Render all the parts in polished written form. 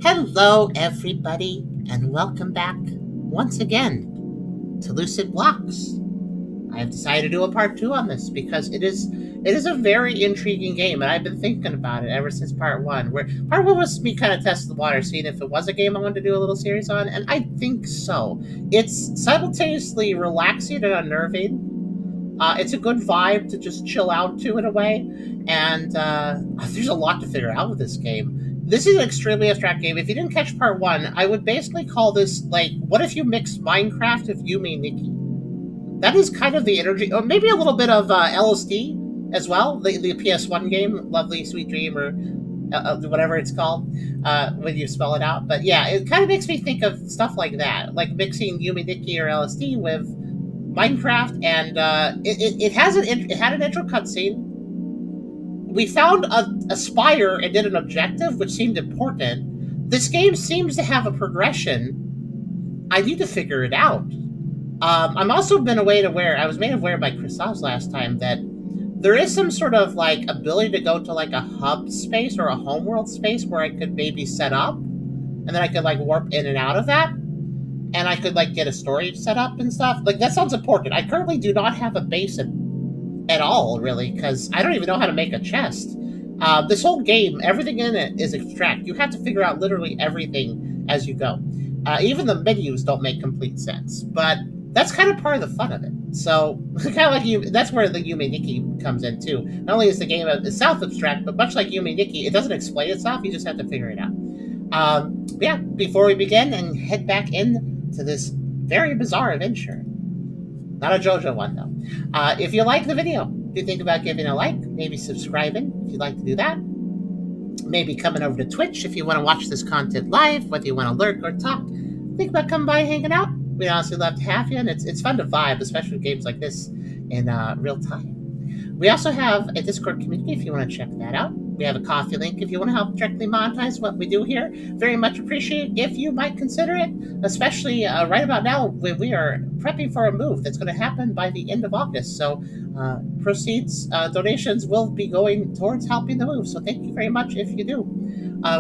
Hello, everybody, and welcome back once again to Lucid Blocks. I have decided to do a part 2 on this because it is a very intriguing game, and I've been thinking about it ever since part 1. Where part 1 was me kind of testing the water, seeing if it was a game I wanted to do a little series on, and I think so. It's simultaneously relaxing and unnerving. It's a good vibe to just chill out to in a way, and there's a lot to figure out with this game. This is an extremely abstract game. If you didn't catch part 1, I would basically call this like, what if you mixed Minecraft with Yume Nikki? That is kind of the energy, or maybe a little bit of LSD as well. The PS1 game, Lovely Sweet Dream, or whatever it's called when you spell it out. But yeah, it kind of makes me think of stuff like that, like mixing Yume Nikki or LSD with Minecraft, and it had an intro cutscene. We found a spire and did an objective, which seemed important. This game seems to have a progression. I need to figure it out. I'm also been I was made aware by Chris Hobbs last time that there is some sort of like ability to go to like a hub space or a homeworld space where I could maybe set up, and then I could like warp in and out of that, and I could like get a story set up and stuff. Like that sounds important. I currently do not have a base at all, really, because I don't even know how to make a chest. This whole game, everything in it is abstract. You have to figure out literally everything as you go. Even the menus don't make complete sense, but that's kind of part of the fun of it. So, kind of like you, that's where the Yume Nikki comes in too. Not only is the game itself abstract, but much like Yume Nikki, it doesn't explain itself. You just have to figure it out. Yeah. Before we begin and head back into this very bizarre adventure. Not a JoJo one, though. If you like the video, do think about giving a like, maybe subscribing if you'd like to do that. Maybe coming over to Twitch if you want to watch this content live, whether you want to lurk or talk. Think about coming by and hanging out. We'd honestly love to have you, and it's fun to vibe, especially with games like this in real time. We also have a Discord community if you want to check that out. We have a coffee link if you want to help directly monetize what we do here. Very much appreciate if you might consider it, especially right about now when we are prepping for a move that's going to happen by the end of August. So proceeds, donations will be going towards helping the move. So thank you very much if you do.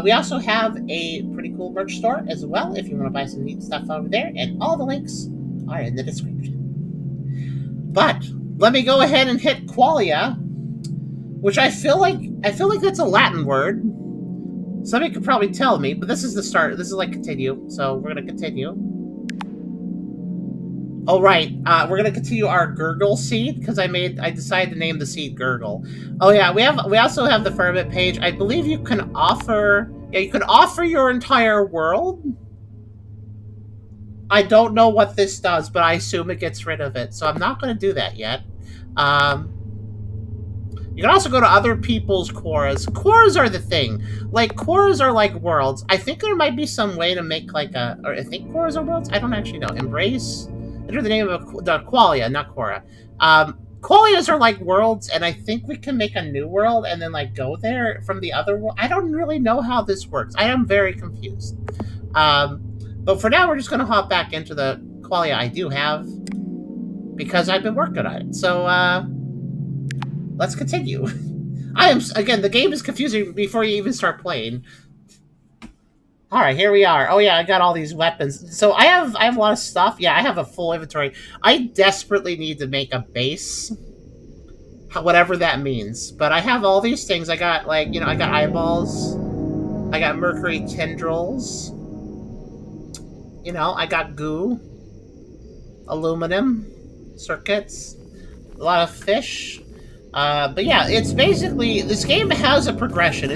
We also have a pretty cool merch store as well if you want to buy some neat stuff over there, and all the links are in the description. But let me go ahead and hit qualia, which I feel like that's a Latin word. Somebody could probably tell me, but this is the start. This is like continue, so we're gonna continue. Oh right, we're gonna continue our Gurgle seed because I decided to name the seed Gurgle. Oh yeah, we also have the Firmament page. I believe you can offer your entire world. I don't know what this does, but I assume it gets rid of it, so I'm not going to do that yet. You can also go to other people's quoras. Quoras are the thing. Like, quoras are like worlds. I think there might be some way to make like I think quoras are worlds? I don't actually know. Embrace? Enter the name of the qualia, not quora. Qualias are like worlds, and I think we can make a new world and then like go there from the other world. I don't really know how this works. I am very confused. But for now, we're just going to hop back into the qualia I do have because I've been working on it. So, let's continue. Again, the game is confusing before you even start playing. All right, here we are. Oh yeah, I got all these weapons. So I have a lot of stuff. Yeah, I have a full inventory. I desperately need to make a base, whatever that means. But I have all these things. I got I got eyeballs. I got mercury tendrils. I got goo, aluminum, circuits, a lot of fish. But yeah, it's basically, this game has a progression.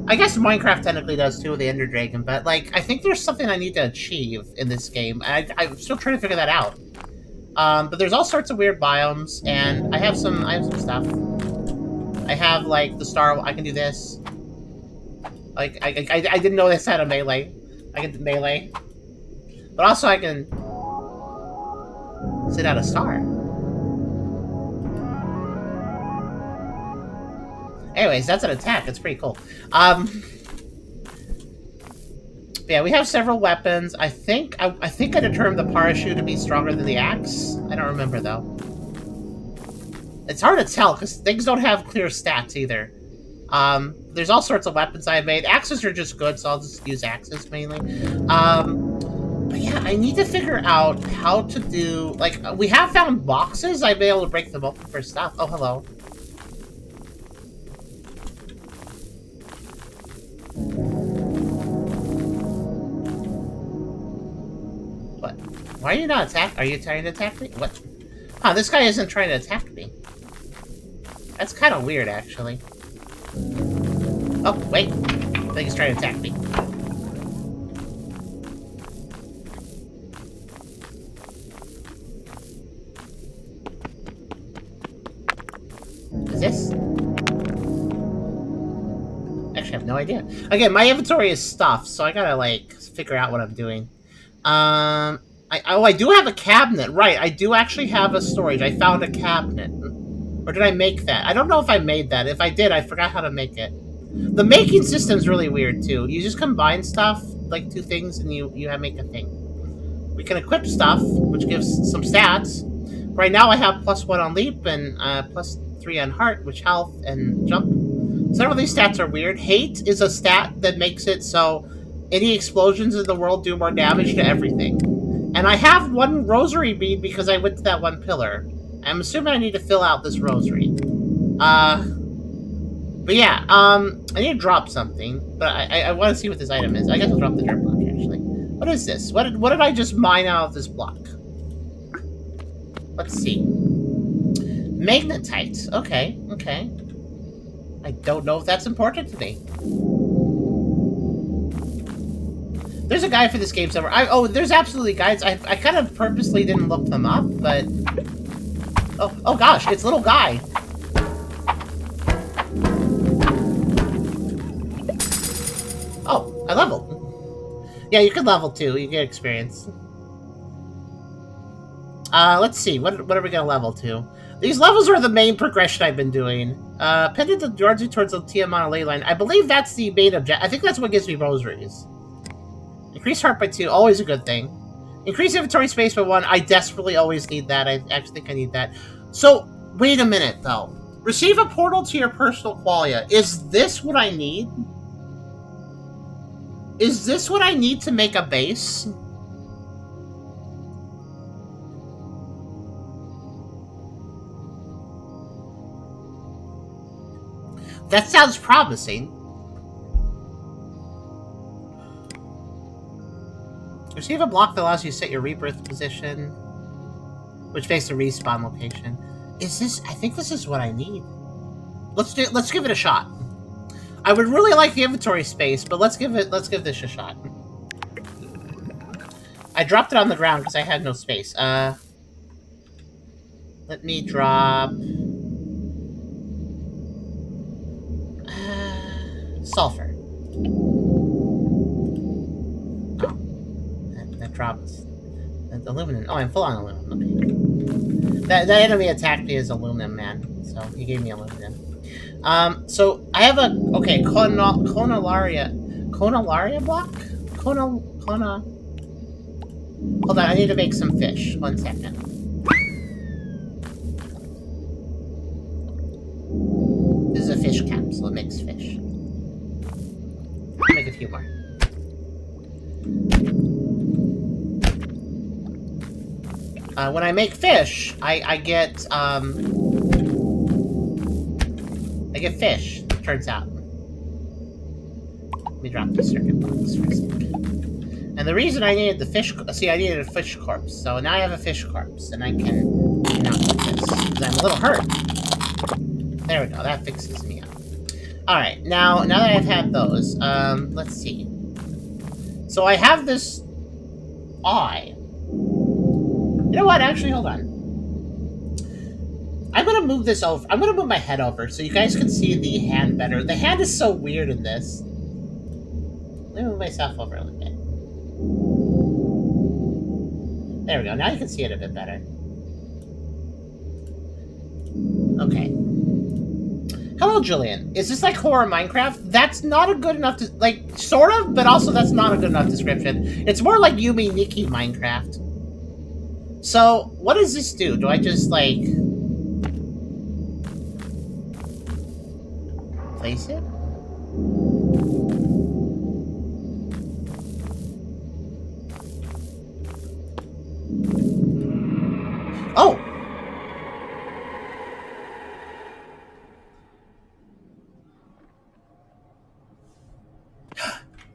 I guess Minecraft technically does too with the Ender Dragon, but like, I think there's something I need to achieve in this game. I'm still trying to figure that out. But there's all sorts of weird biomes, and I have some stuff. I have like the star, I can do this. Like, I didn't know this had a melee. I can do melee. But also I can sit out a star. Anyways, that's an attack. It's pretty cool. Yeah, we have several weapons. I think I determined the parachute to be stronger than the axe. I don't remember though. It's hard to tell because things don't have clear stats either. There's all sorts of weapons I've made. Axes are just good, so I'll just use axes mainly. But yeah, I need to figure out how to do... Like, we have found boxes. I've been able to break them open for stuff. Oh, hello. What? Why are you not attacking? Are you trying to attack me? What? Huh, this guy isn't trying to attack me. That's kind of weird, actually. Oh, wait. I think he's trying to attack me. Is this? Actually, I have no idea. Again, my inventory is stuffed, so I gotta, like, figure out what I'm doing. I do have a cabinet. Right, I do actually have a storage. I found a cabinet. Or did I make that? I don't know if I made that. If I did, I forgot how to make it. The making system's really weird, too. You just combine stuff, like two things, and you make a thing. We can equip stuff, which gives some stats. Right now I have +1 on leap and +3 on heart, which health and jump. Some of these stats are weird. Hate is a stat that makes it so any explosions in the world do more damage to everything. And I have 1 rosary bead because I went to that 1 pillar. I'm assuming I need to fill out this rosary. But yeah, I need to drop something, but I want to see what this item is. I guess I'll drop the dirt block, actually. What is this? What did I just mine out of this block? Let's see. Magnetite. Okay, okay. I don't know if that's important to me. There's a guide for this game somewhere. Oh, there's absolutely guides. I kind of purposely didn't look them up, but... Oh gosh, it's little guy. Oh, I leveled. Yeah, you can level too. You get experience. Let's see. What are we gonna level to? These levels are the main progression I've been doing. Pendant towards the Tiamat ley line. I believe that's the main objective. I think that's what gives me rosaries. Increase heart by 2, always a good thing. Increase inventory space by 1. I desperately always need that. I actually think I need that. So, wait a minute, though. Receive a portal to your personal qualia. Is this what I need? Is this what I need to make a base? That sounds promising. Receive a block that allows you to set your rebirth position, which makes the respawn location. Is this? I think this is what I need. Let's give it a shot. I would really like the inventory space, but let's give this a shot. I dropped it on the ground because I had no space. Let me drop sulfur. That drops aluminum. Oh, I'm full on aluminum. Okay. That enemy attacked me as aluminum man, so he gave me aluminum. So I have a conalaria block. Hold on, I need to make some fish. 1 second. This is a fish capsule. It makes fish. I'll make a few more. When I make fish, I get fish, turns out. Let me drop the circuit box for a second. And the reason I needed the fish... See, I needed a fish corpse. So now I have a fish corpse, and I can now put this. Because I'm a little hurt. There we go. That fixes me up. Alright, now that I've had those, let's see. So I have this eye. You know what? Actually, hold on. I'm gonna move this over. I'm gonna move my head over so you guys can see the hand better. The hand is so weird in this. Let me move myself over a little bit. There we go. Now you can see it a bit better. Okay. Hello, Julian. Is this like horror Minecraft? That's not a good enough... like, sort of, but also that's not a good enough description. It's more like Yumi Nikki Minecraft. So, what does this do? Do I just, like... place it? Oh!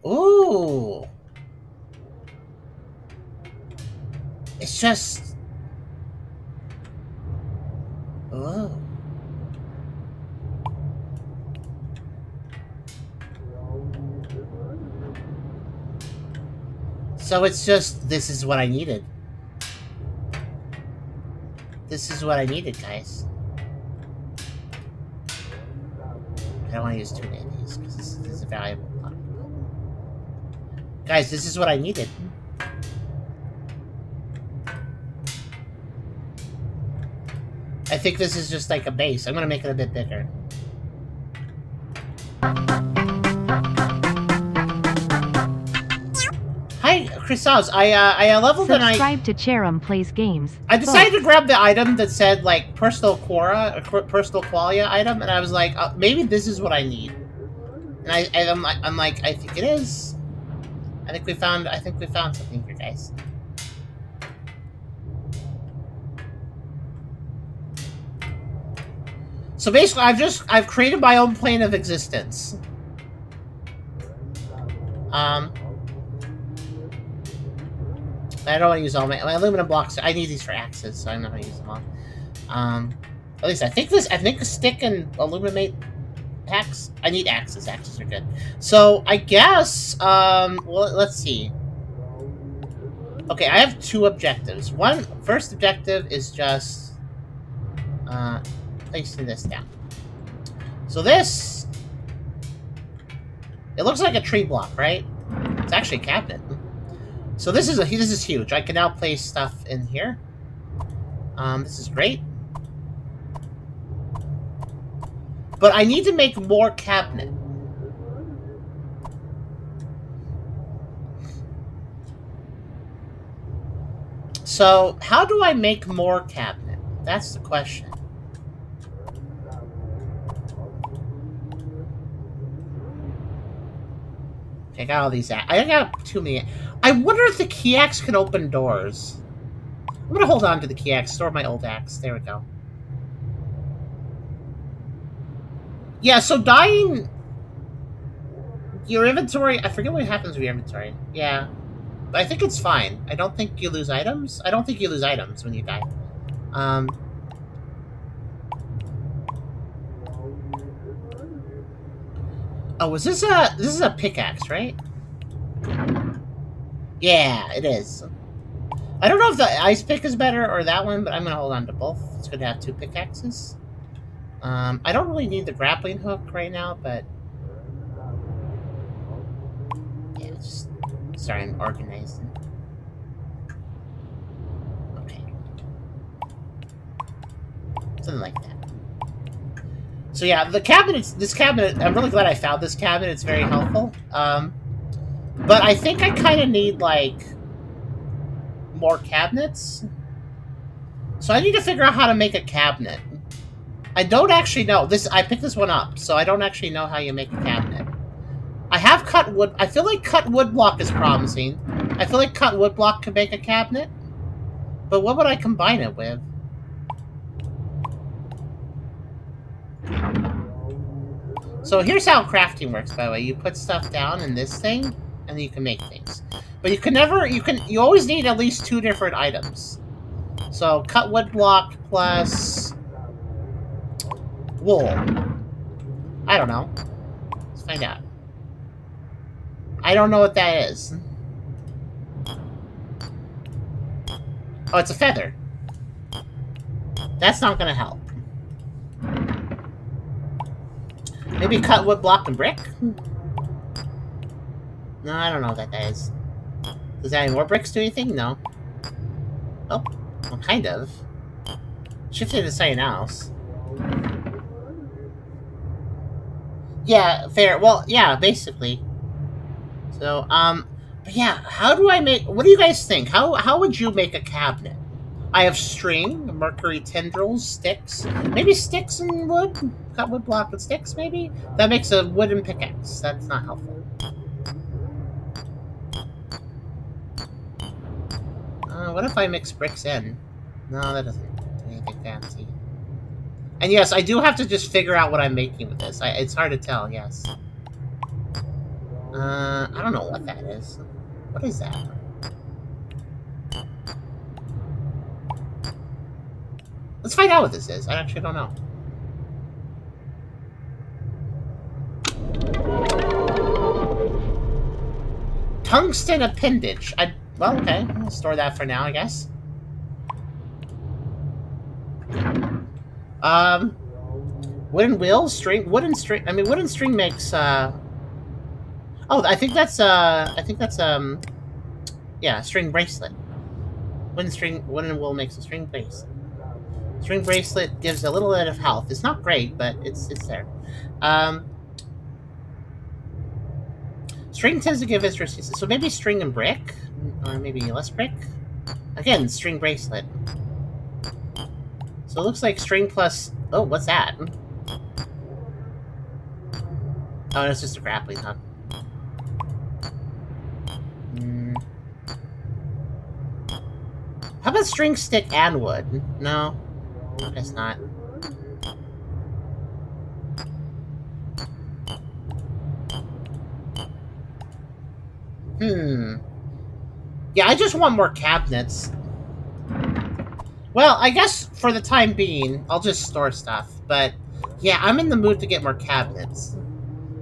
Ooh! It's just... Oh. So it's just, this is what I needed. This is what I needed, guys. I don't want to use too many of these, because this is a valuable block. Guys, this is what I needed. I think this is just like a base. I'm going to make it a bit bigger. Hi, Chris Oz. I leveled and I... Subscribe to Cherum Plays Games. I decided to grab the item that said, like, personal qualia item, and I was like, maybe this is what I need. And I'm like, I think it is. I think we found something here, guys. So basically, I've created my own plane of existence. I don't want to use all my aluminum blocks. I need these for axes, so I'm not going to use them all. At least I think a stick and illuminate axe. I need axes. Axes are good. So I guess, well, let's see. Okay, I have two objectives. First objective is just placing this down. So this, it looks like a tree block, right? It's actually a cabinet. So this is huge. I can now place stuff in here. This is great. But I need to make more cabinet. So how do I make more cabinet? That's the question. Okay, I got all these. I got too many. I wonder if the key axe can open doors. I'm gonna hold on to the key axe. Store my old axe. There we go. Yeah, so dying... Your inventory... I forget what happens with your inventory. Yeah. But I think it's fine. I don't think you lose items. I don't think you lose items when you die. Oh, this is a pickaxe, right? Yeah, it is. I don't know if the ice pick is better or that one, but I'm gonna hold on to both. It's good to have two pickaxes. I don't really need the grappling hook right now, but yeah, just starting organizing. Okay, something like that. So yeah, this cabinet. I'm really glad I found this cabinet. It's very helpful. But I think I kind of need like more cabinets. So I need to figure out how to make a cabinet. I don't actually know. I picked this one up, so I don't actually know how you make a cabinet. I have cut wood. I feel like cut wood block is promising. I feel like cut wood block could make a cabinet. But what would I combine it with? So here's how crafting works, by the way. You put stuff down in this thing, and then you can make things. But you always need at least 2 different items. So cut wood block plus wool. I don't know. Let's find out. I don't know what that is. Oh, it's a feather. That's not gonna help. Maybe cut wood block and brick? No, I don't know what that is. Does adding more bricks do anything? No. Oh, well, kind of. Shifted to something else. Yeah, fair. Well, yeah, basically. So, but yeah, how do I make... What do you guys think? How would you make a cabinet? I have string, mercury tendrils, sticks. Maybe sticks and wood? Cut wood block with sticks, maybe? That makes a wooden pickaxe. That's not helpful. What if I mix bricks in? No, that doesn't do anything fancy. And yes, I do have to just figure out what I'm making with this. It's hard to tell, yes. I don't know what that is. What is that? Let's find out what this is. I actually don't know. Tungsten appendage. Well, okay. I'll store that for now, I guess. Wooden wheels, string, wooden string. I mean, wooden string makes. Oh, I think that's. Yeah, string bracelet. Wooden wheel makes a string bracelet. String bracelet gives a little bit of health. It's not great, but it's there. String tends to give its resistance. So maybe string and brick, or maybe less brick. Again, string bracelet. So it looks like string plus. Oh, what's that? Oh, it's just a grappling hook. How about string, stick, and wood? No, I guess not. Yeah, I just want more cabinets. Well, I guess for the time being, I'll just store stuff. But yeah, I'm in the mood to get more cabinets.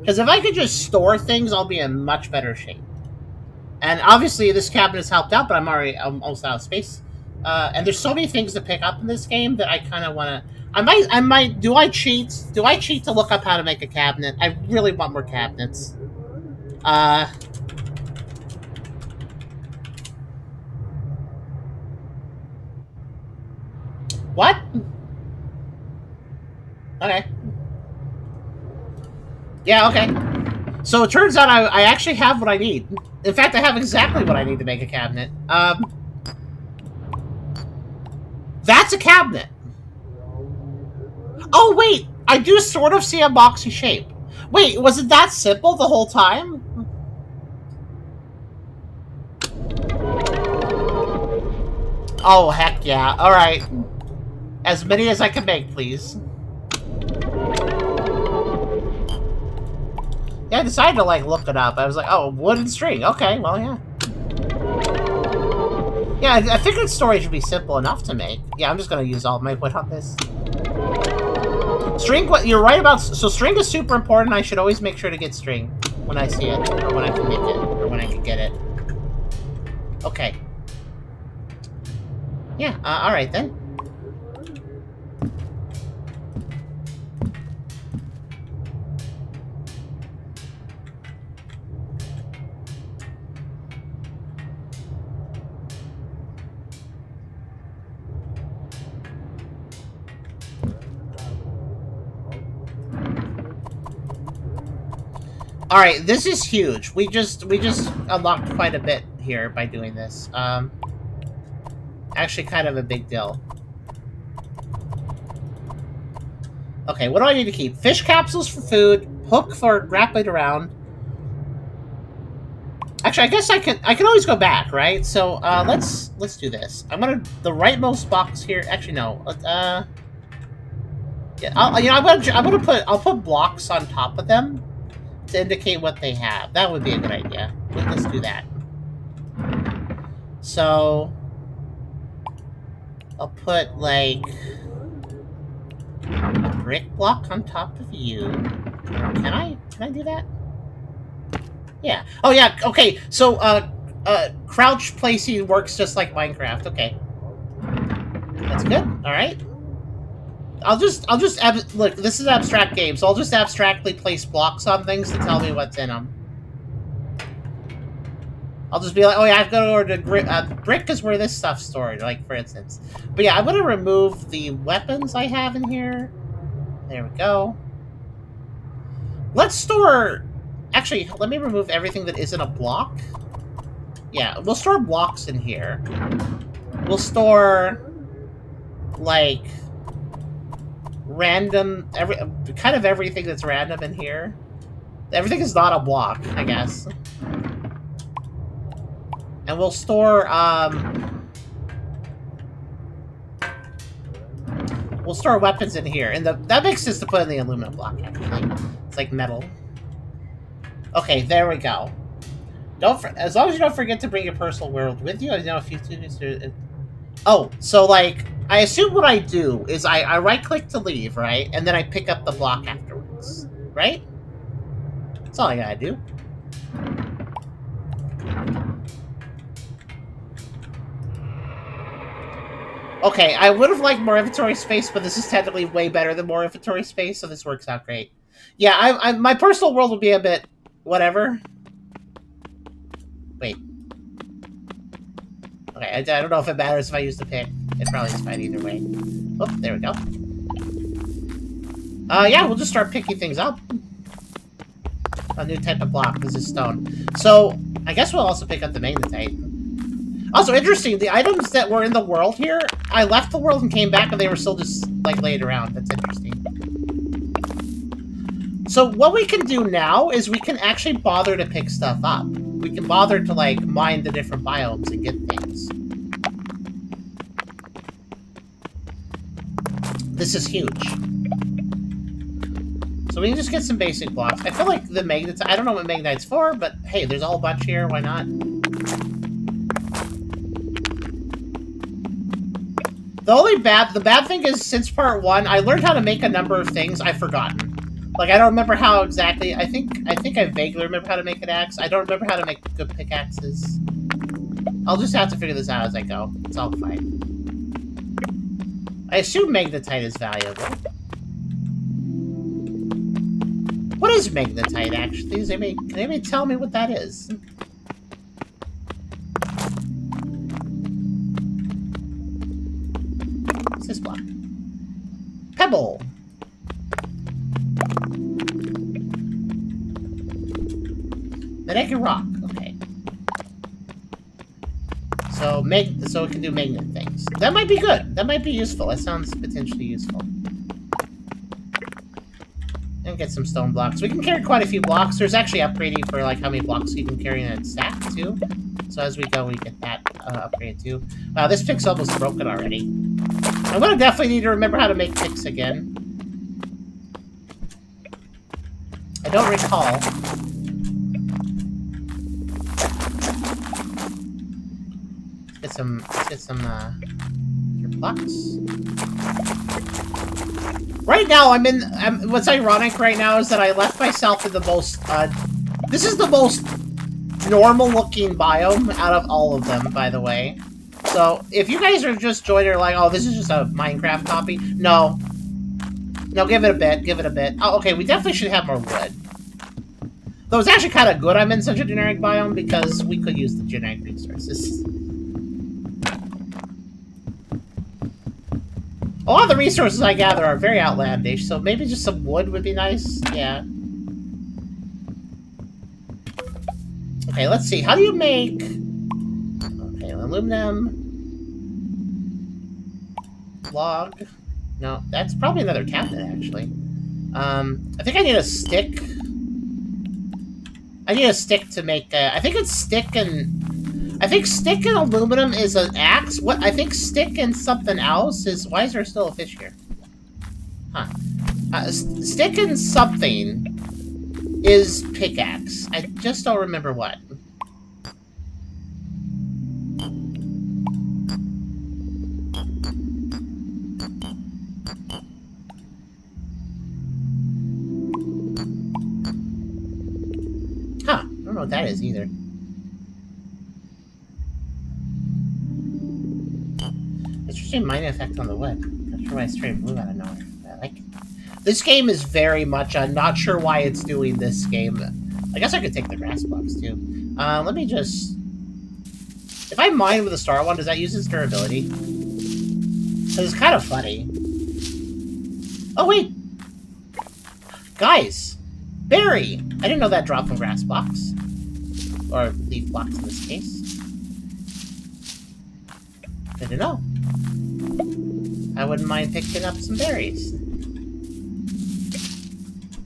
Because if I could just store things, I'll be in much better shape. And obviously, this cabinet's helped out, but I'm almost out of space. And there's so many things to pick up in this game that I kind of want to. I might. Do I cheat? Do I cheat to look up how to make a cabinet? I really want more cabinets. What? Okay. Yeah, okay. So it turns out I actually have what I need. In fact, I have exactly what I need to make a cabinet. That's a cabinet. Oh, wait! I do sort of see a boxy shape. Wait, was it that simple the whole time? Oh, heck yeah. Alright. As many as I can make, please. Yeah, I decided to, like, look it up. I was like, oh, wooden string. Okay, well, yeah. Yeah, I figured storage would be simple enough to make. Yeah, I'm just gonna use all my wood on this. String, you're right about... So string is super important. I should always make sure to get string when I see it, or when I can make it, or when I can get it. Okay. Yeah, alright then. Alright, this is huge. We just unlocked quite a bit here by doing this. Actually kind of a big deal. Okay, what do I need to keep? Fish capsules for food, hook for grappling around. Actually, I guess I can always go back, right? So let's do this. I'm gonna the rightmost box here. Actually, no. Yeah, I'll put blocks on top of them to indicate what they have. That would be a good idea. Let's do that. So I'll put like a brick block on top of you. Can I do that? Yeah. Oh yeah. Okay. So crouch placing works just like Minecraft. Okay. That's good. All right. I'll just look. This is an abstract game, so I'll just abstractly place blocks on things to tell me what's in them. I'll just be like, oh yeah, I've got to order brick is where this stuff's stored, like for instance. But yeah, I'm gonna remove the weapons I have in here. There we go. Let's store. Actually, let me remove everything that isn't a block. Yeah, we'll store blocks in here. We'll store like random, kind of everything that's random in here. Everything is not a block, I guess. And we'll store weapons in here, and that makes sense to put in the aluminum block. Actually, it's like metal. Okay, there we go. As long as you don't forget to bring your personal world with you. I know if you do. Oh, so like I assume what I do is I right click to leave, right, and then I pick up the block afterwards, right? That's all I gotta do. Okay, I would have liked more inventory space, but this is technically way better than more inventory space, so this works out great. Yeah, my personal world would be a bit whatever. Wait. Okay, I don't know if it matters if I use the pick. It probably is fine either way. Oh, there we go. Yeah, we'll just start picking things up. A new type of block. This is stone. So, I guess we'll also pick up the magnetite. Also, interesting, the items that were in the world here, I left the world and came back and they were still just, like, laid around. That's interesting. So, what we can do now is we can actually bother to pick stuff up. We can bother to, like, mine the different biomes and get things. This is huge. So we can just get some basic blocks. I feel like the magnetite, I don't know what magnetite's for, but hey, there's a whole bunch here, why not? The bad thing is, since part 1, I learned how to make a number of things I've forgotten. Like, I don't remember how exactly, I think I vaguely remember how to make an axe. I don't remember how to make good pickaxes. I'll just have to figure this out as I go. It's all fine. I assume magnetite is valuable. What is magnetite, actually? Can anybody tell me what that is? What's this block? Pebble! Magnetic rock, okay. So it can do magnet things. That might be good. That might be useful. That sounds potentially useful. And get some stone blocks. We can carry quite a few blocks. There's actually upgrading for like how many blocks you can carry in a stack too. So as we go, we get that upgraded too. Wow, this pick's almost broken already. I'm gonna definitely need to remember how to make picks again. I don't recall. Let's get some your blocks. Right now, what's ironic right now is that I left myself in the most, this is the most normal-looking biome out of all of them, by the way. So, if you guys are just joining or like, oh, this is just a Minecraft copy, no. No, give it a bit, give it a bit. Oh, okay, we definitely should have more wood. Though it's actually kind of good I'm in such a generic biome, because we could use the generic resources. A lot of the resources I gather are very outlandish, so maybe just some wood would be nice. Yeah. Okay, let's see. How do you make... Okay, aluminum. Log. No, that's probably another cabinet, actually. I think I need a stick. I need a stick to make... I think it's stick and... I think stick and aluminum is an axe. What? I think stick and something else is... Why is there still a fish here? Huh. Stick and something is pickaxe. I just don't remember what. Huh. I don't know what that is either. Interesting mining effect on the wood. Not sure why it's straight blue out of nowhere. I like it. This game is very much, I'm not sure why it's doing this game. I guess I could take the grass blocks too. Let me just... If I mine with a star one, does that use its durability? Because it's kind of funny. Oh, wait! Guys! Berry! I didn't know that dropped from grass blocks. Or leaf blocks in this case. Good to know. I wouldn't mind picking up some berries.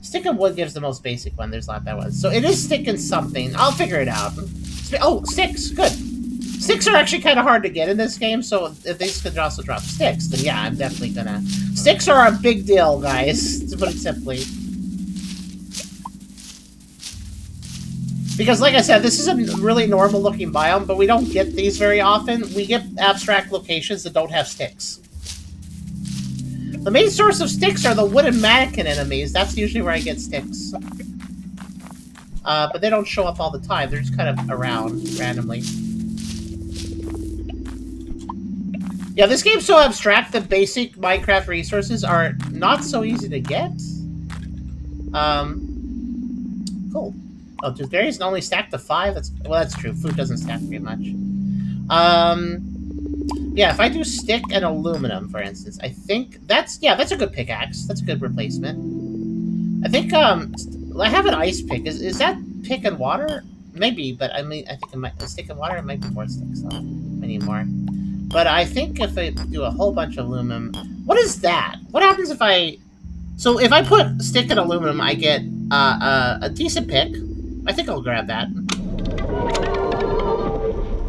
Stick of wood gives the most basic one. There's not that one. So it is sticking something. I'll figure it out. Oh, sticks. Good. Sticks are actually kind of hard to get in this game, so if these could also drop sticks, then yeah, I'm definitely gonna... Sticks are a big deal, guys, to put it simply. Because, like I said, this is a really normal-looking biome, but we don't get these very often. We get abstract locations that don't have sticks. The main source of sticks are the wooden mannequin enemies. That's usually where I get sticks. But they don't show up all the time. They're just kind of around randomly. Yeah, this game's so abstract that basic Minecraft resources are not so easy to get. Cool. Oh, just berries can only stack to 5? Well, that's true. Food doesn't stack very much. Yeah, if I do stick and aluminum, for instance, I think that's a good pickaxe. That's a good replacement. I think, I have an ice pick. Is that pick and water? Maybe, but I mean, I think it might, stick and water, it might be more sticks, though. I need more. But I think if I do a whole bunch of aluminum... What is that? What happens if I... So if I put stick and aluminum, I get a decent pick. I think I'll grab that.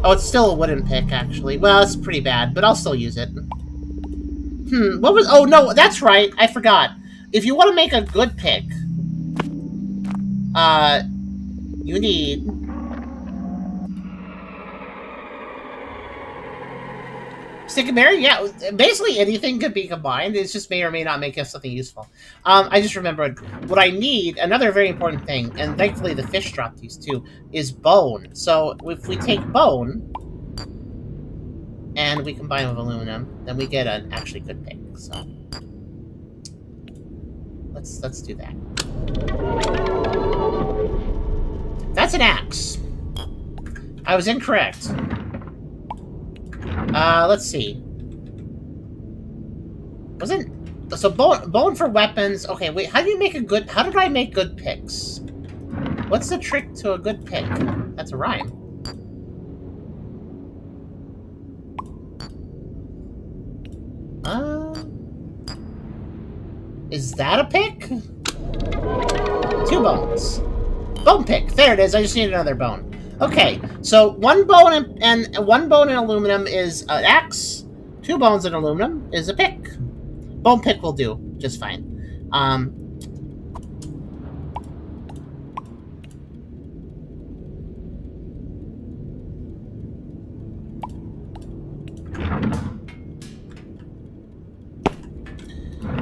Oh, it's still a wooden pick, actually. Well, it's pretty bad, but I'll still use it. What was... Oh, no, that's right. I forgot. If you want to make a good pick, you need... Stick and berry? Yeah, basically anything could be combined. It just may or may not make us something useful. I just remembered what I need, another very important thing, and thankfully the fish dropped these too, is bone. So if we take bone, and we combine with aluminum, then we get an actually good pick. So let's do that. That's an axe. I was incorrect. Let's see. Wasn't... So, bone for weapons... Okay, wait, how did I make good picks? What's the trick to a good pick? That's a rhyme. Is that a pick? 2 bones. Bone pick. There it is. I just need another bone. Okay, so 1 bone and 1 bone in aluminum is an axe. 2 bones in aluminum is a pick. Bone pick will do just fine.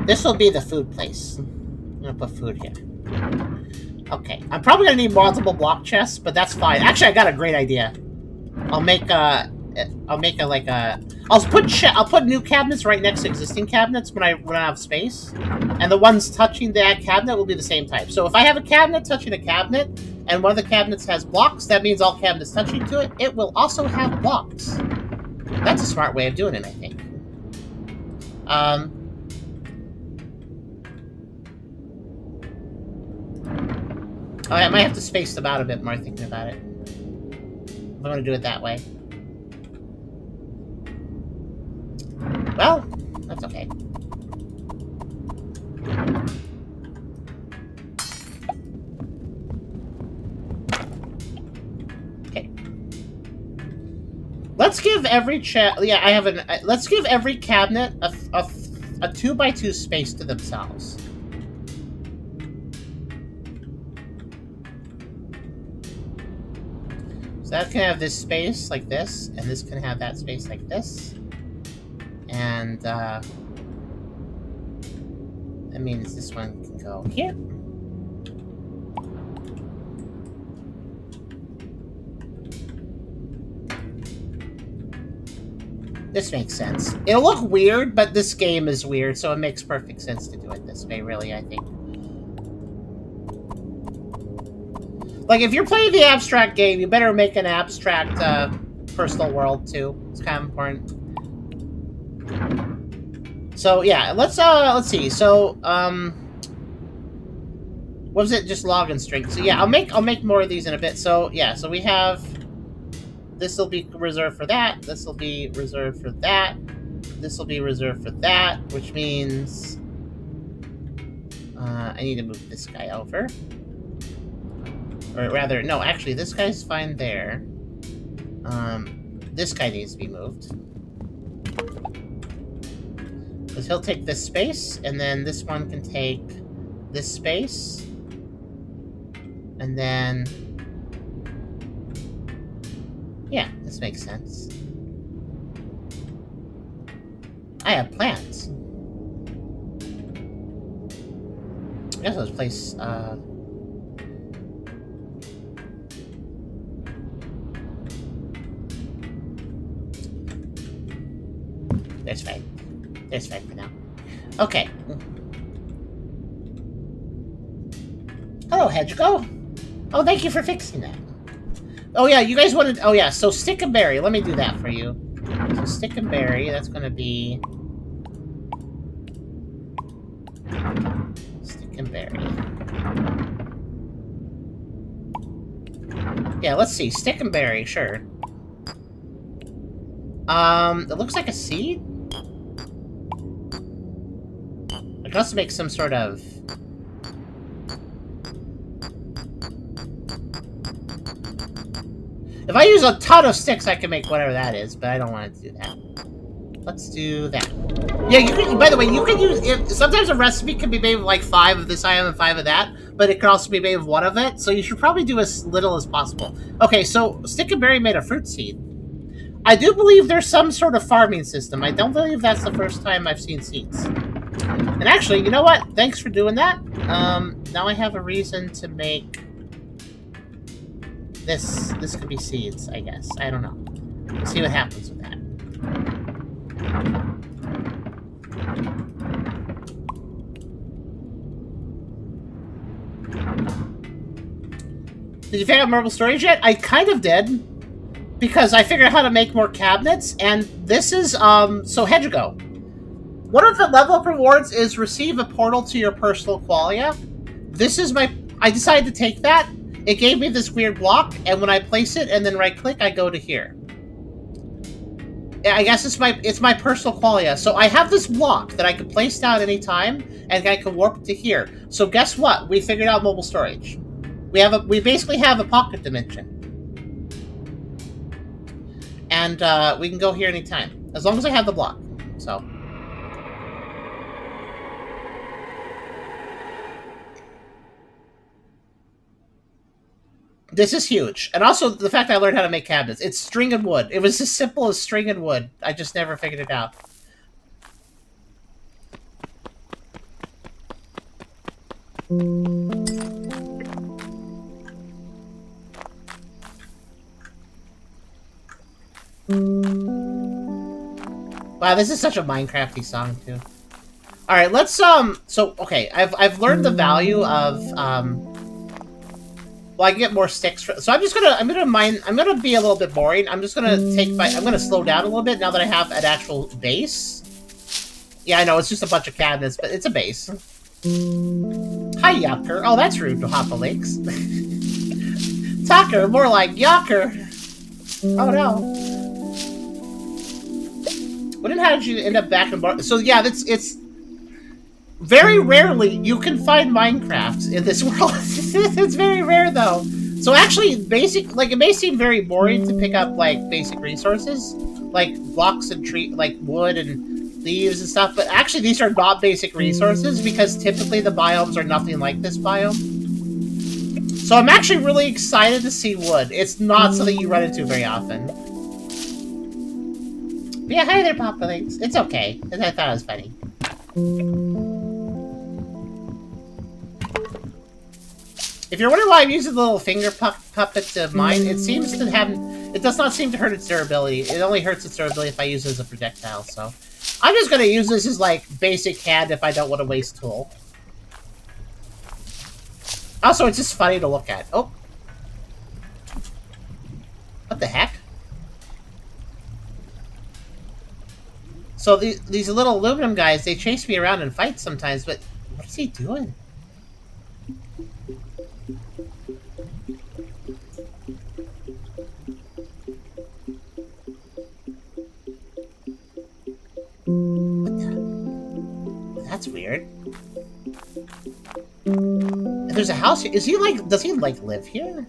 This will be the food place. I'm gonna put food here. Okay, I'm probably gonna need multiple block chests, but that's fine. Actually, I got a great idea. I'll put new cabinets right next to existing cabinets when I run out of space, and the ones touching that cabinet will be the same type. So if I have a cabinet touching a cabinet, and one of the cabinets has blocks, that means all cabinets touching to it, it will also have blocks. That's a smart way of doing it, I think. Oh, I might have to space them out a bit more thinking about it. If I'm gonna do it that way. Well, that's okay. Okay. Let's give every let's give every cabinet a 2x2 space to themselves. So that can have this space like this, and this can have that space like this. And, that means this one can go here. This makes sense. It'll look weird, but this game is weird, so it makes perfect sense to do it this way, really, I think. Like, if you're playing the abstract game, you better make an abstract, personal world, too. It's kind of important. So, yeah, let's see. So, what was it? Just log and string. So, yeah, I'll make more of these in a bit. So, yeah, so we have... This will be reserved for that. This will be reserved for that. This will be reserved for that, which means I need to move this guy over. Or rather, no, actually, this guy's fine there. This guy needs to be moved. Because he'll take this space, and then this one can take this space. And then... yeah, this makes sense. I have plans. I guess let's place, there's fine. There's fine for now. Okay. Hello, Hedgego. Oh, thank you for fixing that. Oh, yeah, you guys wanted... oh, yeah, so stick and berry. Let me do that for you. So stick and berry, that's going to be... stick and berry. Yeah, let's see. Stick and berry, sure. It looks like a seed? I can also make some sort of... if I use a ton of sticks, I can make whatever that is, but I don't want to do that. Let's do that. Yeah, you can, by the way, you can use... sometimes a recipe can be made with like 5 of this item and 5 of that, but it can also be made with 1 of it, so you should probably do as little as possible. Okay, so stick and berry made a fruit seed. I do believe there's some sort of farming system. I don't believe that's the first time I've seen seeds. And actually, you know what? Thanks for doing that. Now I have a reason to make... this could be seeds, I guess. I don't know. We'll see what happens with that. Did you figure out marble storage yet? I kind of did. Because I figured out how to make more cabinets, and this is, so Hedgego. One of the level up rewards is receive a portal to your personal qualia. This is my... I decided to take that. It gave me this weird block, and when I place it and then right-click, I go to here. I guess it's my personal qualia. So I have this block that I can place down anytime, and I can warp it to here. So guess what? We figured out mobile storage. We basically have a pocket dimension. And we can go here anytime, as long as I have the block. So... this is huge. And also, the fact I learned how to make cabinets. It's string and wood. It was as simple as string and wood. I just never figured it out. Wow, this is such a Minecrafty song, too. Alright, let's, so, okay, I've learned the value of, well, I can get more sticks. So I'm gonna be a little bit boring. I'm gonna slow down a little bit now that I have an actual base. Yeah, I know, it's just a bunch of cabinets, but it's a base. Hi, Yucker. Oh, that's rude to Hoppa Links. Tucker, more like Yucker. Oh, no. When and how did you end up back in bar? So, yeah, it's... very rarely you can find Minecraft in this world. It's very rare, though. So actually, it may seem very boring to pick up, like, basic resources, like blocks and like wood and leaves and stuff, but actually these are not basic resources because typically the biomes are nothing like this biome. So I'm actually really excited to see wood. It's not something you run into very often. But yeah, hi there, Papa Links. It's okay. I thought it was funny. If you're wondering why I'm using the little finger puppet to mine, it does not seem to hurt its durability. It only hurts its durability if I use it as a projectile, so... I'm just gonna use this as, like, basic hand if I don't want to waste tool. Also, it's just funny to look at. Oh. What the heck? So these little aluminum guys, they chase me around and fight sometimes, but what is he doing? weird. If there's a house here, is he like, does he like live here?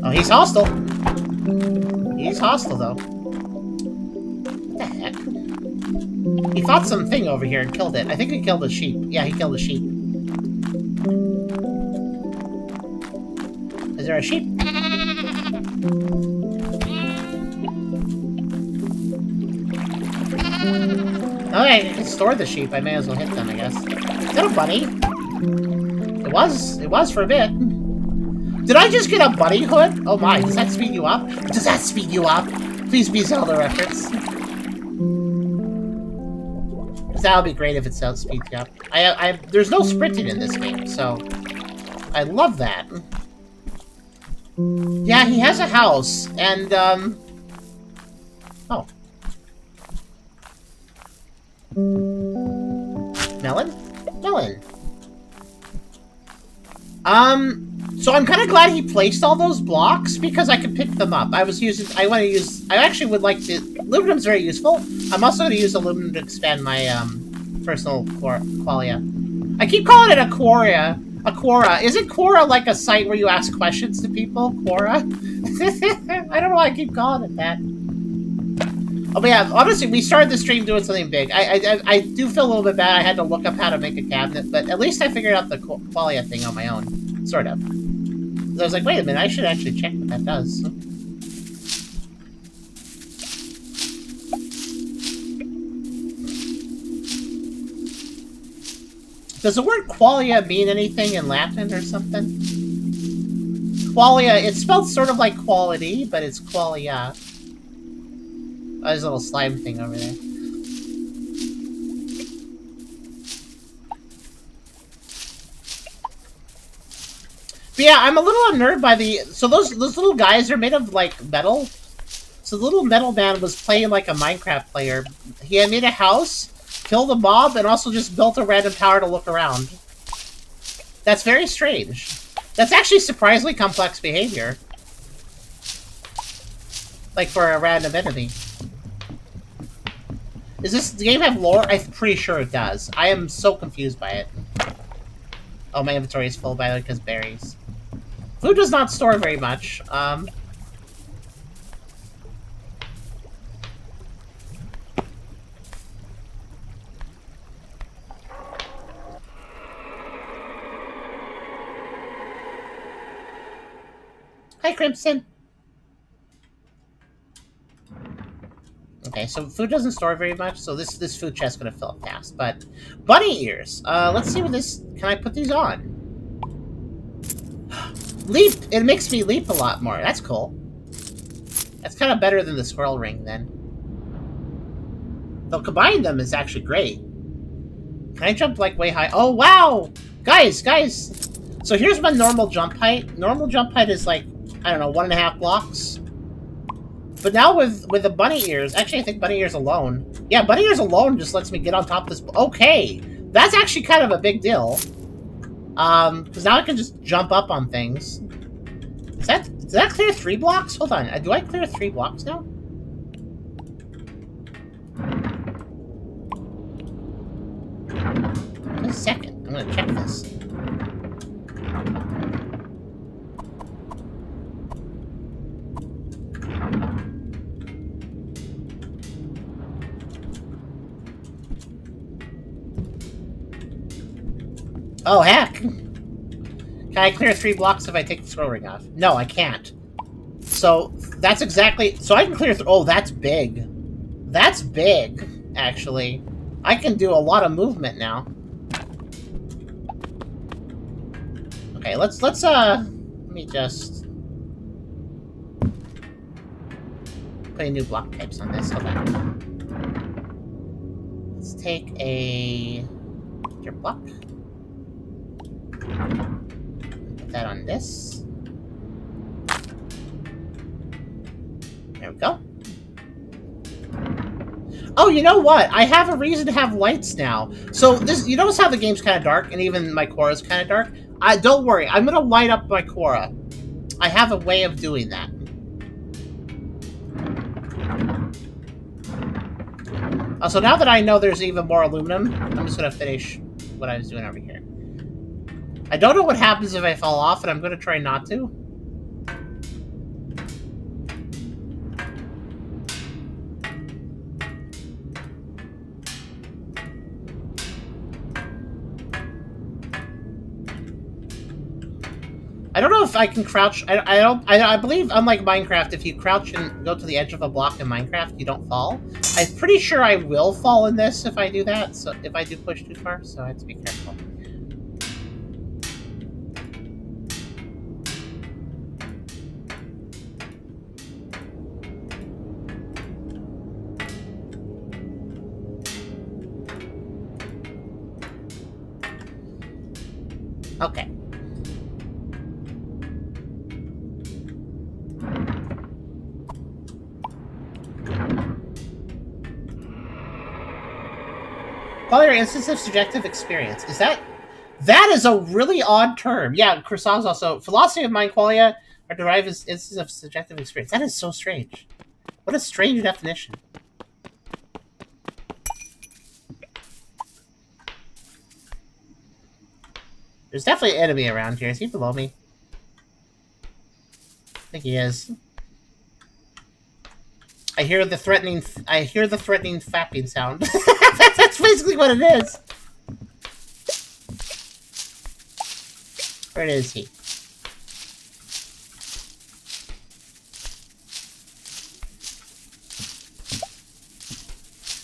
Oh, he's hostile. He's hostile though. What the heck? He fought something over here and killed it. I think he killed a sheep. Yeah, he killed a sheep. Is there a sheep? Okay, I can store the sheep. I may as well hit them, I guess. Is that a bunny? It was for a bit. Did I just get a bunny hood? Oh my, does that speed you up? Does that speed you up? Please be Zelda reference. That would be great if it speeds you up. There's no sprinting in this game, so I love that. Yeah, he has a house, and, oh. Melon? Melon. So I'm kind of glad he placed all those blocks, because I could pick them up. I actually would like to, aluminum's very useful. I'm also going to use aluminum to expand my, personal qualia. I keep calling it a Quora. A Quora. Isn't Quora like a site where you ask questions to people? Quora? I don't know why I keep calling it that. Oh, but yeah, honestly, we started the stream doing something big. I do feel a little bit bad I had to look up how to make a cabinet, but at least I figured out the qualia thing on my own. Sort of. So I was like, wait a minute, I should actually check what that does. Does the word qualia mean anything in Latin or something? Qualia, it's spelled sort of like quality, but it's qualia. Oh, there's a little slime thing over there. But yeah, I'm a little unnerved by the... So those little guys are made of, like, metal. So the little metal man was playing like a Minecraft player. He had made a house, killed a mob, and also just built a random tower to look around. That's very strange. That's actually surprisingly complex behavior. Like for a random enemy. Does this game have lore? I'm pretty sure it does. I am so confused by it. Oh, my inventory is full, by the way, because berries. Food does not store very much. Hi, Crimson. Okay, so food doesn't store very much, so this food chest's gonna fill up fast. But bunny ears. Let's see what this. Can I put these on? Leap. It makes me leap a lot more. That's cool. That's kind of better than the squirrel ring, then. Though combining them is actually great. Can I jump like way high? Oh wow, guys. So here's my normal jump height. Normal jump height is like, I don't know, 1.5 blocks. But now with the bunny ears, actually I think bunny ears alone. Yeah, bunny ears alone just lets me get on top of this. Okay, that's actually kind of a big deal. Because now I can just jump up on things. Does that clear 3 blocks? Hold on, do I clear 3 blocks now? Wait a second, I'm gonna check this. Oh, heck! Can I clear 3 blocks if I take the scroll ring off? No, I can't. So, that's exactly... So I can clear... Oh, that's big. That's big, actually. I can do a lot of movement now. Okay, let's, let me just... put any new block types on this. Hold on. Let's take a... dirt block. Put that on this. There we go. Oh, you know what? I have a reason to have lights now. So this, you notice how the game's kind of dark, and even my Quora's kind of dark? Don't worry, I'm gonna light up my Quora. I have a way of doing that. Also, now that I know there's even more aluminum, I'm just gonna finish what I was doing over here. I don't know what happens if I fall off, and I'm gonna try not to. I don't know if I can crouch. I believe, unlike Minecraft, if you crouch and go to the edge of a block in Minecraft, you don't fall. I'm pretty sure I will fall in this if I do that. So if I do push too far, so I have to be careful. Okay. Call your instance of subjective experience. Is that... That is a really odd term. Yeah, Croissant's also... Philosophy of mind qualia are derived as instances of subjective experience. That is so strange. What a strange definition. There's definitely an enemy around here. Is he below me? I think he is. I hear the threatening fapping sound. That's basically what it is. Where is he?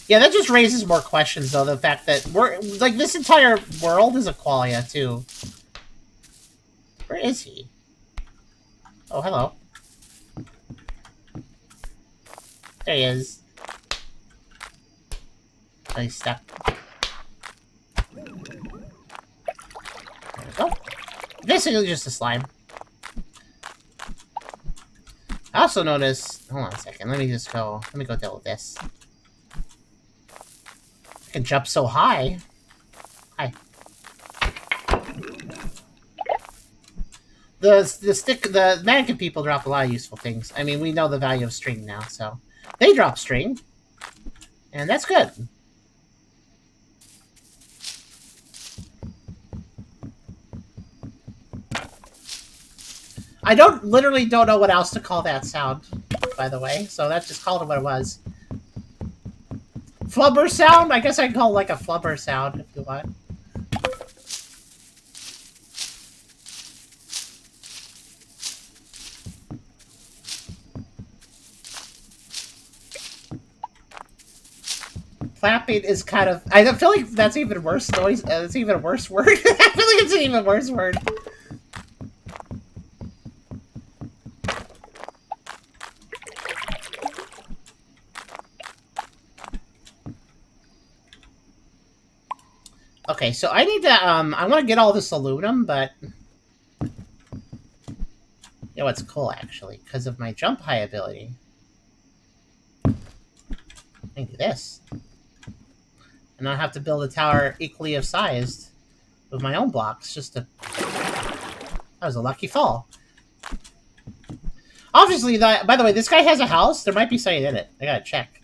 Yeah, that just raises more questions, though. The fact that we're like this entire world is a qualia too. Where is he? Oh, hello. There he is. Oh, he's stuck. There we go. Basically just a slime. I also noticed... Hold on a second. Let me go deal with this. I can jump so high. Hi. The mannequin people drop a lot of useful things. I mean, we know the value of string now, so... They drop string. And that's good. I literally don't know what else to call that sound, by the way. So that's just called it what it was. Flubber sound? I guess I can call it like a flubber sound, if you want. Flapping is kind of... I feel like that's even worse noise. It's even a worse word. I feel like it's an even worse word. Okay, so I need to, I want to get all this aluminum, but... You know what's cool, actually? Because of my jump high ability. I can do this. And I have to build a tower equally of sized with my own blocks, just to... That was a lucky fall. Obviously, by the way, this guy has a house. There might be something in it. I gotta check.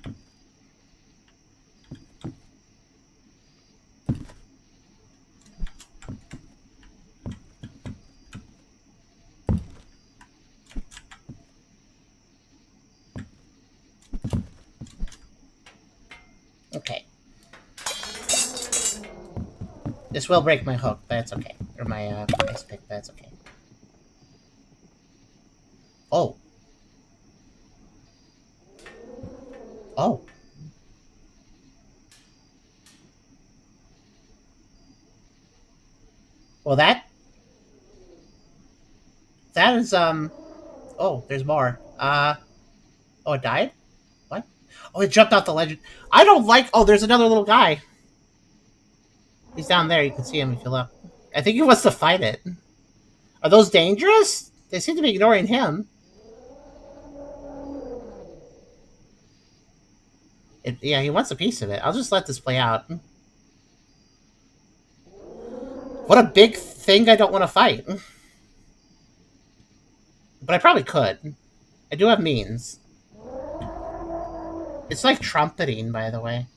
Okay. This will break my hook, but it's okay. Or my ice pick, but it's okay. Oh. Oh. Well, that is, oh, there's more. Oh, it died? What? Oh, it jumped off the legend. I don't like... Oh, there's another little guy. He's down there. You can see him if you look. I think he wants to fight it. Are those dangerous? They seem to be ignoring him. Yeah, he wants a piece of it. I'll just let this play out. What a big thing I don't want to fight. But I probably could. I do have means. It's like trumpeting, by the way.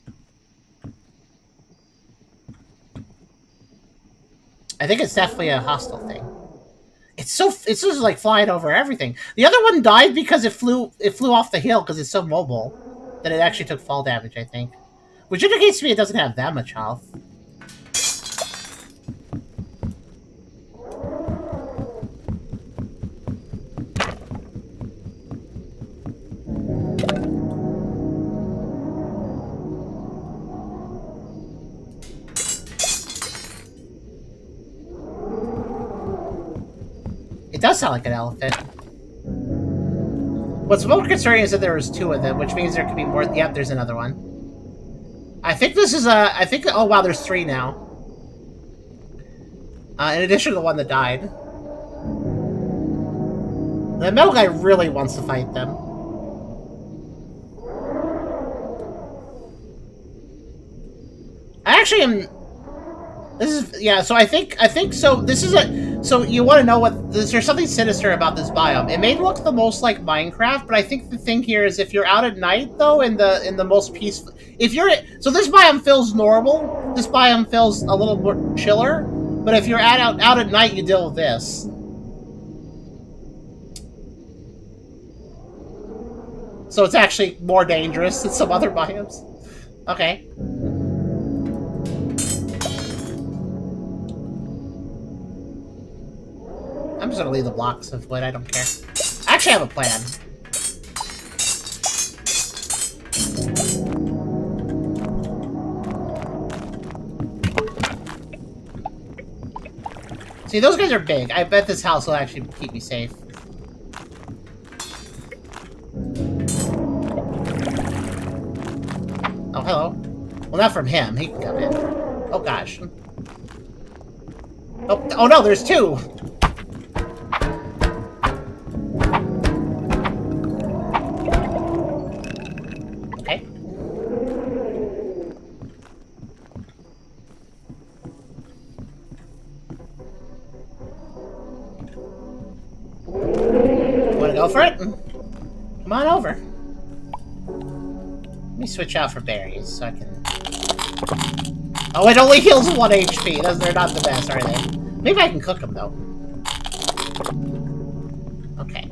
I think it's definitely a hostile thing. It's just like flying over everything. The other one died because it flew off the hill because it's so mobile that it actually took fall damage, I think. Which indicates to me it doesn't have that much health. It does sound like an elephant. What's more concerning is that there was 2 of them, which means there could be more. Yep, there's another one. I think this is a... oh wow, there's 3 now. In addition to the one that died. The metal guy really wants to fight them. I actually am... This is... Yeah, so I think so this is a... So you want to know what... There's something sinister about this biome. It may look the most like Minecraft, but I think the thing here is if you're out at night, though, in the most peaceful... If you're... So this biome feels normal. This biome feels a little more chiller. But if you're out at night, you deal with this. So it's actually more dangerous than some other biomes. Okay. I'm just gonna leave the blocks of wood, I don't care. I actually have a plan. See, those guys are big. I bet this house will actually keep me safe. Oh, hello. Well, not from him. He can come in. Oh, gosh. Oh no, there's 2! Okay. Wanna go for it? Come on over. Let me switch out for berries so I can... Oh, it only heals 1 HP. They're not the best, are they? Maybe I can cook them, though. Okay.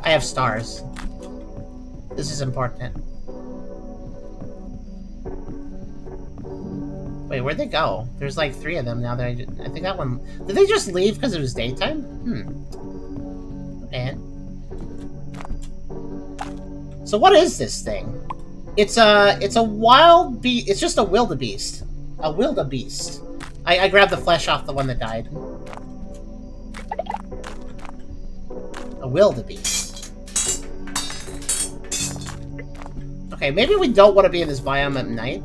I have stars. This is important. Wait, where'd they go? There's like 3 of them now that I think that one... Did they just leave because it was daytime? And... So what is this thing? It's a wild beast. It's just a wildebeest. A wildebeest. I grabbed the flesh off the one that died. A wildebeest. Okay, maybe we don't want to be in this biome at night.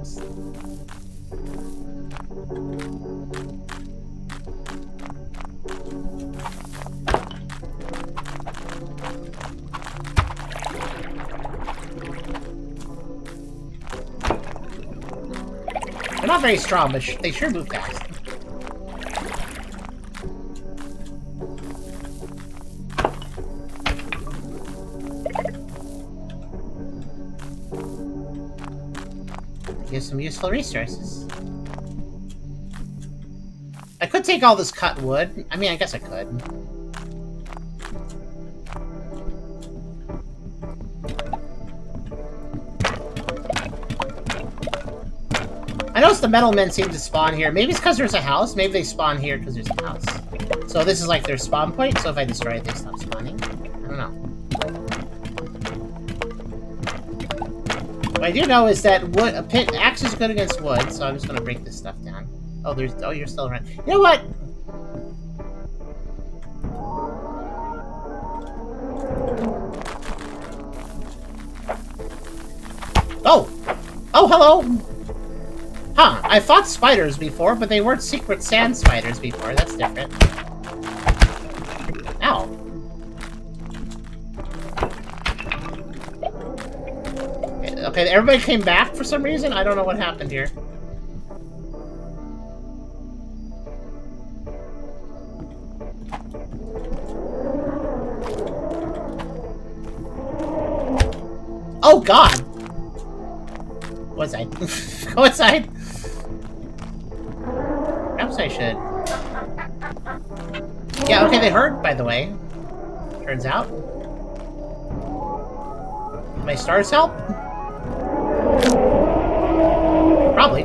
They're not very strong, but they sure move fast. Here's some useful resources. I could take all this cut wood. I mean, I guess I could. I noticed the metal men seem to spawn here. Maybe it's because there's a house. Maybe they spawn here because there's a house. So this is like their spawn point, so if I destroy it, they stop spawning. I don't know. What I do know is that wood, axe is good against wood, so I'm just going to break this stuff down. Oh, you're still around. You know what? Oh! Oh, hello! Huh, I fought spiders before, but they weren't secret sand spiders before. That's different. Ow. Okay, everybody came back for some reason? I don't know what happened here. Oh, God! inside. Go inside! Perhaps I should. Yeah, okay, they hurt, by the way. Turns out. My stars help? Probably.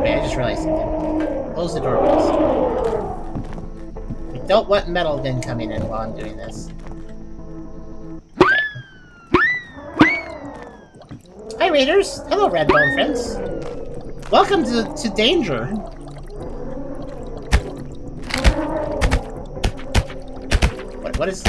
Wait, I just realized something. Close the doorways. We don't want metal bin coming in while I'm doing this. Okay. Hi, Raiders! Hello, Redbone friends! Welcome to Danger! What is...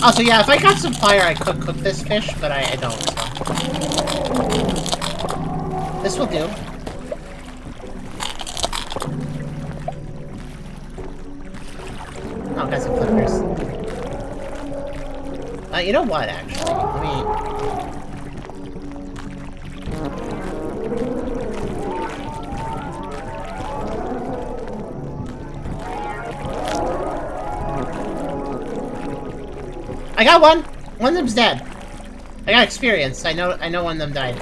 Oh, so yeah, if I got some fire, I could cook this fish, but I don't, so... This will do. Oh, got some flippers. You know what, actually? Let me... I got one! One of them's dead. I got experience. I know one of them died.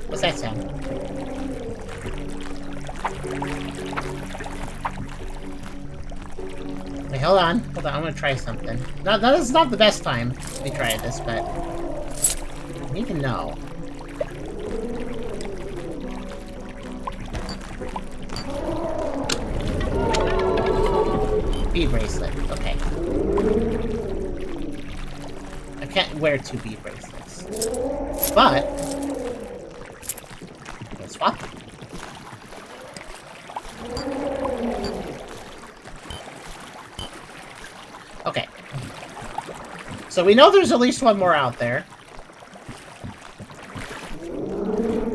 What's that sound? Wait, hold on. Hold on, I'm gonna try something. No, this is not the best time to be trying this, but... I need to know. Bead bracelet. Okay. I can't wear 2 bead bracelets. But... let's swap. Okay. So we know there's at least one more out there.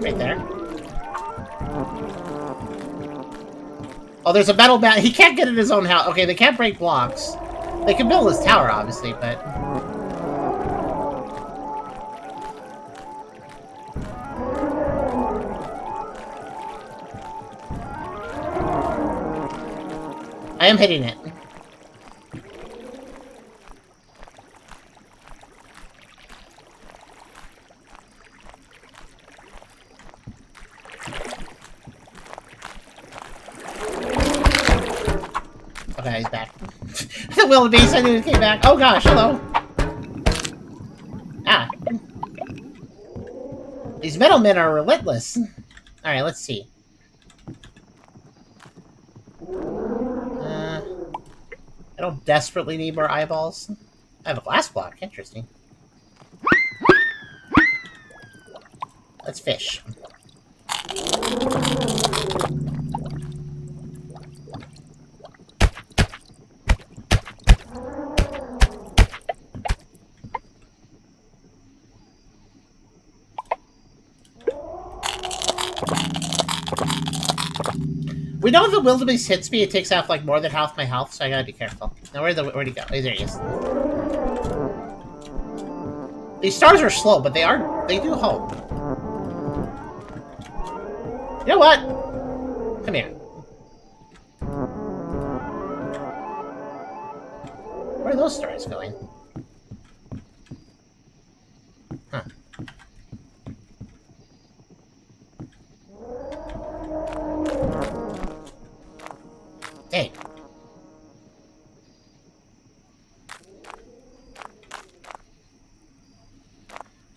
Right there. Oh, there's a metal bat. He can't get in his own house. Okay, they can't break blocks. They can build this tower, obviously, but... I am hitting it. Okay, he's back. The wildebeest, I knew he came back. Oh gosh, hello. Ah. These metal men are relentless. Alright, let's see. I don't desperately need more eyeballs. I have a glass block. Interesting. Let's fish. We know if the wildebeest hits me, it takes off like more than half my health, so I gotta be careful. Now where'd he go? Oh, there he is. These stars are slow, but they do hope. You know what? Come here. Where are those stars going? Huh. Dang.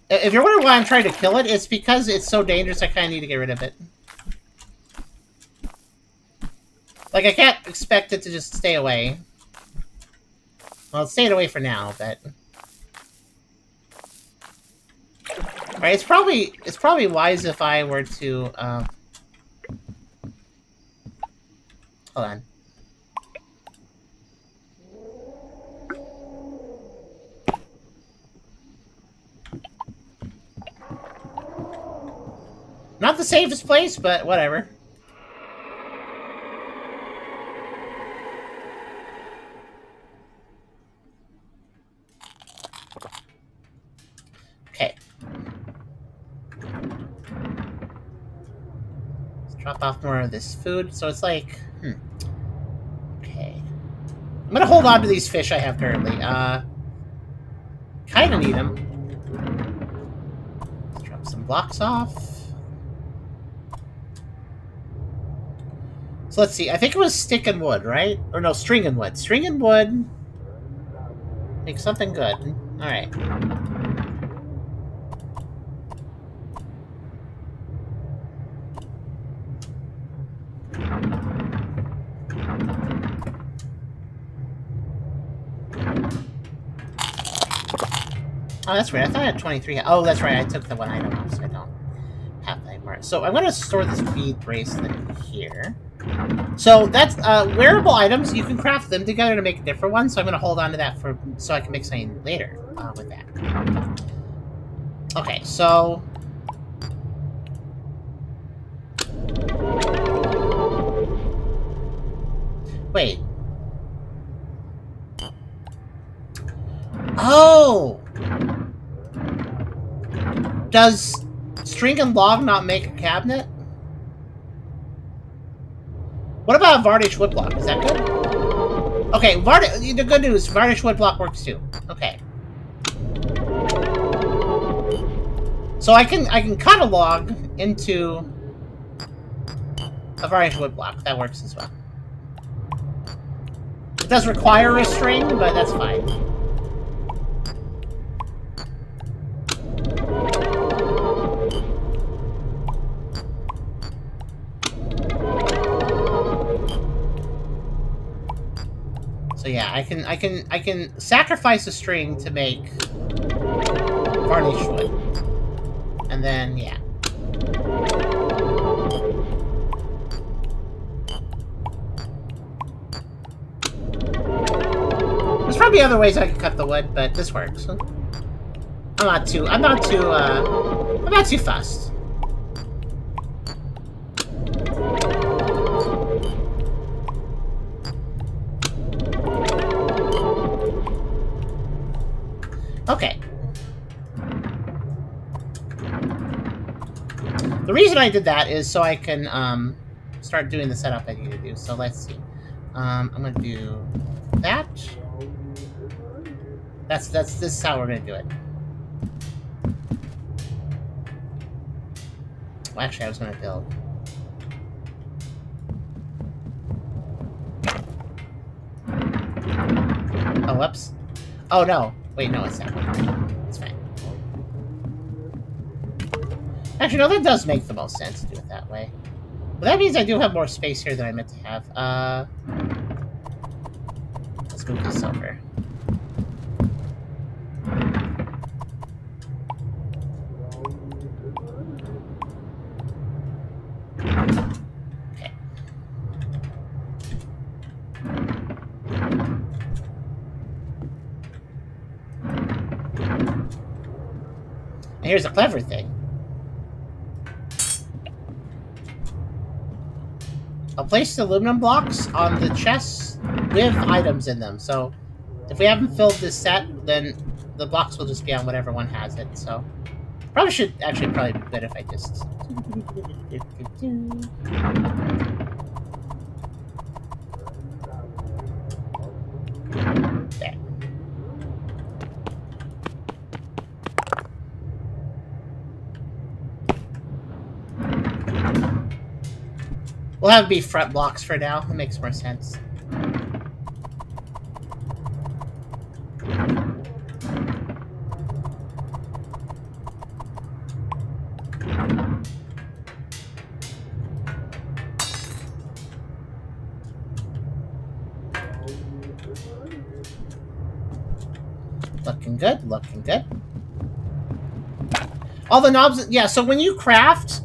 If you're wondering why I'm trying to kill it, it's because it's so dangerous I kind of need to get rid of it. Like, I can't expect it to just stay away. Well, it's staying away for now, but... Alright, it's probably wise if I were to, hold on. Not the safest place, but whatever. Okay. Let's drop off more of this food. So it's like, okay. I'm gonna hold on to these fish I have currently. Kinda need them. Let's drop some blocks off. So let's see. I think it was stick and wood, right? Or no, string and wood. String and wood. Make something good. Alright. Oh, that's right. I thought I had 23. Oh, that's right. I took the one item off, so I don't have that anymore. So I'm going to store this bead bracelet in here. So that's wearable items. You can craft them together to make a different one. So I'm going to hold on to that for so I can make something later with that. Okay, so wait. Oh. Does string and log not make a cabinet? What about varnish woodblock? Is that good? Okay, the good news, varnish woodblock works too. Okay. So I can cut a log into a varnish woodblock. That works as well. It does require a string, but that's fine. So yeah, I can sacrifice a string to make varnished wood. And then yeah. There's probably other ways I could cut the wood, but this works. I'm not too fussed. Okay. The reason I did that is so I can start doing the setup I need to do. So let's see. I'm gonna do that. This is how we're gonna do it. Well, actually, I was gonna build. Oh, whoops. Oh no. Wait, no, it's that one. It's fine. Actually, no, that does make the most sense to do it that way. But that means I do have more space here than I meant to have. Let's move this over. Okay. And here's a clever thing. I'll place the aluminum blocks on the chests with items in them. So if we haven't filled this set, then the blocks will just be on whatever one has it. So probably be good if I just... There. We'll have it be front blocks for now. It makes more sense. Looking good, looking good. All the knobs, yeah, so when you craft,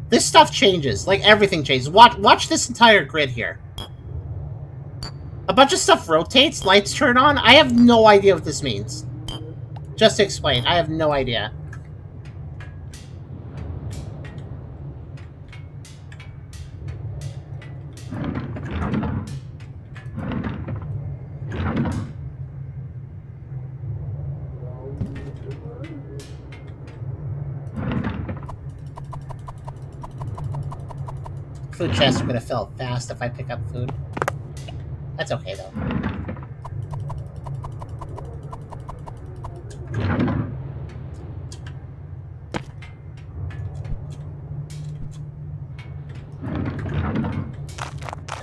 this stuff changes. Like, everything changes. Watch this entire grid here. A bunch of stuff rotates, lights turn on. I have no idea what this means. Just to explain, I have no idea. Food chests are gonna fill up fast if I pick up food. That's okay though. I'm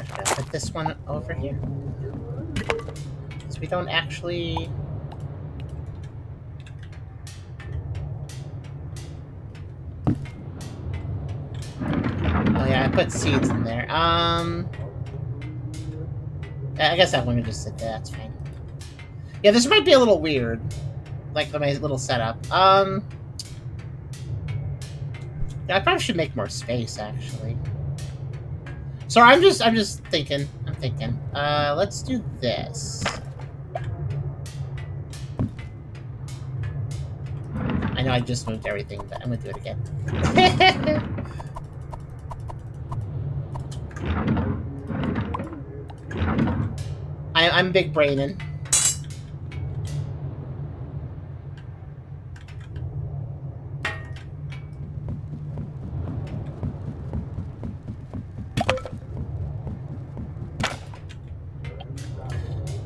gonna put this one over here. Because we don't actually... Oh yeah, I put seeds in there. I guess that one can just sit there, that's fine. Yeah, this might be a little weird. Like my little setup. Yeah, I probably should make more space, actually. So I'm just thinking. I'm thinking. Let's do this. I know I just moved everything, but I'm gonna do it again. I'm big braining.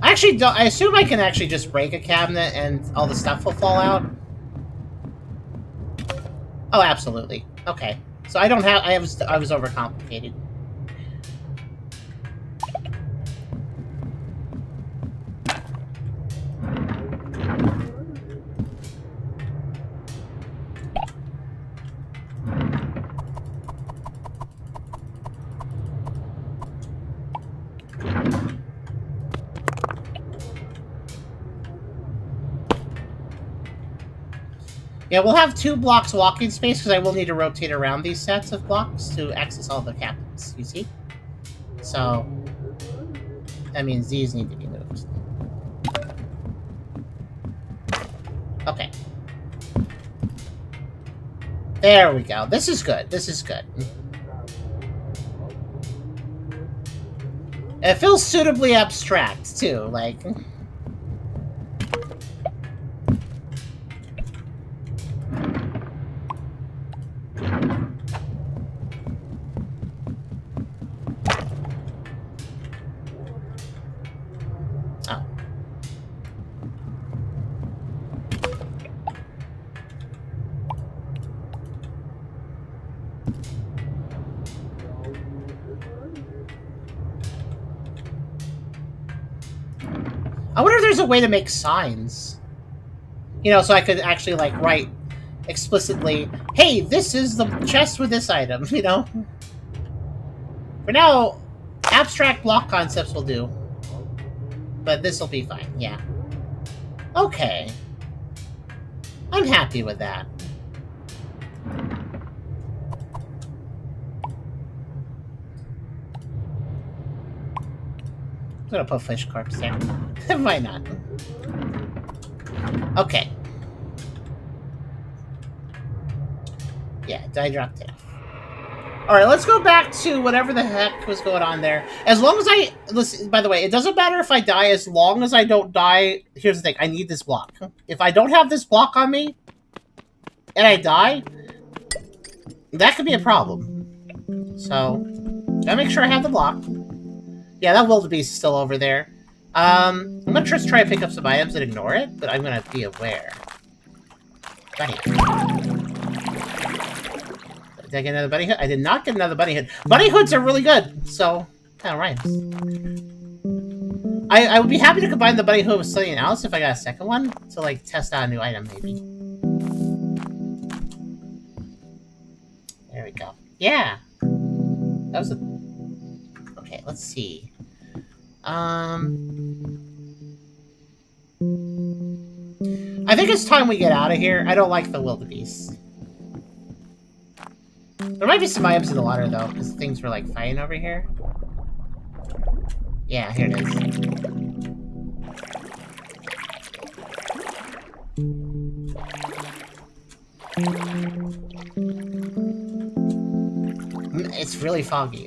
I assume I can actually just break a cabinet and all the stuff will fall out. Oh, absolutely. Okay. So I don't have... I was overcomplicated. Yeah, we'll have 2 blocks walking space because I will need to rotate around these sets of blocks to access all the cabinets, you see? So, that means these need to be moved. Okay. There we go. This is good. This is good. It feels suitably abstract, too, like... I wonder if there's a way to make signs. You know, so I could actually, like, write explicitly, hey, this is the chest with this item, you know? For now, abstract block concepts will do. But this will be fine, yeah. Okay. I'm happy with that. I'm gonna put fish corpse there. Why not? Okay. Yeah, I dropped it off. Alright, let's go back to whatever the heck was going on there. As long as I... Listen, by the way, it doesn't matter if I die as long as I don't die... Here's the thing, I need this block. If I don't have this block on me, and I die, that could be a problem. So, gotta make sure I have the block. Yeah, that wildebeest is still over there. I'm gonna just try to pick up some items and ignore it, but I'm gonna be aware. Bunny. Did I get another bunny hood? I did not get another bunny hood. Bunny hoods are really good, so kind of rhymes. I would be happy to combine the bunny hood with something else if I got a second one to like test out a new item, maybe. There we go. Yeah, that was a. Okay, let's see. I think it's time we get out of here. I don't like the wildebeest. There might be some items in the water, though, because things were, like, fighting over here. Yeah, here it is. It's really foggy.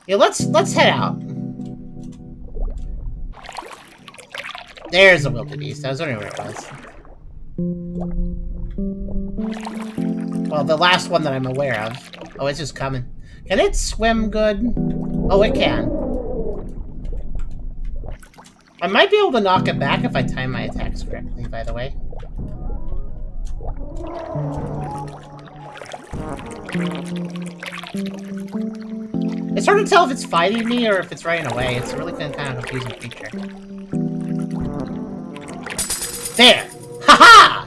Yeah, let's head out. There's a wildebeest. I was wondering where it was. Well, the last one that I'm aware of. Oh, it's just coming. Can it swim good? Oh, it can. I might be able to knock it back if I time my attacks correctly, by the way. It's hard to tell if it's fighting me or if it's running away. It's a really kind of confusing feature. There! Haha!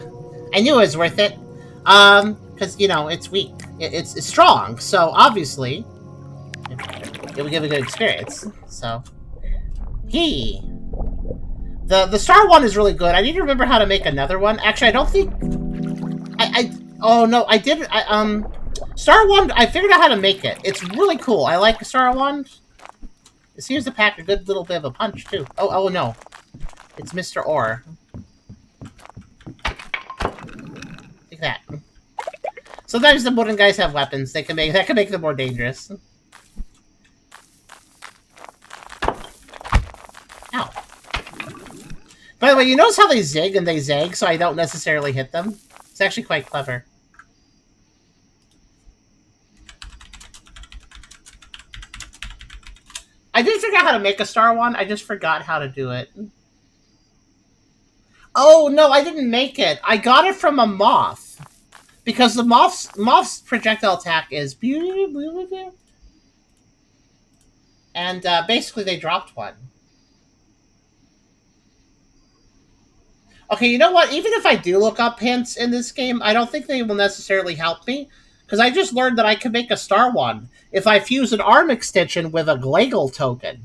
I knew it was worth it. Because, you know, it's weak. It's strong, so obviously it would give a good experience. So, the star one is really good. I need to remember how to make another one. Actually, I don't think oh no, I did. Star one. I figured out how to make it. It's really cool. I like the star one. It seems to pack a good little bit of a punch too. Oh no, it's Mr. Orr. Like that. Sometimes the wooden guys have weapons. That can make them more dangerous. Ow. By the way, you notice how they zig and they zag, so I don't necessarily hit them? It's actually quite clever. I did figure out how to make a star one, I just forgot how to do it. Oh, no, I didn't make it. I got it from a moth. Because the moth's projectile attack is... And basically they dropped one. Okay, you know what? Even if I do look up hints in this game, I don't think they will necessarily help me. Because I just learned that I can make a star one if I fuse an arm extension with a Glagle token.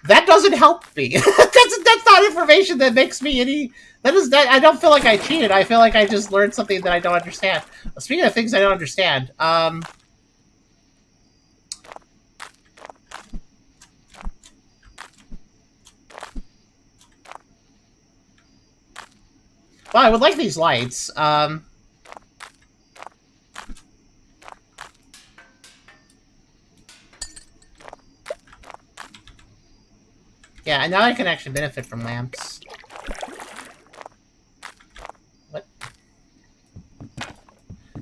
That doesn't help me. That's not information that makes me any... I don't feel like I cheated. I feel like I just learned something that I don't understand. Speaking of things I don't understand, well, I would like these lights. Yeah, and now I can actually benefit from lamps. What?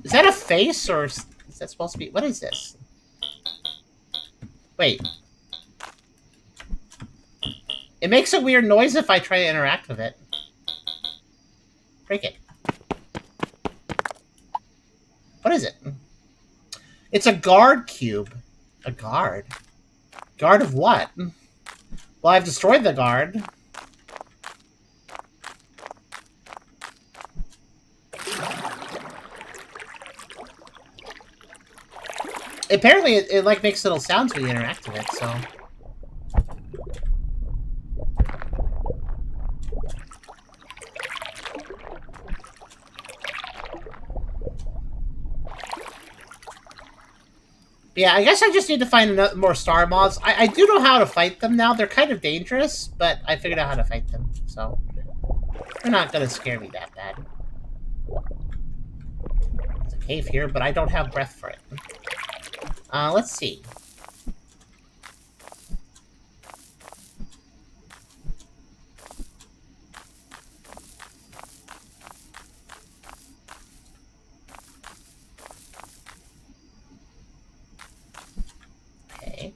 Is that a face, or is that supposed to be... What is this? Wait. It makes a weird noise if I try to interact with it. Break it. What is it? It's a guard cube. A guard? Guard of what? Well, I've destroyed the guard. Apparently, it like makes little sounds when you interact with it, so... Yeah, I guess I just need to find more star moths. I do know how to fight them now. They're kind of dangerous, but I figured out how to fight them, so... They're not gonna scare me that bad. There's a cave here, but I don't have breath for it. Let's see. Okay.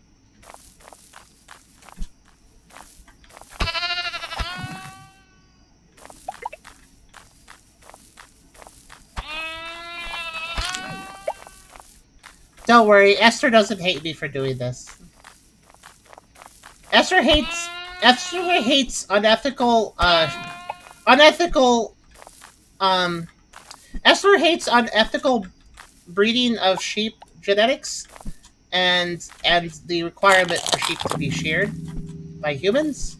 Don't worry, Esther doesn't hate me for doing this. Esther hates unethical, Esther hates unethical breeding of sheep genetics and the requirement for sheep to be sheared by humans.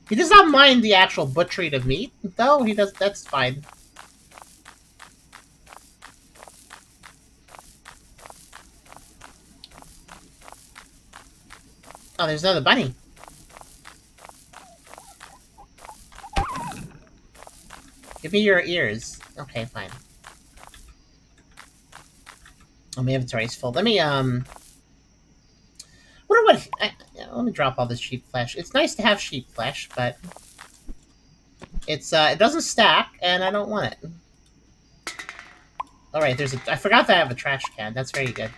He does not mind the actual butchering of meat, though. He does. That's fine. Oh, there's another bunny. Give me your ears. Okay, fine. Oh, my inventory's full. Let me, wonder what... let me drop all this sheep flesh. It's nice to have sheep flesh, but... it doesn't stack, and I don't want it. All right, I forgot that I have a trash can. That's very good.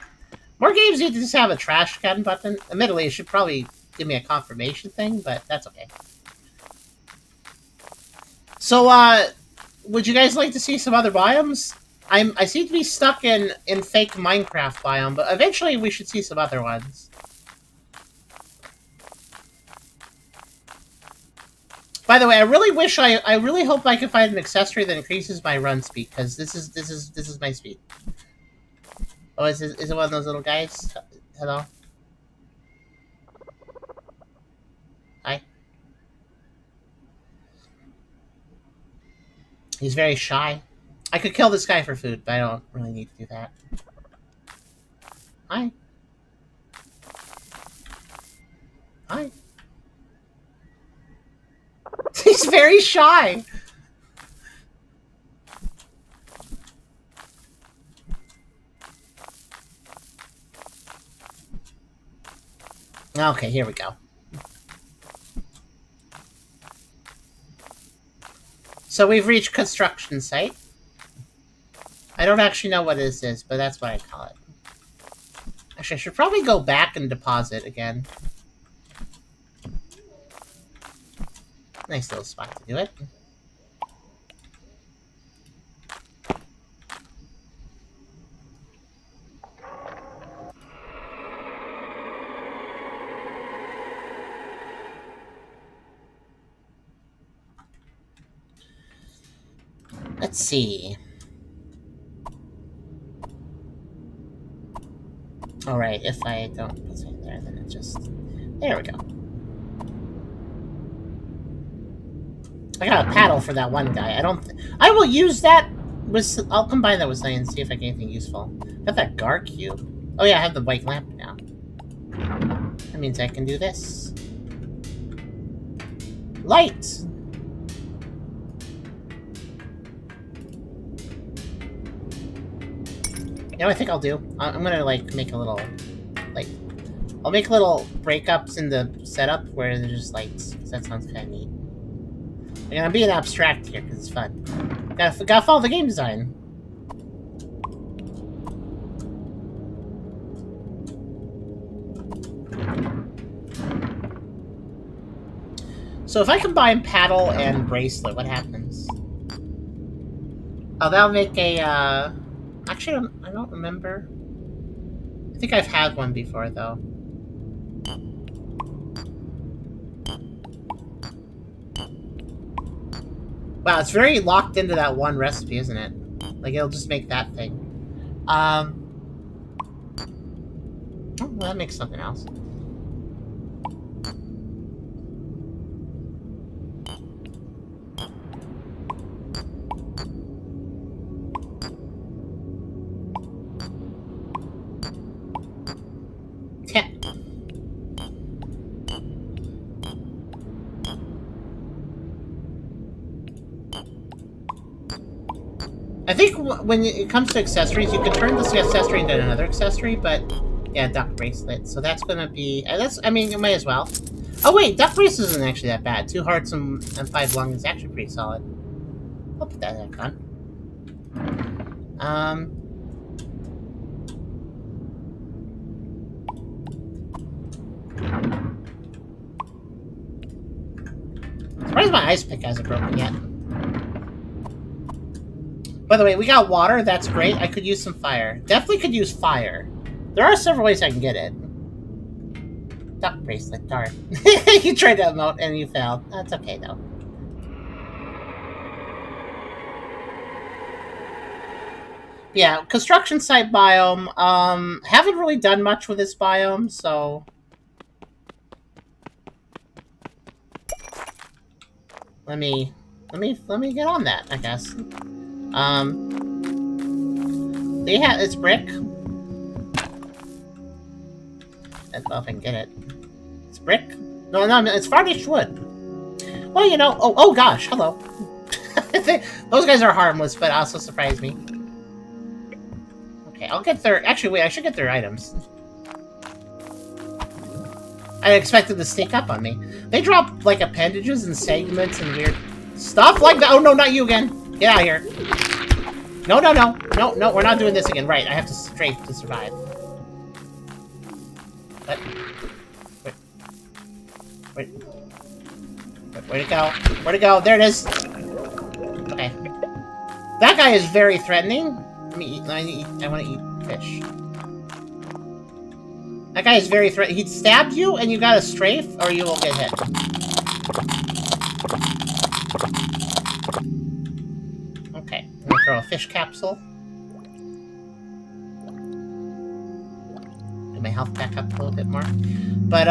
More games need to just have a trash can button. Admittedly, it should probably give me a confirmation thing, but that's okay. So, would you guys like to see some other biomes? I seem to be stuck in fake Minecraft biome, but eventually we should see some other ones. By the way, I really wish I really hope I can find an accessory that increases my run speed, because this is my speed. Oh, is it one of those little guys? Hello. Hi. He's very shy. I could kill this guy for food, but I don't really need to do that. Hi. Hi. He's very shy. Okay, here we go. So we've reached construction site. I don't actually know what this is, but that's what I call it. Actually, I should probably go back and deposit again. Nice little spot to do it. Let's see. Alright, if I don't put it there, then it just... There we go. I got a paddle for that one guy. I will use that with... I'll combine that with something and see if I get anything useful. Got that Gar cube. Oh yeah, I have the white lamp now. That means I can do this. Light! You know what I think I'll do? I'm gonna, like, make a little... Like... I'll make little breakups in the setup where there's just lights, because that sounds kinda neat. I'm being abstract here, because it's fun. Gotta follow the game design. So if I combine paddle and bracelet, what happens? Oh, that'll make a, Actually, I don't remember. I think I've had one before, though. Wow, it's very locked into that one recipe, isn't it? Like, it'll just make that thing. Oh, well, that makes something else. I think when it comes to accessories, you can turn this accessory into another accessory, but yeah, duck bracelet. So that's gonna be I mean, you might as well. Oh wait, duck bracelet isn't actually that bad. 2 hearts and 5 lung is actually pretty solid. I'll put that back on. Surprised my ice pick hasn't broken yet. By the way, we got water. That's great. I could use some fire. Definitely could use fire. There are several ways I can get it. Duck bracelet, darn. You tried to emote and you failed. That's okay, though. Yeah, construction site biome. Haven't really done much with this biome, so... Let me get on that, I guess. It's brick. I don't know if I can get it. It's brick? No, it's varnished wood. Well, you know, oh gosh, hello. Those guys are harmless, but also surprise me. Okay, I'll get their, actually wait, I should get their items. I expected to sneak up on me. They drop, like, appendages and segments and weird... Stuff like that. Oh, no, not you again. Get out of here. No, no, no. No, no, we're not doing this again. Right, I have to strafe to survive. What? Wait. Where'd it go? Where'd it go? There it is. Okay. That guy is very threatening. Let me eat. I want to eat fish. That guy is very threatening. He stabbed you, and you got to strafe, or you will get hit. Okay. I'm gonna throw a fish capsule. Get my health back up a little bit more. But,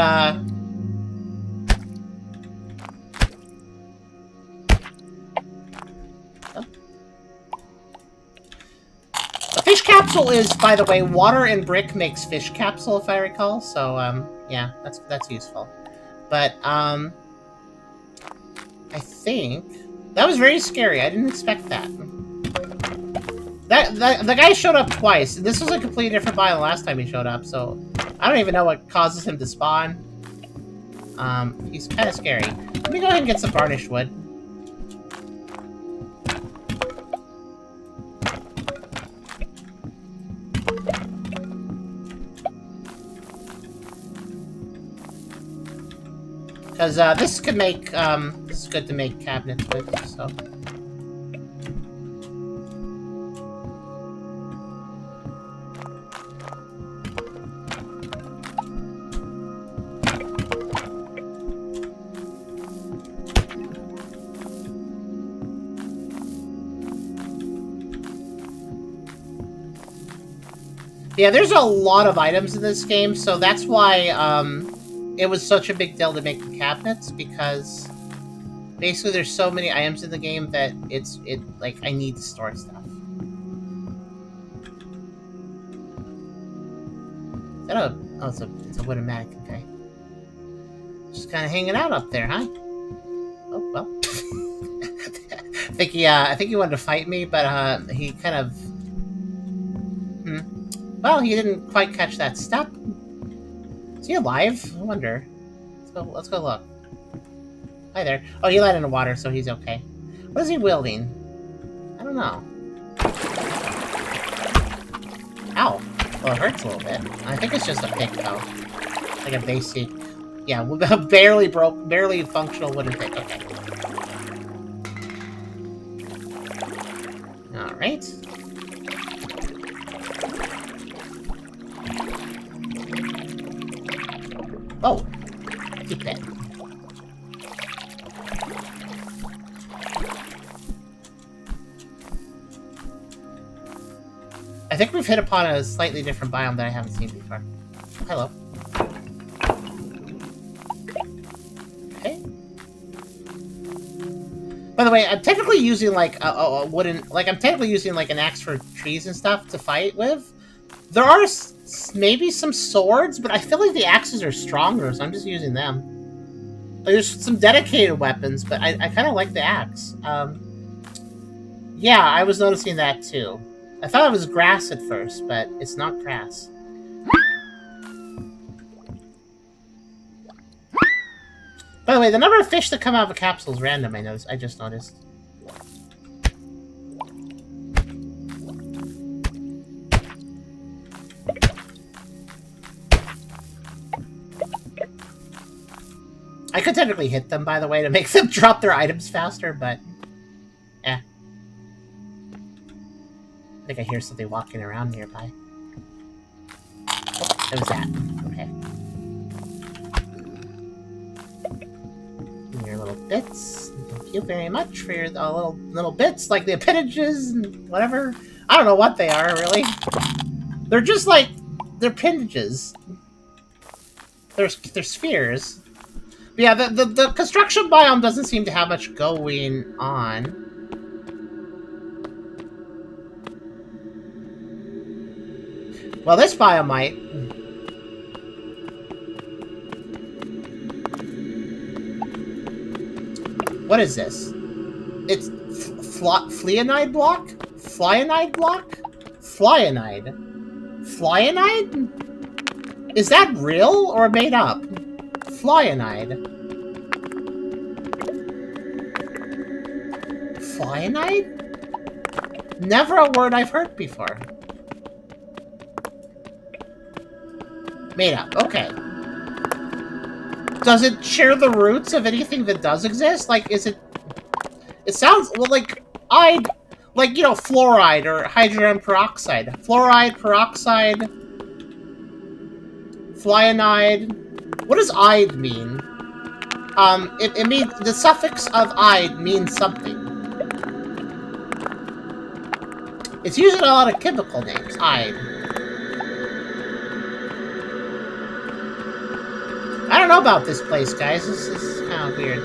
fish capsule is, by the way, water and brick makes fish capsule, if I recall. So, yeah, that's useful. But, I think that was very scary. I didn't expect that. The guy showed up twice. This was a completely different biome last time he showed up. So, I don't even know what causes him to spawn. He's kind of scary. Let me go ahead and get some varnished wood. Because this could make, this is good to make cabinets with, so. Yeah, there's a lot of items in this game, so that's why, it was such a big deal to make the cabinets, because basically there's so many items in the game that like, I need to store stuff. Is that a... Oh, it's a wooden mannequin, okay. Just kind of hanging out up there, huh? Oh, well. I think he wanted to fight me, but, he kind of... Well, he didn't quite catch that step. Is he alive? I wonder. Let's go look. Hi there. Oh, he landed in the water, so he's okay. What is he wielding? I don't know. Ow. Well, it hurts a little bit. I think it's just a pick, though. Like a basic... Yeah, barely functional wooden pick. Okay. Alright. Oh, keep it. I think we've hit upon a slightly different biome that I haven't seen before. Hello. Okay. By the way, I'm technically using like a wooden, like I'm technically using like an axe for trees and stuff to fight with. There are maybe some swords, but I feel like the axes are stronger, so I'm just using them. Like, there's some dedicated weapons, but I kind of like the axe. Yeah, I was noticing that too. I thought it was grass at first, but it's not grass. By the way, the number of fish that come out of a capsule is random, I just noticed. I could technically hit them, by the way, to make them drop their items faster, but... eh. I think I hear something walking around nearby. Oh, it was that. Okay. And your little bits. Thank you very much for your little bits, like the appendages and whatever. I don't know what they are, really. They're just like... they're appendages. They're spheres. But yeah, the construction biome doesn't seem to have much going on. Well, this biome might. What is this? It's fleonide block? Flyonide block? Flyonide. Flyonide? Is that real or made up? Flyonide. Cyanide? Never a word I've heard before. Made up, okay. Does it share the roots of anything that does exist? Like, is it... It sounds, well, like, like, you know, fluoride or hydrogen peroxide. Fluoride, peroxide, fluoride. What does "ide" mean? It means, the suffix of "ide" means something. It's used in a lot of chemical names, "ide." I don't know about this place, guys. This is kind of weird.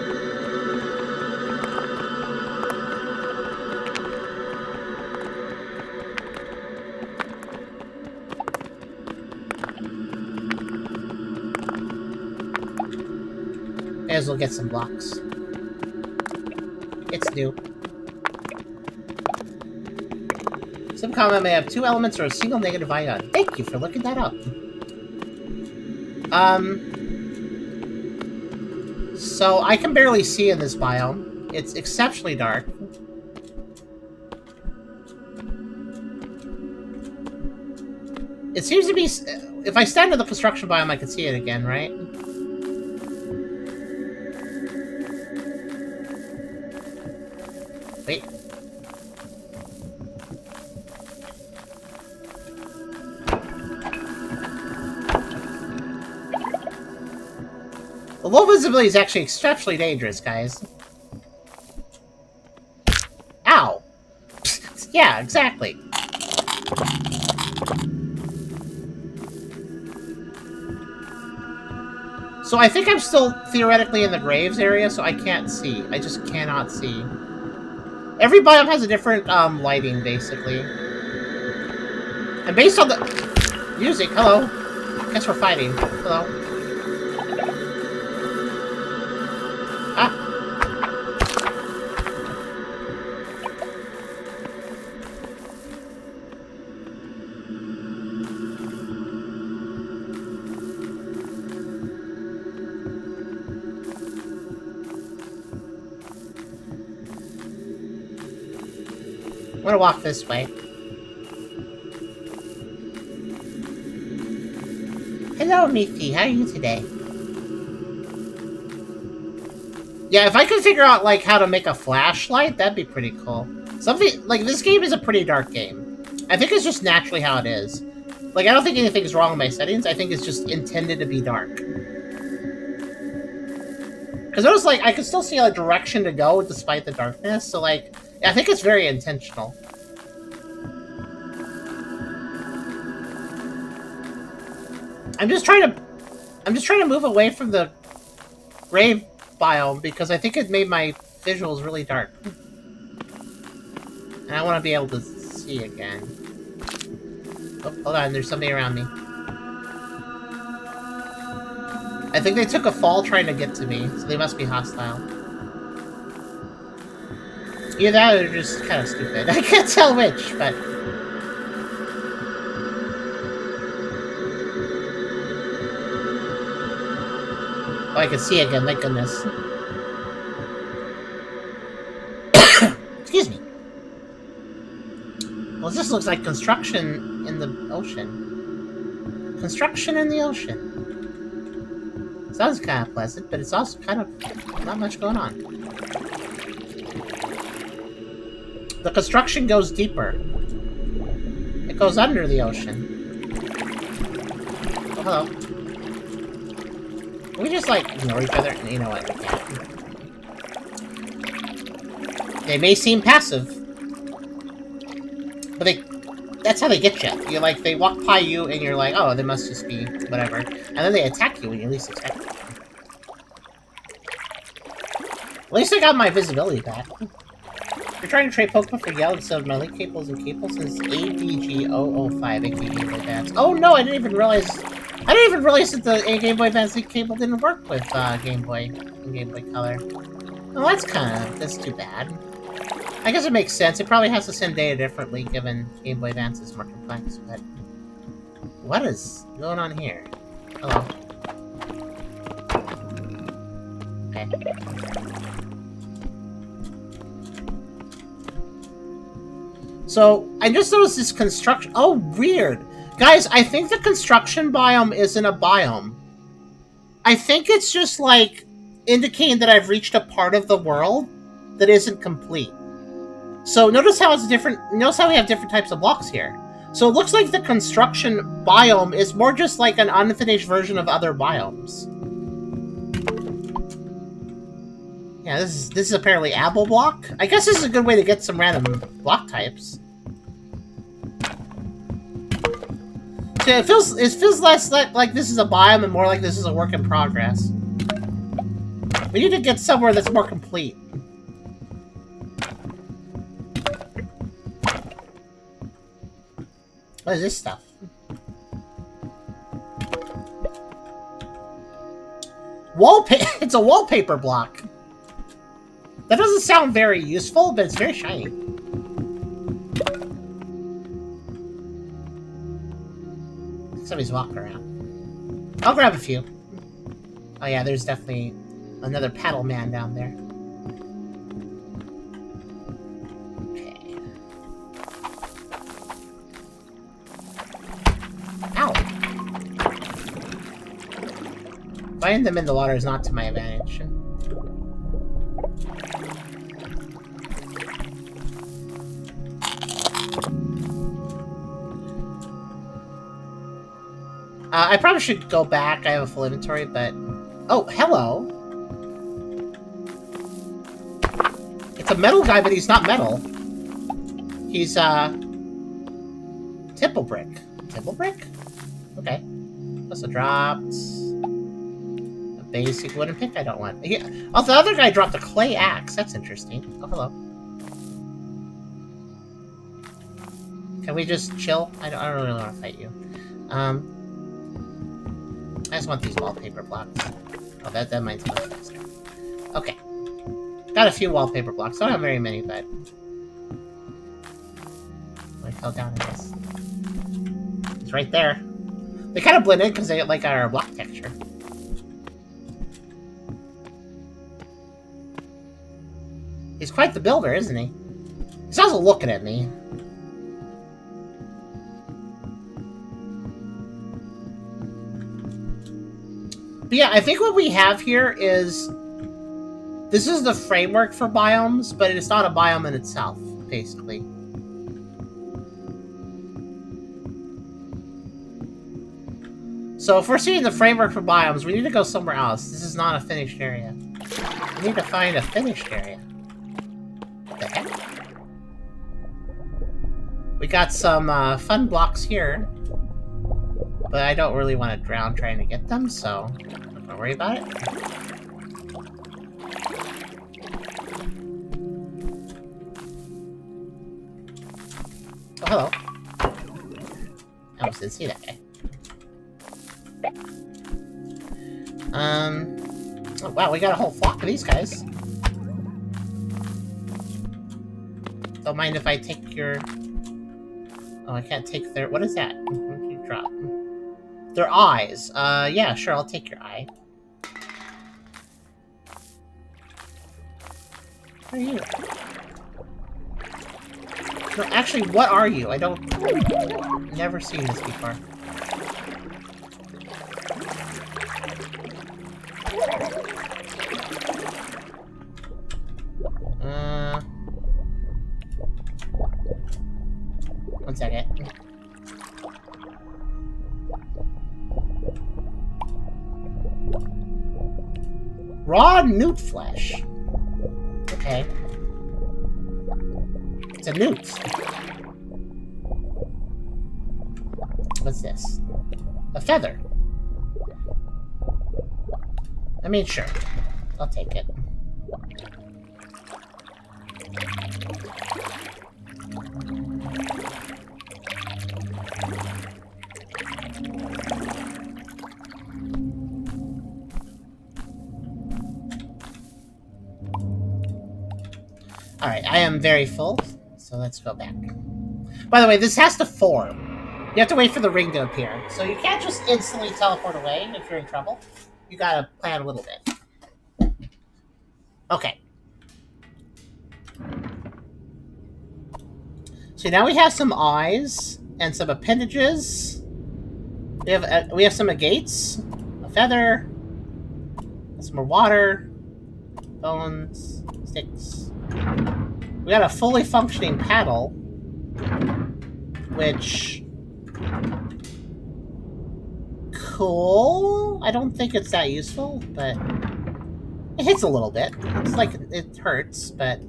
May as well get some blocks. It's new. Some comment may have 2 elements or a single negative ion. Thank you for looking that up. So I can barely see in this biome. It's exceptionally dark. It seems to be... If I stand in the construction biome, I can see it again, right? Wait. The low visibility is actually exceptionally dangerous, guys. Ow! Yeah, exactly. So I think I'm still theoretically in the graves area, so I can't see. I just cannot see. Every biome has a different lighting, basically. And based on the music, hello. Guess we're fighting. Hello. Ah. I'm gonna walk this way. Hello, Miffy. How are you today? Yeah, if I could figure out, like, how to make a flashlight, that'd be pretty cool. Something... Like, this game is a pretty dark game. I think it's just naturally how it is. Like, I don't think anything's wrong with my settings. I think it's just intended to be dark. Because it was, like, I could still see a direction to go despite the darkness, so, like... I think it's very intentional. I'm just trying to move away from the grave biome because I think it made my visuals really dark. And I want to be able to see again. Oh, hold on, there's somebody around me. I think they took a fall trying to get to me, so they must be hostile. Either that or they're just kind of stupid. I can't tell which, but... Oh, I can see again, thank goodness. Excuse me. Well, this looks like construction in the ocean. Construction in the ocean. Sounds kind of pleasant, but it's also kind of not much going on. The construction goes deeper. It goes under the ocean. Oh, hello. Can we just, like, ignore each other? You know what? We can't. They may seem passive. But that's how they get you. You're like, they walk by you and you're like, oh, they must just be whatever. And then they attack you when you least expect it. At least I got my visibility back. You're trying to trade Pokemon for Yell instead of my link cables and cables since ADG005 aka Game Boy Advance. Oh no, I didn't even realize that the Game Boy Advance link cable didn't work with Game Boy and Game Boy Color. Well, that's too bad. I guess it makes sense. It probably has to send data differently given Game Boy Advance is more complex, but... What is going on here? Hello. Okay. So, I just noticed this construction... Oh, weird. Guys, I think the construction biome isn't a biome. I think it's just, like, indicating that I've reached a part of the world that isn't complete. So, notice how it's different... Notice how we have different types of blocks here. So, it looks like the construction biome is more just like an unfinished version of other biomes. Yeah, this is apparently apple block. I guess this is a good way to get some random block types. So it feels less like this is a biome and more like this is a work in progress. We need to get somewhere that's more complete. What is this stuff? Wallpaper. It's a wallpaper block. That doesn't sound very useful, but it's very shiny. Somebody's walking around. I'll grab a few. Oh yeah, there's definitely another paddle man down there. Okay. Ow! Finding them in the water is not to my advantage. I probably should go back. I have a full inventory, but... Oh, hello! It's a metal guy, but he's not metal. He's, Tipple brick. Tipple brick? Okay. Also dropped... a basic wooden pick I don't want. Yeah. Oh, the other guy dropped a clay axe. That's interesting. Oh, hello. Can we just chill? I don't really want to fight you. I just want these wallpaper blocks. Oh, that might be faster. Okay. Got a few wallpaper blocks. Don't have very many, but... I fell down, I guess. It's right there. They kind of blend in because they like our block texture. He's quite the builder, isn't he? He's also looking at me. But yeah, I think what we have here is... This is the framework for biomes, but it's not a biome in itself, basically. So if we're seeing the framework for biomes, we need to go somewhere else. This is not a finished area. We need to find a finished area. What the heck? We got some fun blocks here. But I don't really want to drown trying to get them, so don't worry about it. Oh, hello. I almost didn't see that guy. Oh, wow, we got a whole flock of these guys. Don't mind if I take your... Oh, I can't take their... What is that? What did you drop? Their eyes. Yeah, sure, I'll take your eye. What are you? No, actually, what are you? I don't... Never seen this before. One second. Raw newt flesh. Okay. It's a newt. What's this? A feather. I mean, sure. I'll take it. Alright, I am very full, so let's go back. By the way, this has to form. You have to wait for the ring to appear. So you can't just instantly teleport away if you're in trouble. You gotta plan a little bit. Okay. So now we have some eyes and some appendages. We have some agates, a feather, some more water, bones, sticks. We got a fully functioning paddle, which cool. I don't think it's that useful, but it hits a little bit. It's like it hurts, but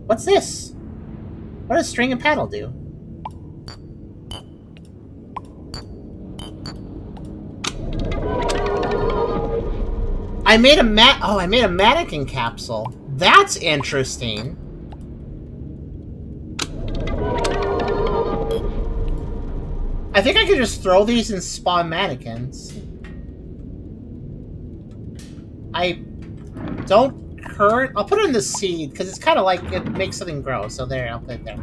what's this? What does string and paddle do? I made a mannequin capsule. That's interesting. I think I could just throw these and spawn mannequins. I don't I'll put it in the seed because it's kind of like it makes something grow. So there, I'll put it there.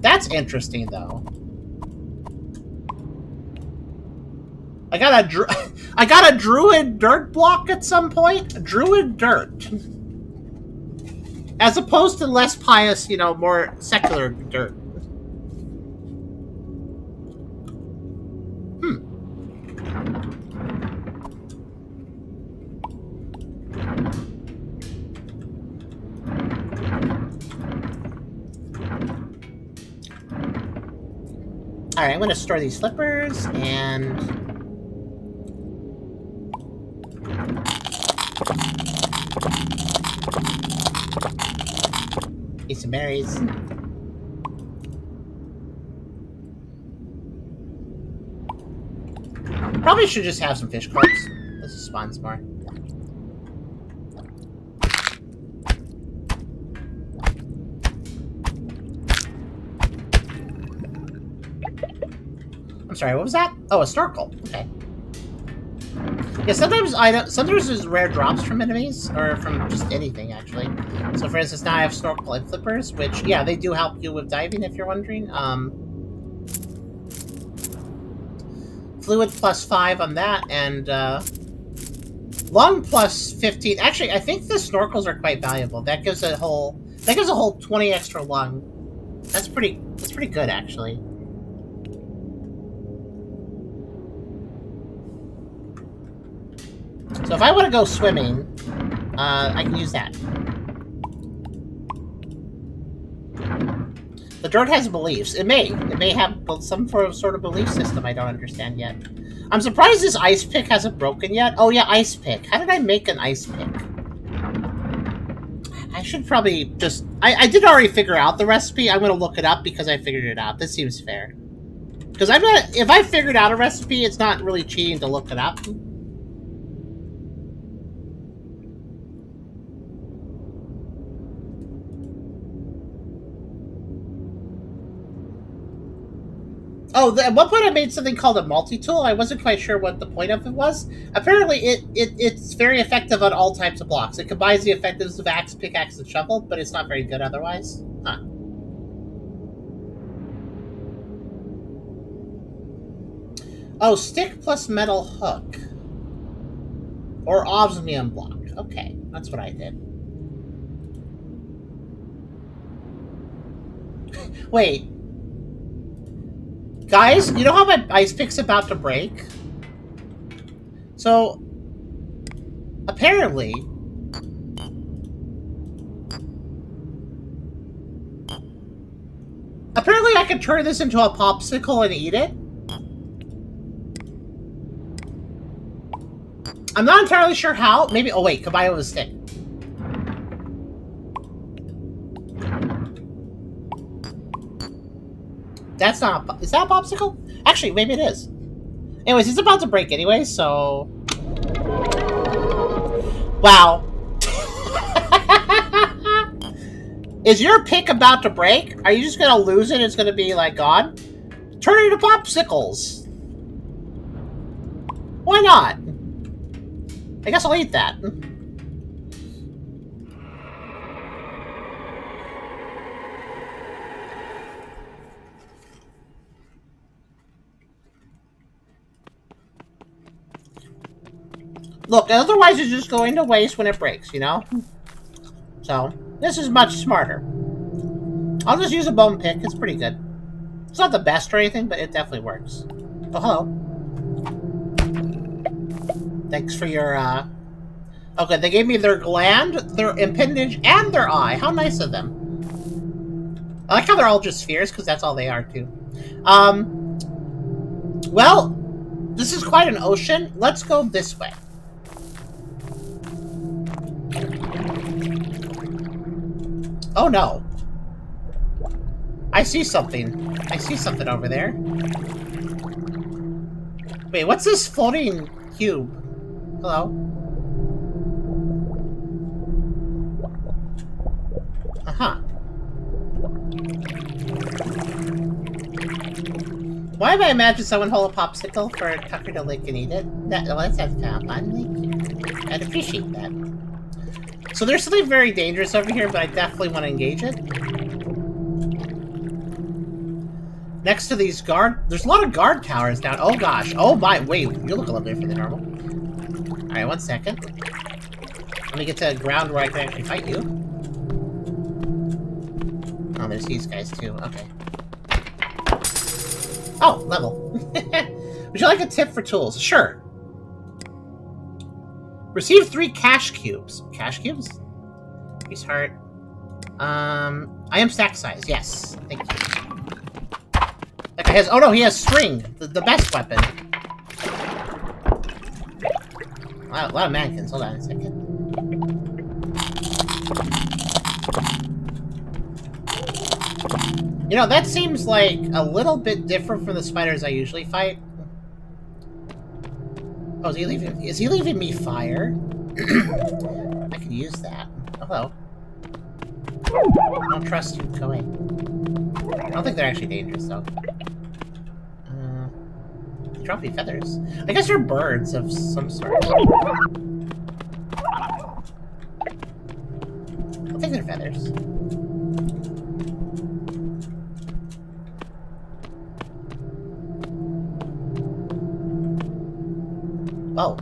That's interesting though. I got a druid dirt block at some point. Druid dirt, as opposed to less pious, more secular dirt. All right, I'm going to store these flippers and eat some berries. Probably should just have some fish corpse. This spawns more. I'm sorry, what was that? Oh, a snorkel. Okay. Yeah, sometimes there's rare drops from enemies, or from just anything, actually. So, for instance, now I have snorkel and flippers, which, yeah, they do help you with diving, if you're wondering. Fluid +5 on that, and, lung +15. Actually, I think the snorkels are quite valuable. That gives a whole 20 extra lung. That's pretty good, actually. So if I want to go swimming, I can use that. The dirt has beliefs. It may have some sort of belief system I don't understand yet. I'm surprised this ice pick hasn't broken yet. Oh yeah, ice pick. How did I make an ice pick? I should probably just... I did already figure out the recipe. I'm going to look it up because I figured it out. This seems fair. Because if I figured out a recipe, it's not really cheating to look it up. Oh, at one point I made something called a multi-tool. I wasn't quite sure what the point of it was. Apparently, it's very effective on all types of blocks. It combines the effectiveness of axe, pickaxe, and shovel, but it's not very good otherwise. Huh. Oh, stick plus metal hook. Or osmium block. Okay, that's what I did. Wait. Guys, you know how my ice pick's about to break? So, apparently... Apparently I can turn this into a popsicle and eat it. I'm not entirely sure how. Maybe... Oh, wait. Combine it with a stick. That's not a... Is that a popsicle? Actually, maybe it is. Anyways, it's about to break anyway, so... Wow. Is your pick about to break? Are you just gonna lose it? It's gonna be, like, gone? Turn it into popsicles. Why not? I guess I'll eat that. Look, otherwise it's just going to waste when it breaks, you know? So, this is much smarter. I'll just use a bone pick. It's pretty good. It's not the best or anything, but it definitely works. Oh, hello. Thanks for your, Okay, they gave me their gland, their appendage, and their eye. How nice of them. I like how they're all just spheres, because that's all they are, too. Well, this is quite an ocean. Let's go this way. Oh, no. I see something. I see something over there. Wait, what's this floating cube? Hello? Uh-huh. Why have I imagined someone hold a popsicle for Tucker to lick and eat it? That sounds kind of fun. I'd appreciate that. So there's something very dangerous over here, but I definitely want to engage it. Next to these there's a lot of guard towers down. Oh gosh. Oh my, wait, you look a little different than normal. Alright, 1 second. Let me get to a ground where I can actually fight you. Oh, there's these guys too, okay. Oh, level. Would you like a tip for tools? Sure. Receive 3 cash cubes. Cash cubes? Peace heart. I am stack size, yes. Thank you. That guy has, oh no, he has string, the best weapon. Wow, a lot of mannequins. Hold on a second. You know, that seems like a little bit different from the spiders I usually fight. Oh, is he leaving me fire? I can use that. Oh, hello. I don't trust you. Go away. I don't think they're actually dangerous, though. They drop me feathers. I guess they're birds of some sort. I think they're feathers. Oh.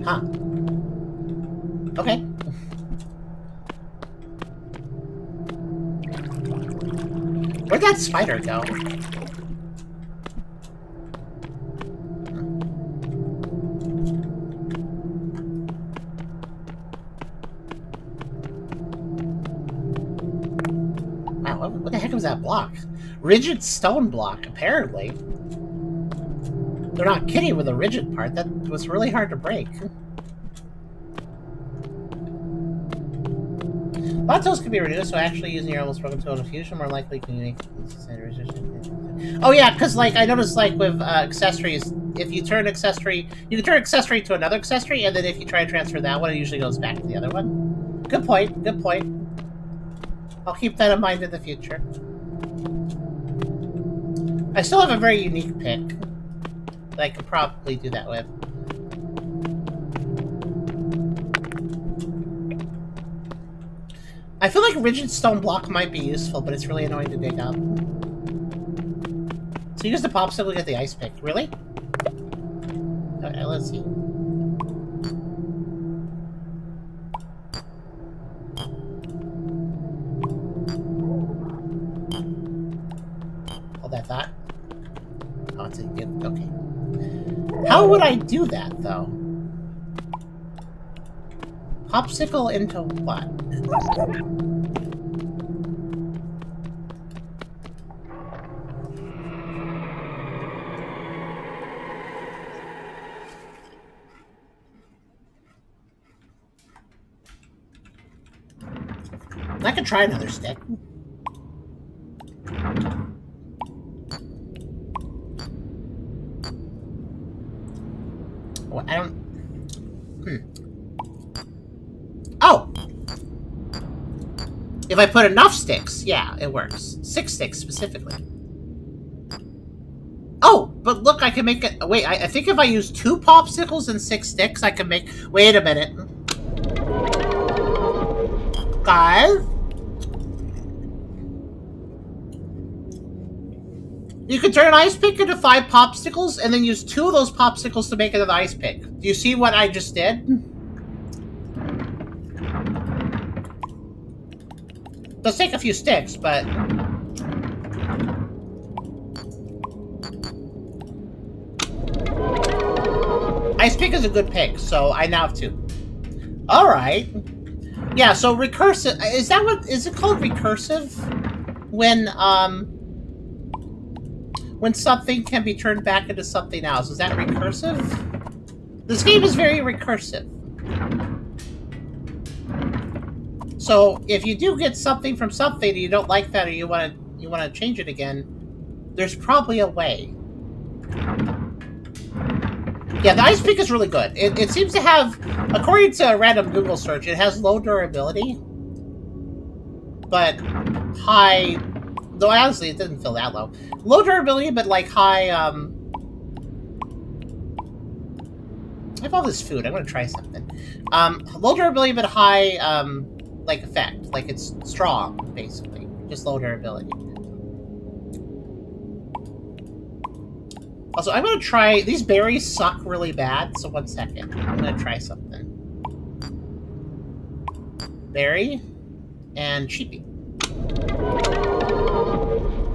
Huh. Okay. Where'd that spider go? Wow, what the heck was that block? Rigid stone block, apparently. They're not kidding with the rigid part. That was really hard to break. Battles can be reduced, so actually using your almost broken tool of fusion more likely can make resistance. Oh yeah, because like I noticed like with accessories, if you turn accessory, you can turn accessory to another accessory, and then if you try to transfer that one, it usually goes back to the other one. Good point. Good point. I'll keep that in mind in the future. I still have a very unique pick that I could probably do that with. I feel like rigid stone block might be useful, but it's really annoying to dig up. So use the popsicle to get the ice pick. Really? Okay, let's see. Hold that thought. Oh, it's a good. Okay. How would I do that, though? Popsicle into what? I could try another stick. Well, I don't... Oh! If I put enough sticks, yeah, it works. 6 sticks, specifically. Oh! But look, I can make it... Wait, I think if I use 2 popsicles and 6 sticks, I can make... Wait a minute. Guys? You could turn an ice pick into 5 popsicles, and then use 2 of those popsicles to make another ice pick. Do you see what I just did? Does take a few sticks, but... Ice pick is a good pick, so I now have 2. Alright. Yeah, so recursive... Is that what... Is it called recursive? When something can be turned back into something else. Is that recursive? This game is very recursive. So if you do get something from something and you don't like that, or you want to change it again, there's probably a way. Yeah, the ice pick is really good. It seems to have, according to a random Google search, it has low durability, but though honestly it doesn't feel that low. Low durability, but like high. I have all this food. I'm gonna try something. Low durability, but high like effect. Like it's strong, basically. Just low durability. Also, I'm gonna try... These berries suck really bad, so 1 second. I'm gonna try something. Berry and cheapie.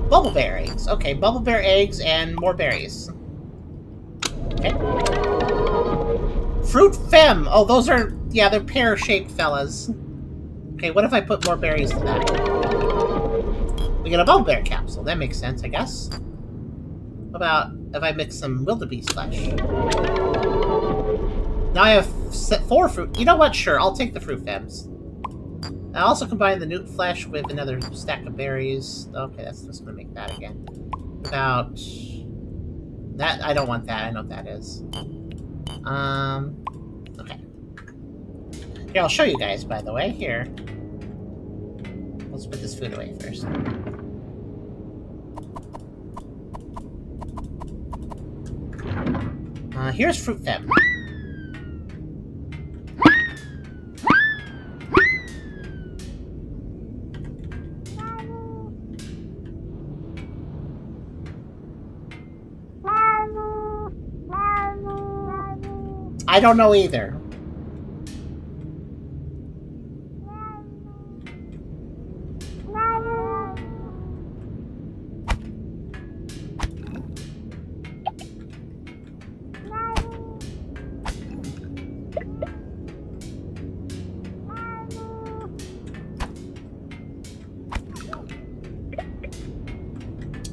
Bubble bear eggs. Okay, bubble bear eggs and more berries. Okay. Fruit femme. Oh, those are... Yeah, they're pear-shaped fellas. Okay, what if I put more berries to that? We get a bubble bear capsule. That makes sense, I guess. What about if I mix some wildebeest flesh? Now I have 4 fruit. You know what? Sure, I'll take the fruit femmes. I also combine the newt flesh with another stack of berries. Okay, that's just gonna make that again. About that, I don't want that. I know what that is. Okay. Here, I'll show you guys. By the way, here. Let's put this food away first. Here's fruit femme. I don't know either.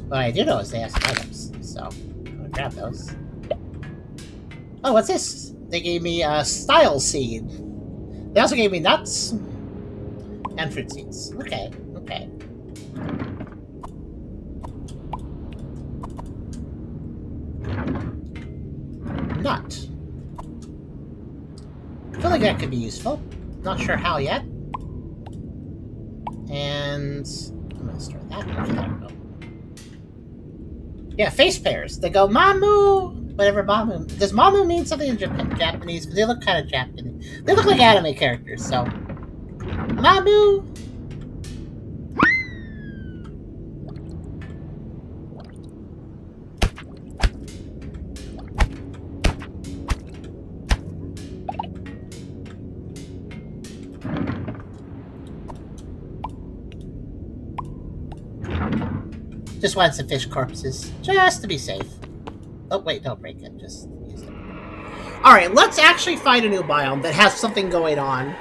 What I do know is they have some items, so I'm gonna grab those. Oh, what's this? They gave me a style seed. They also gave me nuts and fruit seeds. Okay, okay. Nut. I feel like that could be useful. Not sure how yet. And I'm gonna store that. Okay, there we go. Yeah, face pairs. They go Mamu. Whatever Mamu. Does Mamu mean something in Japanese? Because they look kind of Japanese. They look like anime characters, so. Mamu! Just wanted some fish corpses. Just to be safe. Oh, wait, don't break it. Just use it. Alright, let's actually find a new biome that has something going on.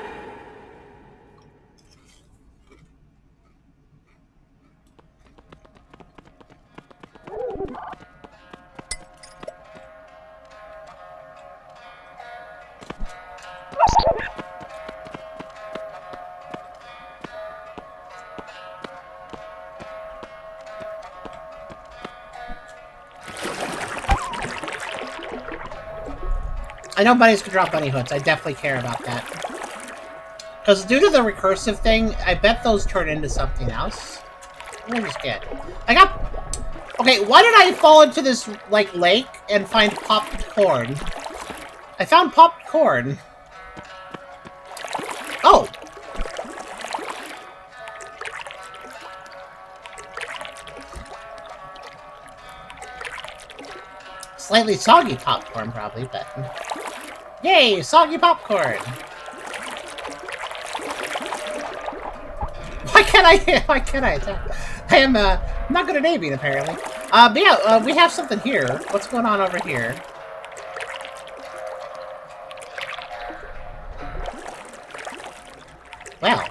I know bunnies can drop bunny hoods. I definitely care about that. Because due to the recursive thing, I bet those turn into something else. What did I just get? I got... Okay, why did I fall into this, like, lake and find popped corn? I found popped corn. Oh! Slightly soggy popcorn, probably, but... Yay! Soggy popcorn! Why can't I attack? I am, not good at aiming, apparently. But yeah, we have something here. What's going on over here? Well.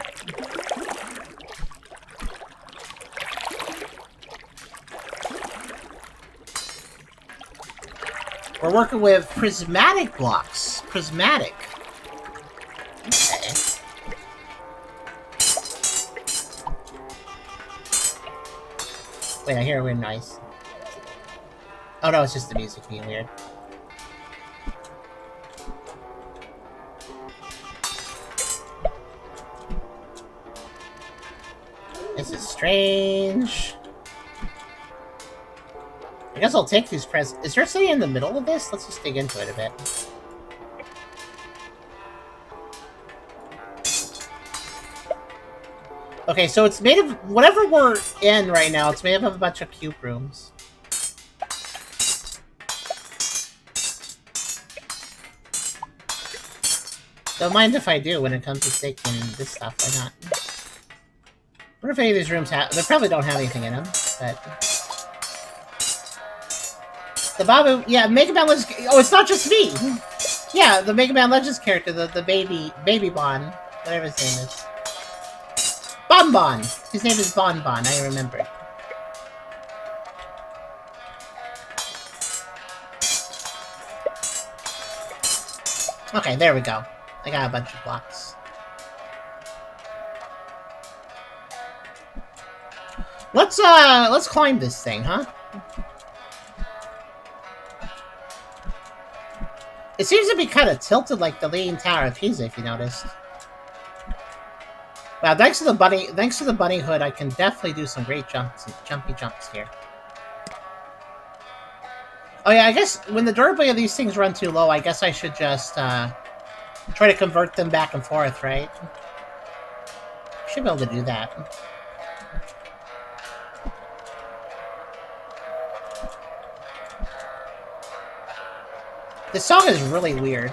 We're working with prismatic blocks. Prismatic. Okay. Wait, I hear a weird noise. Oh no, it's just the music being weird. This is strange. I guess I'll take these presents. Is there something in the middle of this? Let's just dig into it a bit. Okay, so it's made of... Whatever we're in right now, it's made up of a bunch of cube rooms. Don't mind if I do when it comes to taking this stuff. Why not? I wonder if any of these rooms have... They probably don't have anything in them, but... The Babu... Yeah, Mega Man Legends... Oh, it's not just me! Yeah, the Mega Man Legends character, the baby Bon. Whatever his name is. Bon! His name is Bon, I remember. Okay, there we go. I got a bunch of blocks. Let's climb this thing, huh? It seems to be kind of tilted like the Leaning Tower of Pisa, if you noticed. Wow, thanks to the bunny hood, I can definitely do some great jumpy jumps here. Oh yeah, I guess when the durability of these things run too low, I guess I should just try to convert them back and forth, right? Should be able to do that. This song is really weird.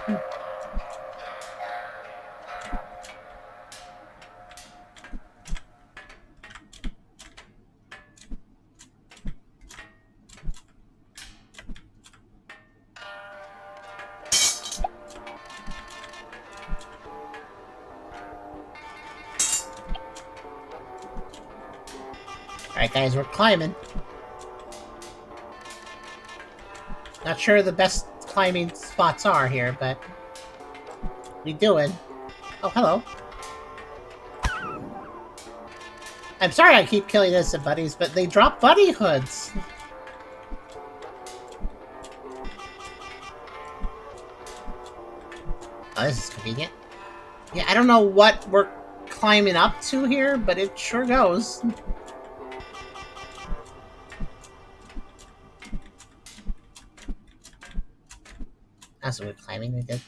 Alright guys, we're climbing. Not sure the best climbing spots are here, but we doing. Oh, hello. I'm sorry I keep killing innocent buddies, but they drop buddy hoods. Oh, this is convenient. Yeah, I don't know what we're climbing up to here, but it sure goes. That's what we're climbing, we did.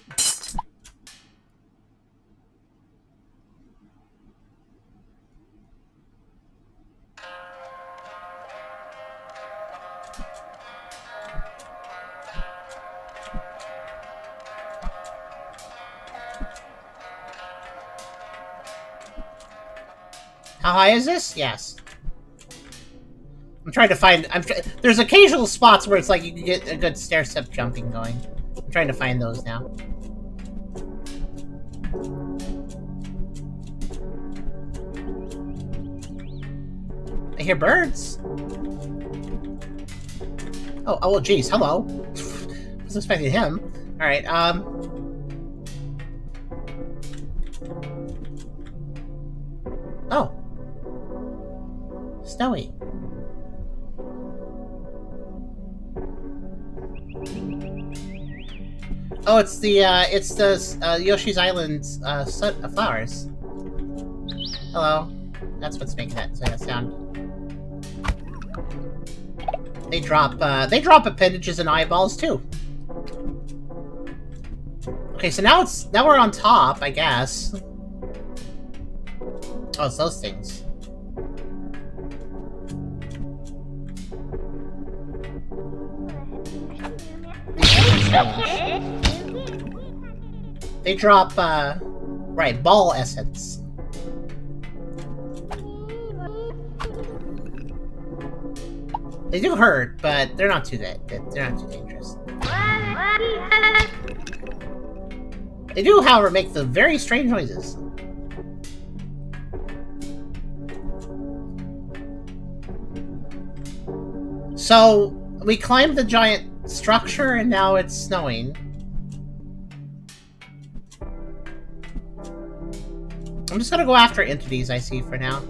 How high is this? Yes. I'm trying to find... there's occasional spots where it's like you can get a good stair-step jumping going. I'm trying to find those now. I hear birds. Oh, well, geez, hello. I was expecting him. Alright, Oh. Snowy. Oh, it's the Yoshi's Island flowers. Hello. That's what's making that sound. They drop appendages and eyeballs too. Okay, so now we're on top, I guess. Oh, it's those things. strange. They drop, right, ball essence. They do hurt, but they're not too good. They're not too dangerous. They do, however, make the very strange noises. So, we climbed the giant structure, and now it's snowing. I'm just gonna go after entities I see for now.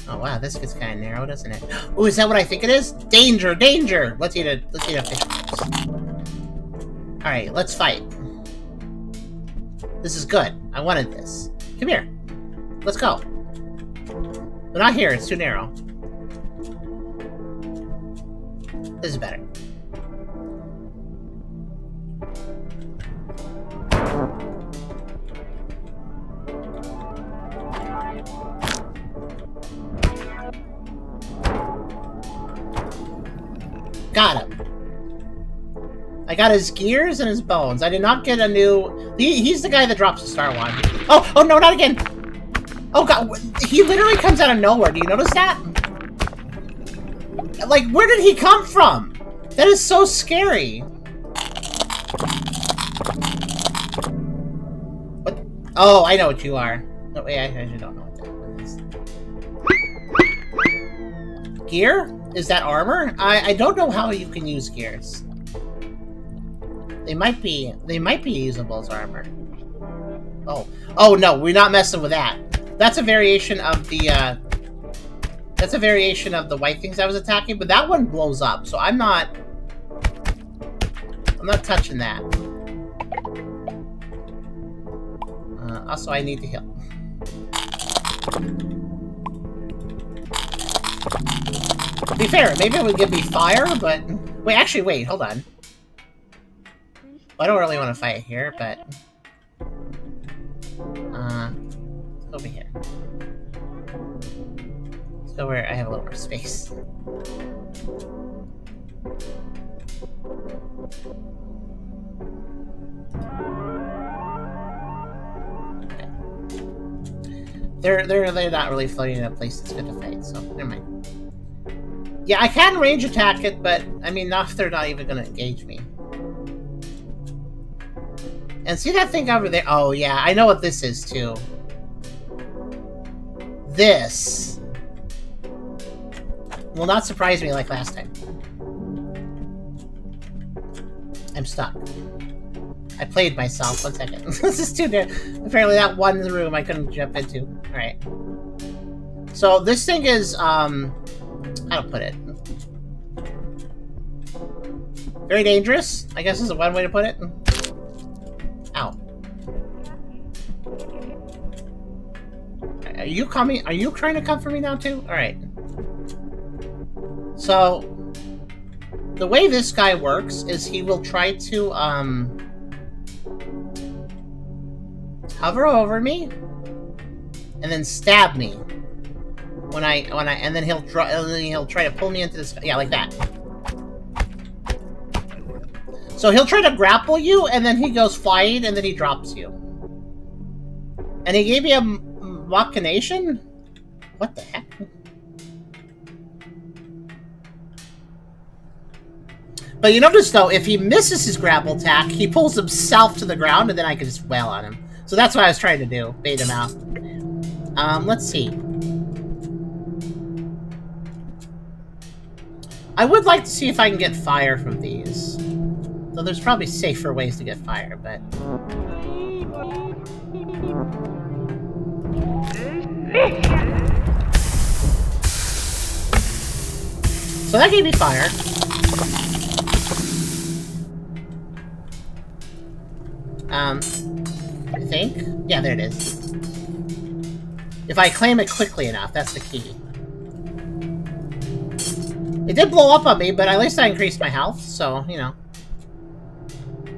Oh wow, this gets kind of narrow, doesn't it? Oh, is that what I think it is? Danger, danger! Let's eat a fish. Alright, let's fight. This is good. I wanted this. Come here. Let's go. But not here, it's too narrow. This is better. Got him. I got his gears and his bones. I did not get a new... He's the guy that drops the star wand. Oh, oh no, not again! Oh god, he literally comes out of nowhere. Do you notice that? Like, where did he come from? That is so scary. What? Oh, I know what you are. No, wait, I actually don't know what that one is. Gear? Is that armor? I don't know how you can use gears. They might be usable as armor. Oh. Oh no, we're not messing with that. That's a variation of the white things I was attacking, but that one blows up, so I'm not touching that. Also, I need to heal. To be fair, maybe it would give me fire, but... Wait, hold on. I don't really want to fight here, but... over here. Let's go where I have a little more space. Okay. They're not really floating in a place that's good to fight, so never mind. Yeah, I can range attack it, but I mean, not if they're not even going to engage me. And see that thing over there? Oh yeah, I know what this is too. This will not surprise me like last time. I'm stuck. I played myself. 1 second. This is too good. Apparently that one room I couldn't jump into. Alright. So this thing is, how to put it? Very dangerous, I guess is one way to put it. Ow. Are you coming? Are you trying to come for me now too? Alright. So, the way this guy works is he will try to, hover over me, and then stab me. And then he'll try to pull me into this, yeah, like that. So he'll try to grapple you, and then he goes flying, and then he drops you. And he gave me a machination? What the heck? But you notice, though, if he misses his grapple attack, he pulls himself to the ground, and then I can just wail on him. So that's what I was trying to do, bait him out. Let's see. I would like to see if I can get fire from these. Though there's probably safer ways to get fire, but... So that gave me fire. I think? Yeah, there it is. If I claim it quickly enough, that's the key. It did blow up on me, but at least I increased my health, so, you know.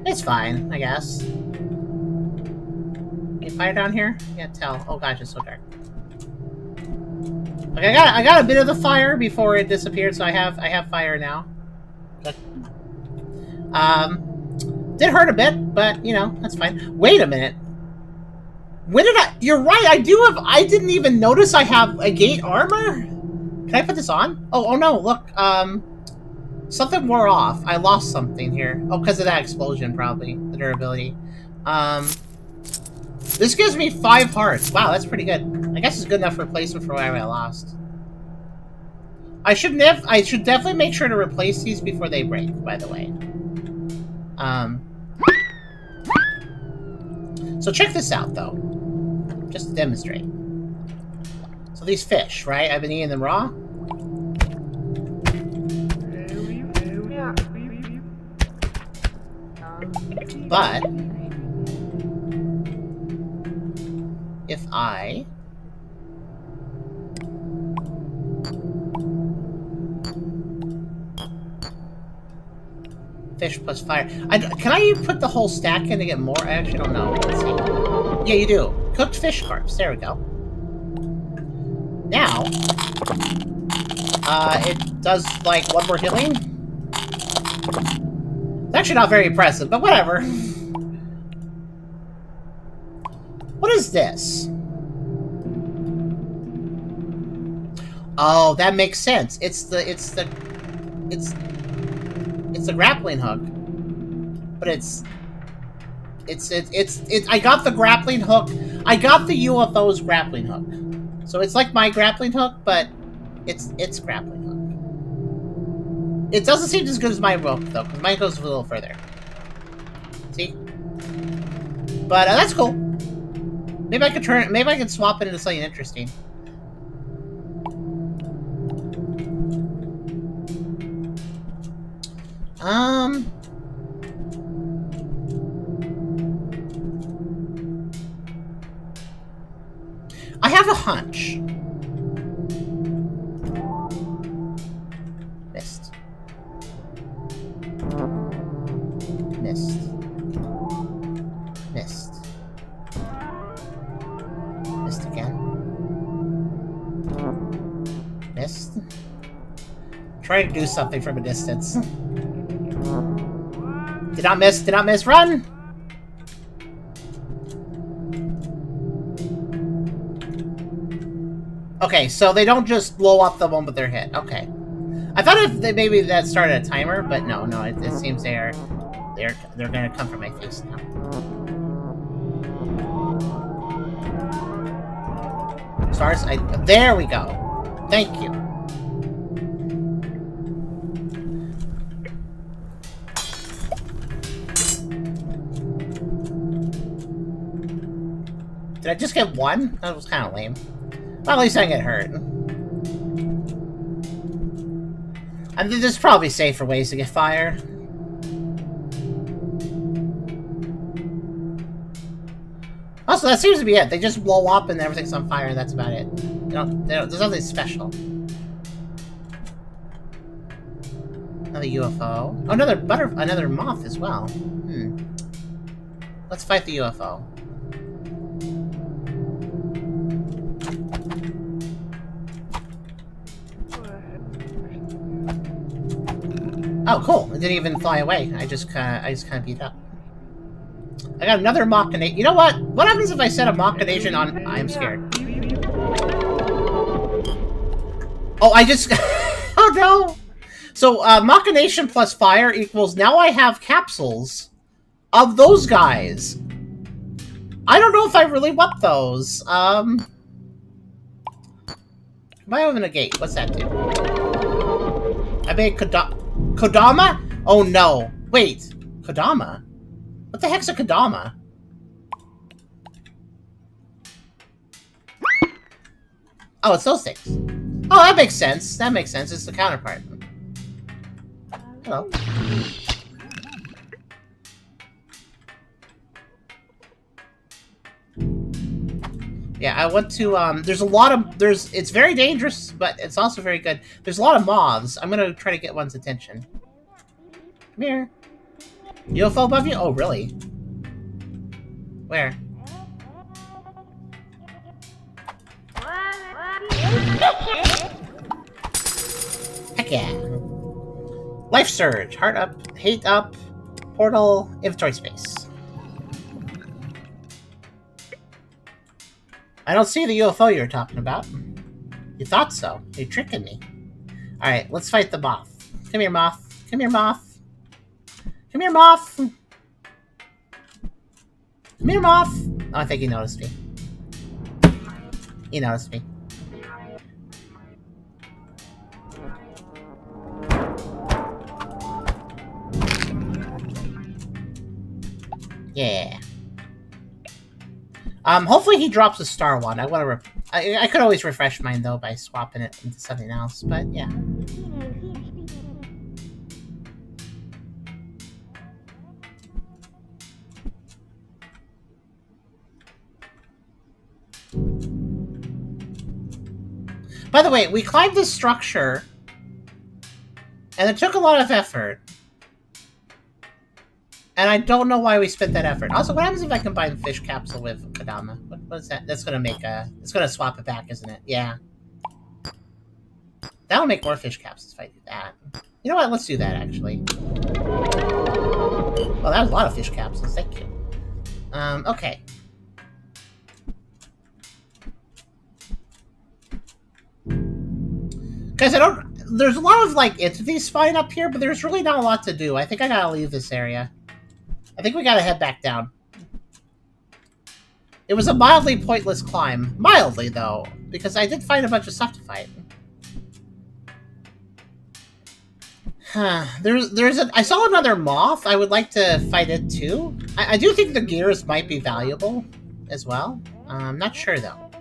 It's fine, I guess. Any fire down here? Can't tell. Oh gosh, it's so dark. Okay, I got a bit of the fire before it disappeared, so I have fire now. Good. Did hurt a bit, but, you know, that's fine. Wait a minute. When did I... You're right, I do have... I didn't even notice I have a gate armor? Can I put this on? Oh no, look, something wore off. I lost something here. Oh, because of that explosion, probably. The durability. This gives me 5 hearts. Wow, that's pretty good. I guess it's good enough replacement for whatever I lost. I should definitely make sure to replace these before they break, by the way. So check this out, though. Just to demonstrate. So these fish, right? I've been eating them raw. But if I fish plus fire, can I put the whole stack in to get more? I actually don't know. Let's see. Yeah, you do. Cooked fish carps. There we go. Now, it does like 1 more healing. It's actually not very impressive, but whatever. What is this? Oh, that makes sense. It's the grappling hook. But I got the grappling hook. I got the UFO's grappling hook. So it's like my grappling hook, but it's grappling hook. It doesn't seem as good as my rope though, because mine goes a little further. See? But that's cool. Maybe I could swap it into something interesting. I have a hunch. Missed. Missed. Missed. Missed again. Missed. Try to do something from a distance. Did not miss, did not miss, run! Okay, so they don't just blow up the moment they're hit. Okay. I thought if they, maybe that started a timer, but no, it seems they're gonna come for my face now. Stars, there we go. Thank you. Did I just get 1? That was kind of lame. Well, at least I didn't get hurt. And there's probably safer ways to get fire. Also, that seems to be it. They just blow up and everything's on fire, and that's about it. There's nothing special. Another UFO. Oh, another moth as well. Let's fight the UFO. Oh, cool! It didn't even fly away. I just kind of beat up. I got another machination. You know what? What happens if I set a machination on? I'm scared. Oh, I just. Oh no! So machination plus fire equals. Now I have capsules of those guys. I don't know if I really want those. Am I open a gate? What's that do? I made Kodama? Oh no. Wait. Kodama? What the heck's a Kodama? Oh, it's those things. Oh, that makes sense. That makes sense. It's the counterpart. Hello. Yeah, I want to, there's a lot of, it's very dangerous, but it's also very good. There's a lot of moths. I'm gonna try to get one's attention. Come here. UFO above you? Oh, really? Where? Heck yeah. Life surge. Heart up. Hate up. Portal, inventory space. I don't see the UFO you're talking about. You thought so. You're tricking me. Alright, let's fight the moth. Come here, moth. Come here, moth. Come here, moth. Come here, moth. Oh, I think he noticed me. He noticed me. Yeah. Hopefully he drops a star one. I could always refresh mine though by swapping it into something else, but yeah. By the way, we climbed this structure, and it took a lot of effort. And I don't know why we spent that effort. Also, what happens if I combine Fish Capsule with Kodama? What is that? That's gonna make it's gonna swap it back, isn't it? Yeah. That'll make more Fish Capsules if I do that. You know what? Let's do that, actually. Well, that was a lot of Fish Capsules. Thank you. Okay. Guys, there's a lot of, like, entities flying up here, but there's really not a lot to do. I think I gotta leave this area. I think we gotta head back down. It was a mildly pointless climb. Mildly, though, because I did find a bunch of stuff to fight. I saw another moth. I would like to fight it, too. I do think the gears might be valuable, as well. I'm not sure, though.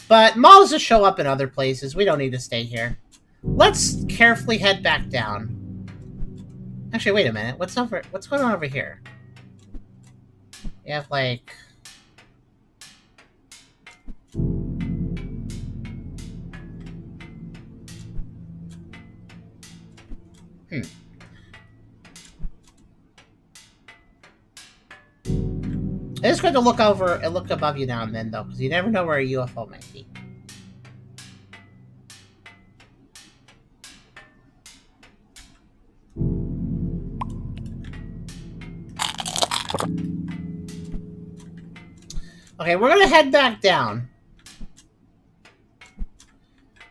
But moths just show up in other places. We don't need to stay here. Let's carefully head back down. Actually, wait a minute. What's going on over here? We have, like... It's good to look over and look above you now and then, though, because you never know where a UFO might be. Okay, we're gonna head back down.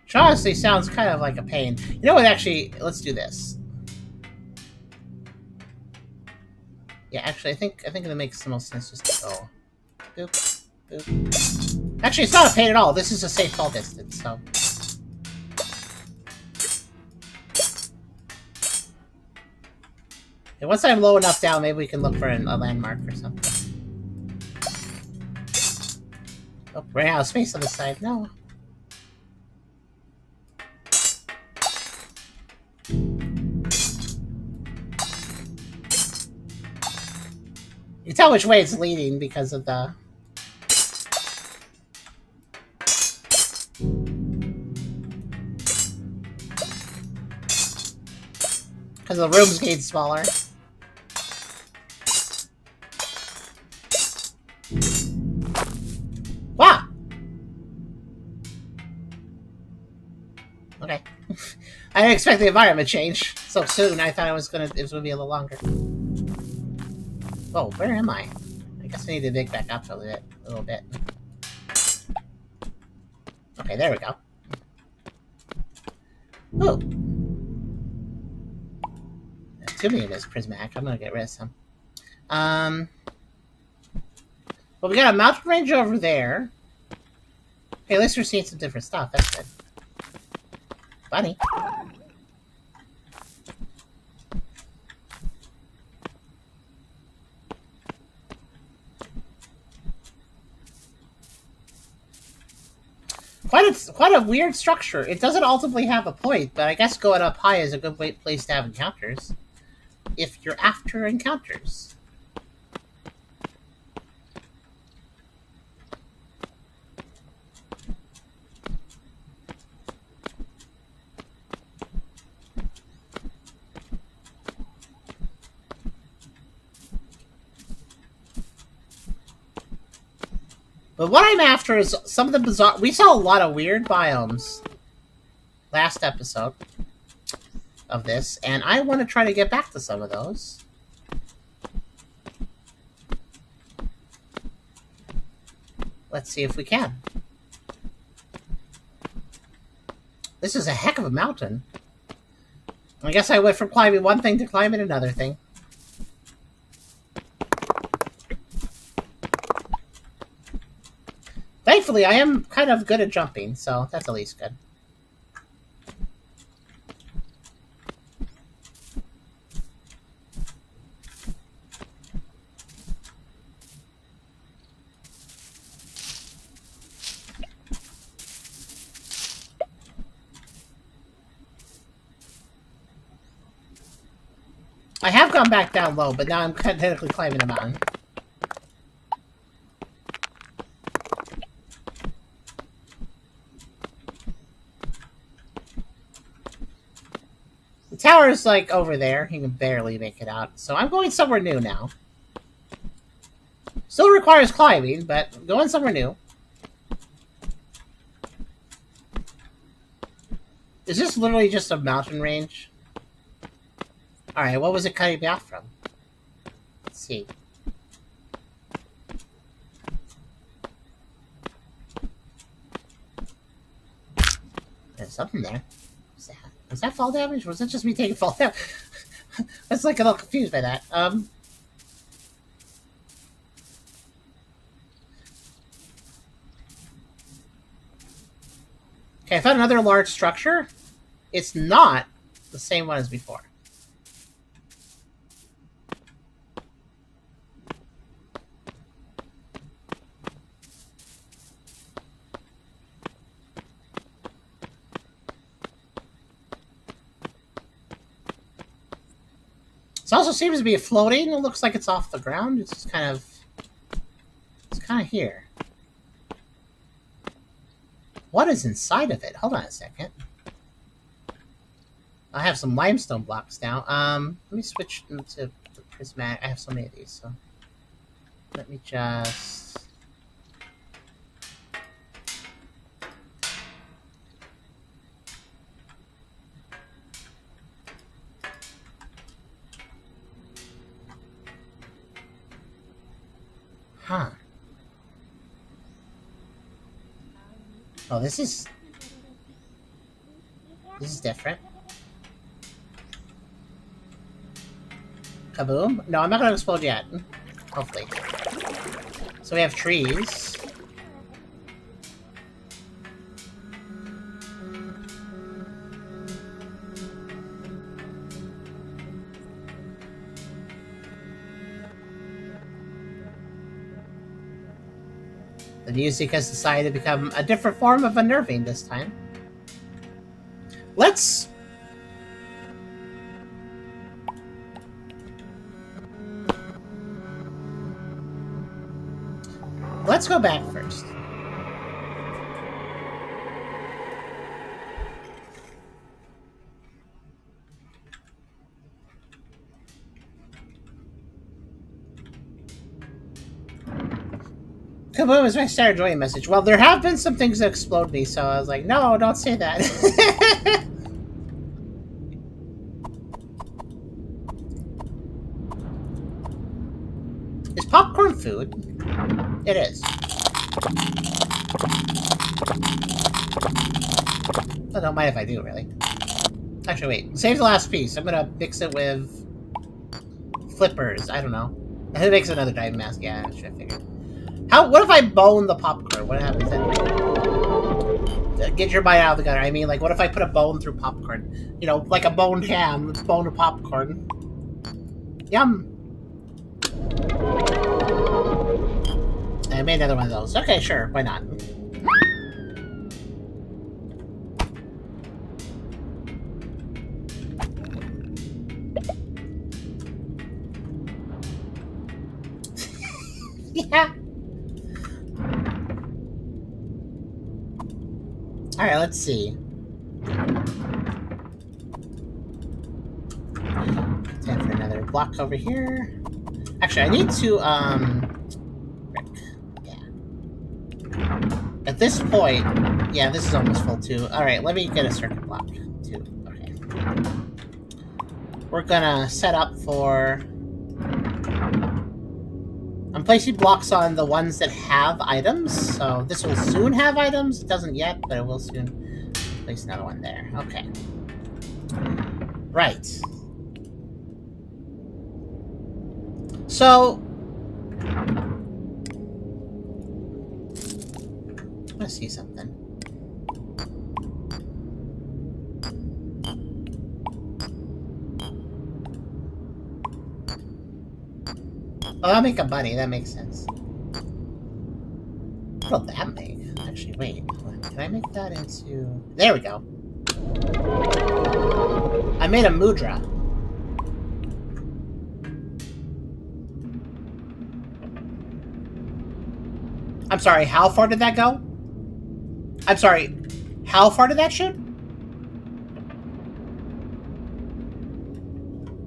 Which honestly sounds kind of like a pain. You know what, actually, let's do this. Yeah, actually, I think it makes the most sense just to go. Boop, boop. Actually, it's not a pain at all. This is a safe fall distance, so. Okay, once I'm low enough down, maybe we can look for a landmark or something. Oh, ran out of space on this side. No. You can tell which way it's leading because of the... Because the room's getting smaller. Wow! Okay. I didn't expect the environment change so soon. I thought it was gonna be a little longer. Oh, where am I? I guess I need to dig back up a little bit. Okay, there we go. Oh. Too many of this prismatic. I'm gonna get rid of some. Well, we got a mountain range over there. Okay, at least we're seeing some different stuff. That's good. Funny. Quite a weird structure. It doesn't ultimately have a point, but I guess going up high is a good place to have encounters. If you're after encounters. But what I'm after is some of the bizarre... We saw a lot of weird biomes last episode. of this, and I want to try to get back to some of those. Let's see if we can. This is a heck of a mountain. I guess I went from climbing one thing to climbing another thing. Thankfully, I am kind of good at jumping, so that's at least good. I have gone back down low, but now I'm technically climbing a mountain. The tower is, like, over there. You can barely make it out. So I'm going somewhere new now. Still requires climbing, but going somewhere new. Is this literally just a mountain range? Alright, what was it cutting me off from? Let's see. There's something there. What's that? Was that fall damage? Was it just me taking fall damage? I was like a little confused by that. Okay, I found another large structure. It's not the same one as before. It also seems to be floating. It looks like it's off the ground. It's just kind of... It's kind of here. What is inside of it? Hold on a second. I have some limestone blocks now. Let me switch them to the prismatic. I have so many of these, so... Let me just... Huh. Oh, this is different. Kaboom. No, I'm not going to explode yet. Hopefully. So we have trees. The music has decided to become a different form of unnerving this time. Let's go back first. Kaboom is my standard join message. Well, there have been some things that explode me, so I was like, no, don't say that. Is popcorn food? It is. I don't mind if I do, really. Actually, wait. Save the last piece. I'm gonna mix it with flippers. I don't know. It makes another diving mask. Yeah, I should have figured. What if I bone the popcorn? What happens then? Get your bite out of the gutter. I mean, like, what if I put a bone through popcorn? You know, like a boned ham. Let's bone a popcorn. Yum. I made another one of those. Okay, sure. Why not? Yeah. Alright, let's see. Time for another block over here. Actually, I need to, yeah. At this point, yeah, this is almost full too. Alright, let me get a circuit block too. Okay. we're gonna set up for... I'm placing blocks on the ones that have items, so this will soon have items. It doesn't yet, but it will soon. Place another one there. Okay. Right. So... I want to see something. Oh, I'll make a bunny. That makes sense. What'll that make? Actually, wait. Can I make that into... There we go. I made a mudra. I'm sorry, how far did that go? I'm sorry, how far did that shoot?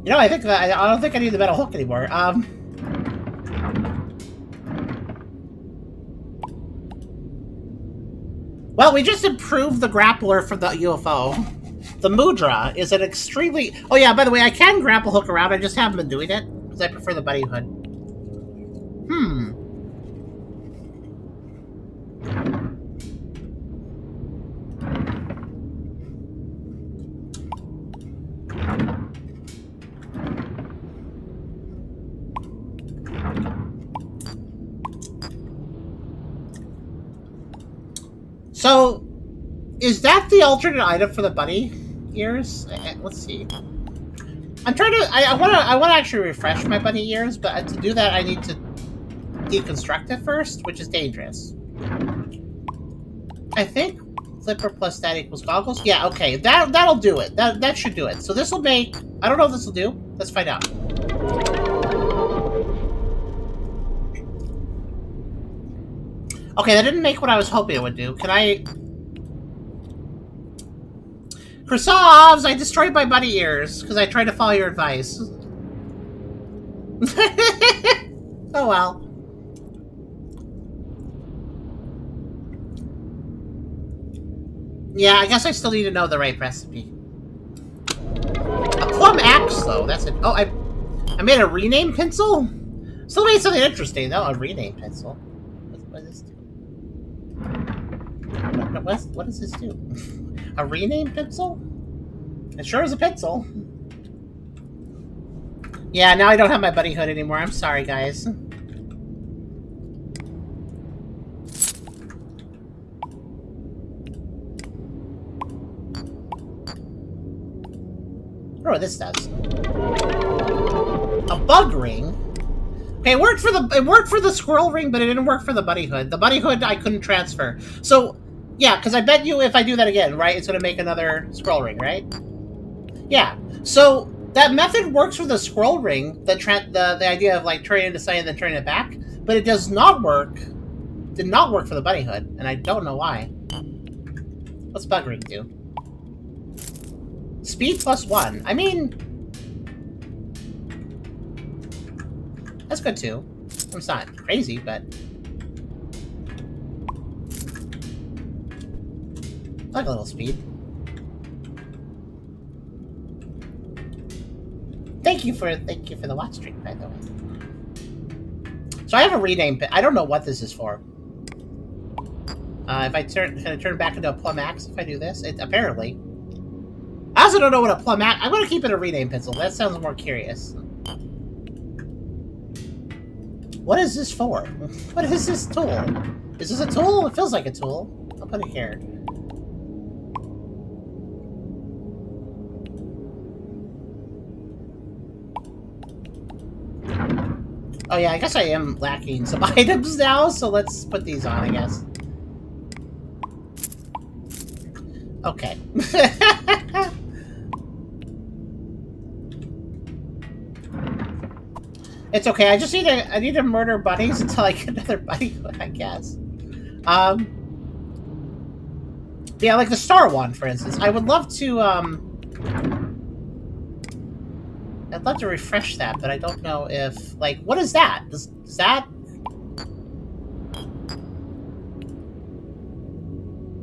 You know, I don't think I need the metal hook anymore. Well, we just improved the grappler for the UFO. The mudra is an extremely... Oh yeah, by the way, I can grapple hook around. I just haven't been doing it because I prefer the bunny hood. So, is that the alternate item for the bunny ears? Let's see. I'm trying to. I want to actually refresh my bunny ears, but to do that, I need to deconstruct it first, which is dangerous. I think flipper plus that equals goggles. Yeah, okay, that'll do it. That should do it. So this will make. I don't know what this will do. Let's find out. Okay, that didn't make what I was hoping it would do. Can I... Krasovs, I destroyed my bunny ears, because I tried to follow your advice. Oh well. Yeah, I guess I still need to know the right recipe. A plum axe, though. That's it. Oh, I made a rename pencil? Still made something interesting, though. A rename pencil. What does this do? What does this do? A rename pencil? It sure is a pencil. Yeah, now I don't have my bunny hood anymore. I'm sorry, guys. I don't know what this does. A bug ring? Okay, it worked for the squirrel ring, but it didn't work for the bunny hood. The bunny hood I couldn't transfer. So, yeah, because I bet you if I do that again, right, it's going to make another squirrel ring, right? Yeah. So that method works for the squirrel ring, the idea of like turning it into something and then turning it back, but it does not work. Did not work for the bunny hood, and I don't know why. What's bug ring do? Speed +1. I mean, that's good too. It's not crazy, but I like a little speed. Thank you for the watch stream, by the way. So I have a rename. I don't know what this is for. If can I turn back into a plum axe if I do this? Apparently. I also don't know what a plum axe. I'm gonna keep it a rename pencil. That sounds more curious. What is this for? What is this tool? Is this a tool? It feels like a tool. I'll put it here. Oh yeah, I guess I am lacking some items now, so let's put these on, I guess. Okay. It's okay, I need to murder bunnies until I get another bunny hood, I guess. Yeah, like the star one, for instance. I would love to, I'd love to refresh that, but I don't know if... Like, what is that? Does that...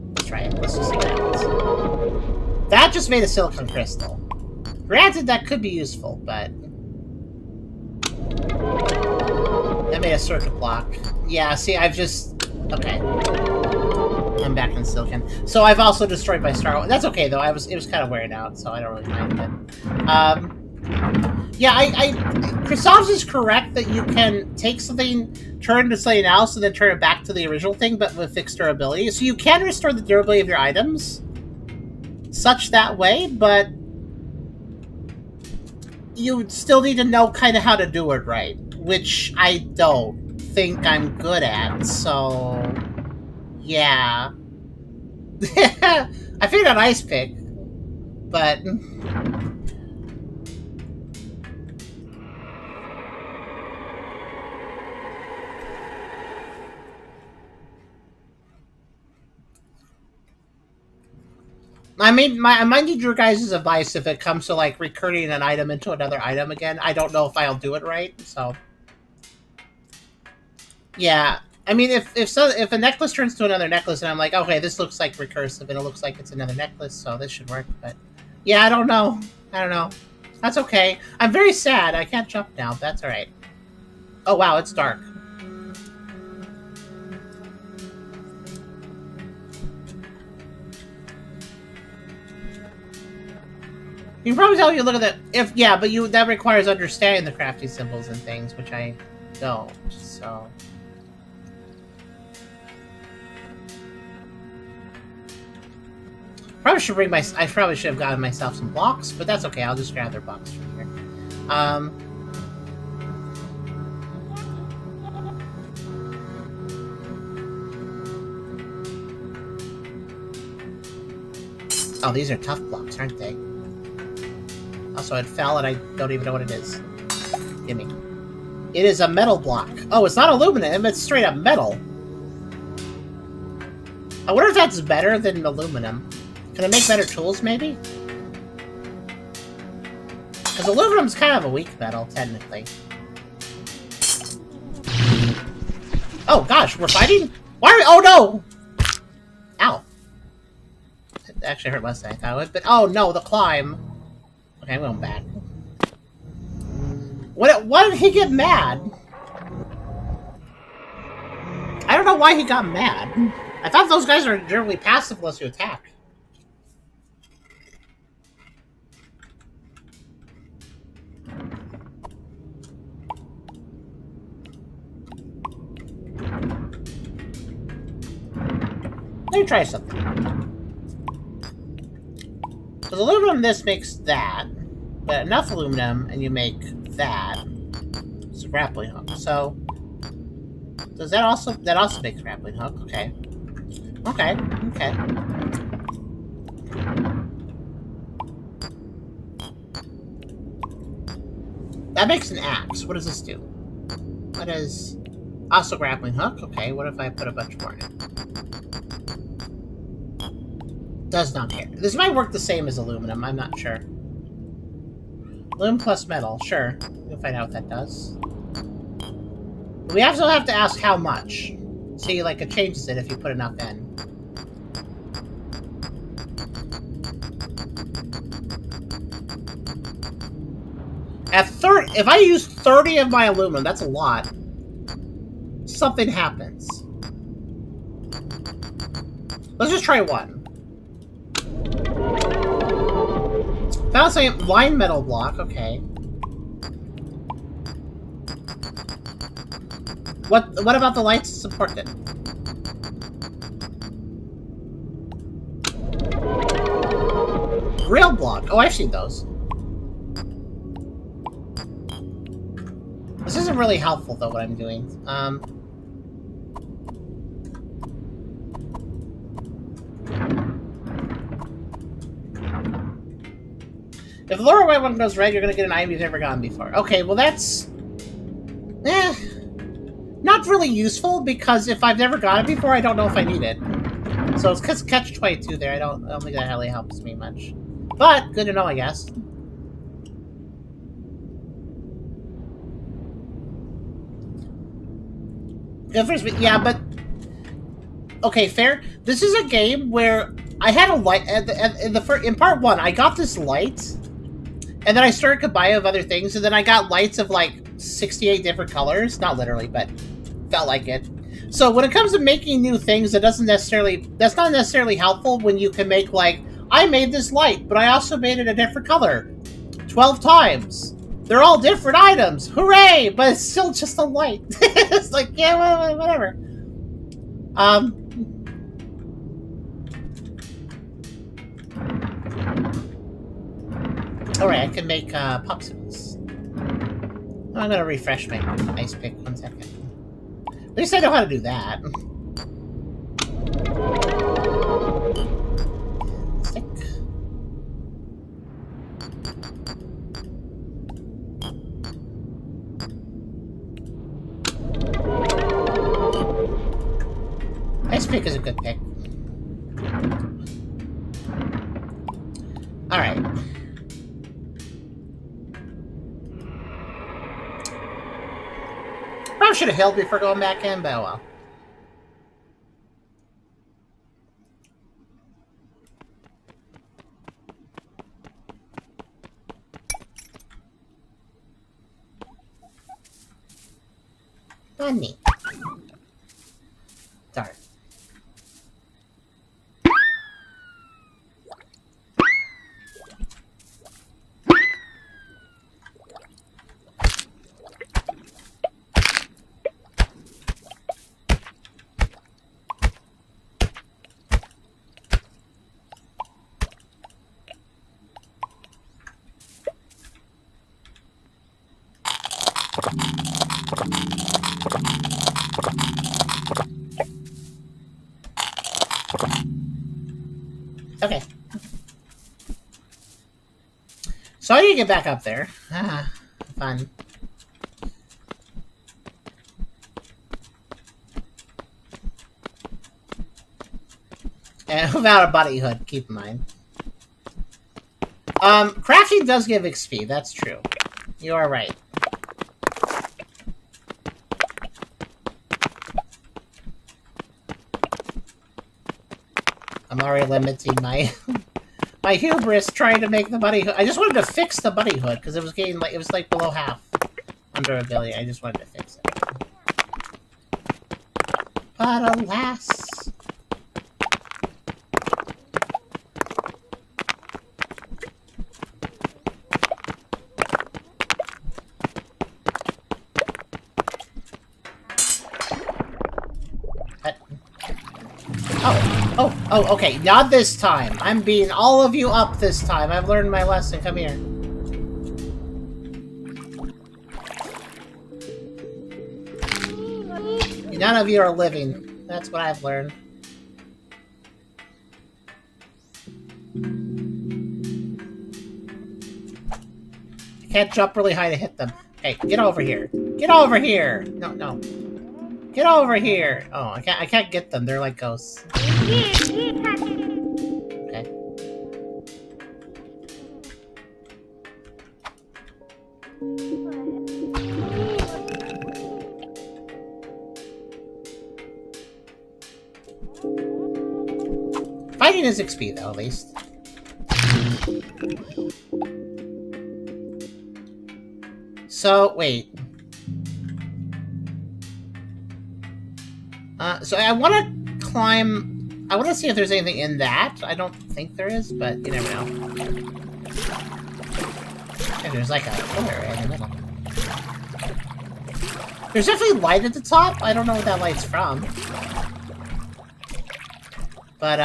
Let's try it. Let's just see what happens. That just made a silicon crystal. Granted, that could be useful, but... That made a circuit block. Yeah, see, I've just... Okay. I'm back in silicon. So I've also destroyed my star. That's okay, though. It was kind of wearing out, so I don't really mind it. Yeah, Christoph's is correct that you can take something, turn to something else, and then turn it back to the original thing, but with fixed durability. So you can restore the durability of your items such that way, but you still need to know kind of how to do it right, which I don't think I'm good at, so... Yeah. I figured out ice pick, but... I might need your guys' advice if it comes to, like, recurring an item into another item again. I don't know if I'll do it right, so... Yeah. I mean, if a necklace turns to another necklace and I'm like, okay, this looks like recursive and it looks like it's another necklace, so this should work, but... Yeah, I don't know. That's okay. I'm very sad. I can't jump now, but that's alright. Oh, wow, it's dark. You can probably tell if you look at that. Yeah, but that requires understanding the crafty symbols and things, which I don't, so... I probably should have gotten myself some blocks, but that's okay. I'll just grab their blocks from here. Oh, these are tough blocks, aren't they? Also, it fell and I don't even know what it is. Gimme. It is a metal block. Oh, it's not aluminum, it's straight up metal. I wonder if that's better than aluminum. Can I make better tools, maybe? Because aluminum's kind of a weak metal, technically. Oh, gosh, we're fighting? Why are we... Oh, no! Ow. It actually hurt less than I thought it would, but... Oh, no, the climb. Okay, I'm going back. Why did he get mad? I don't know why he got mad. I thought those guys are generally passive unless you attack. Let me try something. Because aluminum, this makes that, but enough aluminum, and you make that. It's a grappling hook. So, does that also makes grappling hook? Okay. Okay. That makes an axe. What does this do? What is also grappling hook? Okay. What if I put a bunch more in it? Does not care. This might work the same as aluminum, I'm not sure. Aluminum plus metal, sure. We'll find out what that does. We also have to ask how much. See, like, it changes it if you put enough in. If I use 30 of my aluminum, that's a lot. Something happens. Let's just try one. Found some line metal block, okay. What about the lights to support it? Grill block. Oh, I've seen those. This isn't really helpful, though, what I'm doing. If the lower right one goes red, you're gonna get an item you've never gotten before. Okay, well that's... not really useful, because if I've never got it before, I don't know if I need it. So it's catch-22 there. I don't think that really helps me much. But, good to know, I guess. Yeah, but... Okay, fair. This is a game where I had a light... In part 1, I got this light, And then I started combining with other things, and then I got lights of like 68 different colors. Not literally, but felt like it. So when it comes to making new things, that's not necessarily helpful when you can make, like, I made this light, but I also made it a different color 12 times. They're all different items. Hooray! But it's still just a light. It's like, yeah, whatever. Alright, I can make popsicles. I'm gonna refresh my ice pick 1 second. At least I know how to do that. Stick. Ice pick is a good pick. Alright. Probably should have healed before going back in, but oh well. Funny. Darn. Okay. So I need to get back up there. Ah, fun. And without a buddy hood, keep in mind. Crafting does give XP, that's true. You are right. I'm already limiting my my hubris trying to make the buddy hood. I just wanted to fix the buddy hood because it was getting like below half under ability. I just wanted to fix it. But alas. Oh, okay, not this time. I'm beating all of you up this time. I've learned my lesson. Come here. None of you are living. That's what I've learned. I can't jump really high to hit them. Hey, get over here. Get over here! No. Get over here! Oh, I can't get them. They're like ghosts. Okay. Fighting is XP though, at least. So, wait. So I want to climb... I want to see if there's anything in that. I don't think there is, but you never know. And there's like a pillar in the middle. There's definitely light at the top. I don't know what that light's from. But,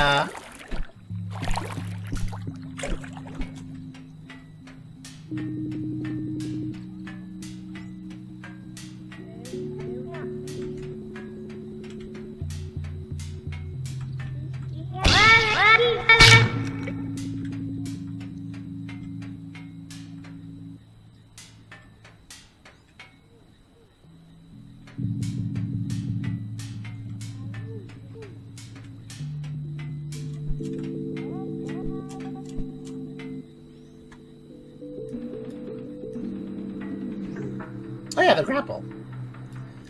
oh yeah, the grapple.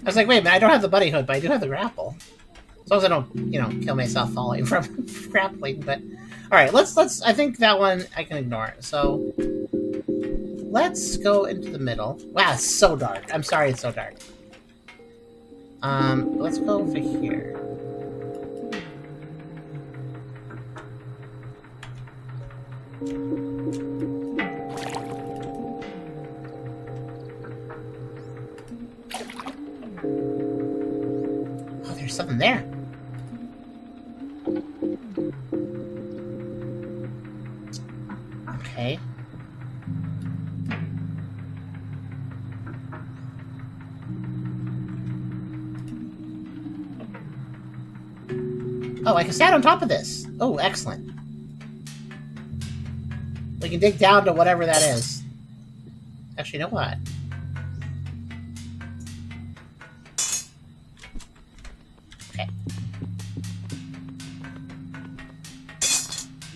I was like, wait a minute, I don't have the buddy hood, but I do have the grapple. As long as I don't, you know, kill myself falling from grappling, but... Alright, let's... I think that one I can ignore. So... let's go into the middle. Wow, it's so dark. I'm sorry it's so dark. Let's go over here. Oh, there's something there. Okay. Oh, I can stand on top of this. Oh, excellent. We can dig down to whatever that is. Actually, you know what? Okay.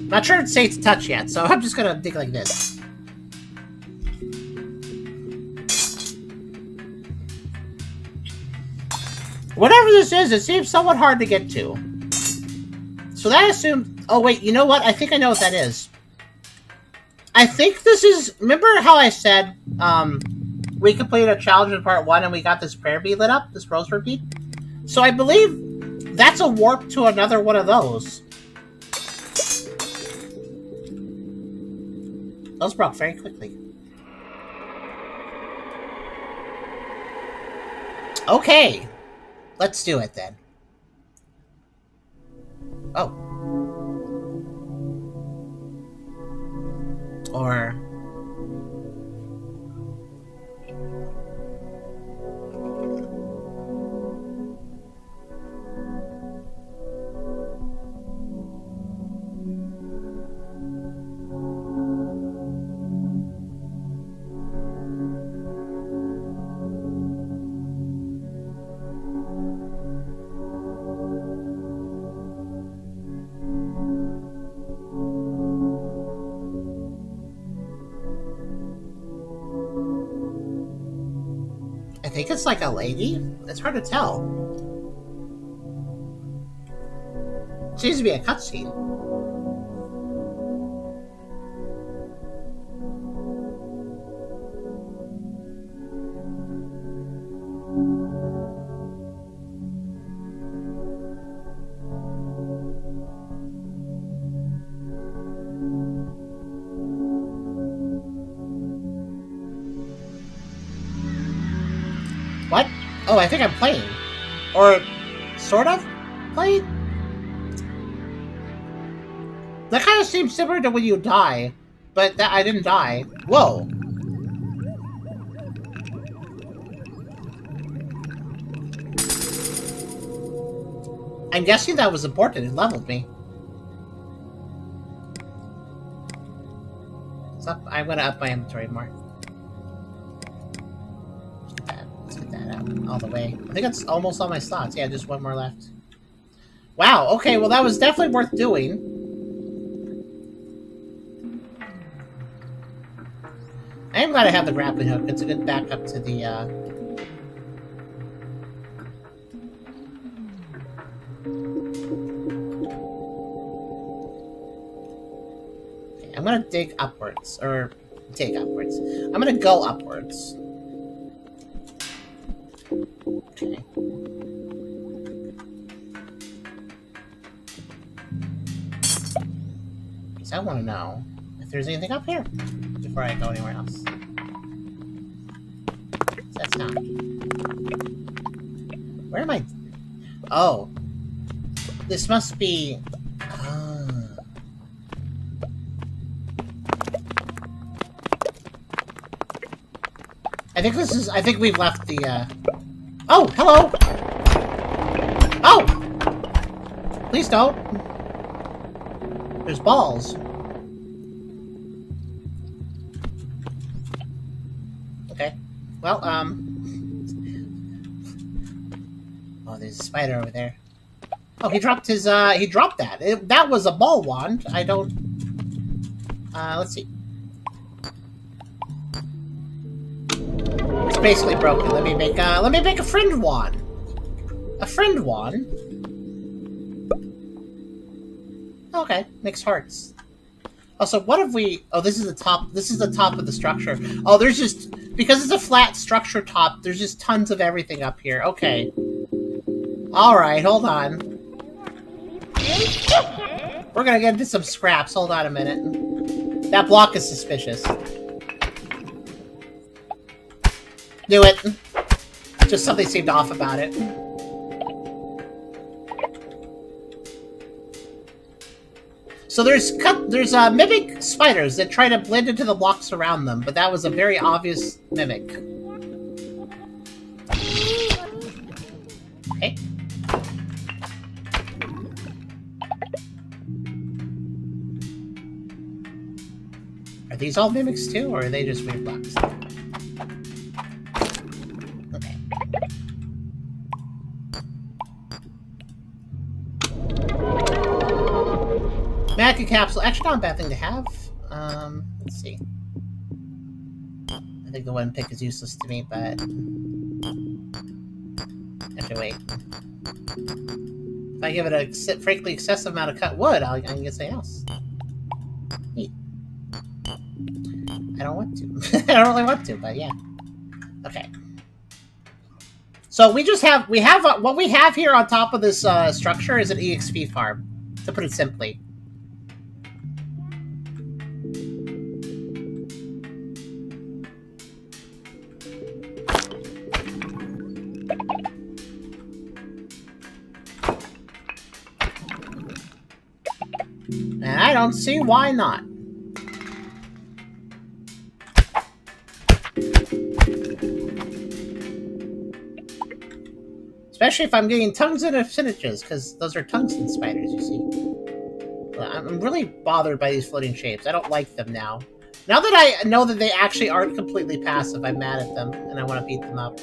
Not sure it's safe to touch yet, so I'm just gonna dig like this. Whatever this is, it seems somewhat hard to get to. So that assumes... Oh, wait, you know what? I think I know what that is. I think this is... Remember how I said we completed a challenge in part 1 and we got this prayer bead lit up? This rosary bead? So I believe that's a warp to another one of those. Those broke very quickly. Okay. Let's do it then. Oh. Or... I think it's like a lady. It's hard to tell. Seems to be a cutscene. What? Oh, I think I'm playing. Or, sort of playing? That kind of seems similar to when you die, but that I didn't die. Whoa. I'm guessing that was important. It leveled me. So I'm gonna up my inventory more. Let's get that out all the way. I think that's almost all my slots. Yeah, just one more left. Wow, okay, well that was definitely worth doing. I am glad I have the grappling hook. It's a good backup to the, Okay, I'm gonna dig upwards. Or, dig upwards. I'm gonna go upwards. Okay. Because I want to know if there's anything up here before I go anywhere else. What's that sound? Where am I? Oh. This must be... I think this is... I think we've left the, Oh! Hello! Oh! Please don't. There's balls. Okay. Well, Oh, there's a spider over there. Oh, he dropped his, he dropped that. That was a ball wand. I don't... let's see. It's basically broken. Let me make a friend wand. A friend wand? Okay, makes hearts. Also, what have we... Oh, this is the top. This is the top of the structure. Oh, there's just... Because it's a flat structure top, there's just tons of everything up here. Okay. Alright, hold on. We're gonna get into some scraps. Hold on a minute. That block is suspicious. Knew it. Just something seemed off about it. So there's mimic spiders that try to blend into the blocks around them, but that was a very obvious mimic. Okay. Are these all mimics too, or are they just weird blocks? Okay. Magic capsule. Actually, not a bad thing to have. Let's see. I think the one pick is useless to me, but... Actually, wait. If I give it a frankly excessive amount of cut wood, I can get something else. Neat. I don't want to. I don't really want to, but yeah. Okay. So we have what we have here on top of this structure is an EXP farm, to put it simply. And I don't see why not. Especially if I'm getting tungsten affinities, because those are tungsten spiders, you see. I'm really bothered by these floating shapes. I don't like them now. Now that I know that they actually aren't completely passive, I'm mad at them, and I want to beat them up.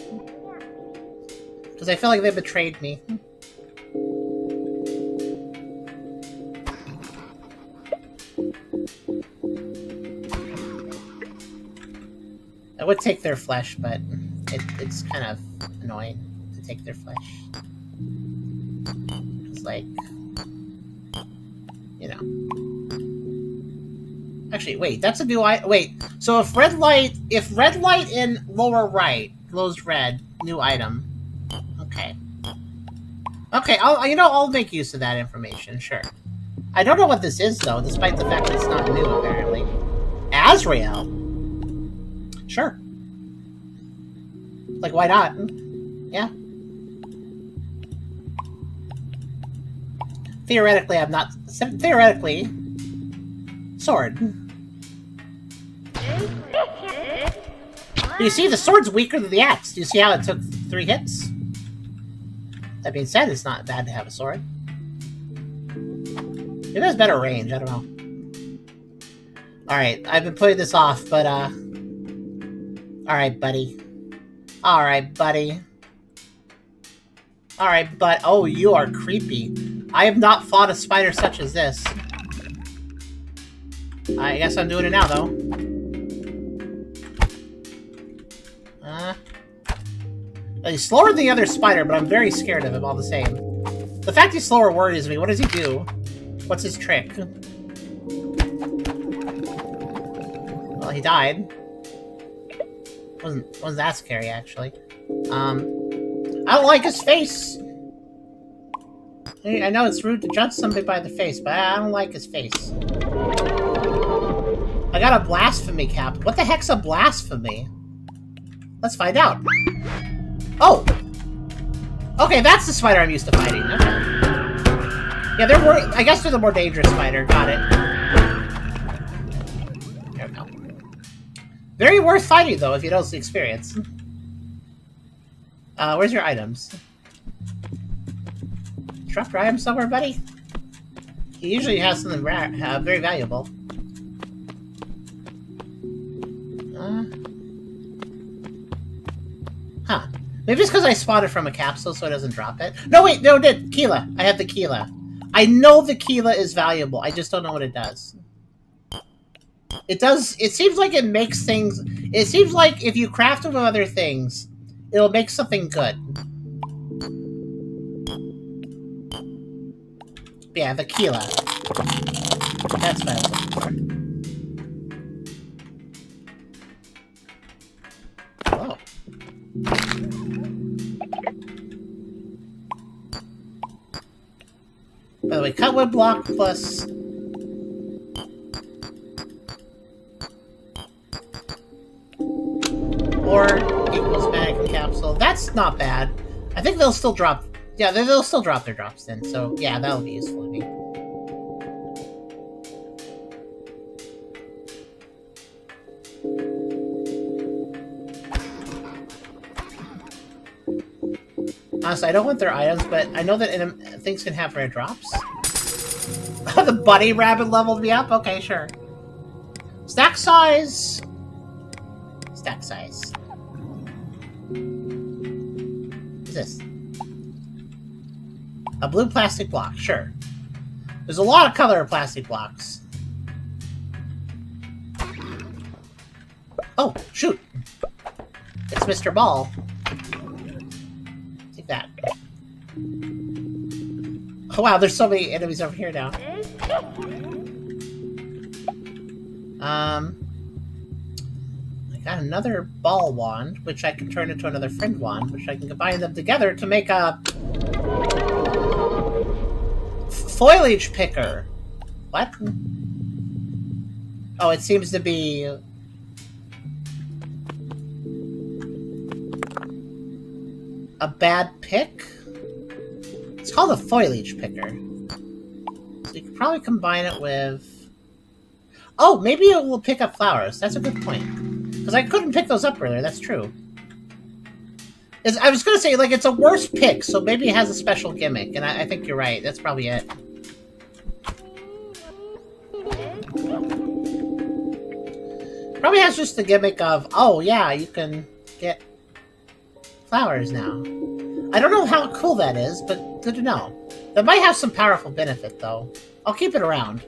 Because I feel like they betrayed me. I would take their flesh, but it's kind of annoying to take their flesh. It's like, you know. Actually, wait, that's a new wait. So if red light in lower right glows red, new item. Okay. Okay, I'll make use of that information, sure. I don't know what this is though, despite the fact that it's not new apparently. Azrael. Sure. Like, why not? Yeah. Theoretically, I'm not... Theoretically... Sword. But you see, the sword's weaker than the axe. Do you see how it took 3 hits? That being said, it's not bad to have a sword. It has better range, I don't know. Alright, I've been putting this off, but, Alright, buddy. Alright, buddy. Alright, but... Oh, you are creepy. I have not fought a spider such as this. I guess I'm doing it now, though. He's slower than the other spider, but I'm very scared of him all the same. The fact he's slower worries me. What does he do? What's his trick? Well, he died. Wasn't that scary, actually. I don't like his face! I know it's rude to judge somebody by the face, but I don't like his face. I got a blasphemy cap. What the heck's a blasphemy? Let's find out. Oh! Okay, that's the spider I'm used to fighting. Okay. Yeah, I guess they're the more dangerous spider. Got it. There we go. Very worth fighting, though, if you know the experience. Where's your items? Drop your items somewhere, buddy? He usually has something very valuable. Huh. Maybe it's because I spotted from a capsule so it doesn't drop it. No, wait, no, it did. Keela. I have the Keela. I know the Keela is valuable. I just don't know what it does. It does... It seems like it makes things... It seems like if you craft it with other things, it'll make something good. Yeah, the Keela. That's what I was looking for. the way, cut wood block plus... or equals magnet capsule. That's not bad. I think they'll still drop... yeah, they'll still drop their drops then. So, yeah, that'll be useful to me. Honestly, I don't want their items, but I know that things can have rare drops. The bunny rabbit leveled me up? Okay, sure. Stack size. Stack size. What's this? A blue plastic block, sure. There's a lot of color of plastic blocks. Oh, shoot. It's Mr. Ball. Take that. Oh wow, there's so many enemies over here now. I got another ball wand, which I can turn into another friend wand, which I can combine them together to make a foliage picker. What? Oh, it seems to be a bad pick? It's called a foliage picker. So you could probably combine it with... oh, maybe it will pick up flowers. That's a good point. Because I couldn't pick those up earlier, that's true. I was going to say, like, it's a worse pick, so maybe it has a special gimmick, and I think you're right. That's probably it. Probably has just the gimmick of, oh yeah, you can get flowers now. I don't know how cool that is, but good to know. That might have some powerful benefit, though. I'll keep it around.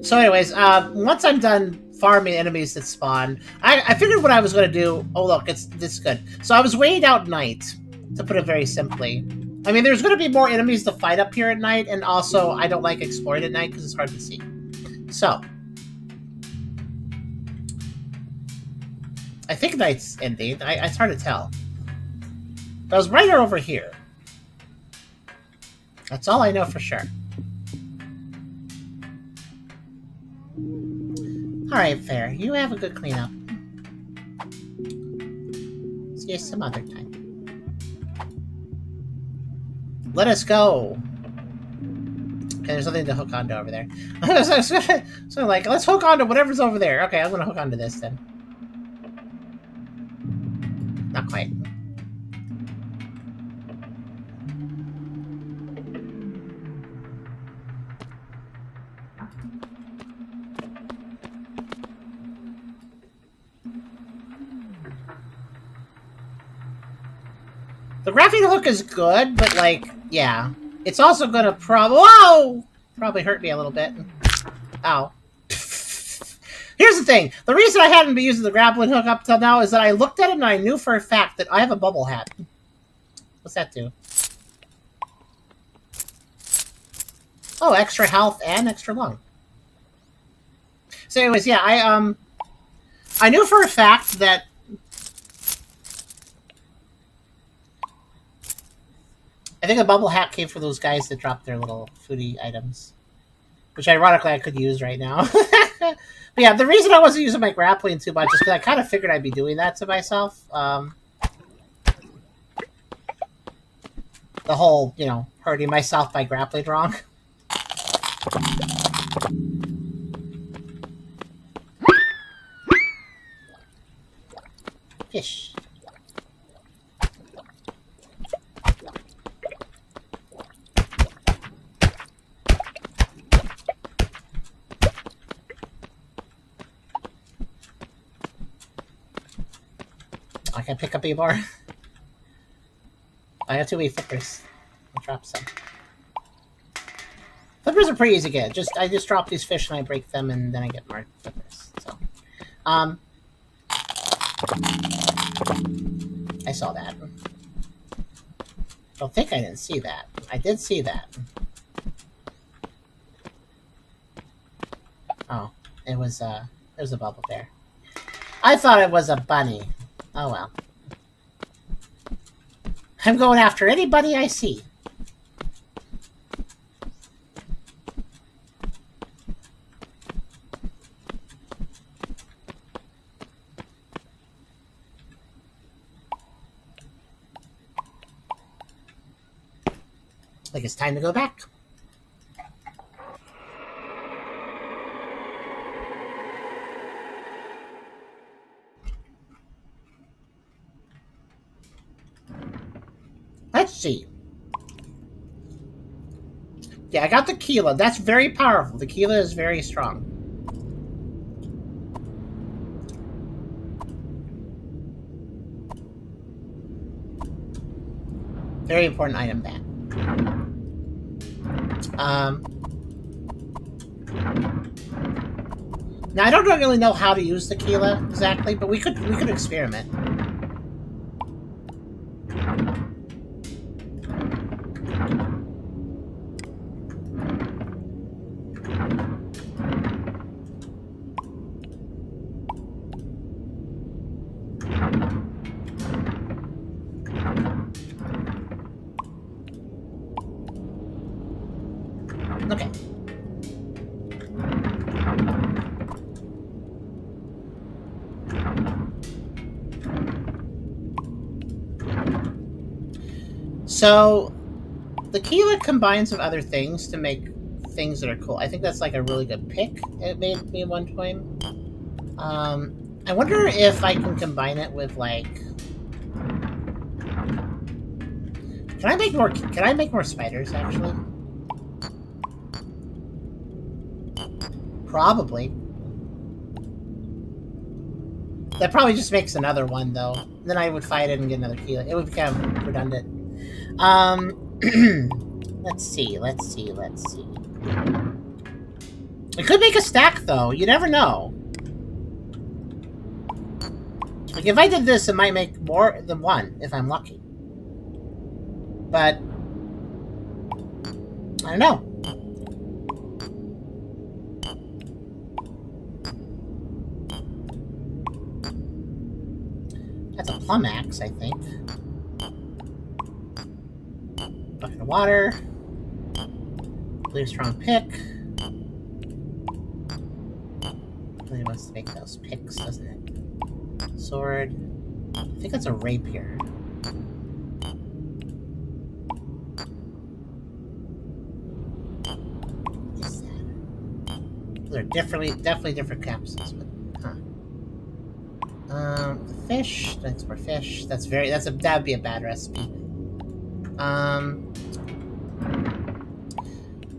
So anyways, once I'm done farming enemies that spawn, I figured what I was going to do... oh look, this is good. So I was waiting out night, to put it very simply. I mean, there's going to be more enemies to fight up here at night, and also I don't like exploring at night because it's hard to see. So... I think night's ending. It's hard to tell. But I was right over here. That's all I know for sure. Alright, fair. You have a good cleanup. See you some other time. Let us go! Okay, there's nothing to hook onto over there. So like, let's hook onto whatever's over there. Okay, I'm gonna hook onto this then. Not quite. The graphene hook is good, but like, yeah. It's also gonna probably hurt me a little bit. Ow. Here's the thing. The reason I hadn't been using the grappling hook up till now is that I looked at it and I knew for a fact that I have a bubble hat. What's that do? Oh, extra health and extra lung. So anyways, yeah, I knew for a fact that I think the bubble hat came from those guys that dropped their little foodie items. Which ironically I could use right now. But yeah, the reason I wasn't using my grappling too much is because I kind of figured I'd be doing that to myself. The whole, you know, hurting myself by grappling wrong. Fish. I can pick up a bar. I have 2 wee flippers. I'll drop some. Flippers are pretty easy to get. I just drop these fish and I break them and then I get more flippers. So, I saw that. Don't think I didn't see that. I did see that. Oh, it was there's a bubble there. I thought it was a bunny. Oh well. I'm going after anybody I see. Like it's time to go back. Let's see. Yeah, I got the Keela. That's very powerful. The Keela is very strong. Very important item that. Now I don't really know how to use the Keela exactly, but we could experiment. Okay. So, the Keela combines with other things to make things that are cool. I think that's like a really good pick. It made me one time. I wonder if I can combine it with like. Can I make more? Can I make more spiders? Actually, probably. That probably just makes another one though. Then I would fight it and get another Keela. It would become redundant. Let's see. We could make a stack, though. You never know. Like, if I did this, it might make more than one, if I'm lucky. But I don't know. That's a plum axe, I think. Bucket of water. Really strong pick. Really wants to make those picks, doesn't it? Sword. I think that's a rapier. What is that? Those are definitely different capsules, but the fish. That's more fish. That'd be a bad recipe.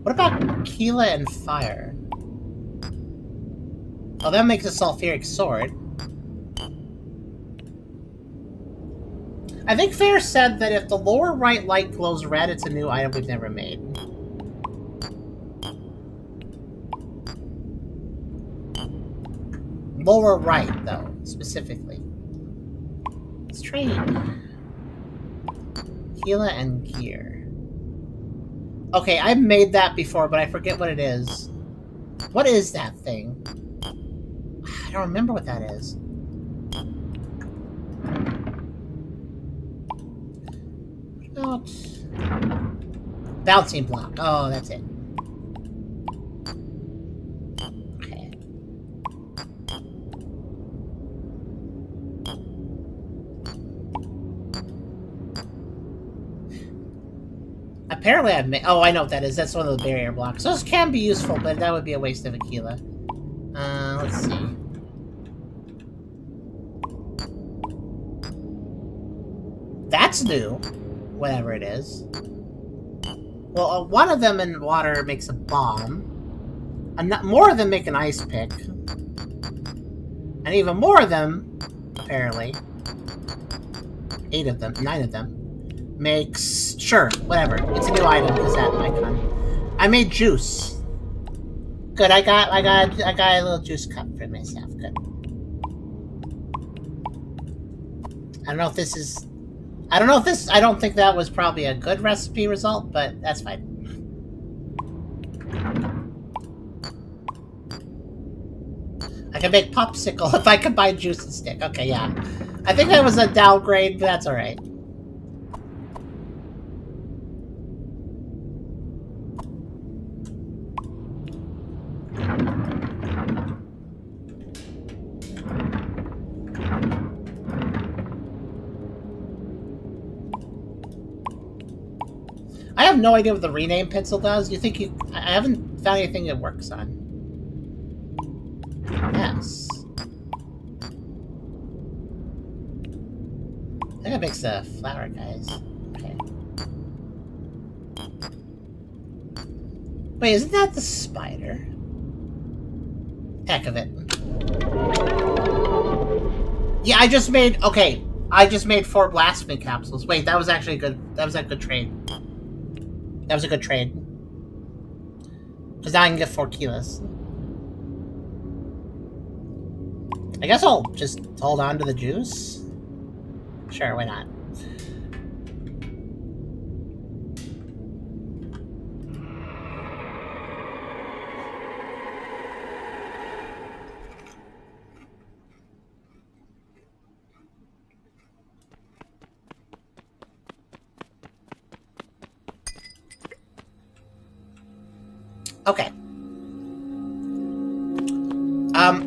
What about Keela and fire? Oh, that makes a sulfuric sword. I think Fair said that if the lower right light glows red, it's a new item we've never made. Lower right, though, specifically. Let's trade. Keela and gear. Okay, I've made that before, but I forget what it is. What is that thing? I don't remember what that is. What about... Bouncing block. Oh, that's it. Okay. Apparently I've made... Oh, I know what that is. That's one of the barrier blocks. Those can be useful, but that would be a waste of a Keela. Let's see. That's new. Whatever it is. Well, one of them in water makes a bomb. More of them make an ice pick. And even more of them, apparently, 9 of them, makes... Sure, whatever. It's a new item, because that icon. I made juice. Good, I got a little juice cup for myself. Good. I don't know if this... I don't think that was probably a good recipe result, but that's fine. I can make popsicle if I combine juice and stick. Okay, yeah. I think that was a downgrade, but that's alright. I have no idea what the rename pencil does. You think you... I haven't found anything it works on. Yes. I think it makes the flower guys. Okay. Wait, isn't that the spider? Heck of it. Yeah, I just made... Okay. I just made 4 blasphemy capsules. Wait, that was actually a good... That was a good trade. That was a good trade. Because now I can get 4 kilos. I guess I'll just hold on to the juice. Sure, why not? Okay.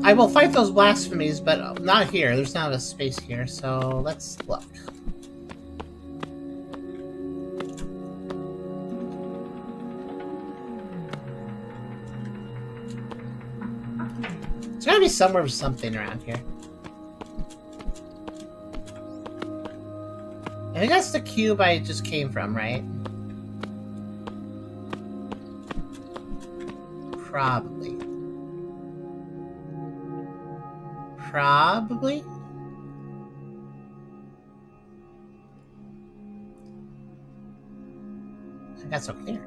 I will fight those blasphemies, but not here. There's not a space here, so let's look. There's gotta be somewhere something around here. I think that's the cube I just came from, right? Probably. Probably? I think that's so clear.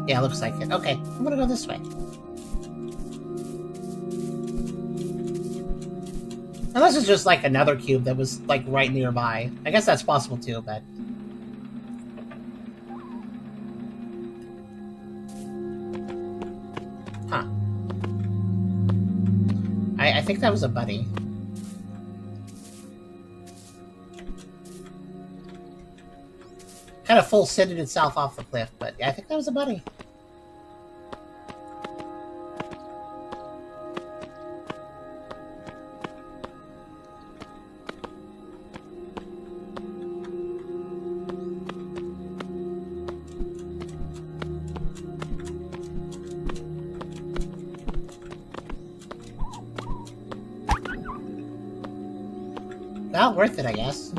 Yeah, looks like it. Okay, I'm gonna go this way. Unless it's just like another cube that was like right nearby. I guess that's possible too, but... Huh. I think that was a buddy. Kind of full-sitted itself off the cliff, but yeah, I think that was a buddy. Well, worth it, I guess.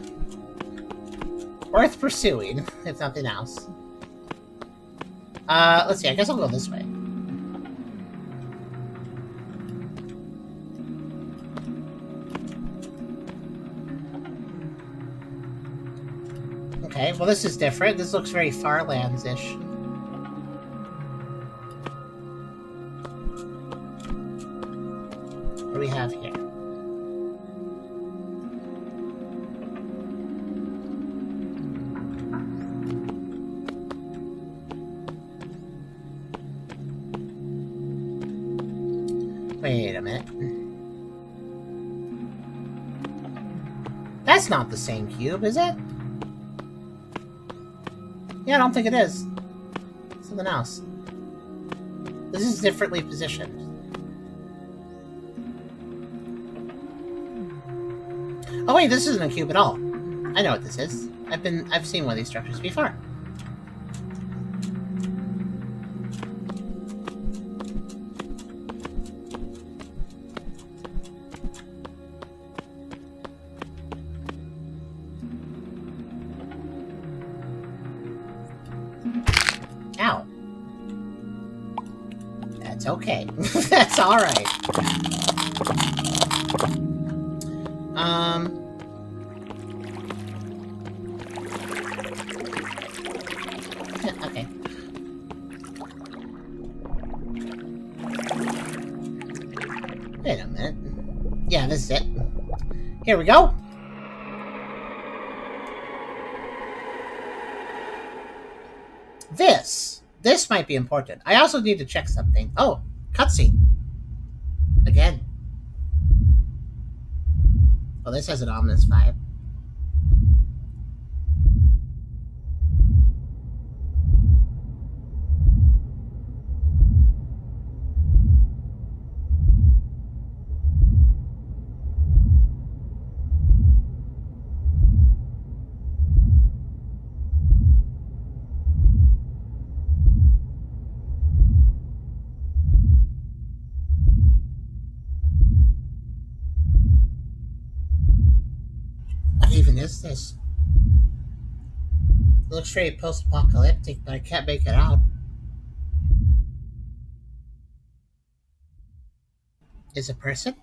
Worth pursuing, if nothing else. Let's see, I guess I'll go this way. Okay, well this is different. This looks very Farlands-ish. What do we have here? Wait a minute. That's not the same cube, is it? Yeah, I don't think it is. Something else. This is differently positioned. Oh wait, this isn't a cube at all. I know what this is. I've seen one of these structures before. Ow. That's okay. That's alright. Yeah, okay. Wait a minute. Yeah, this is it. Here we go. This might be important. I also need to check something. Oh, cutscene. Again. Well, this has an ominous vibe. is this? It looks very post-apocalyptic, but I can't make it out. Is it a person?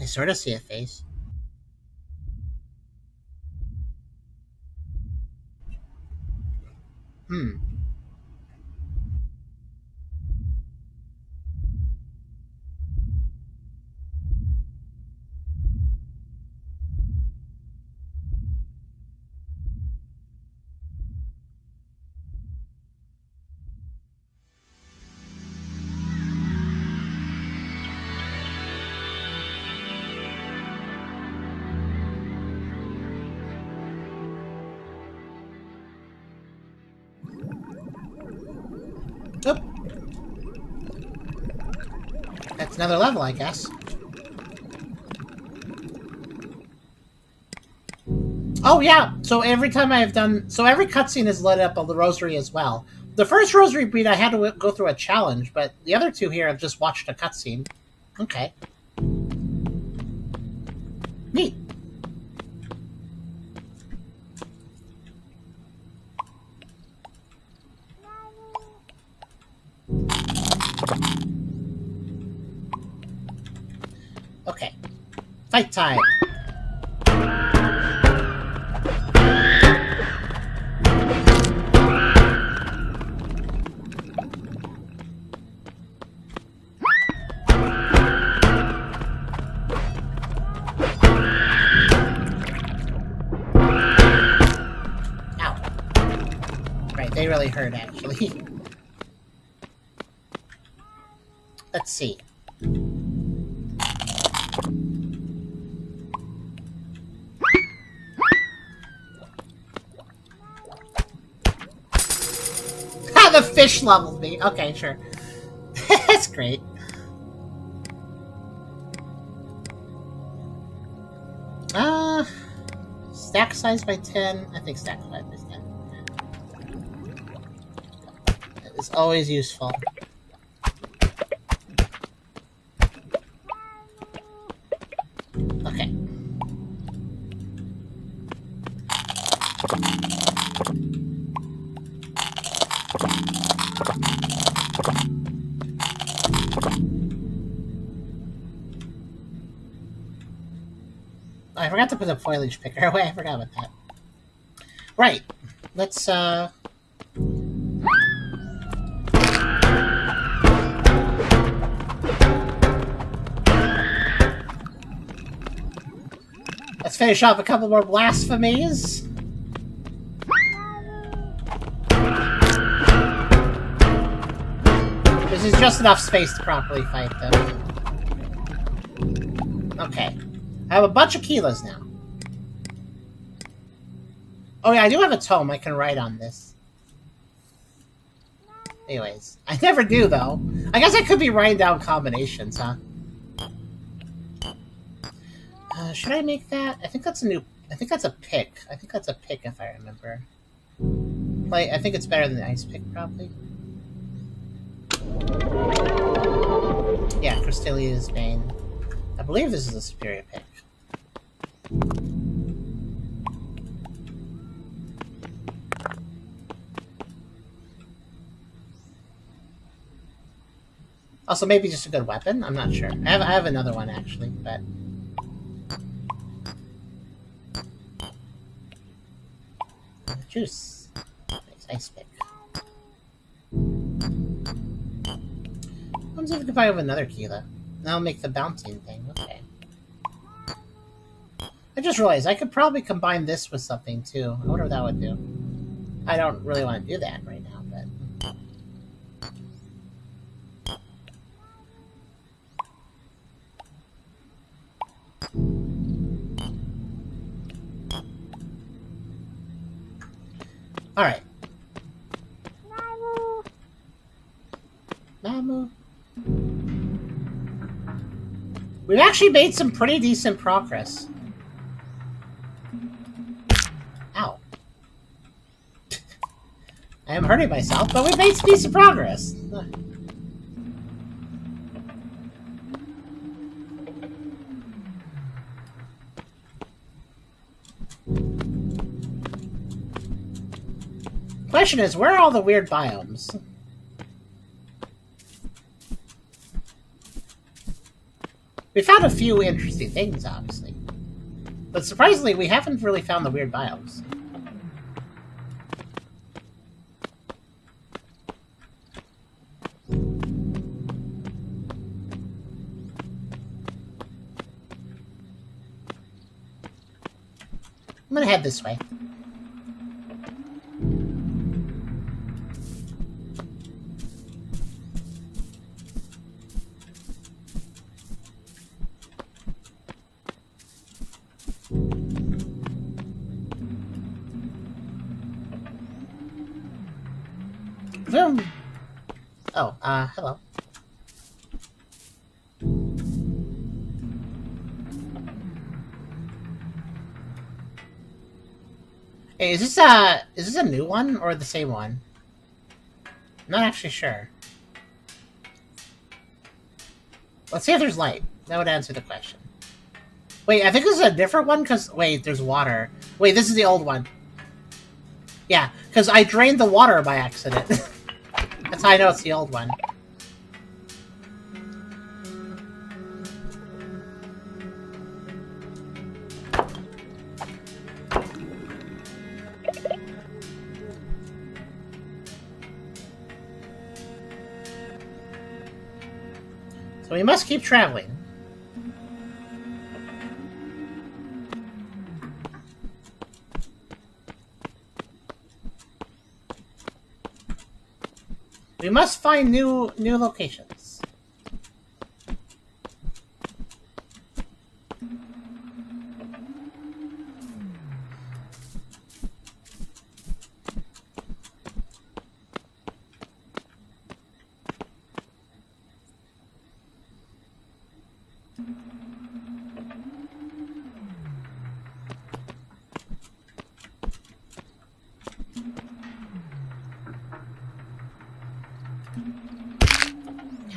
I sort of see a face. Hmm. Oop. That's another level, I guess. Oh yeah. So every time I've done, so every cutscene has lit up a rosary as well. The first rosary beat, I had to go through a challenge, but the other two here, I've just watched a cutscene. Okay. Neat. Okay. Fight time. They really hurt, actually. Let's see. Ah, the fish leveled me. Okay, sure. That's great. Stack size by 10. I think stack size by 10. It's always useful. Okay. Oh, I forgot to put the foliage picker away. I forgot about that. Right. Let's let's finish off a couple more blasphemies. This is just enough space to properly fight them. Okay. I have a bunch of kilos now. Oh yeah, I do have a tome. I can write on this. Anyways. I never do, though. I guess I could be writing down combinations, huh? Should I make that? I think that's a new... I think that's a pick. I think that's a pick, if I remember. Like, I think it's better than the ice pick, probably. Yeah, Crystalia's Bane. I believe this is a superior pick. Also, maybe just a good weapon? I'm not sure. I have another one, actually, but... Juice. Nice ice pick. What if we can buy with another Keela? That'll make the bouncing thing. Okay. I just realized I could probably combine this with something, too. I wonder what that would do. I don't really want to do that right now, but... Alright. Mamu. We've actually made some pretty decent progress. Ow. I am hurting myself, but we've made some decent progress. Question is, where are all the weird biomes? We found a few interesting things, obviously. But surprisingly, we haven't really found the weird biomes. I'm gonna head this way. Boom. Oh, hello. Hey, is this a new one or the same one? I'm not actually sure. Let's see if there's light. That would answer the question. Wait, I think this is a different one, because... Wait, there's water. Wait, this is the old one. Yeah, because I drained the water by accident. That's how I know it's the old one. So we must keep traveling. We must find new locations.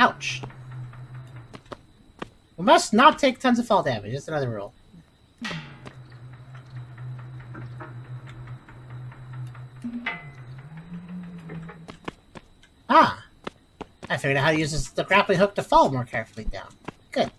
Ouch. We must not take tons of fall damage. That's another rule. Ah! I figured out how to use the grappling hook to fall more carefully down. Good.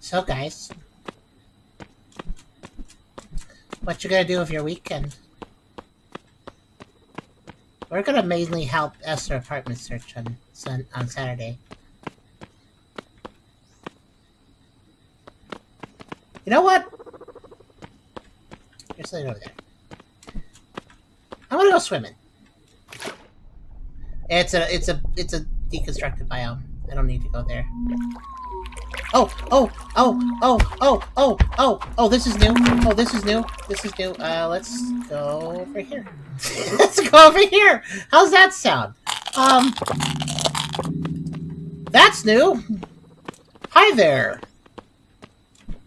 So, guys, what you gonna do with your weekend? We're gonna mainly help Esther apartment search on Saturday. You know what? There's something over there. I'm gonna go swimming. It's a deconstructed biome. I don't need to go there. Oh, this is new. This is new. Let's go over here. Let's go over here. How's that sound? That's new. Hi there.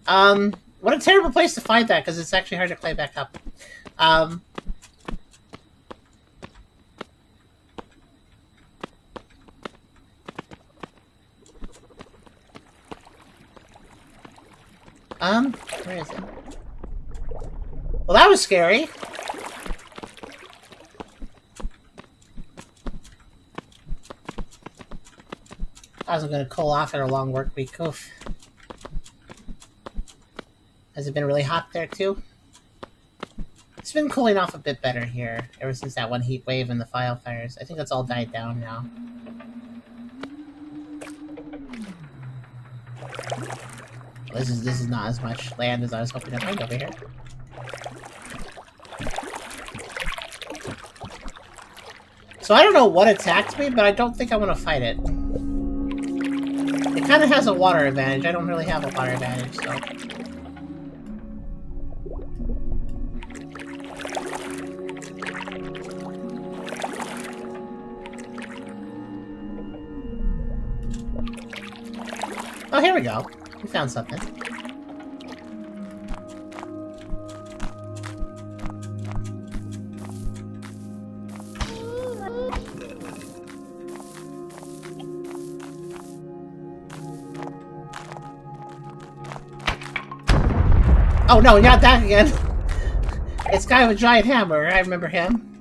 What a terrible place to find that, because it's actually hard to climb back up. Where is it? Well, that was scary. I wasn't going to cool off at a long work week. Oof. Has it been really hot there, too? It's been cooling off a bit better here ever since that one heat wave and the wildfires. I think that's all died down now. This is not as much land as I was hoping to find over here. So I don't know what attacked me, but I don't think I want to fight it. It kind of has a water advantage. I don't really have a water advantage, so... Oh, here we go. We found something. Oh no, not that again! It's guy with a giant hammer, I remember him.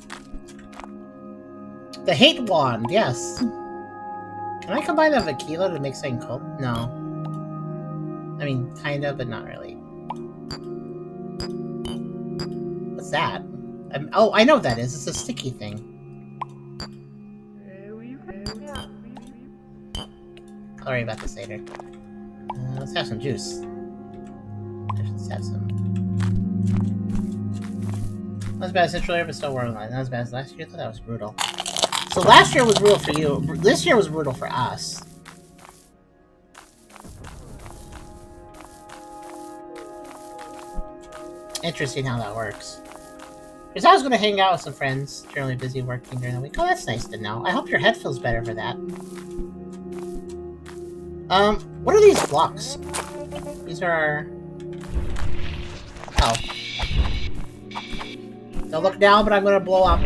The hate wand, yes. Can I combine that with a kilo to make something cool? No. I mean, kinda, but not really. What's that? Oh, I know what that is. It's a sticky thing. I'll worry about this later. Let's have some juice. Let's have some. Not as bad as Central Air, but still warm line. Not as bad as last year. I thought that was brutal. So last year was brutal for you. This year was brutal for us. Interesting how that works. Because I was going to hang out with some friends, generally busy working during the week. Oh, that's nice to know. I hope your head feels better for that. What are these blocks? These are our... Oh. Don't look down, but I'm going to blow up.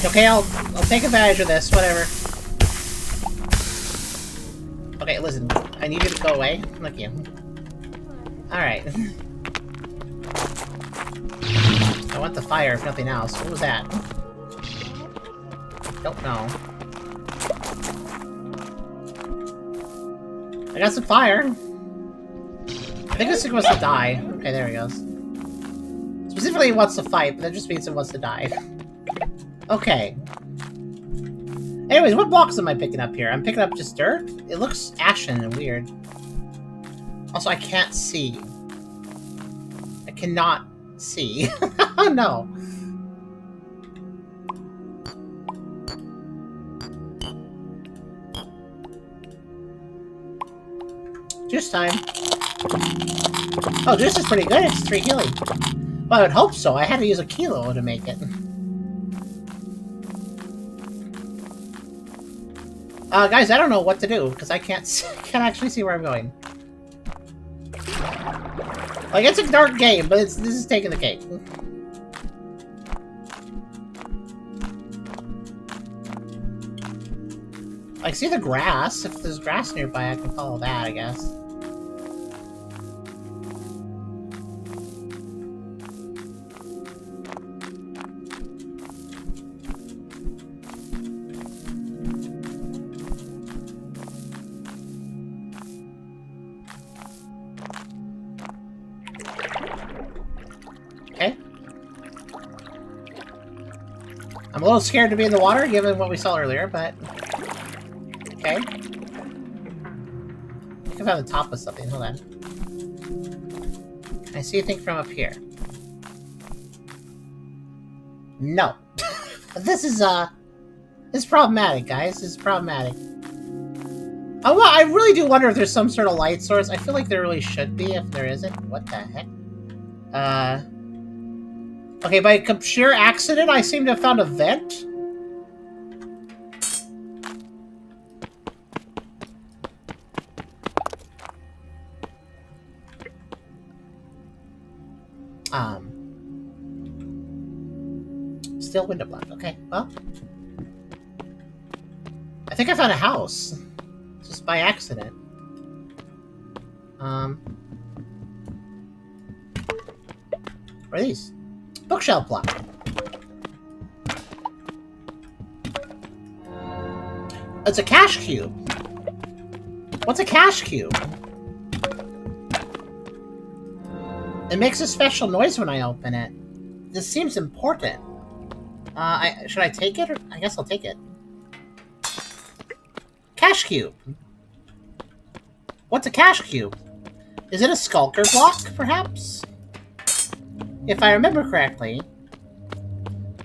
Okay, I'll take advantage of this, whatever. Okay, listen, I need you to go away. Look you. Alright. I want the fire, if nothing else. What was that? Don't know. I got some fire. I think this thing wants to die. Okay, there he goes. Specifically, it wants to fight, but that just means it wants to die. Okay. Anyways, what blocks am I picking up here? I'm picking up just dirt? It looks ashen and weird. Also, I can't see. I cannot see. Oh, no. Juice time. Oh, juice is pretty good. It's 3 healing. Well, I would hope so. I had to use a kilo to make it. Guys, I don't know what to do, because I can't actually see where I'm going. Like, it's a dark game, but this is taking the cake. I see the grass. If there's grass nearby, I can follow that, I guess. Okay. I'm a little scared to be in the water, given what we saw earlier, but... Okay. I think I found the top of something. Hold on. Can I see anything from up here? No. This is problematic, guys. This is problematic. Oh, well, I really do wonder if there's some sort of light source. I feel like there really should be if there isn't. What the heck? Okay, by sheer accident, I seem to have found a vent. Still window blocked. Okay, well. I think I found a house. Just by accident. What are these? Bookshelf block. It's a cash cube. What's a cash cube? It makes a special noise when I open it. This seems important. Should I take it? Or I guess I'll take it. Cash cube. What's a cash cube? Is it a skulker block, perhaps? If I remember correctly.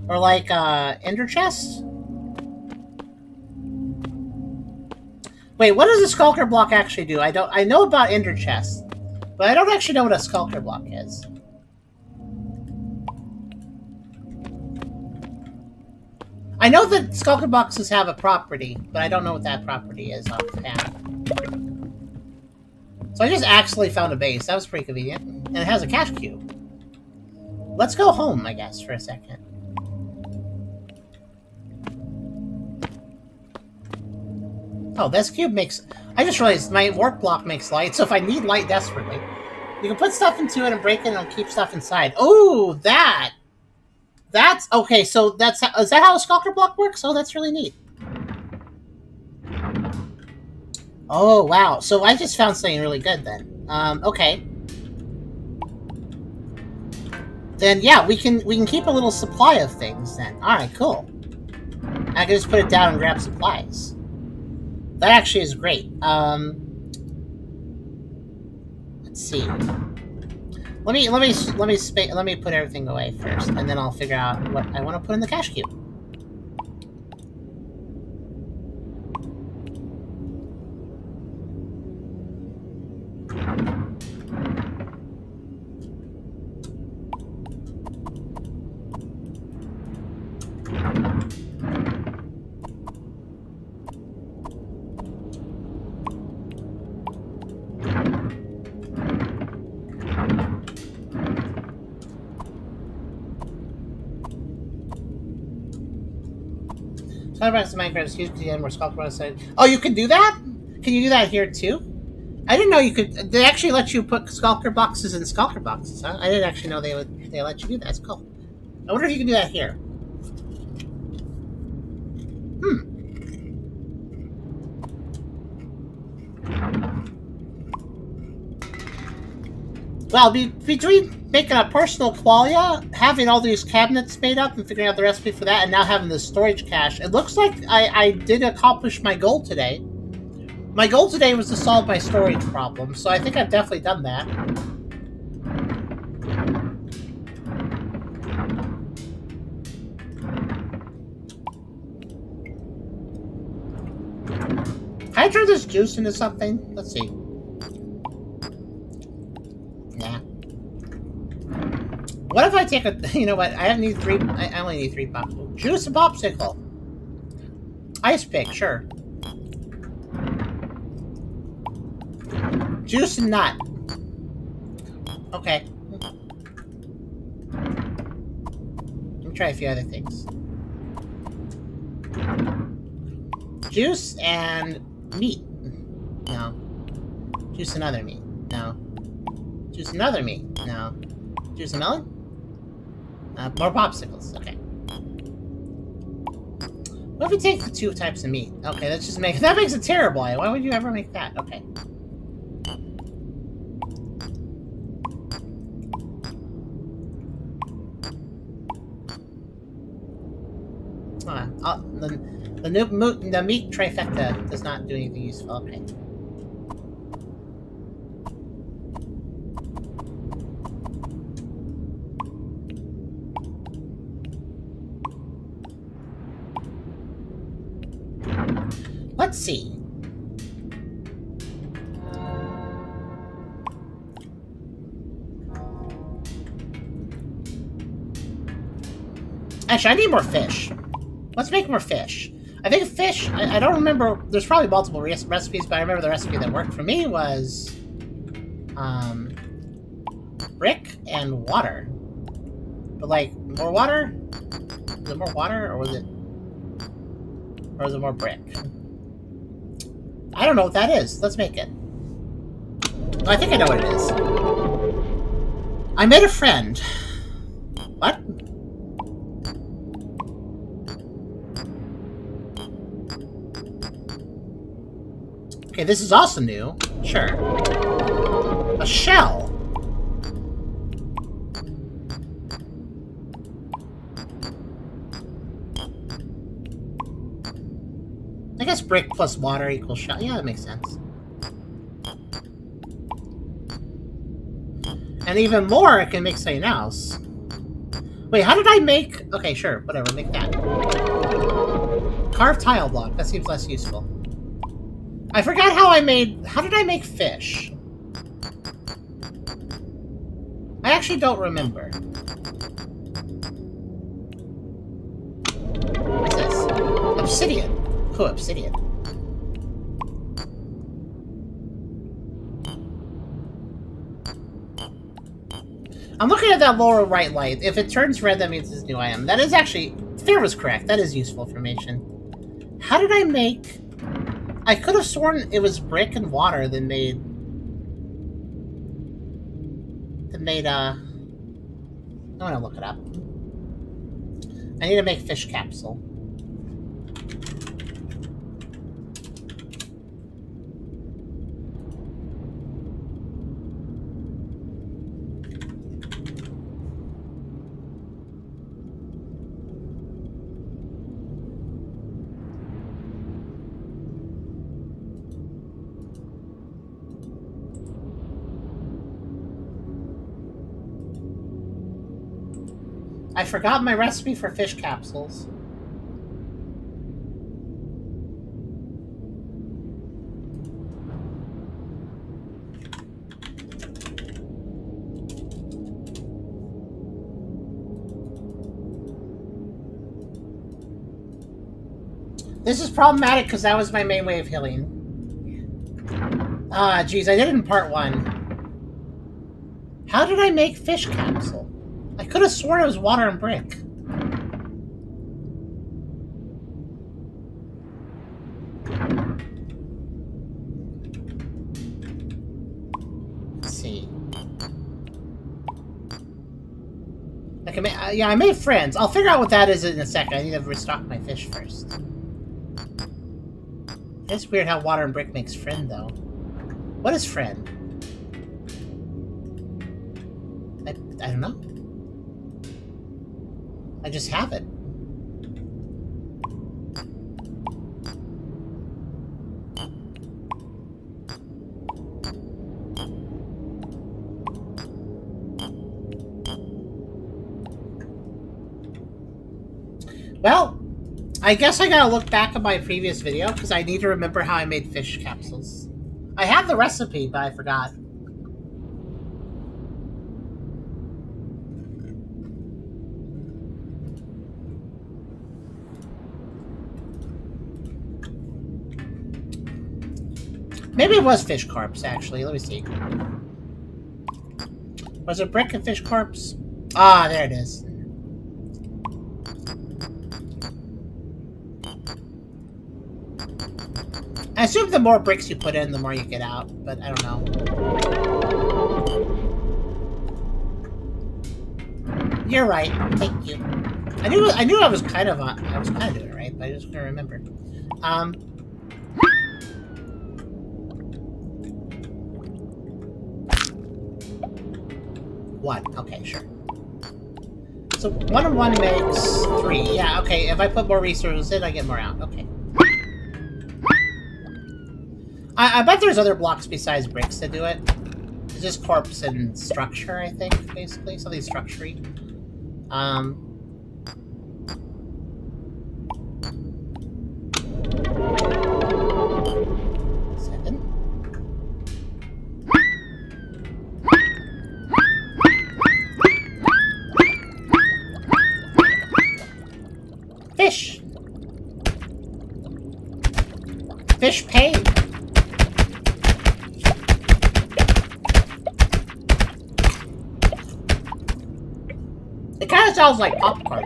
Or like, ender chest? Wait, what does a skulker block actually do? I know about ender chest, but I don't actually know what a skulker block is. I know that skulker boxes have a property, but I don't know what that property is offhand. So I just actually found a base. That was pretty convenient. And it has a cash cube. Let's go home, I guess, for a second. Oh, this cube makes... I just realized my warp block makes light, so if I need light desperately, you can put stuff into it and break it and it'll keep stuff inside. Oh, that! That's... Okay, so that's... Is that how a skulker block works? Oh, that's really neat. Oh, wow. So I just found something really good then. Okay. Then, yeah, we can keep a little supply of things then. Alright, cool. I can just put it down and grab supplies. That actually is great. Let's see. Let me put everything away first, and then I'll figure out what I want to put in the cash cube. Minecraft used to more sculpture on the side. Oh, you can do that? Can you do that here too? I didn't know you could. They actually let you put sculpture boxes in sculpture boxes. Huh? I didn't actually know they let you do that. That's cool. I wonder if you can do that here. Well, between making a personal qualia, having all these cabinets made up and figuring out the recipe for that, and now having the storage cache, it looks like I did accomplish my goal today. My goal today was to solve my storage problem, so I think I've definitely done that. Can I turn this juice into something? Let's see. What if I take a... You know what? I only need 3 popsicles. Juice and popsicle. Ice pick, sure. Juice and nut. Okay. Let me try a few other things. Juice and meat. No. Juice and other meat. No. Juice and other meat. No. Juice and melon? More popsicles. Okay. What if we take the 2 types of meat? Okay, let's just make... That makes it terrible. Why would you ever make that? Okay. The meat trifecta does not do anything useful. Okay. Let's see. Actually, I need more fish. Let's make more fish. I think fish... I don't remember... There's probably multiple recipes, but I remember the recipe that worked for me was... brick and water. But, like, more water? Was it more water, or was it... Or was it more brick? I don't know what that is. Let's make it. I think I know what it is. I made a friend. What? Okay, this is also new. Sure. A shell. I guess brick plus water equals shell. Yeah, that makes sense. And even more, it can make something else. Wait, how did I make... Okay, sure, whatever, make that. Carved tile block, that seems less useful. I forgot how I made... How did I make fish? I actually don't remember. What's this? Obsidian. Oh, obsidian. I'm looking at that lower right light. If it turns red, that means it's new item. That is actually... Fear was correct. That is useful information. How did I make... I could have sworn it was brick and water that made... I'm gonna look it up. I need to make fish capsule. I forgot my recipe for fish capsules. This is problematic because that was my main way of healing. Ah, geez, I did it in part 1. How did I make fish capsule? I could have sworn it was water and brick. Let's see. Yeah, I made friends. I'll figure out what that is in a second. I need to restock my fish first. It's weird how water and brick makes friend, though. What is friend? I don't know. I just have it. Well, I guess I gotta look back at my previous video because I need to remember how I made fish capsules. I have the recipe, but I forgot. Maybe it was fish corpse, actually. Let me see. Was it brick and fish corpse? Ah, there it is. I assume the more bricks you put in, the more you get out, but I don't know. You're right. Thank you. I knew I was kind of doing it right, but I just couldn't remember. One. Okay, sure. So 1 and 1 makes 3. Yeah, okay. If I put more resources in, I get more out. Okay. I bet there's other blocks besides bricks that do it. It's just corpse and structure, I think, basically. Something structure-y. 7. Fish! Fish paid! It kind of sounds like popcorn.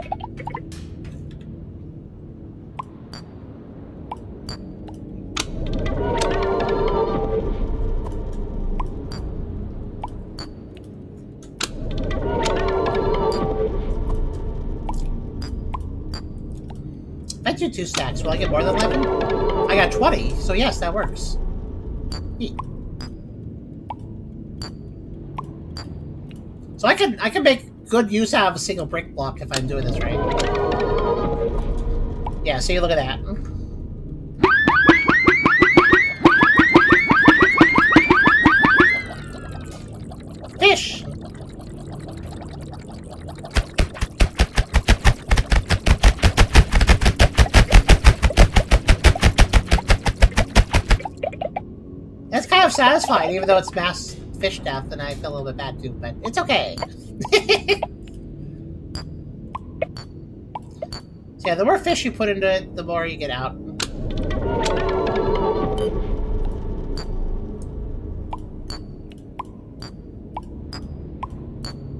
I do 2 stacks. Will I get more than 11? I got 20, so yes, that works. Neat. So I can make good use out of a single brick block if I'm doing this right. Yeah, see, look at that. Fish! That's kind of satisfying, even though it's mass fish death, and I feel a little bit bad too, but it's okay. So yeah, the more fish you put into it, the more you get out.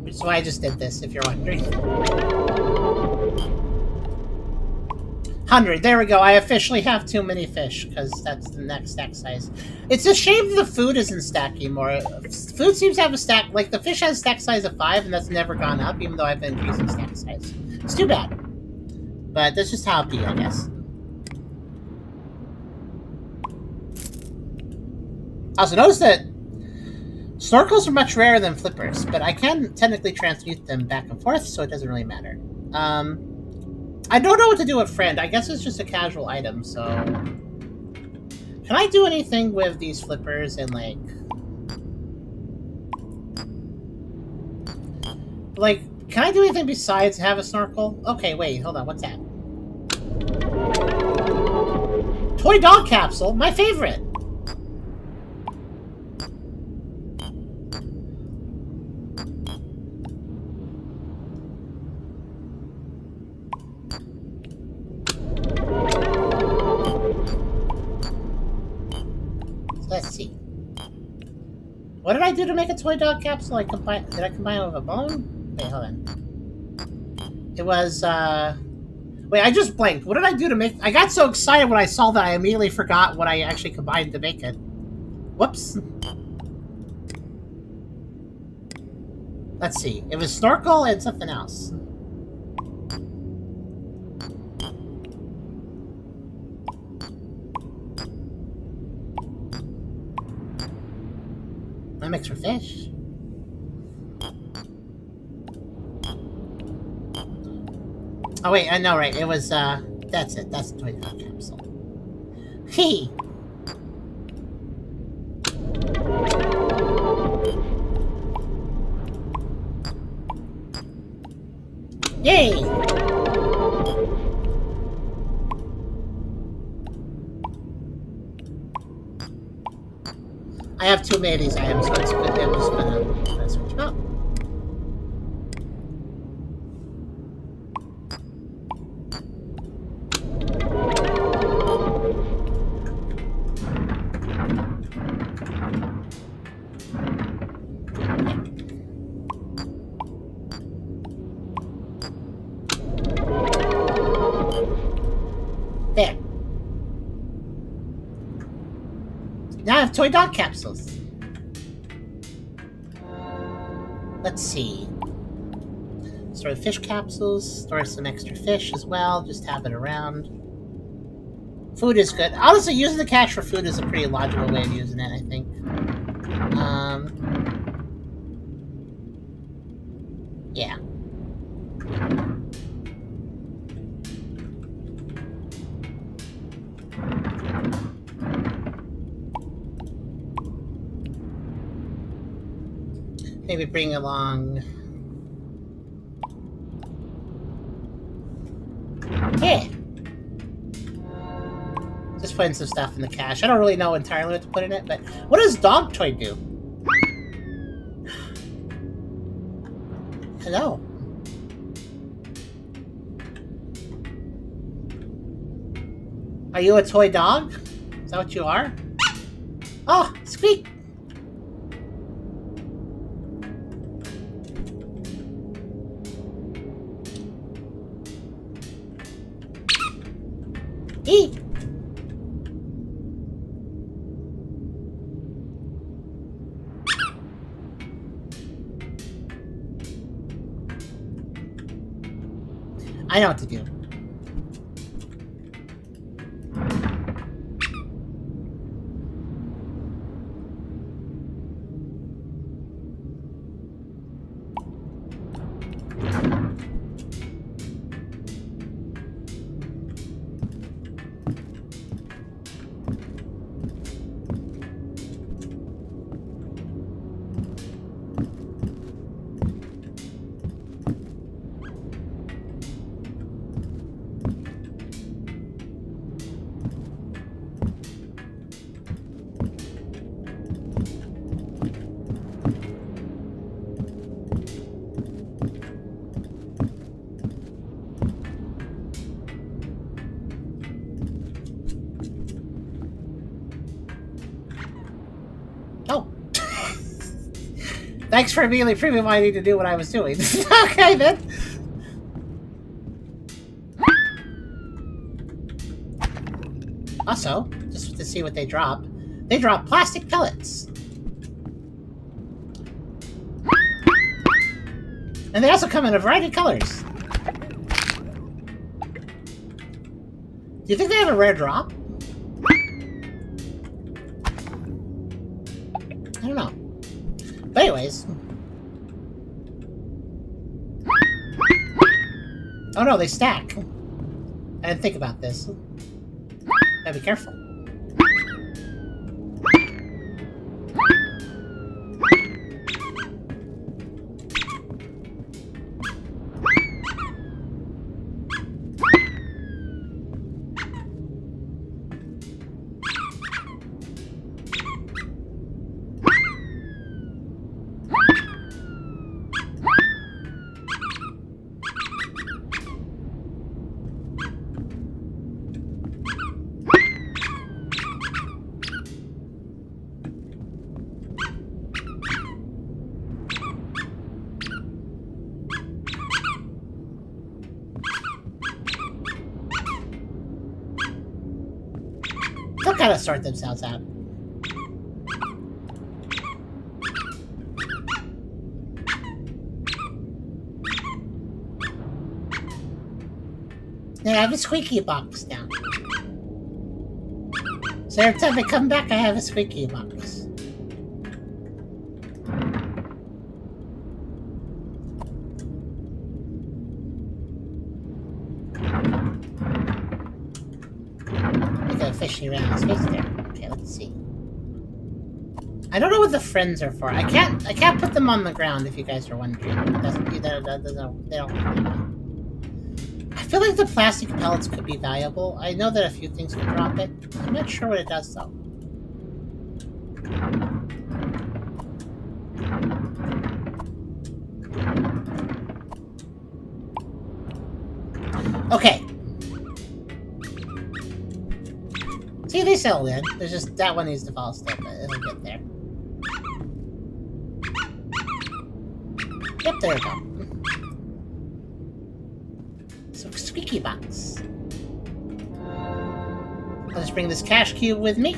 Which is why I just did this, if you're wondering. 100, there we go. I officially have too many fish, because that's the next stack size. It's a shame the food isn't stacking more. Food seems to have a stack, like the fish has a stack size of 5, and that's never gone up, even though I've been increasing stack size. It's too bad. But that's just how it be, I guess. Also, notice that snorkels are much rarer than flippers, but I can technically transmute them back and forth, so it doesn't really matter. I don't know what to do with friend. I guess it's just a casual item, so... Can I do anything with these flippers and, like... Like, can I do anything besides have a snorkel? Okay, wait, hold on, what's that? Toy dog capsule? My favorite! Let's see. What did I do to make a toy dog capsule? Did I combine it with a bone? Wait, hold on. It was, wait, I just blanked. What did I do to make... I got so excited when I saw that I immediately forgot what I actually combined to make it. Whoops. Let's see. It was snorkel and something else. I mixed for fish. Oh wait, I know, right? It was, that's it. That's the toy dog capsule. Hey! Yay! I have too many of these items, so it's good. I'm just gonna switch them up. There. Now I have toy dog capsules. Let's see. Store the fish capsules. Store some extra fish as well. Just have it around. Food is good. Honestly, using the cash for food is a pretty logical way of using it, I think. Yeah. Maybe bring along... Yeah! Just putting some stuff in the cache. I don't really know entirely what to put in it, but... What does dog toy do? Hello. Are you a toy dog? Is that what you are? Oh, Squeak! Eat! I know what to do. Thanks for immediately proving why I need to do what I was doing. Okay, then. Also, just to see what they drop plastic pellets. And they also come in a variety of colors. Do you think they have a rare drop? I don't know. But anyways. Oh no, they stack. I didn't think about this. Gotta be careful. They'll kind of sort themselves out. I have a squeaky box now. So every time I come back, I have a squeaky box. Look at fishing around space there. Okay, let's see. I don't know what the friends are for. I can't put them on the ground if you guys are wondering. They don't. I feel like the plastic pellets could be valuable. I know that a few things can drop it. I'm not sure what it does though. Okay. See, they settled in. There's just that one needs to fall still, but it'll get there. Yep, there we go. So, squeaky box. I'll just bring this cash cube with me.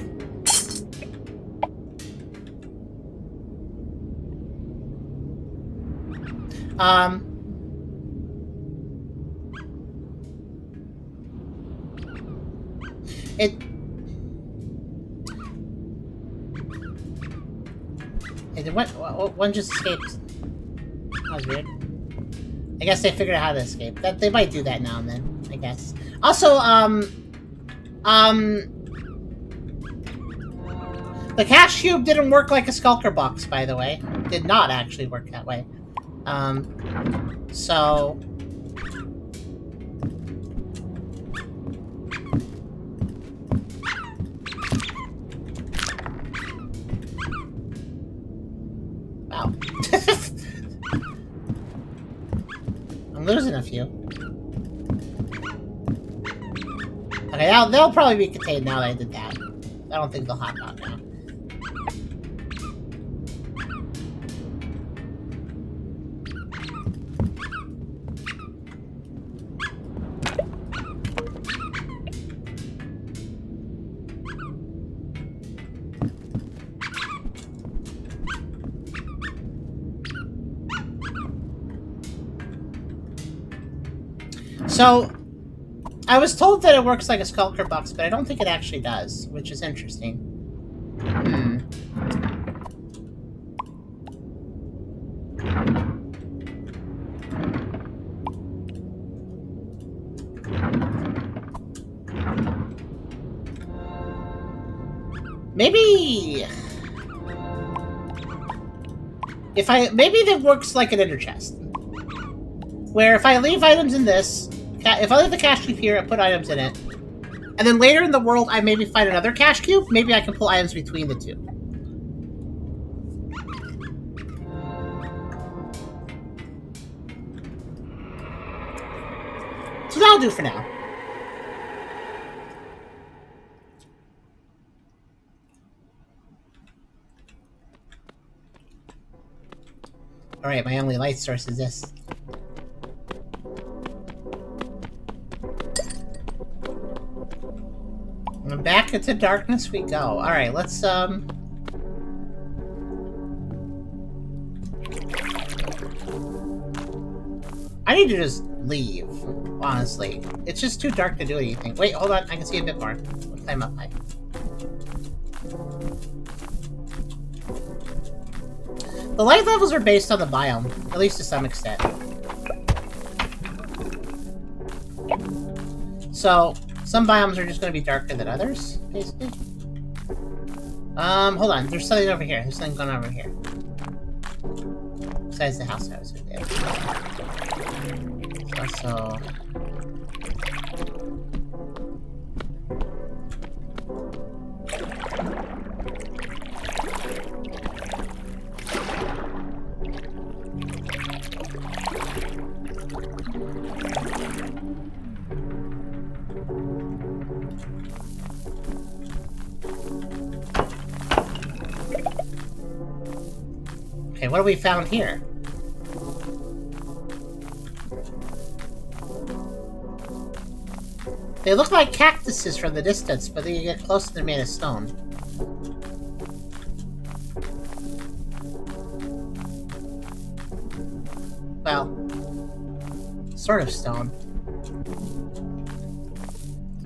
One just escaped. That was weird. I guess they figured out how to escape. That they might do that now and then, I guess. Also, the cash cube didn't work like a skulker box, by the way. Did not actually work that way. So... Wow. I'm losing a few. Okay, they'll probably be contained now that I did that. I don't think they'll hop out now. So, I was told that it works like a skulker box, but I don't think it actually does, which is interesting. Maybe... Maybe that works like an ender chest. Where if I leave items in this... If I leave the cash cube here, I put items in it. And then later in the world, I maybe find another cash cube. Maybe I can pull items between the two. So that'll do for now. Alright, my only light source is this. And back into darkness we go. Alright, let's, I need to just leave, honestly. It's just too dark to do anything. Wait, hold on, I can see a bit more. Let's climb up high. The light levels are based on the biome, at least to some extent. So, some biomes are just going to be darker than others, basically. Hold on, there's something over here. There's something going on over here. Besides the house I was in there. Also... Okay, what have we found here? They look like cactuses from the distance, but then you get close to they're made of stone. Well, sort of stone.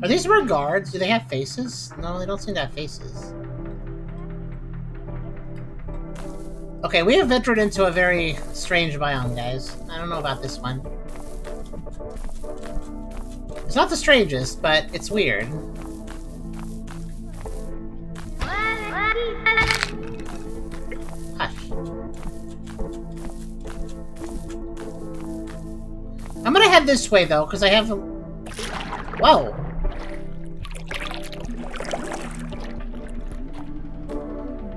Are these regards? Do they have faces? No, they don't seem to have faces. Okay, we have ventured into a very strange biome, guys. I don't know about this one. It's not the strangest, but it's weird. Hush. I'm gonna head this way, though, because I have... Whoa!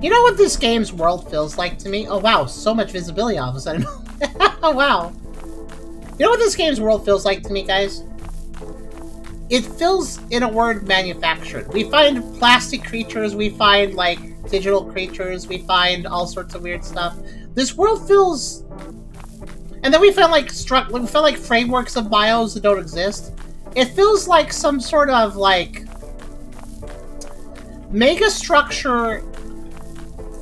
You know what this game's world feels like to me? Oh wow, so much visibility all of a sudden. Oh wow. You know what this game's world feels like to me, guys? It feels, in a word, manufactured. We find plastic creatures, we find, like, digital creatures, we find all sorts of weird stuff. This world feels... And then we found, like, frameworks of bios that don't exist. It feels like some sort of, like... mega structure...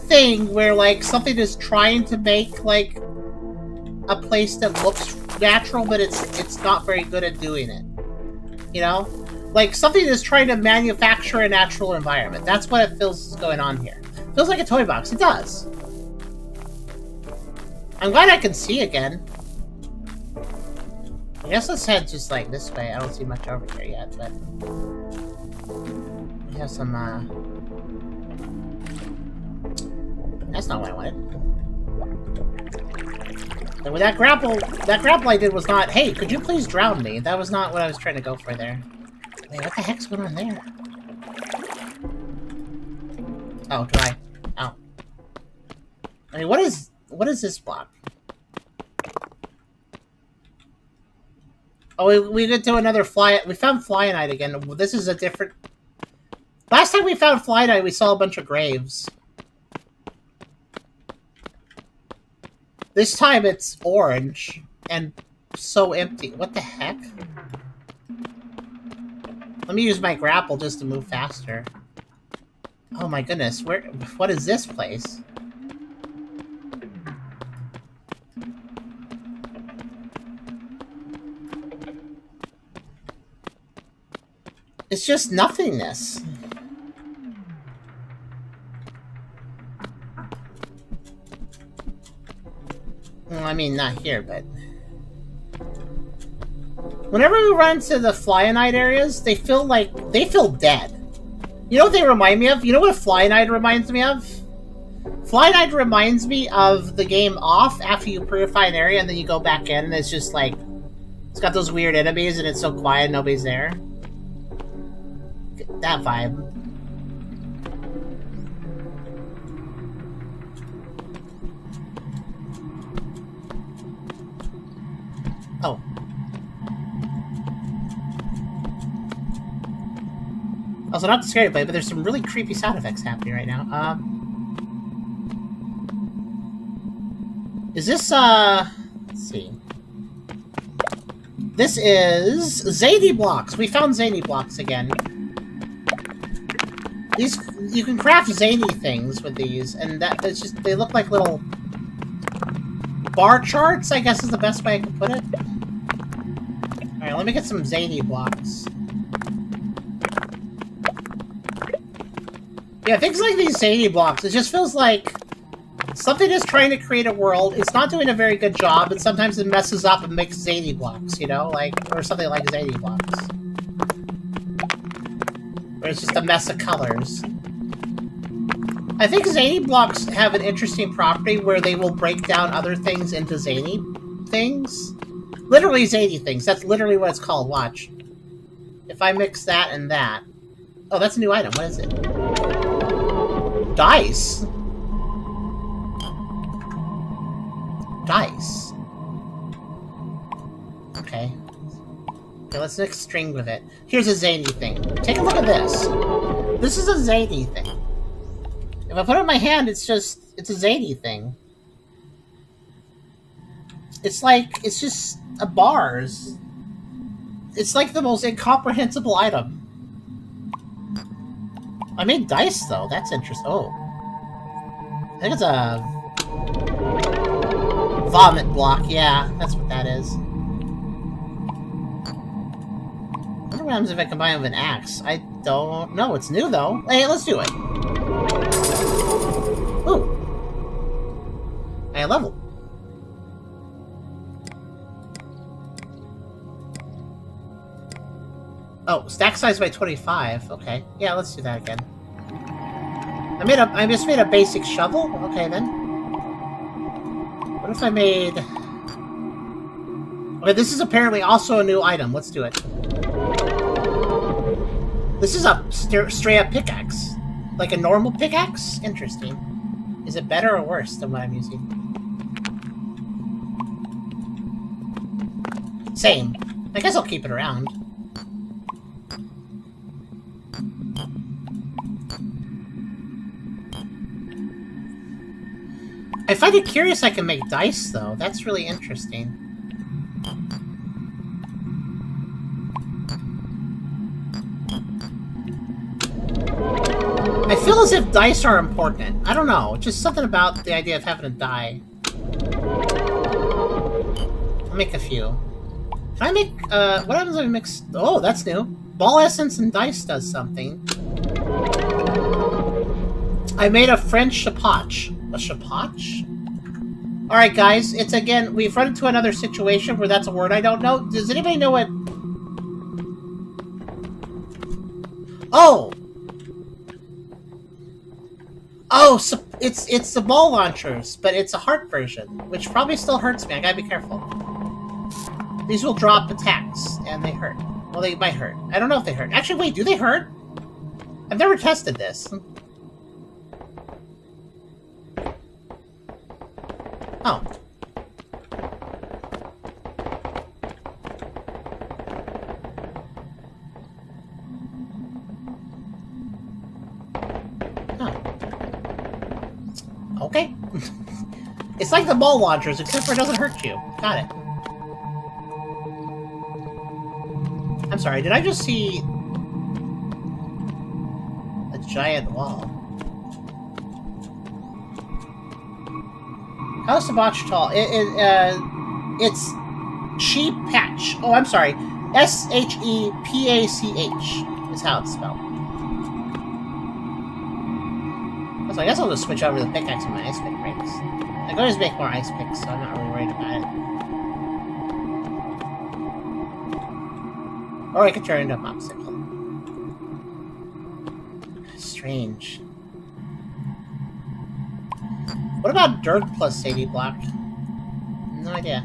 thing where like something is trying to make like a place that looks natural, but it's not very good at doing it. You know, like something is trying to manufacture a natural environment. That's what it feels is going on here. It feels like a toy box. It does. I'm glad I can see again. I guess let's head just like this way. I don't see much over here yet, but we have some. That's not what I wanted. And with that grapple I did was not, hey, could you please drown me? That was not what I was trying to go for there. Wait, what the heck's going on there? Oh, do I? Oh. I mean, what is this block? Oh, we get to another we found Flyonite again. This is a different... Last time we found Flyonite, we saw a bunch of graves. This time it's orange and so empty. What the heck? Let me use my grapple just to move faster. Oh my goodness, what is this place? It's just nothingness. Well, I mean, not here, but... Whenever we run to the Flyonite areas, they feel dead. You know what they remind me of? You know what Flyonite reminds me of? Flyonite reminds me of the game Off, after you purify an area and then you go back in and it's just like... It's got those weird enemies and it's so quiet, nobody's there. That vibe. Oh. Also, not the scary play, but there's some really creepy sound effects happening right now. Is this, let's see. This is zany blocks. We found zany blocks again. These, you can craft zany things with these, and it's just, they look like little bar charts, I guess is the best way I can put it. Alright, let me get some zany blocks. Yeah, things like these zany blocks, it just feels like something is trying to create a world, it's not doing a very good job, and sometimes it messes up and makes zany blocks, you know? Like, or something like zany blocks. Where it's just a mess of colors. I think zany blocks have an interesting property where they will break down other things into zany things. Literally zany things, that's literally what it's called, watch. If I mix that and that... Oh, that's a new item, what is it? Dice? Dice. Okay. Okay, let's mix string with it. Here's a zany thing. Take a look at this. This is a zany thing. If I put it in my hand, it's a zany thing. It's just a bars. It's like the most incomprehensible item. I made dice, though. That's interesting. Oh. I think it's a... vomit block, yeah. That's what that is. I wonder what happens if I combine it with an axe. I don't know. It's new, though. Hey, let's do it. Ooh. I level. Oh, stack size by 25. Okay. Yeah, let's do that again. I just made a basic shovel? Okay, then. What if I made... Okay, this is apparently also a new item. Let's do it. This is a straight-up pickaxe. Like a normal pickaxe? Interesting. Is it better or worse than what I'm using? Same. I guess I'll keep it around. I find it curious I can make dice, though. That's really interesting. I feel as if dice are important. I don't know. Just something about the idea of having a die. I'll make a few. Can I make, what happens if I mix... Oh, that's new. Ball essence and dice does something. I made a French chapoche. A chapoche? Alright, guys, it's again, we've run into another situation where that's a word I don't know. Does anybody know what... Oh! Oh, so it's the ball launchers, but it's a heart version, which probably still hurts me. I gotta be careful. These will drop attacks, and they hurt. Well, they might hurt. I don't know if they hurt. Actually, wait, do they hurt? I've never tested this. Oh. Oh. Okay. It's like the ball launchers, except for it doesn't hurt you. Got it. I'm sorry, did I just see... a giant wall? How's the botch tall? It's sheep patch. Oh, I'm sorry. S-H-E-P-A-C-H is how it's spelled. So I guess I'll just switch over the pickaxe and my ice pick breaks. I can always make more ice picks, so I'm not really worried about it. Or I could turn into a popsicle. Strange. What about dirt plus Sadie block? No idea.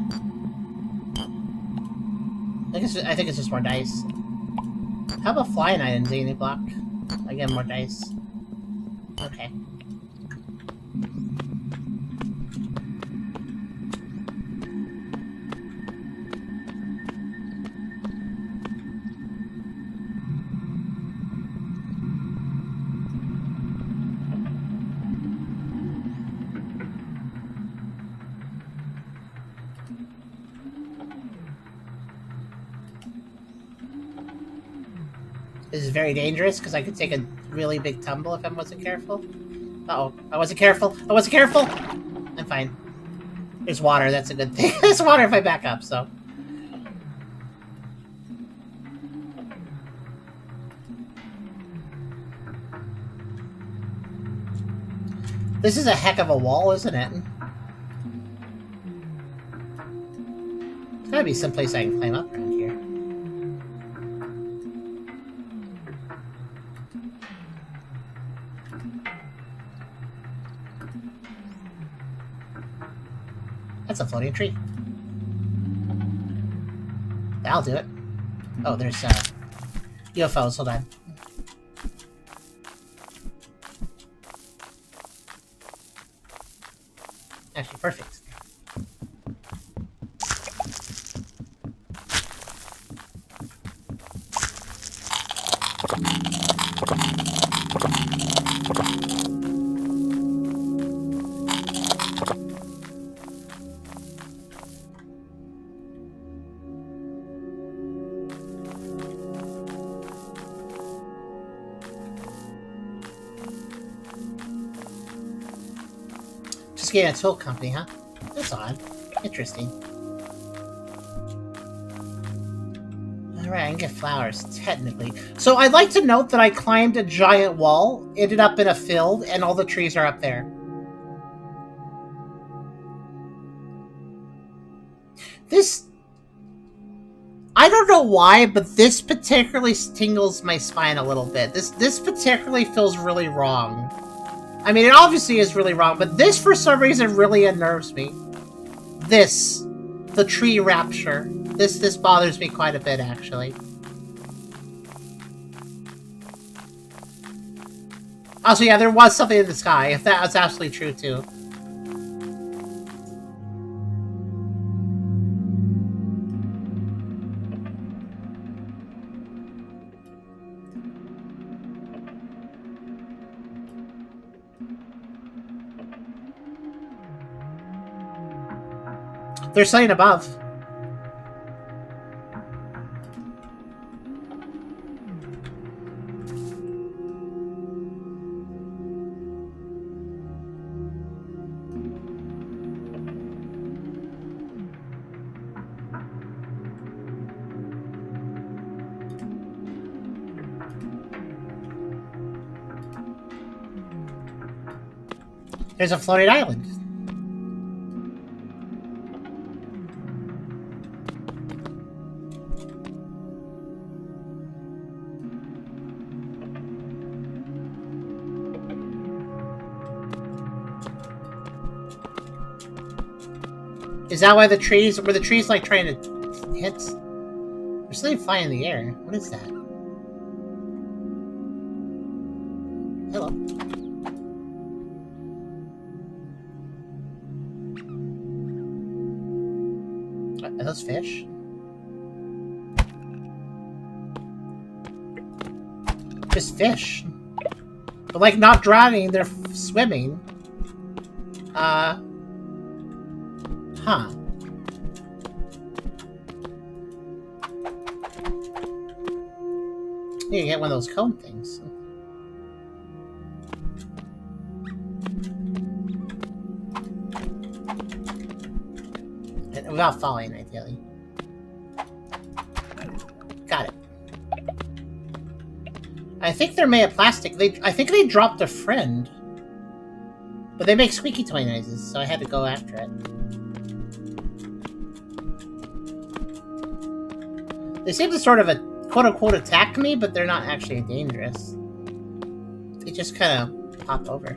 I think it's just more dice. How about flying item Sadie block? Again, more dice. Okay. This is very dangerous because I could take a really big tumble if I wasn't careful. Uh-oh. I wasn't careful. I wasn't careful! I'm fine. There's water. That's a good thing. There's water if I back up, so... This is a heck of a wall, isn't it? There's gotta be someplace I can climb up around here. That's a floating tree. That'll do it. Oh, there's UFOs. Hold on. Actually, perfect. Just getting a tool company, huh? That's odd. Interesting. Alright, I can get flowers, technically. So I'd like to note that I climbed a giant wall, ended up in a field, and all the trees are up there. This... I don't know why, but this particularly tingles my spine a little bit. This particularly feels really wrong. I mean, it obviously is really wrong, but this, for some reason, really unnerves me. This. The tree rapture. This bothers me quite a bit, actually. Also, yeah, there was something in the sky, if that was absolutely true, too. There's something above. There's a floating island. Is that why the trees... Were the trees, like, trying to hit... There's something flying in the air. What is that? Hello. Are those fish? Just fish. But, like, not drowning, they're swimming. Huh. You get one of those cone things. And without falling, ideally. Got it. I think they're made of plastic. I think they dropped a friend. But they make squeaky toy noises, so I had to go after it. They seem to sort of, quote-unquote, attack me, but they're not actually dangerous. They just kind of pop over.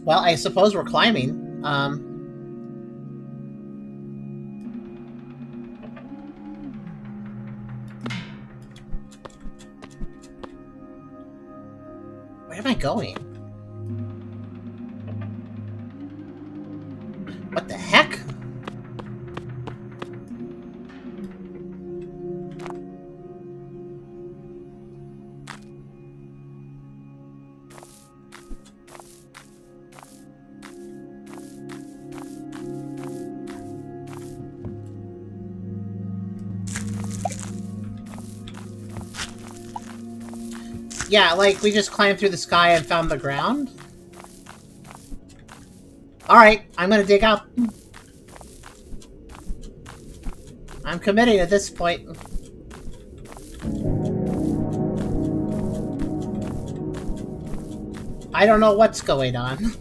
Well, I suppose we're climbing. Where am I going? What the heck? Yeah, like we just climbed through the sky and found the ground. Alright, I'm gonna dig out. I'm committing at this point. I don't know what's going on,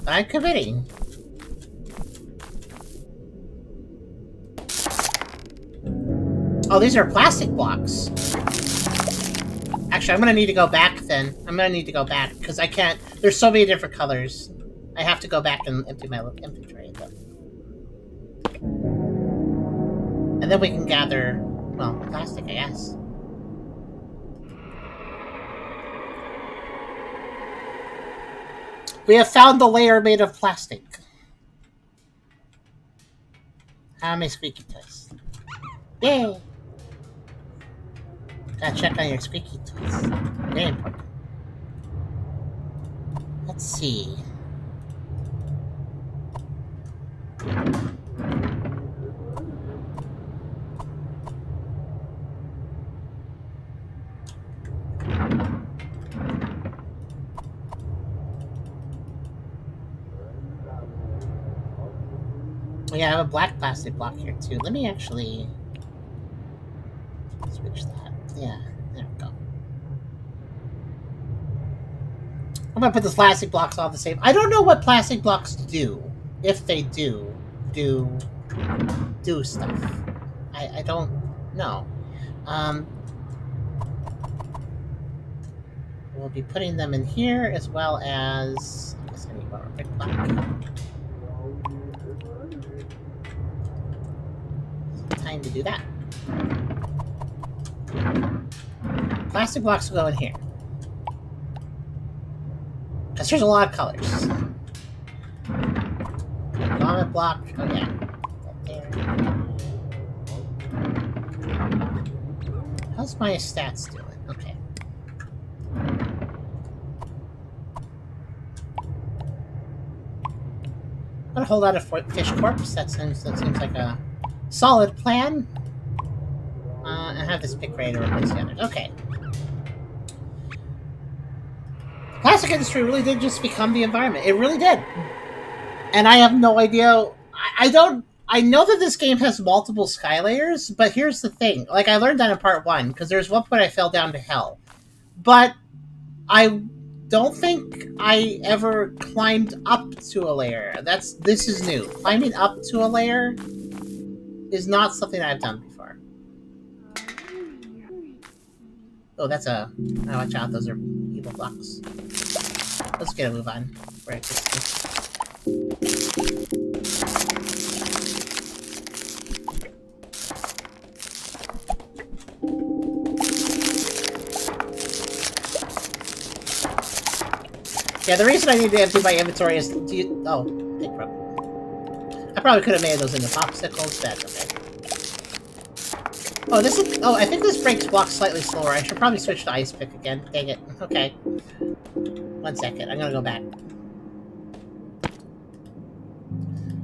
but I'm committing. Oh, these are plastic blocks. Actually, I'm gonna need to go back then. I'm gonna need to go back, because I can't... There's so many different colors. I have to go back and empty my inventory. And then we can gather, well, plastic, I guess. We have found the layer made of plastic. How many squeaky toys? Yay! Gotta check on your squeaky toys. Very important. Let's see. Oh, yeah, I have a black plastic block here too. Let me actually switch that. Yeah, there we go. I'm gonna put the plastic blocks all the same. I don't know what plastic blocks do. If they do stuff. I don't know. We'll be putting them in here as well as... I guess I need more brick block. Time to do that. Plastic blocks will go in here. Because there's a lot of colors. Vomit block. Oh, yeah. There. How's my stats doing? Okay. I'm gonna hold out a fish corpse. That seems like a solid plan. And have this pick ready to replace the others. Okay. The plastic industry really did just become the environment. It really did. And I have no idea. I know that this game has multiple sky layers, but here's the thing. Like, I learned that in part 1, because there's one point I fell down to hell. But I don't think I ever climbed up to a layer. This is new. Climbing up to a layer is not something I've done before. Oh, that's a... Oh, watch out, those are evil blocks. Let's get a move on. Right, yeah, the reason I need to empty my inventory is to... Oh, big problem. I probably could have made those into popsicles. That's okay. Oh, this is... Oh, I think this breaks blocks slightly slower. I should probably switch to ice pick again. Dang it. Okay. 1 second. I'm gonna go back.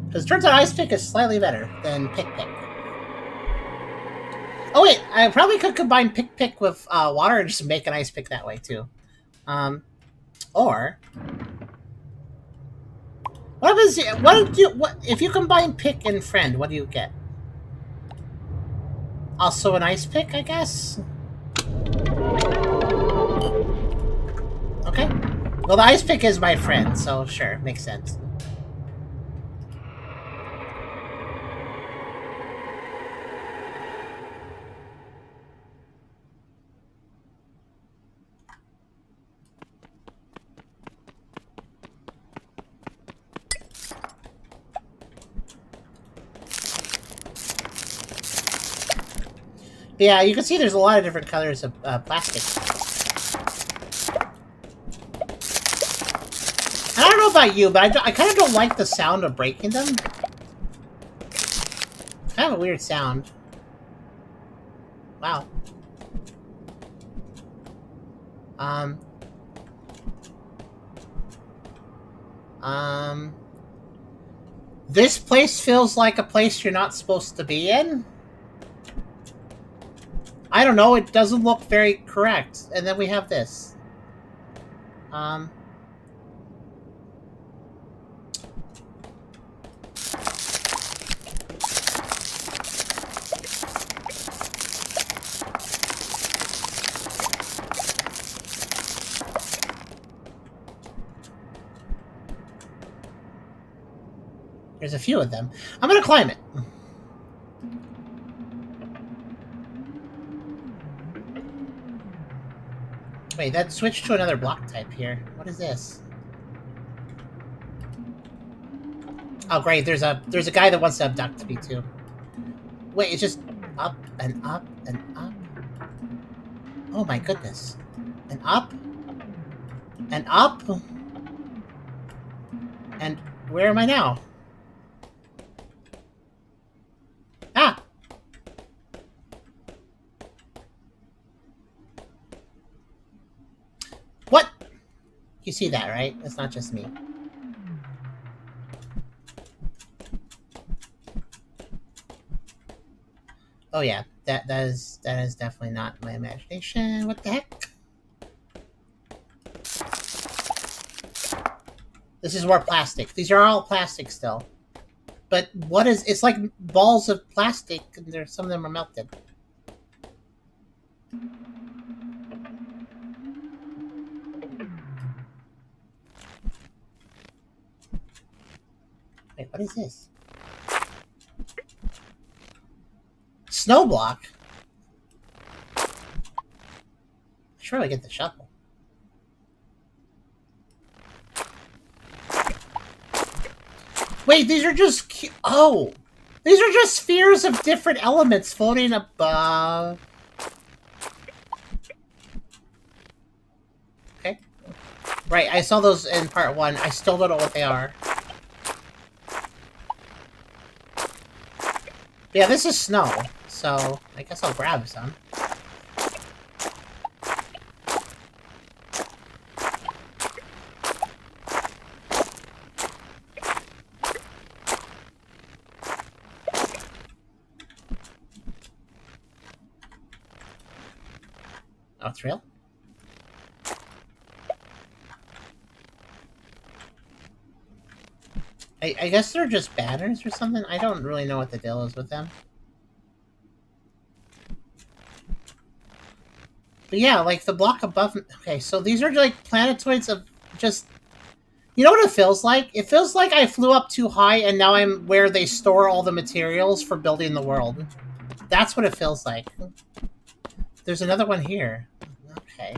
Because it turns out ice pick is slightly better than pick. Oh, wait. I probably could combine pick with water and just make an ice pick that way, too. Or... What if you combine pick and friend, what do you get? Also an ice pick, I guess? Okay. Well, the ice pick is my friend, so sure, makes sense. Yeah, you can see there's a lot of different colors of plastic. I don't know about you, but I kind of don't like the sound of breaking them. It's kind of a weird sound. Wow. This place feels like a place you're not supposed to be in. I don't know, it doesn't look very correct. And then we have this. There's a few of them. I'm gonna climb it. Wait, that switched to another block type here. What is this? Oh great, there's a guy that wants to abduct me too. Wait, it's just up and up and up. Oh my goodness. And up. And up. And where am I now? Ah! What? You see that, right? It's not just me. Oh yeah, that is definitely not my imagination. What the heck? This is more plastic. These are all plastic still. But what is... It's like balls of plastic, and some of them are melted. Wait, what is this? Snow block? Sure, I get the shovel. Wait, these are just... Oh! These are just spheres of different elements floating above. Okay. Right, I saw those in part 1. I still don't know what they are. Yeah, this is snow, so I guess I'll grab some. Oh, it's real? I guess they're just banners or something? I don't really know what the deal is with them. But yeah, like the block above... Okay, so these are like planetoids of just... You know what it feels like? It feels like I flew up too high and now I'm where they store all the materials for building the world. That's what it feels like. There's another one here. Okay.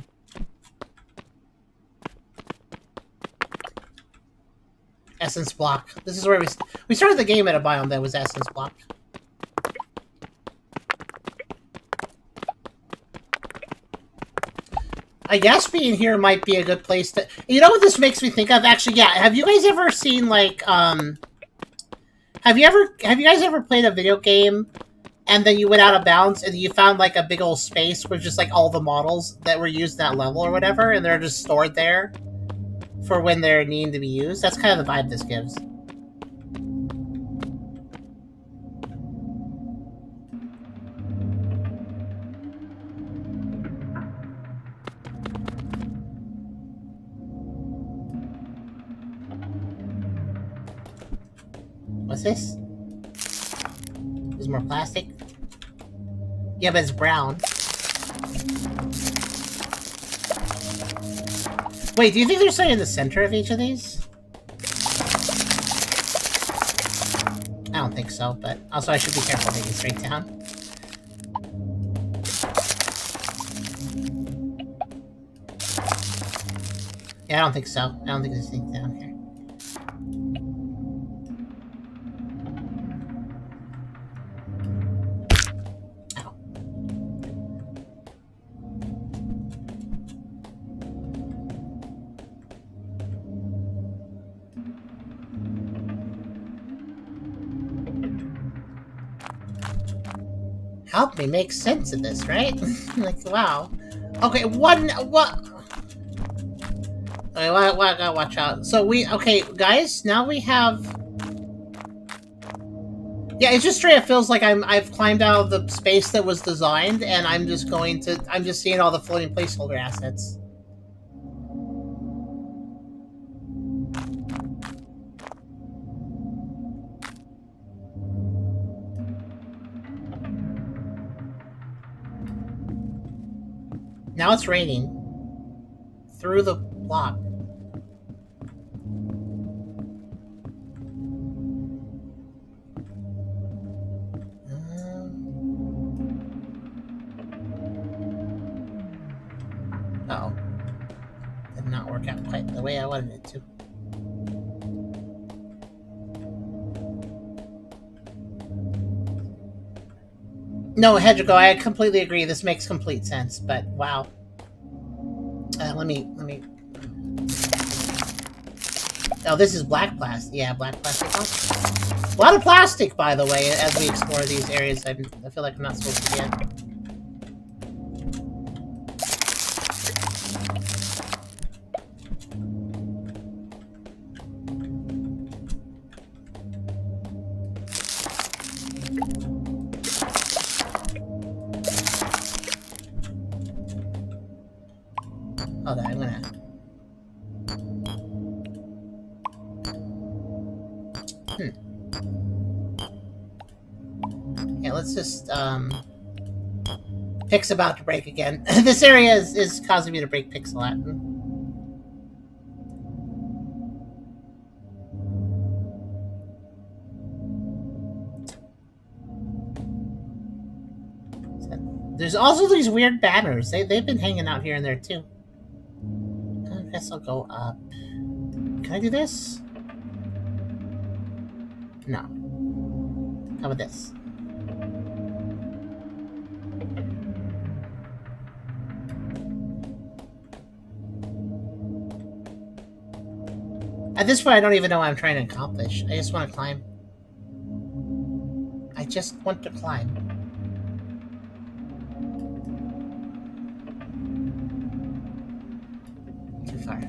Essence block. This is where we started the game at a biome that was essence block. I guess being here might be a good place to... You know what this makes me think of? Actually, yeah. Have you guys ever seen, like, Have you guys ever played a video game and then you went out of bounds and you found, like, a big old space with just, like, all the models that were used in that level or whatever, and they're just stored there for when they're needing to be used? That's kind of the vibe this gives. What's this? There's more plastic? Yeah, but it's brown. Wait, do you think there's something in the center of each of these? I don't think so, but also I should be careful taking straight down. Yeah, I don't think so. I don't think there's anything down here. Help me make sense of this, right? Like, wow. Okay, what? Okay, well, I gotta watch out. So okay, guys, now we have... Yeah, it's just straight. It feels like I've climbed out of the space that was designed, and I'm just seeing all the floating placeholder assets. Now it's raining through the block. Uh-oh. Did not work out quite the way I wanted it to. No, Hedrico, I completely agree. This makes complete sense, but wow. Let me... Oh, this is black plastic. Yeah, black plastic. A lot of plastic, by the way, as we explore these areas I feel like I'm not supposed to be in. Hold on, I'm gonna... Yeah, let's just, Pick's about to break again. This area is causing me to break picks a lot. There's also these weird banners. They've been hanging out here and there, too. I guess I'll go up. Can I do this? No. How about this? At this point, I don't even know what I'm trying to accomplish. I just want to climb. I just want to climb. Too far.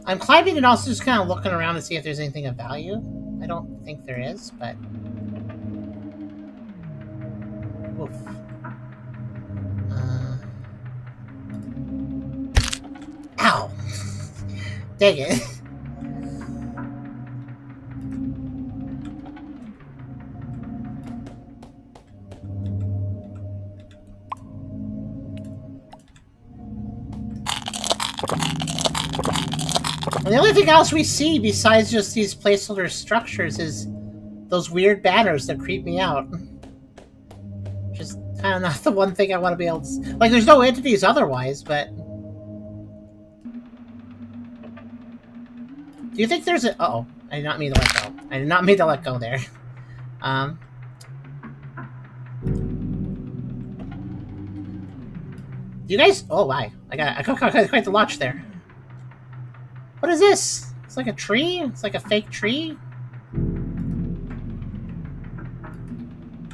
I'm climbing and also just kind of looking around to see if there's anything of value. I don't think there is, but... Oof. Ow! Dang it. And the only thing else we see besides just these placeholder structures is those weird banners that creep me out. Just kind of not the one thing I want to be able to... Like, there's no entities otherwise, but... Do you think there's a... Uh-oh. I did not mean to let go. I did not mean to let go there. Do you guys... Oh, wow. I got quite the launch there. What is this? It's like a tree? It's like a fake tree?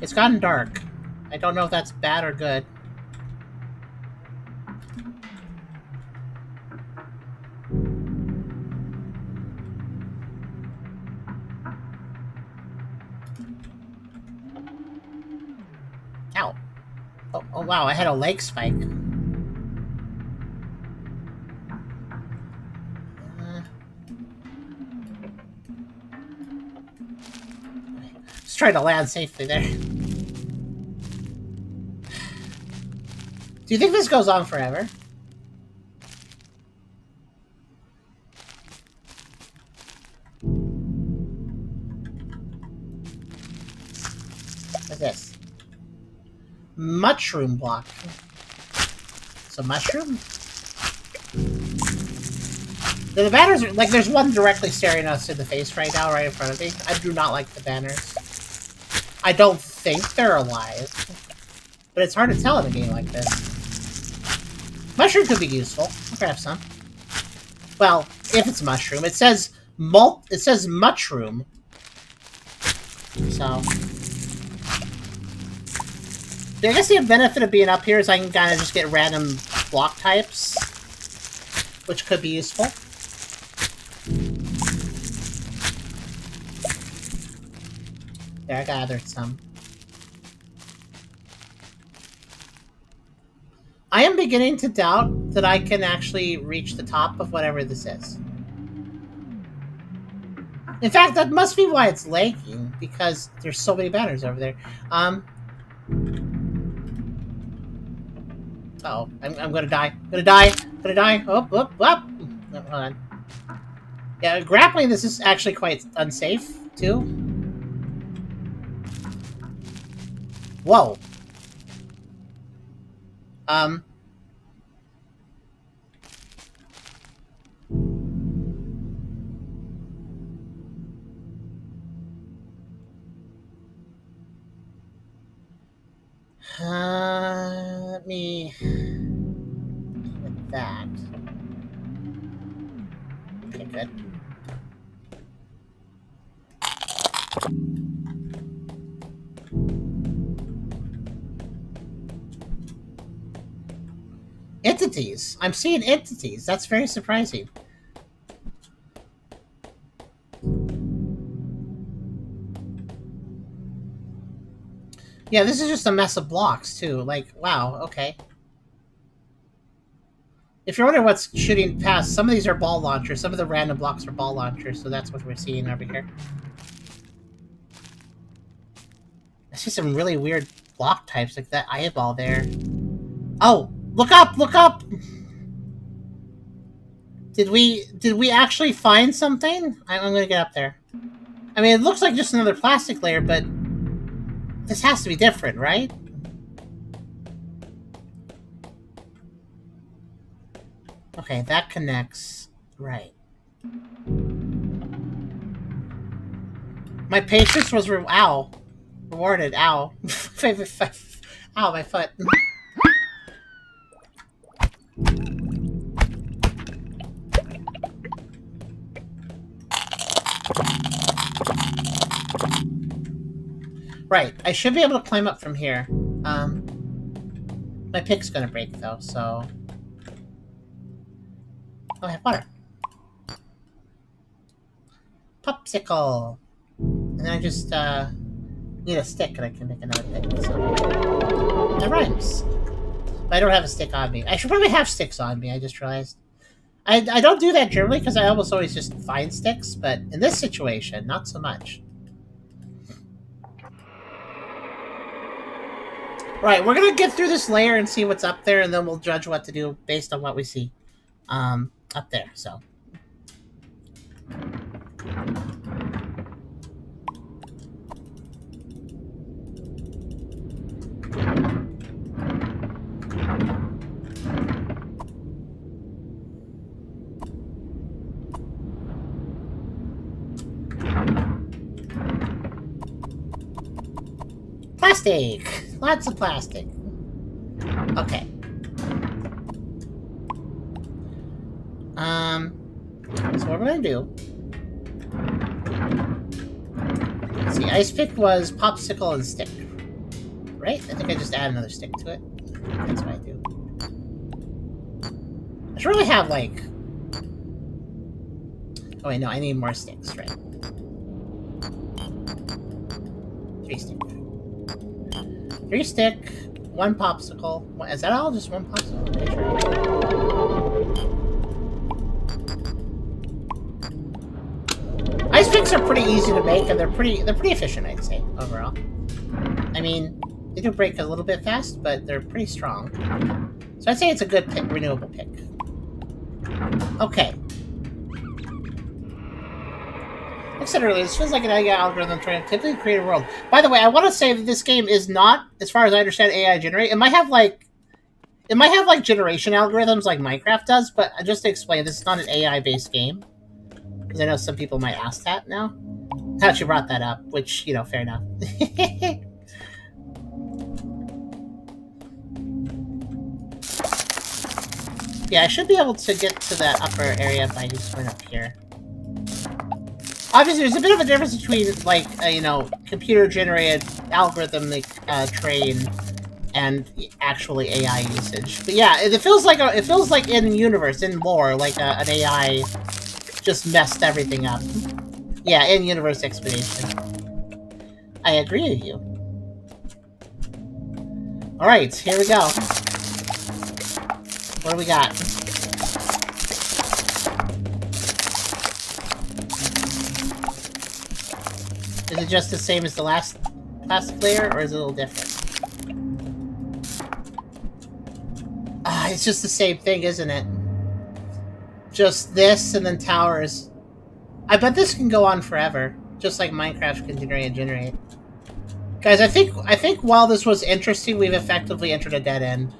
It's gotten dark. I don't know if that's bad or good. Ow. Oh wow, I had a leg spike. Just trying to land safely there. Do you think this goes on forever? What's this? Mushroom block. It's a mushroom? The banners are, like, there's one directly staring us in the face right now, right in front of me. I do not like the banners. I don't think they're alive. But it's hard to tell in a game like this. Mushroom could be useful. I'll grab some. Well, if it's mushroom. It says mushroom. So I guess the benefit of being up here is I can kind of just get random block types, which could be useful. There, I gathered some. I am beginning to doubt that I can actually reach the top of whatever this is. In fact, that must be why it's lagging, because there's so many banners over there. Uh-oh, I'm gonna die. Gonna die. Oh, oh, oh. No, hold on. Yeah, grappling this is actually quite unsafe, too. Whoa. Let me get that. Okay, good. Entities. I'm seeing entities. That's very surprising. Yeah, this is just a mess of blocks, too. Like, wow, okay. If you're wondering what's shooting past, some of these are ball launchers. Some of the random blocks are ball launchers, so that's what we're seeing over here. I see some really weird block types, like that eyeball there. Oh! Look up! Look up! Did we actually find something? I'm gonna get up there. I mean, it looks like just another plastic layer, but this has to be different, right? Okay, that connects. Right. My patience was rewarded. Ow. Ow, my foot. Right, I should be able to climb up from here. My pick's gonna break though, so... Oh, I have water. Popsicle! And then I just, need a stick and I can make another pick, so... That rhymes. But I don't have a stick on me. I should probably have sticks on me, I just realized. I don't do that generally, because I almost always just find sticks, but in this situation, not so much. Right, we're gonna get through this layer and see what's up there, and then we'll judge what to do based on what we see up there, so. Plastic! Lots of plastic. Okay. So what we're gonna do... Let's see, ice pick was popsicle and stick. Right? I think I just add another stick to it. That's what I do. I should really have, like... Oh wait, no, I need more sticks, right? 3 sticks. 3 stick, 1 popsicle. Is that all? Just 1 popsicle? Okay, sure. Ice picks are pretty easy to make, and they're pretty efficient, I'd say, overall. I mean, they do break a little bit fast, but they're pretty strong. So I'd say it's a good pick, renewable pick. Okay. Like I said earlier, this feels like an AI algorithm trying to typically create a world. By the way, I want to say that this game is not, as far as I understand, AI generated. It might have like generation algorithms like Minecraft does, but just to explain, this is not an AI-based game. Because I know some people might ask that now. Now you brought that up, which, you know, fair enough. Yeah, I should be able to get to that upper area by just going up here. Obviously, there's a bit of a difference between, like, you know, computer-generated algorithmic train and actually AI usage. But yeah, it feels like in universe, in lore, like an AI just messed everything up. Yeah, in universe explanation. I agree with you. All right, here we go. What do we got? Is it just the same as the last plastic layer, or is it a little different? Ah, it's just the same thing, isn't it? Just this, and then towers. I bet this can go on forever, just like Minecraft can generate. Guys, I think while this was interesting, we've effectively entered a dead end.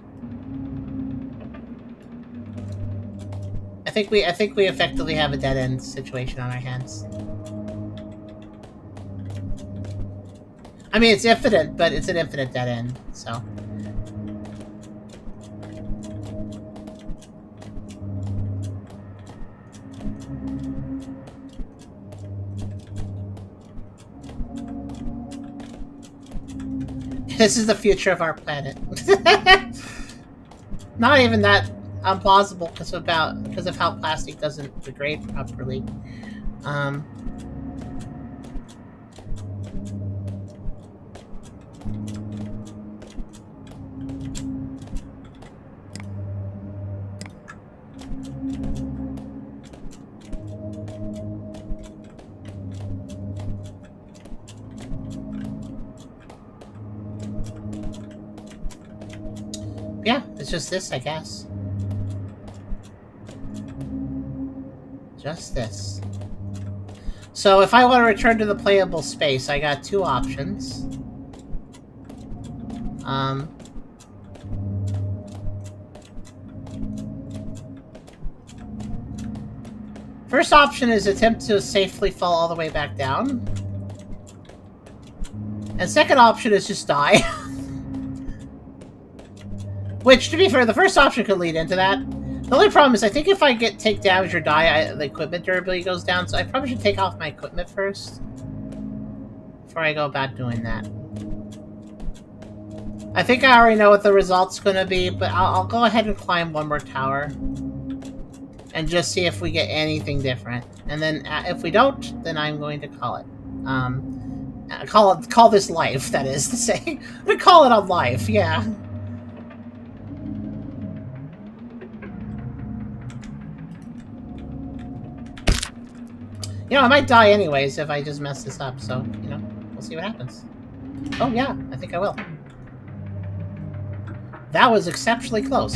I think we effectively have a dead end situation on our hands. I mean, it's infinite, but it's an infinite dead end, so. This is the future of our planet. Not even that implausible because of how plastic doesn't degrade properly. Yeah, it's just this, I guess. Just this. So if I want to return to the playable space, I got two options. First option is attempt to safely fall all the way back down. And second option is just die. Which, to be fair, the first option could lead into that. The only problem is I think if I take damage or die, the equipment durability goes down, so I probably should take off my equipment first before I go about doing that. I think I already know what the result's going to be, but I'll go ahead and climb one more tower and just see if we get anything different. And then if we don't, then I'm going to call it. Call this life, that is to say. I'm going to call it a life, yeah. You know, I might die anyways if I just mess this up, so, you know, we'll see what happens. Oh, yeah, I think I will. That was exceptionally close.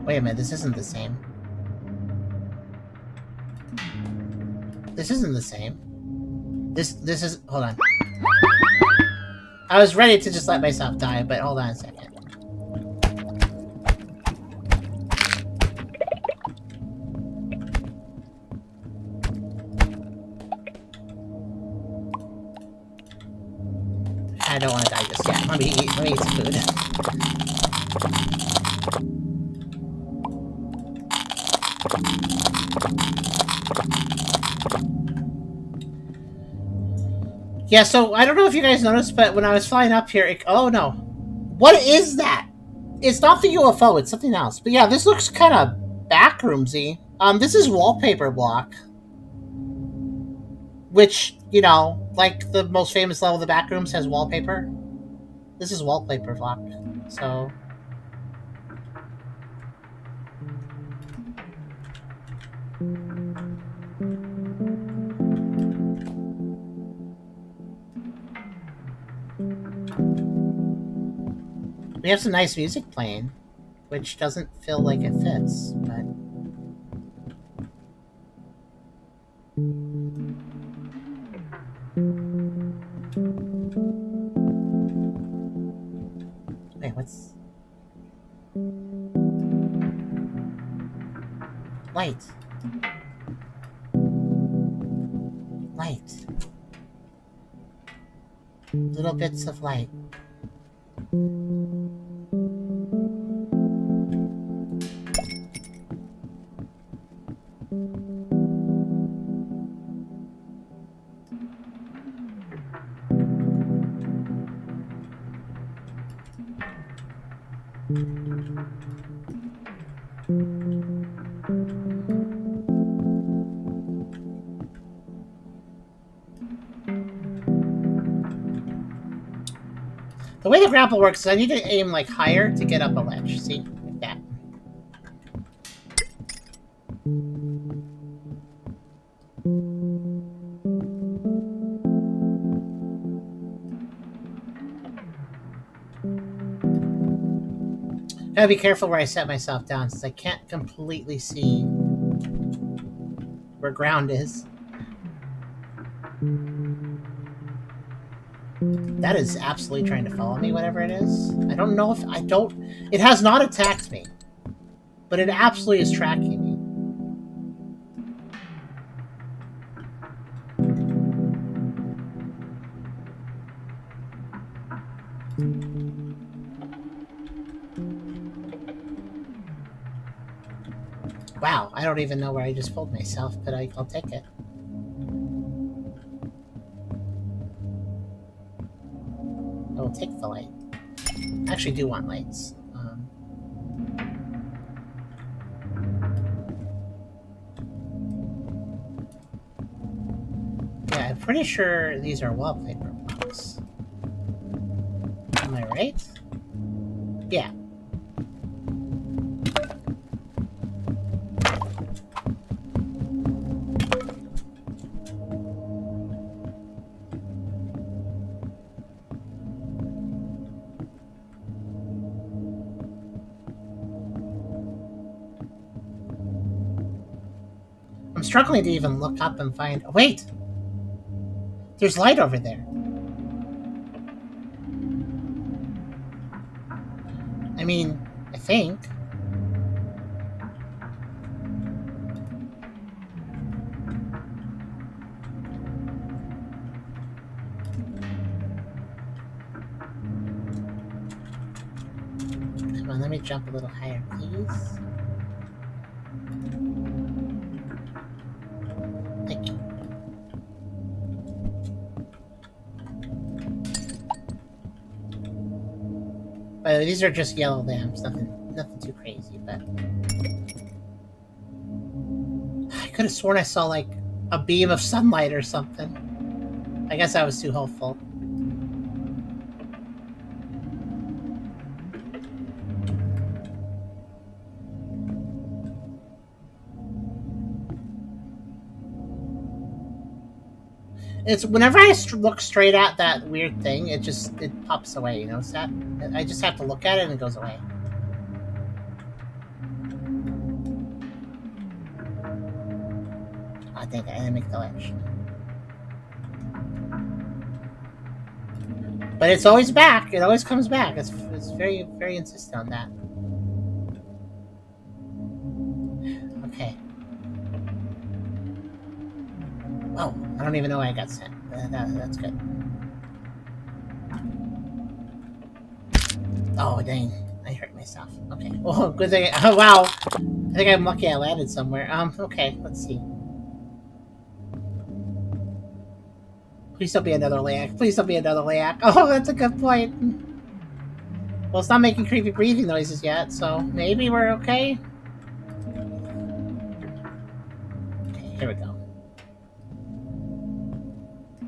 Wait a minute, this isn't the same. This isn't the same. This is... Hold on. I was ready to just let myself die, but hold on a second. I don't want to die just yet. Let me eat some food. Yeah, so I don't know if you guys noticed, but when I was flying up here, oh no. What is that? It's not the UFO, it's something else. But yeah, this looks kind of backroomsy. This is wallpaper block. Which, you know, like the most famous level of the backrooms has wallpaper. This is wallpaper block, so... We have some nice music playing. which doesn't feel like it fits, but... Wait, what's... Light. Light. Little bits of light. The way the grapple works is I need to aim like higher to get up a ledge. See? Like that. Gotta be careful where I set myself down since I can't completely see where ground is. That is absolutely trying to follow me, whatever it is. I don't know if... It has not attacked me. But it absolutely is tracking me. Wow, I don't even know where I just pulled myself, but I'll take it. I will take the light. I actually do want lights. Yeah, I'm pretty sure these are wallpaper blocks. Am I right? Yeah. I'm struggling to even look up and find... Oh, wait! There's light over there. I mean, I think. Come on, let me jump a little higher, please. Thank you. By the way, these are just yellow lamps, nothing too crazy, but... I could have sworn I saw, like, a beam of sunlight or something. I guess I was too hopeful. It's whenever I look straight at that weird thing, it pops away. You notice that? I just have to look at it and it goes away. I think I make the ledge. But it's always back. It always comes back. It's very, very insistent on that. Okay. Oh, I don't even know why I got sent. That's good. Oh, dang. I hurt myself. Okay. Oh, good thing. Oh, wow. I think I'm lucky I landed somewhere. Okay. Let's see. Please don't be another layak. Please don't be another layak. Oh, that's a good point. Well, it's not making creepy breathing noises yet, so maybe we're okay. Okay, here we go.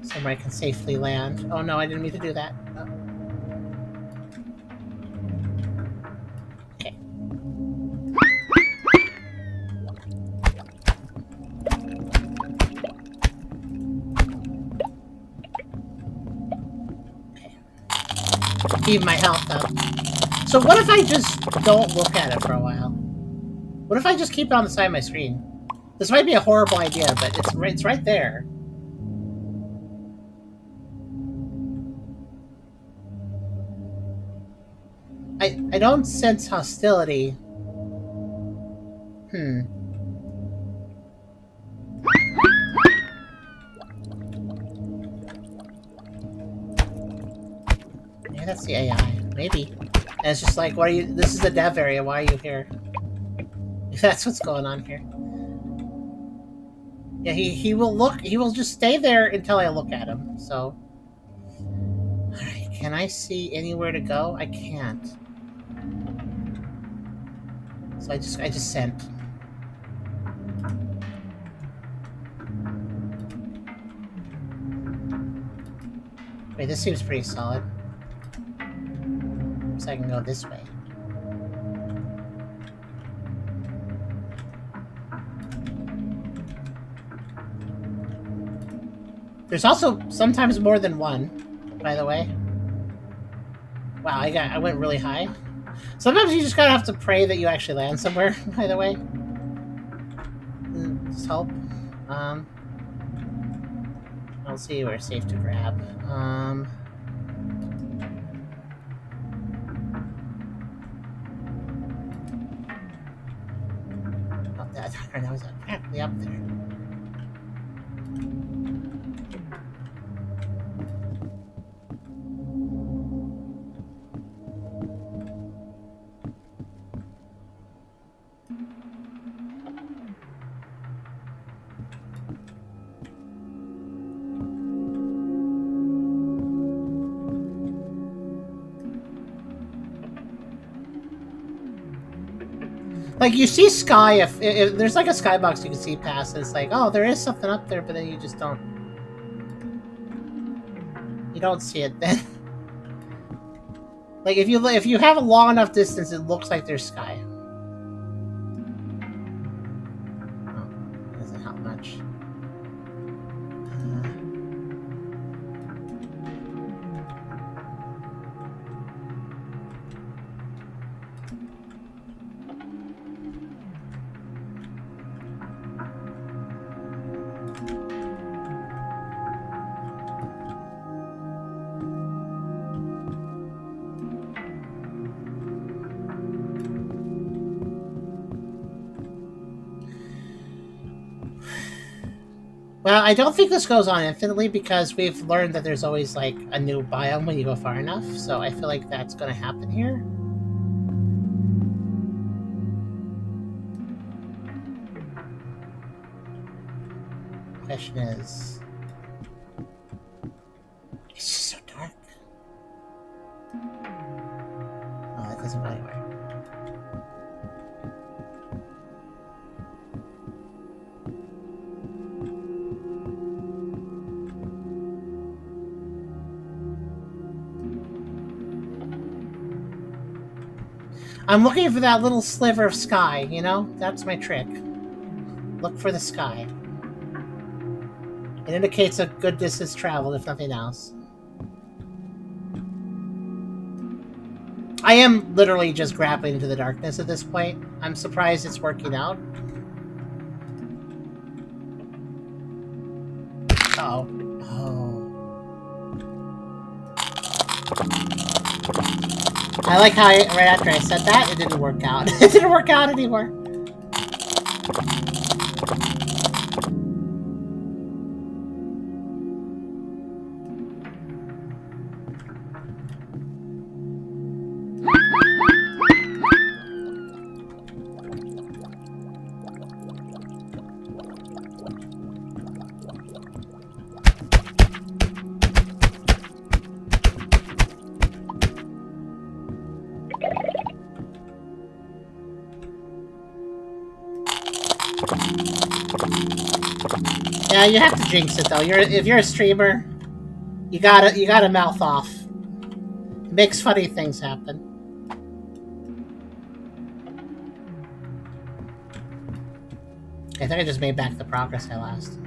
Somewhere I can safely land. Oh no, I didn't mean to do that. Oh. Okay. Okay. Keep my health up. So what if I just don't look at it for a while? What if I just keep it on the side of my screen? This might be a horrible idea, but it's right there. I don't sense hostility. Yeah, that's the AI. Maybe. And it's just like, what are you? This is the dev area. Why are you here? That's what's going on here. Yeah, he will look. He will just stay there until I look at him. So, all right. Can I see anywhere to go? I can't. So I just sent. Wait, this seems pretty solid. So I can go this way. There's also sometimes more than one, by the way. Wow, I went really high. Sometimes you just gotta have to pray that you actually land somewhere, by the way. Just hope. I'll see where it's safe to grab. Oh, that was apparently up there. Like, you see sky, if there's like a skybox you can see past, and it's like, oh, there is something up there, but then you just don't. You don't see it then. Like, if you have a long enough distance, it looks like there's sky. Oh, doesn't help much. Well, I don't think this goes on infinitely because we've learned that there's always, like, a new biome when you go far enough, so I feel like that's gonna happen here. Question is... It's just so dark. Oh, that doesn't really work. I'm looking for that little sliver of sky, you know? That's my trick. Look for the sky. It indicates a good distance traveled, if nothing else. I am literally just grappling into the darkness at this point. I'm surprised it's working out. Uh-oh. Oh. I like how right after I said that, it didn't work out. It didn't work out anymore. Yeah, you have to jinx it though. If you're a streamer, you gotta mouth off. It makes funny things happen. I think I just made back the progress I lost.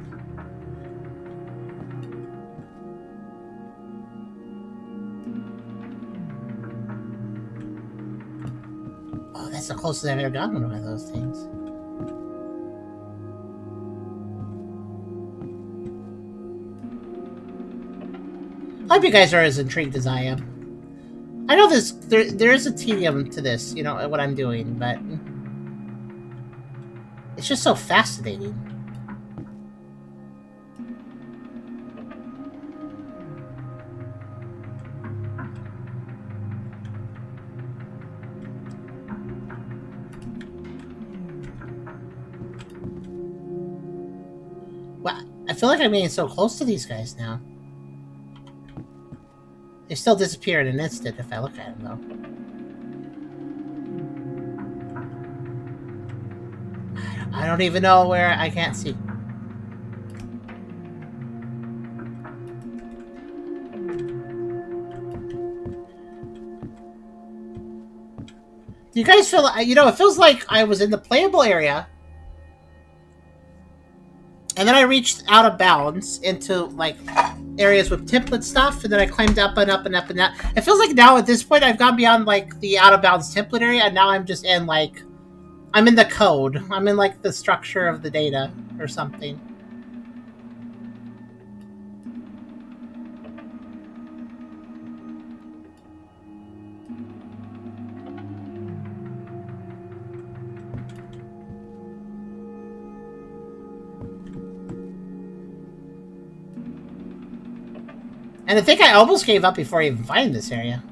the closest I've ever gotten to one of those things. I hope you guys are as intrigued as I am. I know there is a tedium to this, you know, what I'm doing, but it's just so fascinating. Well, I feel like I'm getting so close to these guys now. They still disappear in an instant if I look at them, though. I don't even know where. I can't see. Do you guys feel, you know, it feels like I was in the playable area, and then I reached out of bounds into, like, areas with template stuff, and then I climbed up and up and up and up. It feels like now at this point I've gone beyond, like, the out of bounds template area, and now I'm just in, like, I'm in the code. I'm in, like, the structure of the data or something. And I think I almost gave up before I even find this area.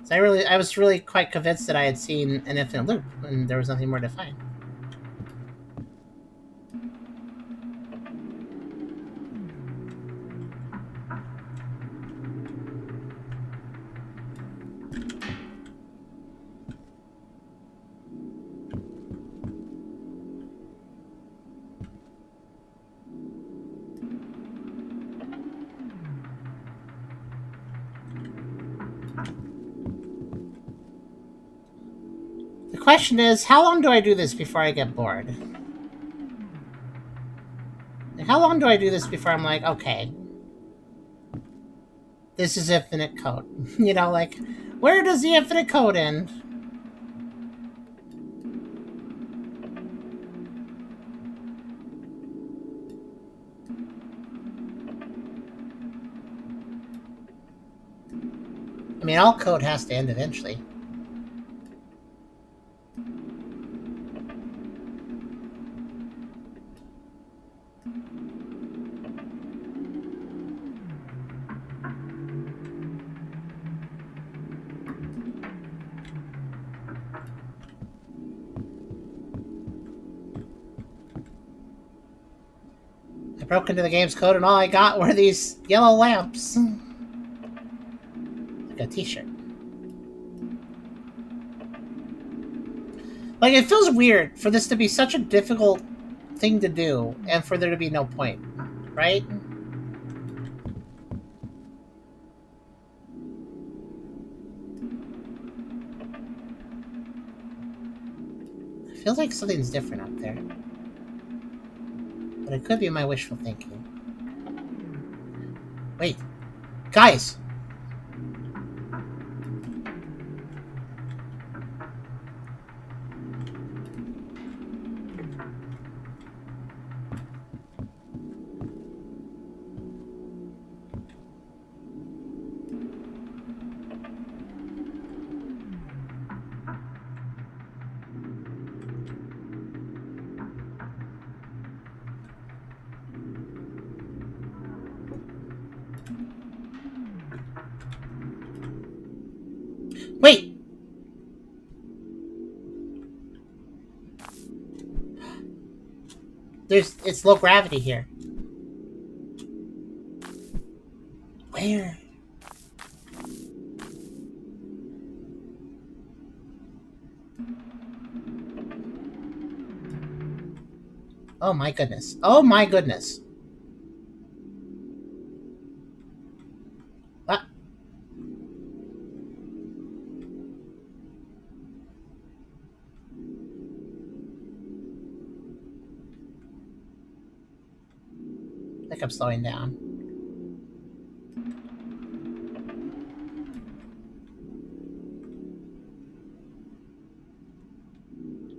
So I was really quite convinced that I had seen an infinite loop, and there was nothing more to find. The question is, how long do I do this before I get bored? Like, how long do I do this before I'm like, okay, this is infinite code? You know, like, where does the infinite code end? I mean, all code has to end eventually. I broke into the game's code and all I got were these yellow lamps. Like a t-shirt. Like, it feels weird for this to be such a difficult thing to do and for there to be no point, right? It feels like something's different up there. But it could be my wishful thinking. Wait. Guys! Wait! It's low gravity here. Where? Oh my goodness. Oh my goodness. What? I think I'm slowing down.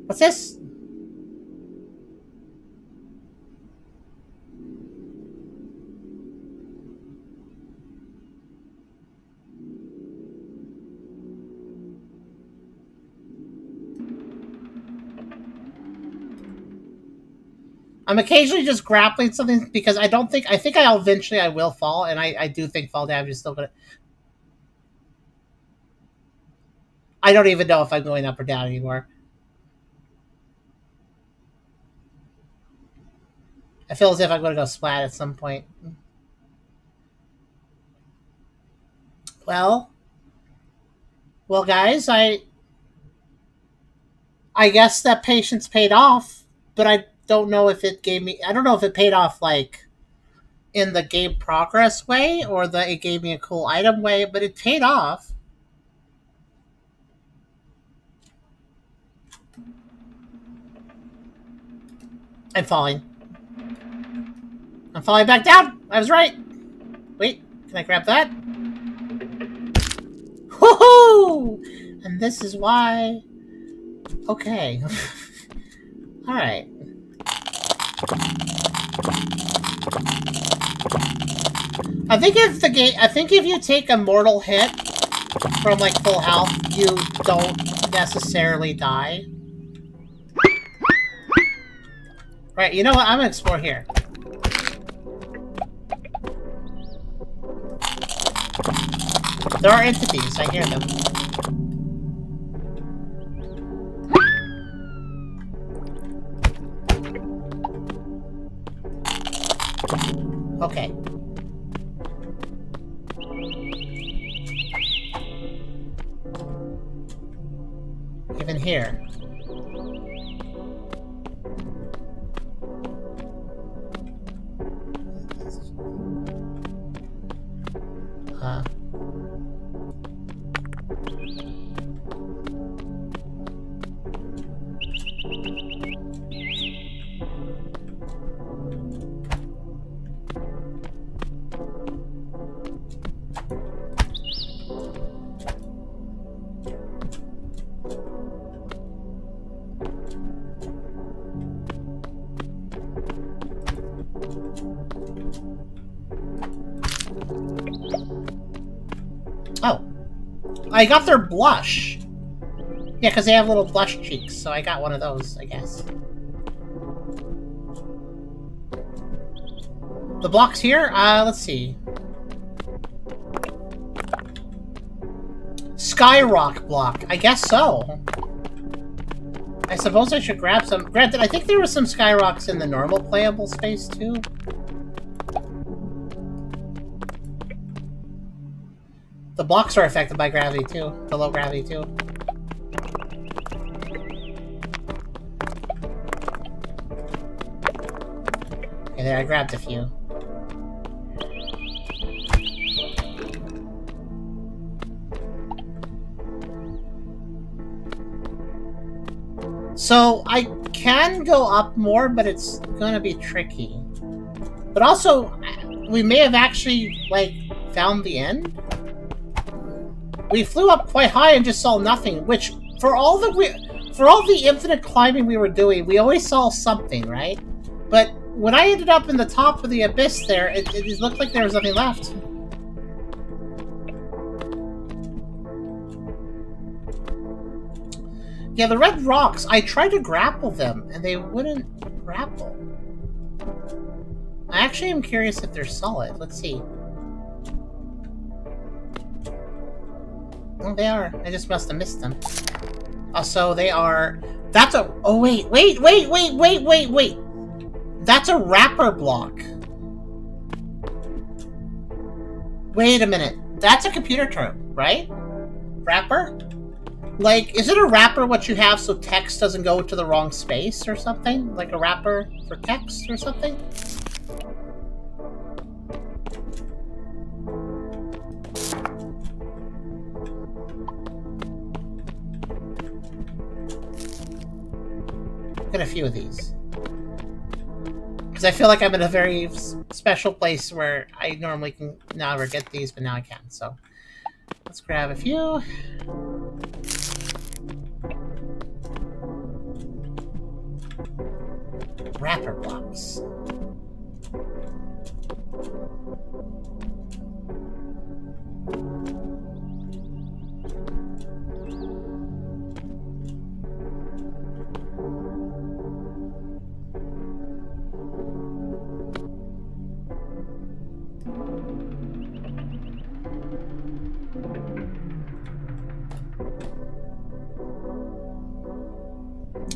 What's this? I'm occasionally just grappling something because I think I eventually I will fall, and I do think fall damage is still gonna. I don't even know if I'm going up or down anymore. I feel as if I'm going to go splat at some point. Well, well, guys, I guess that patience paid off, but I don't know if it gave me. I don't know if it paid off like in the game progress way or it gave me a cool item way, but it paid off. I'm falling. I'm falling back down. I was right. Wait, can I grab that? Woohoo! And this is why. Okay. All right. I think if you take a mortal hit from like full health, you don't necessarily die. Right. You know what? I'm gonna explore here. There are entities. I hear them. Okay. Even here. Oh. I got their blush. Yeah, because they have little blush cheeks, so I got one of those, I guess. The blocks here? Let's see. Skyrock block. I guess so. I suppose I should grab some. Granted, I think there were some Skyrocks in the normal playable space, too. The blocks are affected by gravity, too. The low gravity, too. Okay, there, I grabbed a few. So, I can go up more, but it's gonna be tricky. But also, we may have actually, like, found the end. We flew up quite high and just saw nothing, which, for all the infinite climbing we were doing, we always saw something, right? But when I ended up in the top of the abyss there, it looked like there was nothing left. Yeah, the red rocks, I tried to grapple them, and they wouldn't grapple. I actually am curious if they're solid. Let's see. Oh, they are. I just must have missed them. Oh, so they are... That's a... Oh, wait. That's a wrapper block. Wait a minute. That's a computer term, right? Wrapper? Like, is it a wrapper what you have so text doesn't go to the wrong space or something? Like a wrapper for text or something? Get a few of these. Because I feel like I'm in a very special place where I normally can never get these, but now I can. So let's grab a few. wrapper blocks.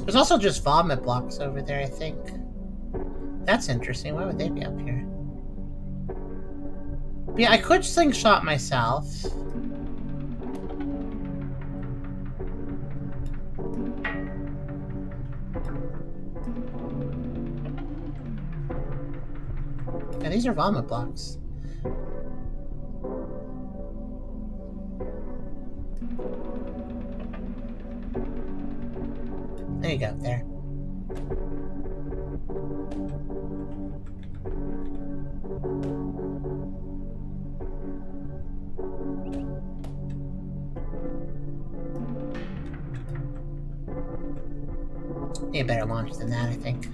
There's also just vomit blocks over there, I think. That's interesting. Why would they be up here? But yeah, I could slingshot myself. Yeah, these are vomit blocks. There you go, there. Need a better launch than that, I think.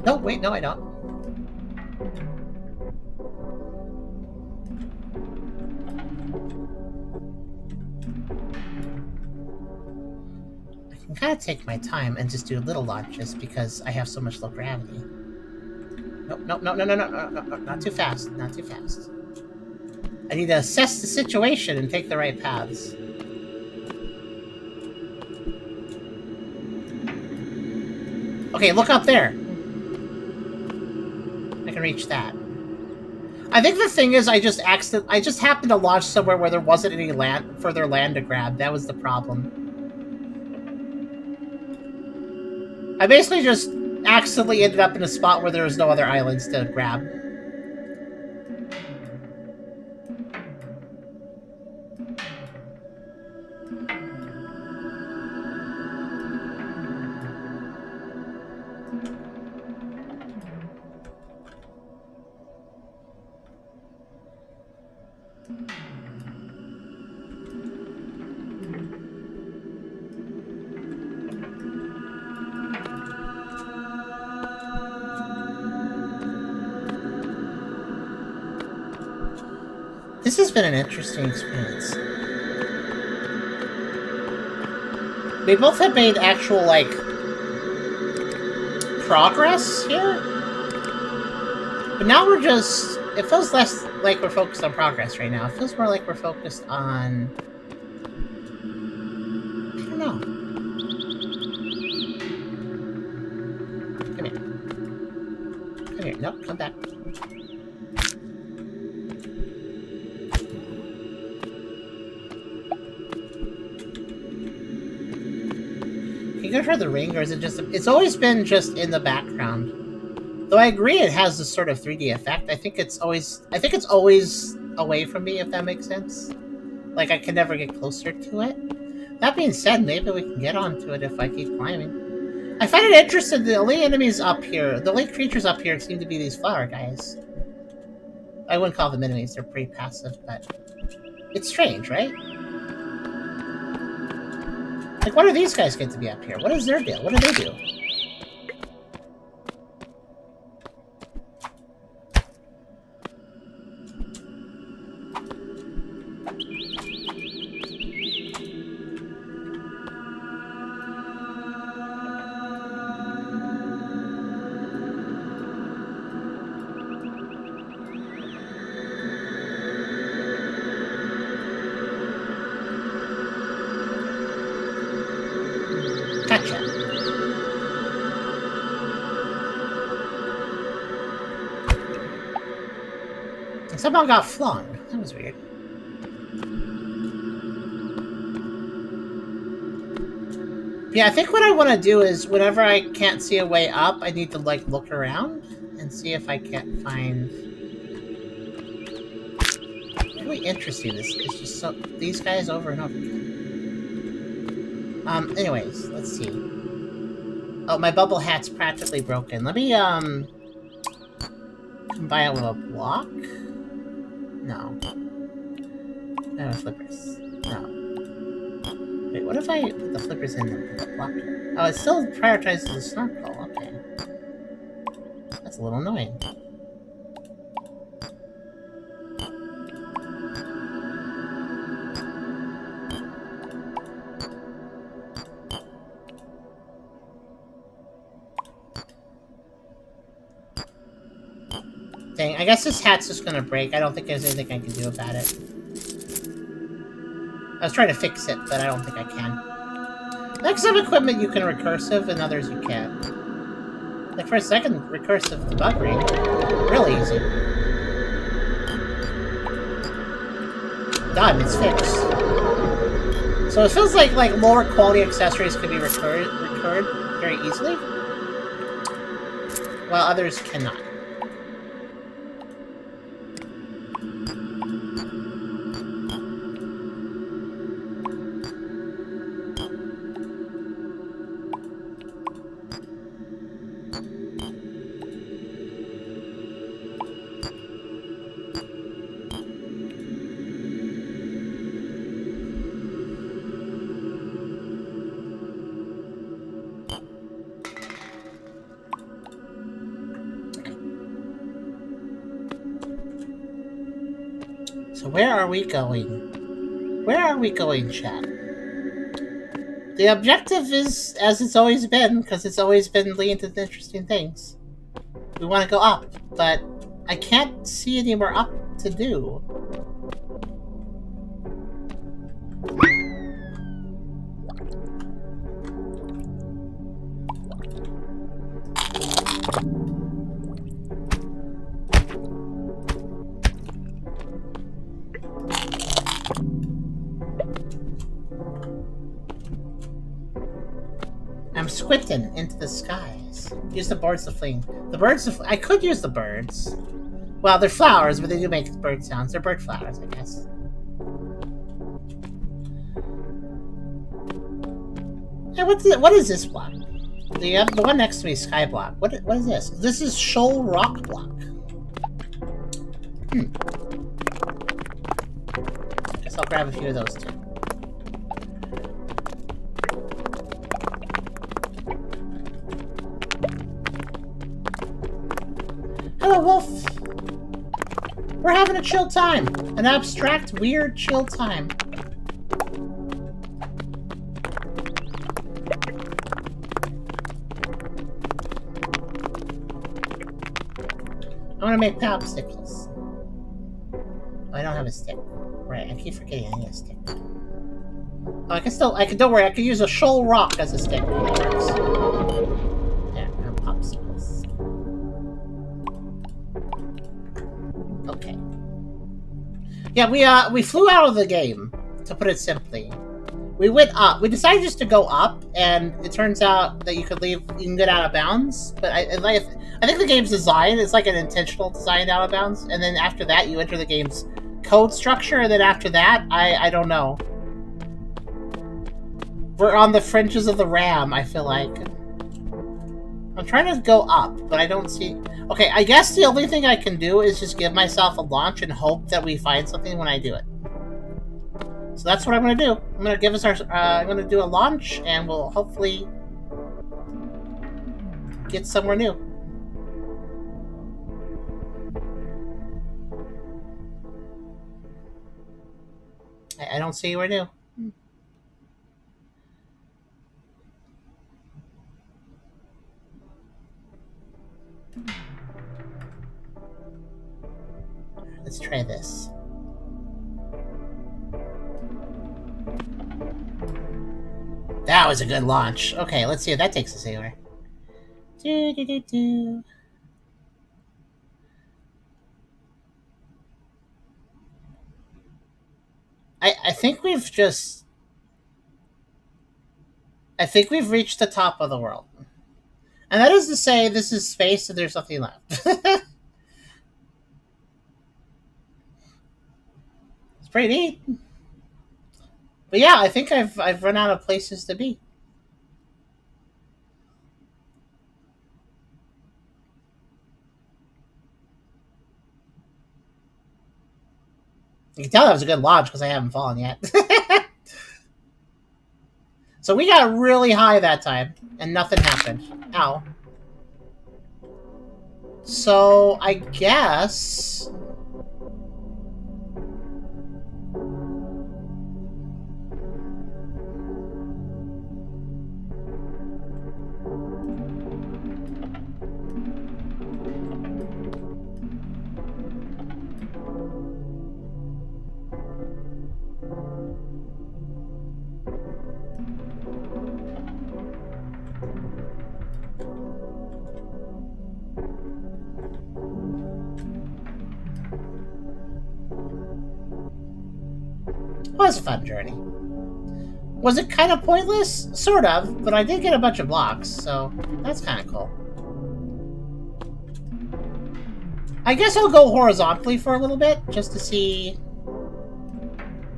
No, wait, no, I don't. I can kind of take my time and just do little launches because I have so much low gravity. Nope, nope, no, no, no, no, no, no, no, not too fast, not too fast. I need to assess the situation and take the right paths. Okay, look up there. I can reach that. I think the thing is, I just happened to launch somewhere where there wasn't any further land to grab. That was the problem. I basically just accidentally ended up in a spot where there was no other islands to grab. This has been an interesting experience. We both have made actual, like, progress here. But now we're just... It feels less like we're focused on progress right now. It feels more like we're focused on... I don't know. Come here. Come here. Nope, come back. You gonna try the ring, or is it just... It's always been just in the background. Though I agree it has this sort of 3D effect. I think it's always away from me, if that makes sense. Like, I can never get closer to it. That being said, maybe we can get onto it if I keep climbing. I find it interesting, the only enemies up here, the only creatures up here seem to be these flower guys. I wouldn't call them enemies, they're pretty passive, but... It's strange, right? Like, what do these guys get to be up here? What is their deal? What do they do? Somehow got flung. That was weird. Yeah, I think what I want to do is whenever I can't see a way up, I need to, like, look around and see if I can't find... Really interesting. This is just so... These guys over and over again. Anyways, let's see. Oh, my bubble hat's practically broken. Let me, combine it with a block? No. No, flippers. No. Wait, what if I put the flippers in the block? Oh, it still prioritizes the snorkel. Okay. a little annoying. Dang, I guess this hat's just gonna break. I don't think there's anything I can do about it. I was trying to fix it, but I don't think I can. Like some equipment you can recursive, and others you can't. Like for a second, recursive debugging, really easy. Done, it's fixed. So it feels like lower quality accessories can be recurred very easily, while others cannot. So where are we going? Where are we going, chat? The objective is, as it's always been, because it's always been leading to interesting things. We want to go up, but I can't see any more up to do. I'm squinting into the skies. Use the birds to fling. The birds I could use the birds. Well, they're flowers, but they do make bird sounds. They're bird flowers, I guess. Hey, what is this block? The one next to me is sky block. What is this? This is shoal rock block. Guess I'll grab a few of those too. Hello, Wolf! We're having a chill time! An abstract, weird, chill time. I want to make popsicles. Oh, I don't have a stick. Right, I keep forgetting I need a stick. Oh, don't worry, I can use a shoal rock as a stick. That works. Yeah, I have popsicles. Okay. Yeah, we flew out of the game, to put it simply. We went up. We decided just to go up, and it turns out that you can get out of bounds. But I think the game's design is like an intentional design out of bounds, and then after that you enter the game's code structure, and then after that, I don't know. We're on the fringes of the RAM, I feel like. I'm trying to go up, but I don't see... Okay, I guess the only thing I can do is just give myself a launch and hope that we find something when I do it. So that's what I'm going to do. I'm going to give us I'm going to do a launch, and we'll hopefully get somewhere new. I don't see anywhere new. Let's try this. That was a good launch. Okay, let's see if that takes us anywhere. I think we've just... I think we've reached the top of the world. And that is to say, this is space and there's nothing left. It's pretty neat. But yeah, I think I've run out of places to be. You can tell that was a good launch because I haven't fallen yet. So we got really high that time, and nothing happened. Ow. So I guess... It was a fun journey. Was it kind of pointless? Sort of, but I did get a bunch of blocks, so that's kind of cool. I guess I'll go horizontally for a little bit, just to see,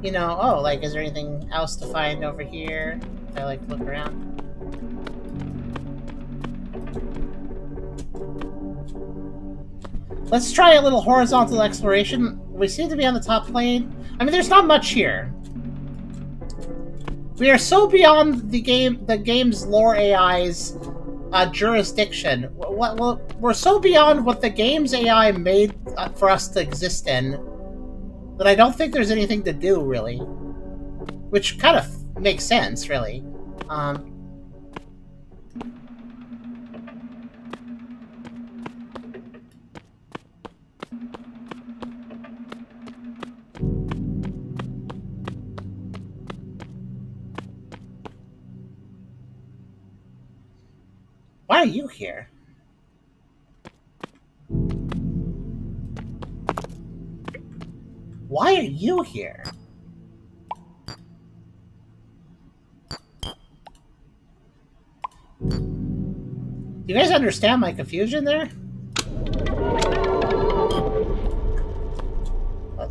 you know, oh, like, is there anything else to find over here? If I, like, look around. Let's try a little horizontal exploration. We seem to be on the top plane. I mean, there's not much here. We are so beyond the game's lore AI's jurisdiction. We're so beyond what the game's AI made for us to exist in that I don't think there's anything to do, really. Which kind of makes sense, really. Why are you here? Why are you here? Do you guys understand my confusion there?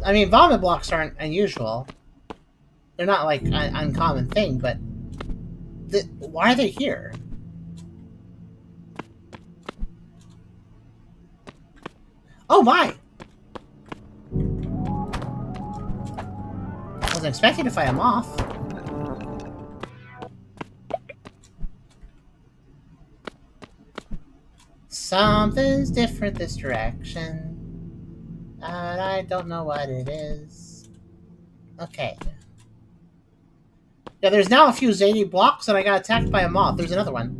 I mean, vomit blocks aren't unusual. They're not, like, an uncommon thing, but... why are they here? Oh my! I wasn't expecting to fight a moth. Something's different this direction. And I don't know what it is. Okay. Yeah, there's now a few zany blocks and I got attacked by a moth. There's another one.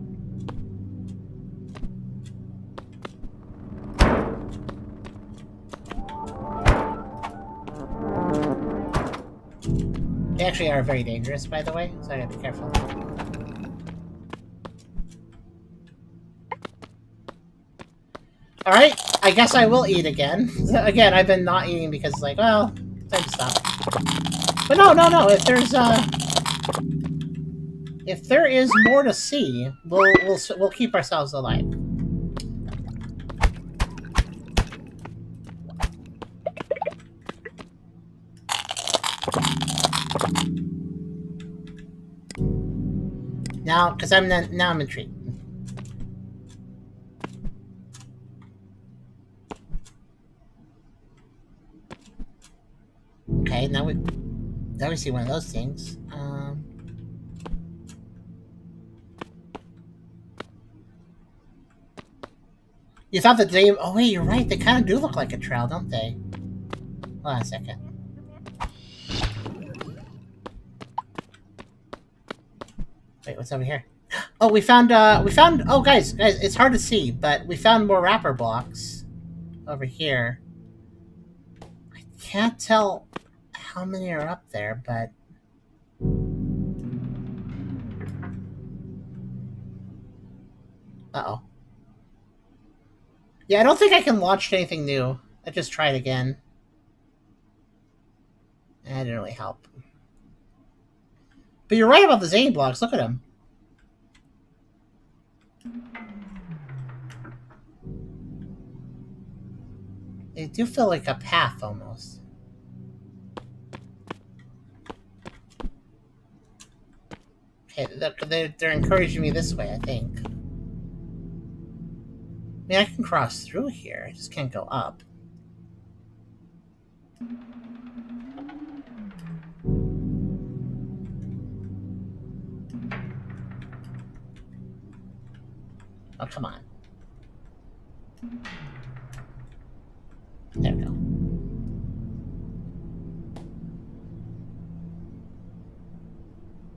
They actually are very dangerous, by the way, so I gotta be careful. Alright, I guess I will eat again. Again, I've been not eating because it's like, well, time to stop. But no, if there is more to see, we'll keep ourselves alive. Now, because now I'm intrigued. Okay, now we see one of those things. You thought that they... Oh wait, you're right. They kind of do look like a trail, don't they? Hold on a second. Wait, what's over here? Oh, we found, oh, guys, it's hard to see, but we found more wrapper blocks over here. I can't tell how many are up there, but... Uh-oh. Yeah, I don't think I can launch anything new. I just tried again. That didn't really help. But you're right about the zany blocks. Look at them. They do feel like a path, almost. Okay, they're encouraging me this way, I think. I mean, I can cross through here. I just can't go up. Oh, come on. There we go.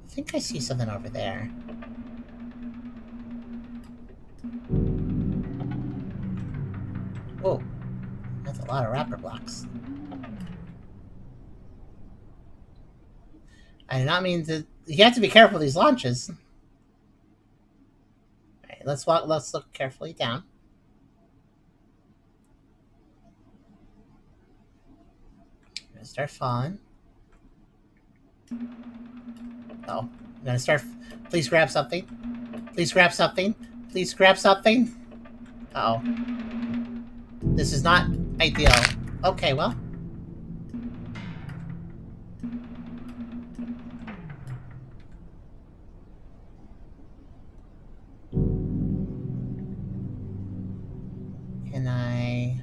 I think I see something over there. Whoa, that's a lot of wrapper blocks. I did not mean to. You have to be careful with these launches. All right, let's walk. Let's look carefully down. I'm gonna start falling. Oh, I'm gonna start. Please grab something. Please grab something. Please grab something. Uh oh. This is not ideal. Okay, well. Can I...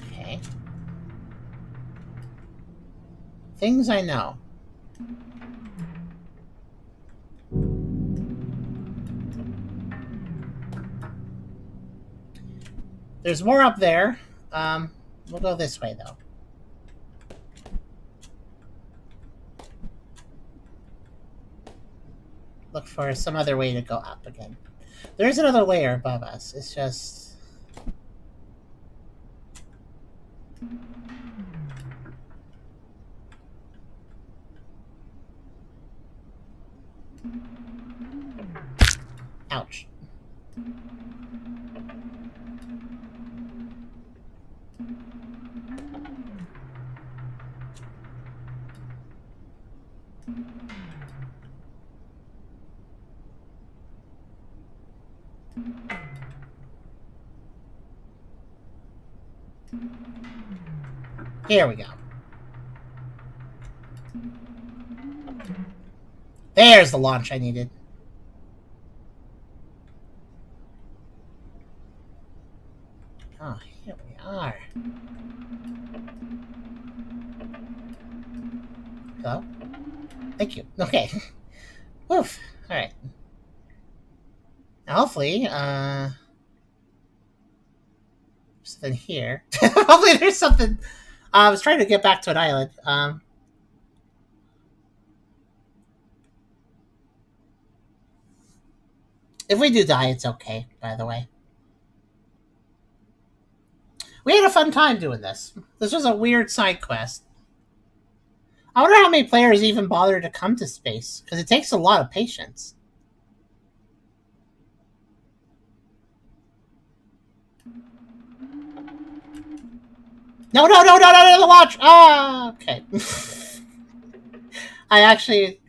Okay. Things I know. There's more up there. We'll go this way, though. Look for some other way to go up again. There's another layer above us. It's just... Ouch. Here we go. There's the launch I needed. Oh, here we are. Hello? Thank you. Okay. Woof. Alright. Now hopefully, something here. Hopefully there's something... I was trying to get back to an island. If we do die, it's okay, by the way. We had a fun time doing this. This was a weird side quest. I wonder how many players even bother to come to space, because it takes a lot of patience. No, the launch! Ah, okay. I actually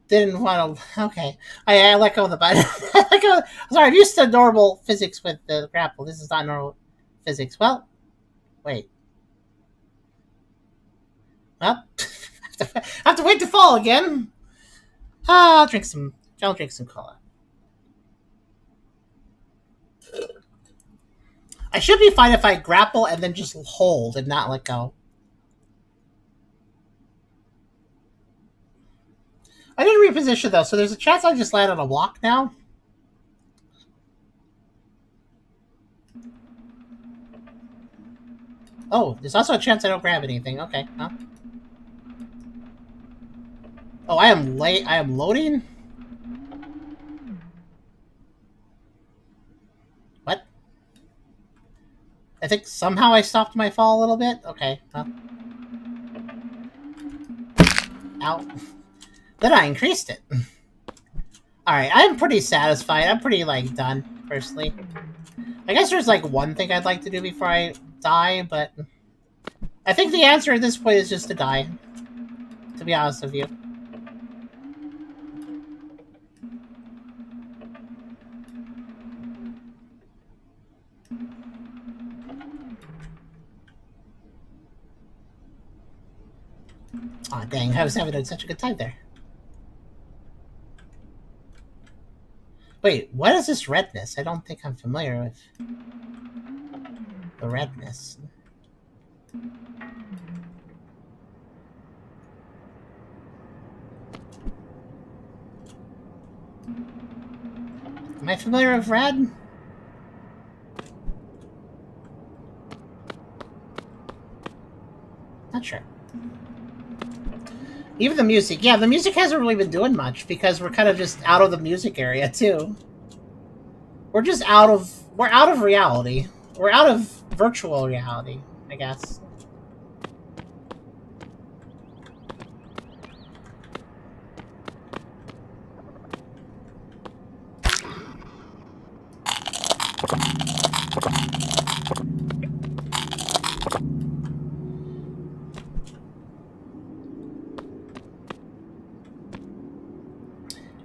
didn't want to... Okay. I let go of the button. Sorry, I'm used to normal physics with the grapple. This is not normal physics. Well, wait. Well, I have to wait to fall again. I'll drink some cola. I should be fine if I grapple and then just hold and not let go. I didn't reposition though, so there's a chance I just land on a block now. Oh, there's also a chance I don't grab anything. Okay, huh? Oh, I am late. I am loading? What? I think somehow I stopped my fall a little bit. Okay, huh? Ow. Then I increased it. Alright, I'm pretty satisfied. I'm pretty, like, done, personally. I guess there's, like, one thing I'd like to do before I die, but... I think the answer at this point is just to die. To be honest with you. Aw, dang, I was having such a good time there. Wait, what is this redness? I don't think I'm familiar with the redness. Am I familiar with red? Not sure. Even the music. Yeah, the music hasn't really been doing much because we're kind of just out of the music area, too. We're just out of... We're out of reality. We're out of virtual reality, I guess.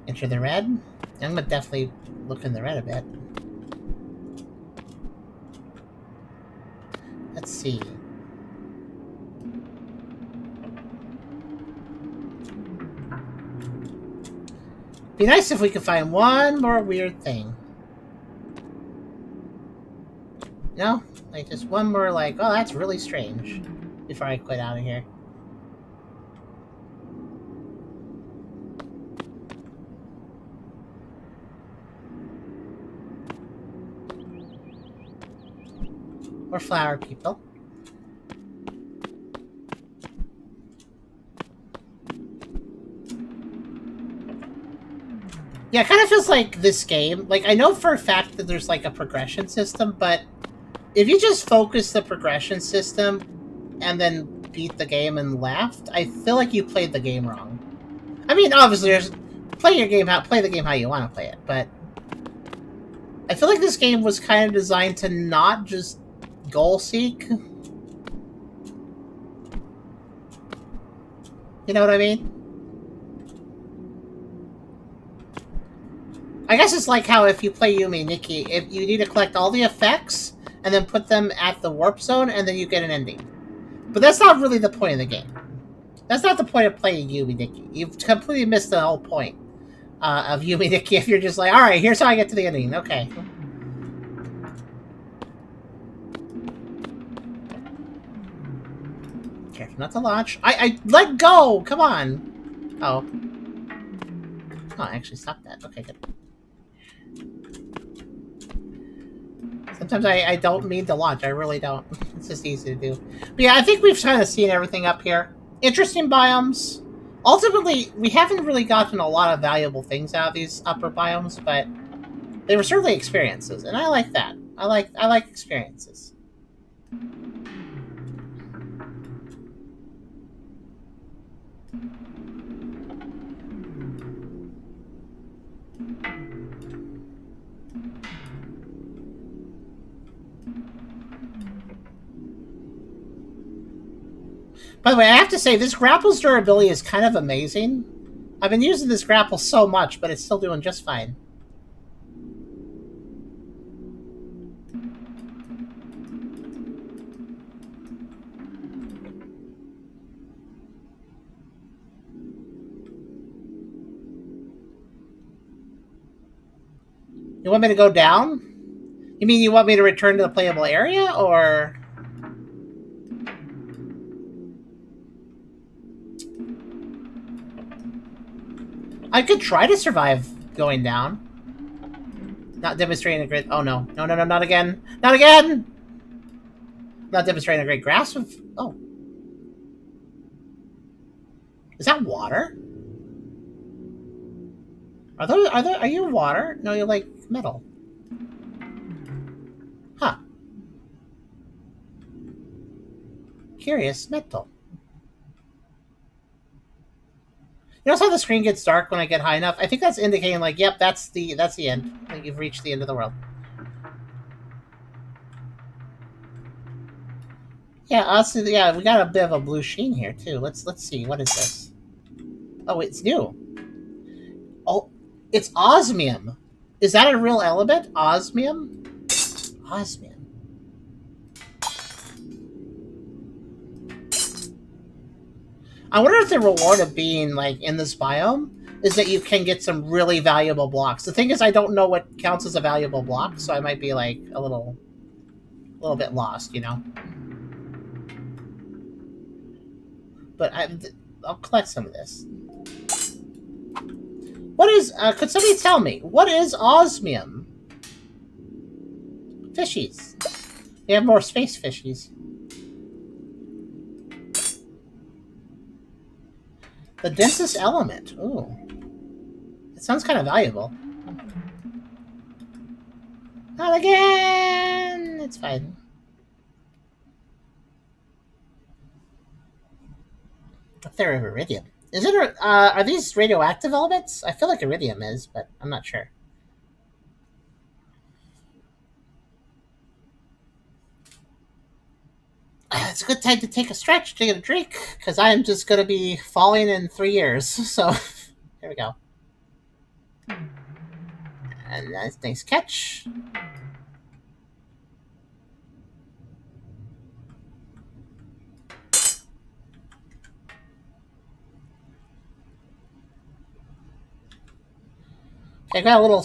Enter the red. I'm gonna definitely look in the red a bit. Let's see. Be nice if we could find one more weird thing. No? Like, just one more, like, oh, that's really strange. Before I quit out of here. Or flower people. Yeah, it kind of feels like this game. Like, I know for a fact that there's, like, a progression system, but if you just focus the progression system and then beat the game and left, I feel like you played the game wrong. I mean, obviously, there's play the game how you want to play it, but I feel like this game was kind of designed to not just goal seek. You know what I mean? I guess it's like how if you play Yumi Nikki, if you need to collect all the effects and then put them at the warp zone and then you get an ending. But that's not really the point of the game. That's not the point of playing Yumi Nikki. You've completely missed the whole point of Yumi Nikki if you're just like, alright, here's how I get to the ending. Okay. Careful not to launch. I let go! Come on! Oh. Oh, I actually stopped that. Okay, good. Sometimes I don't mean to launch. I really don't. It's just easy to do. But yeah, I think we've kind of seen everything up here. Interesting biomes. Ultimately, we haven't really gotten a lot of valuable things out of these upper biomes, but they were certainly experiences, and I like that. I like experiences. By the way, I have to say, this grapple's durability is kind of amazing. I've been using this grapple so much, but it's still doing just fine. You want me to go down? You mean you want me to return to the playable area, or... I could try to survive going down. Not demonstrating a great... Oh, no. No, not again. Not again! Not demonstrating a great grasp of... Oh. Is that water? Are you water? No, you're like metal. Huh. Curious metal. You notice how the screen gets dark when I get high enough? I think that's indicating, like, yep, that's the end. Like, you've reached the end of the world. Yeah, also, yeah, we got a bit of a blue sheen here too. Let's see. What is this? Oh, it's new. Oh, it's osmium. Is that a real element? Osmium? Osmium. I wonder if the reward of being, like, in this biome is that you can get some really valuable blocks. The thing is, I don't know what counts as a valuable block, so I might be, like, a little bit lost, you know? But I'll collect some of this. What What is, could somebody tell me, what is osmium? Fishies. We have more space fishies. The densest element. Ooh. It sounds kind of valuable. Not again! It's fine. Up there of iridium. Is it, are these radioactive elements? I feel like iridium is, but I'm not sure. It's a good time to take a stretch to get a drink, because I am just going to be falling in 3 years. So, here we go. And nice catch. I got a little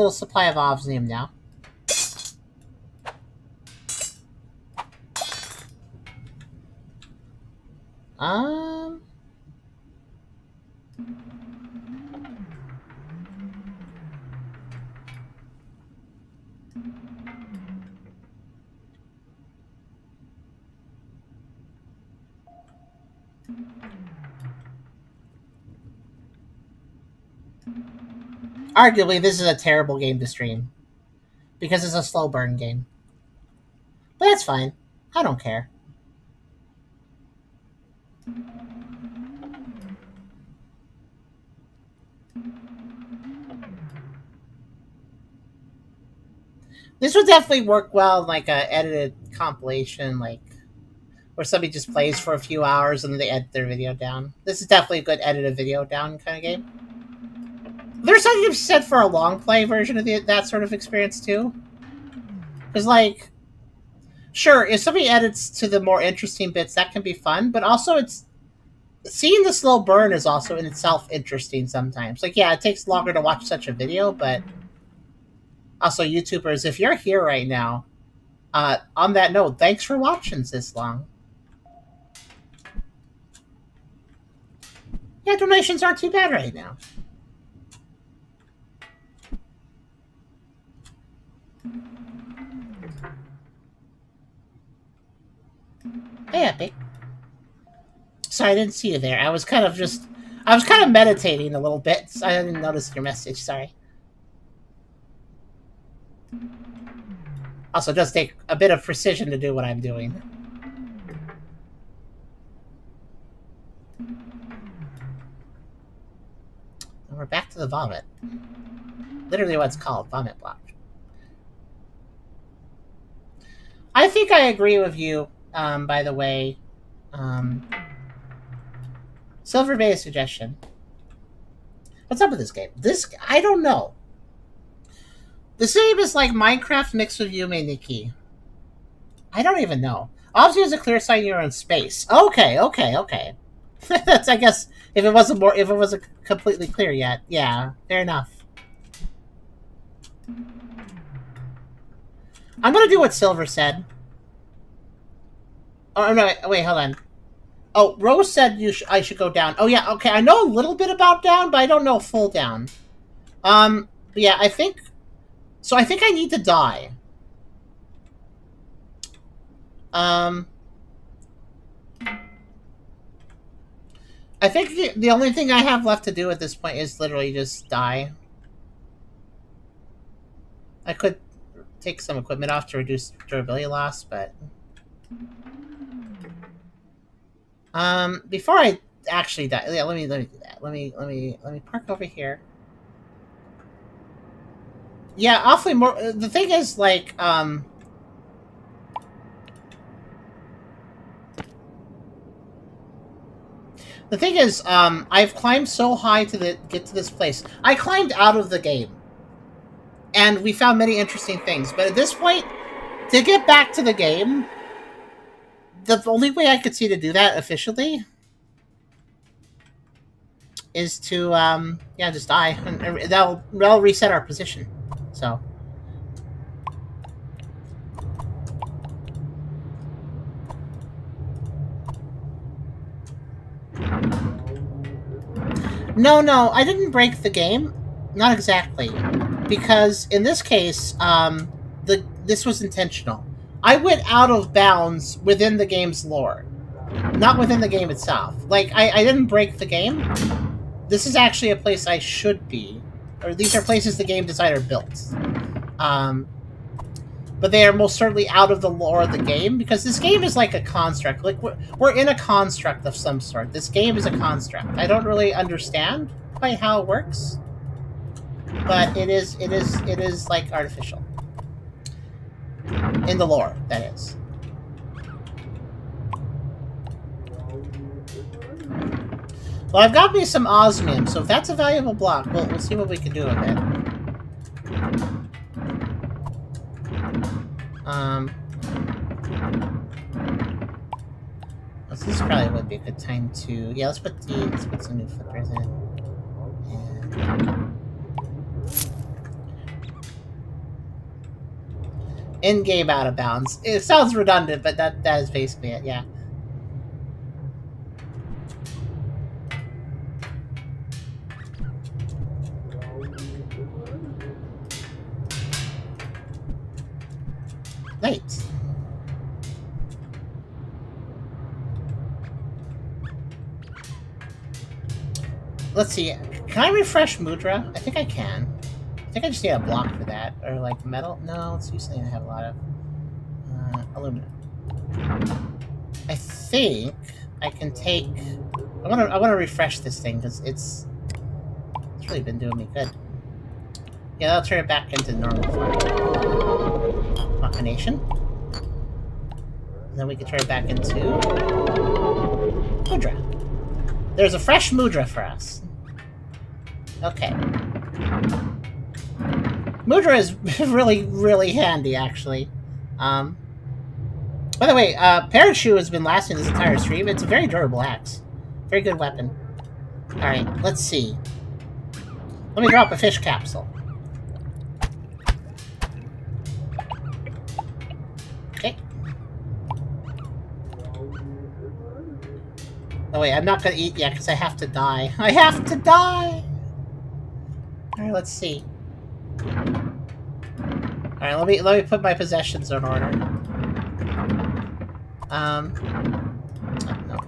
supply of osmium now. Arguably, this is a terrible game to stream. Because it's a slow burn game. But that's fine. I don't care. This would definitely work well in like a edited compilation, like where somebody just plays for a few hours and then they edit their video down. This is definitely a good edited video down kind of game. There's something to be said for a long play version of that sort of experience too. Because like, sure, if somebody edits to the more interesting bits, that can be fun. But also, it's seeing the slow burn is also in itself interesting sometimes. Like, yeah, it takes longer to watch such a video, but also YouTubers, if you're here right now, on that note, thanks for watching this long. Yeah, donations aren't too bad right now. Hey, Epic. Sorry, I didn't see you there. I was kind of meditating a little bit. So I didn't notice your message. Sorry. Also, it does take a bit of precision to do what I'm doing. And we're back to the vomit. Literally what it's called, vomit block. I think I agree with you, by the way. Silver Bay suggestion. What's up with this game? I don't know. This game is like Minecraft mixed with Yume Nikki. I don't even know. Obviously, there's a clear sign you're in space. Okay. That's, I guess, if it wasn't completely clear yet. Yeah, fair enough. I'm gonna do what Silver said. Oh no! Wait, hold on. Oh, Rose said I should go down. Oh yeah, okay. I know a little bit about down, but I don't know full down. Yeah, I think. So I think I need to die. I think the only thing I have left to do at this point is literally just die. I could take some equipment off to reduce durability loss, but before I actually die, yeah, let me do that. Let me park over here. Yeah, awfully more. The thing is, like, the thing is, I've climbed so high to get to this place. I climbed out of the game, and we found many interesting things. But at this point, to get back to the game, the only way I could see to do that officially is to, yeah, just die, and that'll reset our position. So. No, I didn't break the game. Not exactly, because in this case, this was intentional. I went out of bounds within the game's lore, not within the game itself. Like, I didn't break the game. This is actually a place I should be, or these are places the game designer built. But they are most certainly out of the lore of the game, because this game is like a construct. Like, we're in a construct of some sort. This game is a construct. I don't really understand quite how it works, but it is like artificial in the lore. That is. Well, I've got me some osmium, so if that's a valuable block, we'll see what we can do with it. This probably would be a good time to... Yeah, let's put some new flippers in. And... in-game out of bounds. It sounds redundant, but that is basically it, yeah. Right. Let's see. Can I refresh Mudra? I think I can. I think I just need a block for that. Or like metal? No, it's usually I have a lot of aluminum. I think I can take... I wanna refresh this thing because it's really been doing me good. Yeah, that'll turn it back into normal form. Machination. And then we can turn it back into Mudra. There's a fresh Mudra for us. Okay. Mudra is really, really handy, actually. By the way, Parachute has been lasting this entire stream. It's a very durable axe. Very good weapon. Alright, let's see. Let me drop a fish capsule. Okay. Oh wait, I'm not gonna eat yet because I have to die. I have to die! Alright, let's see. Alright, let me put my possessions in order. No.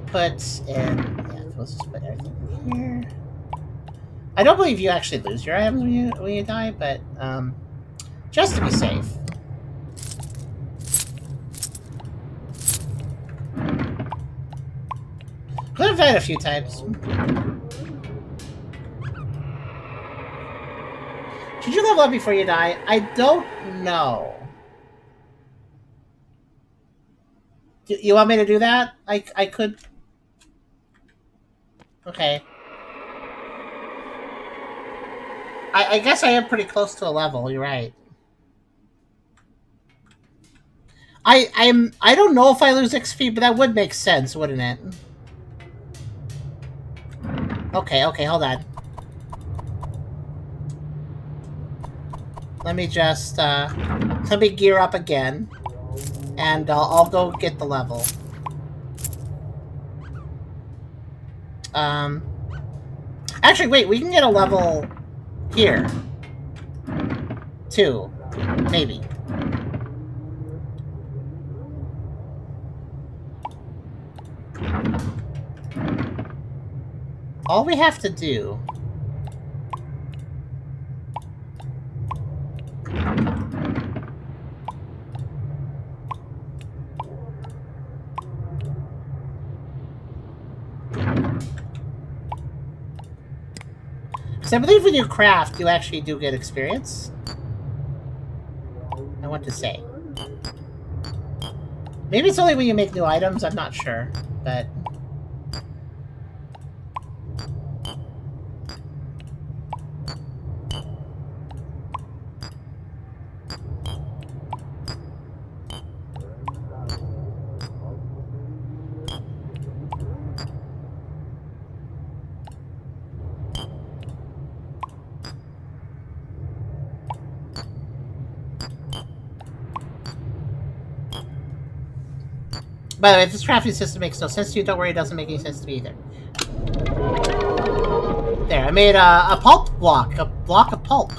Put in... Yeah, let's just put everything in here. I don't believe you actually lose your items when you die, but, just to be safe. Could have died a few times. Should you level up before you die? I don't know. You want me to do that? I could... Okay. I guess I am pretty close to a level, you're right. I don't know if I lose XP, but that would make sense, wouldn't it? Okay, hold on. Let me just, let me gear up again. And I'll go get the level. Actually, wait, we can get a level here. 2. Maybe. All we have to do... So I believe when you craft, you actually do get experience. I want to say. Maybe it's only when you make new items, I'm not sure, but... By the way, if this crafting system makes no sense to you, don't worry, it doesn't make any sense to me either. There, I made a pulp block. A block of pulp.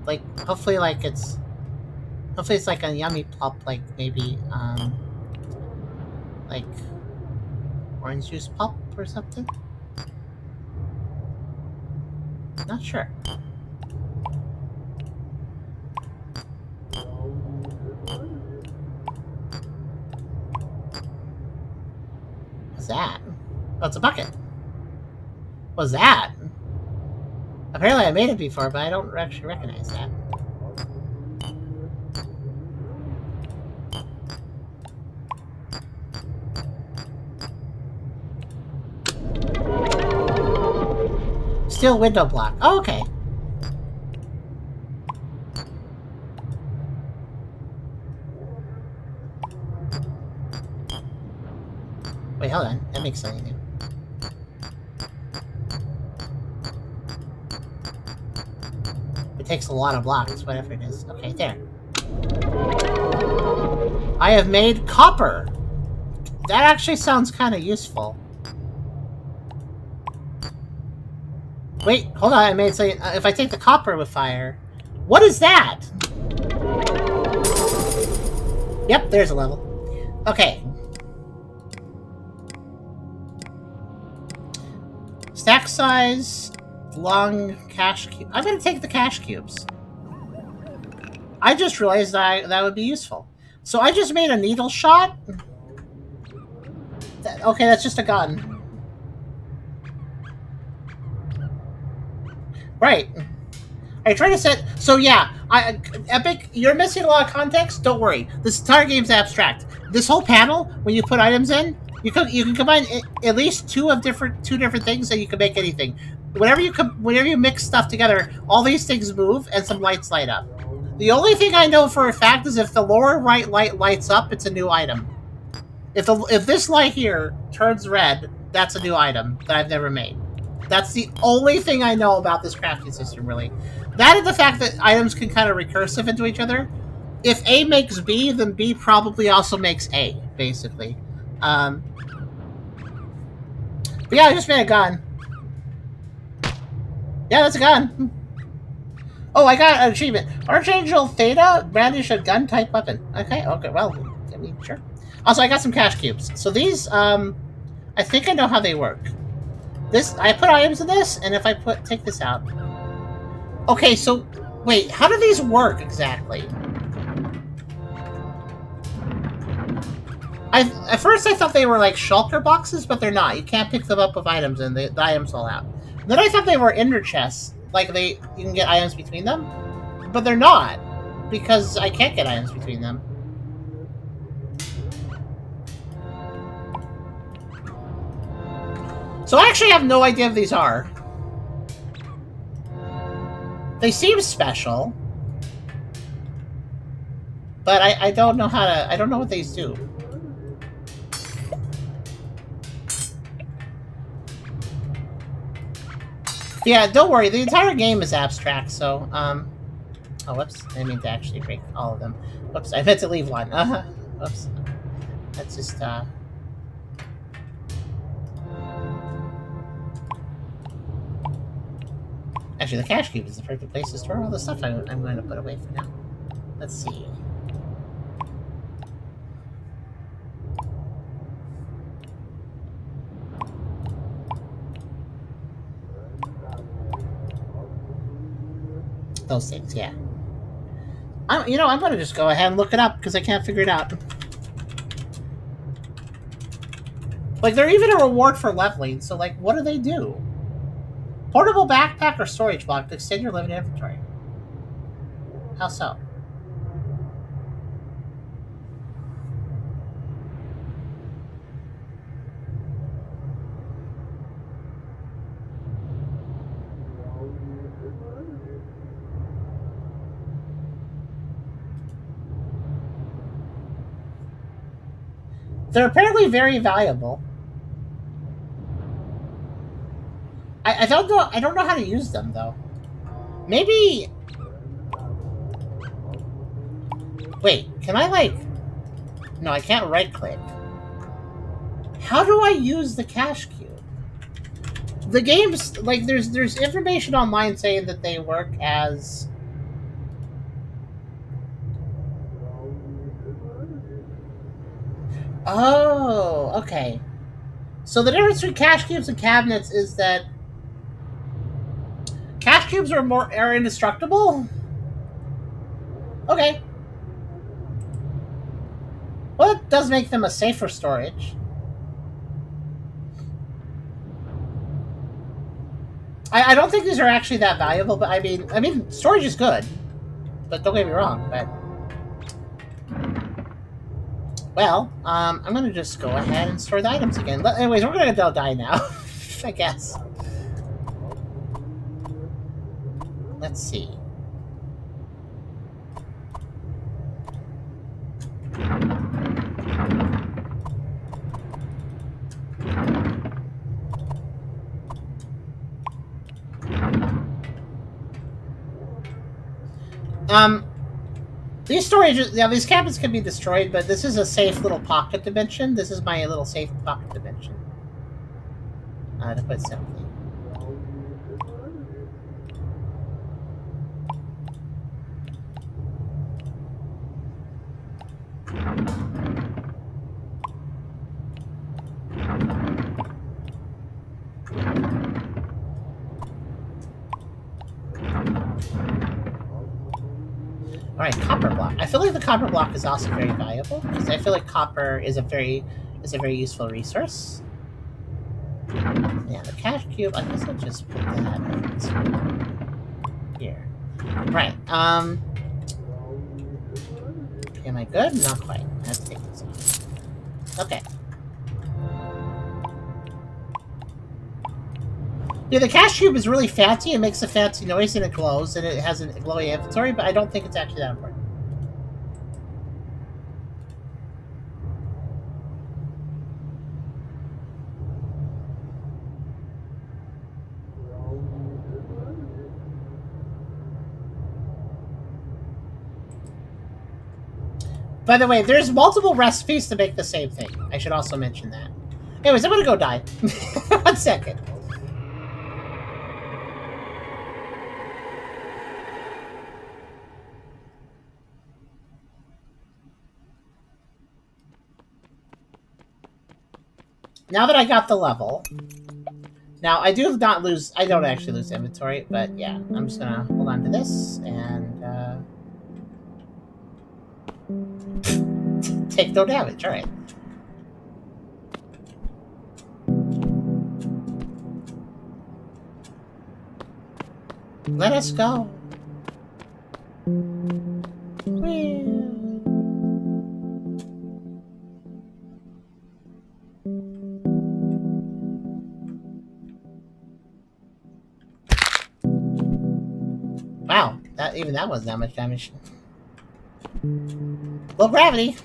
Like, hopefully, like, it's... Hopefully it's like a yummy pulp, like, maybe, like, orange juice pulp or something? Not sure. What's that? Oh, it's a bucket. What's that? Apparently I made it before, but I don't actually recognize that. Steel window block. Oh, okay. Wait, hold on. That makes something new. It takes a lot of blocks, whatever it is. Okay, there. I have made copper. That actually sounds kind of useful. Wait, hold on. I made something. If I take the copper with fire, what is that? Yep, there's a level. Okay. Stack size, long cash cube. I'm gonna take the cash cubes. I just realized that would be useful. So I just made a needle shot. Okay, that's just a gun. Right. Are you trying to set... So yeah, Epic, you're missing a lot of context. Don't worry. This entire game's abstract. This whole panel, when you put items in, you can combine at least two different things, and you can make anything. Whenever you mix stuff together, all these things move, and some lights light up. The only thing I know for a fact is if the lower right light lights up, it's a new item. If this light here turns red, that's a new item that I've never made. That's the only thing I know about this crafting system, really. That and the fact that items can kind of recursive into each other. If A makes B, then B probably also makes A, basically. But yeah, I just made a gun. Yeah, that's a gun. Oh, I got an achievement. Archangel Theta, brandish a gun-type weapon. Okay, well, I mean, sure. Also, I got some cash cubes. So these, I think I know how they work. I put items in this, and if I take this out. Okay, so, wait, how do these work exactly? At first I thought they were like shulker boxes, but they're not. You can't pick them up with items, and the items fall out. Then I thought they were inner chests, like you can get items between them, but they're not, because I can't get items between them. So I actually have no idea what these are. They seem special, but I don't know how to. I don't know what these do. Yeah, don't worry. The entire game is abstract, so oh, whoops! I didn't mean to actually break all of them. Whoops! I meant to leave one. Whoops! That's just Actually, the cash cube is the perfect place to store all the stuff I'm going to put away for now. Let's see. Those things, yeah. I'm going to just go ahead and look it up because I can't figure it out. Like, they're even a reward for leveling, so, like, what do they do? Portable backpack or storage block to extend your living inventory. How so? They're apparently very valuable. I don't know. I don't know how to use them though. Maybe. Wait, can I like? No, I can't right click. How do I use the cash cube? The games, like, there's information online saying that they work as... Oh, okay. So the difference between cache cubes and cabinets is that cache cubes are indestructible? Okay. Well, it does make them a safer storage. I don't think these are actually that valuable, but I mean, storage is good. But don't get me wrong, but... Well, I'm gonna just go ahead and store the items again. Anyways, we're gonna go die now, I guess. Let's see. These storages, yeah, these cabinets can be destroyed, but this is a safe little pocket dimension. This is my little safe pocket dimension. To put it simply. Alright, copper block. I feel like the copper block is also very valuable, because I feel like copper is a very useful resource. Yeah, the cache cube, I guess I'll just put that in here. Right, am I good? Not quite. I have to take this off. Okay. Yeah, the cache cube is really fancy. It makes a fancy noise and it glows, and it has a glowy inventory, but I don't think it's actually that important. By the way, there's multiple recipes to make the same thing. I should also mention that. Anyways, I'm gonna go die. 1 second. Now that I got the level, now I don't actually lose inventory, but yeah, I'm just gonna hold on to this and take no damage. All right. Let us go. Whee. Wow, even that wasn't that much damage. Well, gravity.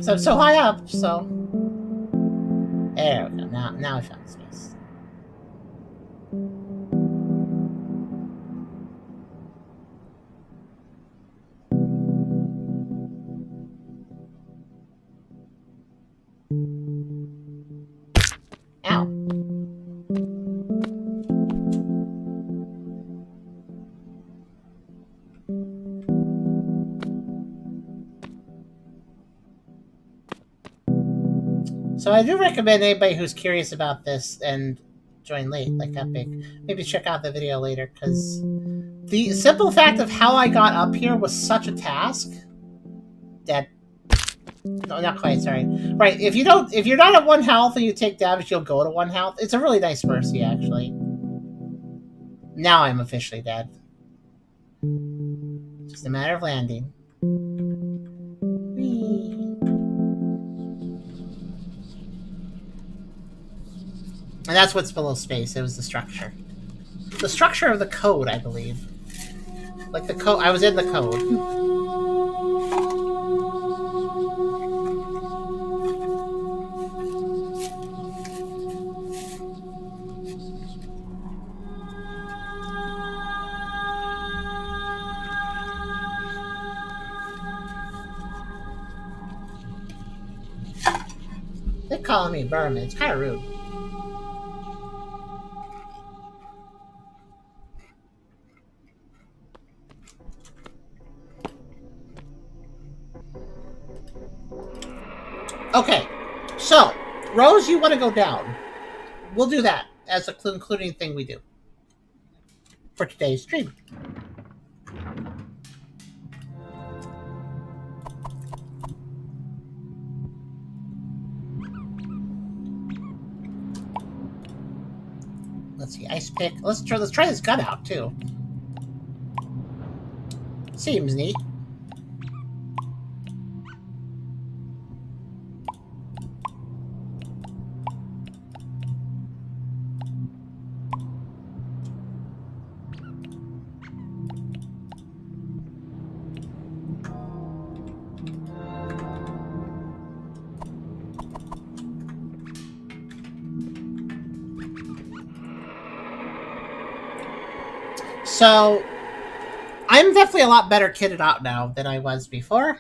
So I'm so high up, so there we go. Now I found the space. Ow. So I do recommend anybody who's curious about this and join late, like Epic, maybe check out the video later, because the simple fact of how I got up here was such a task that... No, not quite, sorry. Right, if you're not at 1 health and you take damage, you'll go to 1 health. It's a really nice mercy, actually. Now I'm officially dead. Just a matter of landing. Whee. And that's what's below space. It was the structure. The structure of the code, I believe. Like the code. I was in the code. They're calling me Berman. It's kind of rude. Okay, so, Rose, you want to go down. We'll do that as a concluding thing we do for today's stream. Let's see, ice pick. Let's try this gun out too. Seems neat. So, I'm definitely a lot better kitted out now than I was before.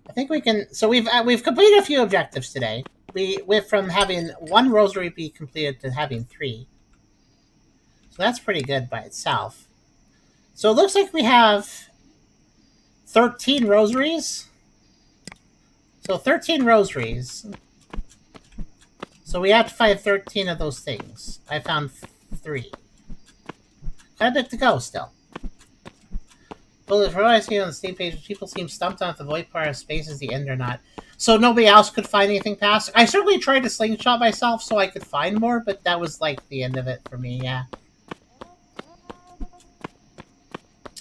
I think we can. So we've completed a few objectives today. We went from having one rosary be completed to having 3. So that's pretty good by itself. So it looks like we have 13 rosaries. So 13 rosaries. So we have to find 13 of those things. I found 3. Quite a bit to go still. But from what I see on the Steam page, people seem stumped on if the void part of space is the end or not. So nobody else could find anything past. I certainly tried to slingshot myself so I could find more, but that was like the end of it for me, yeah.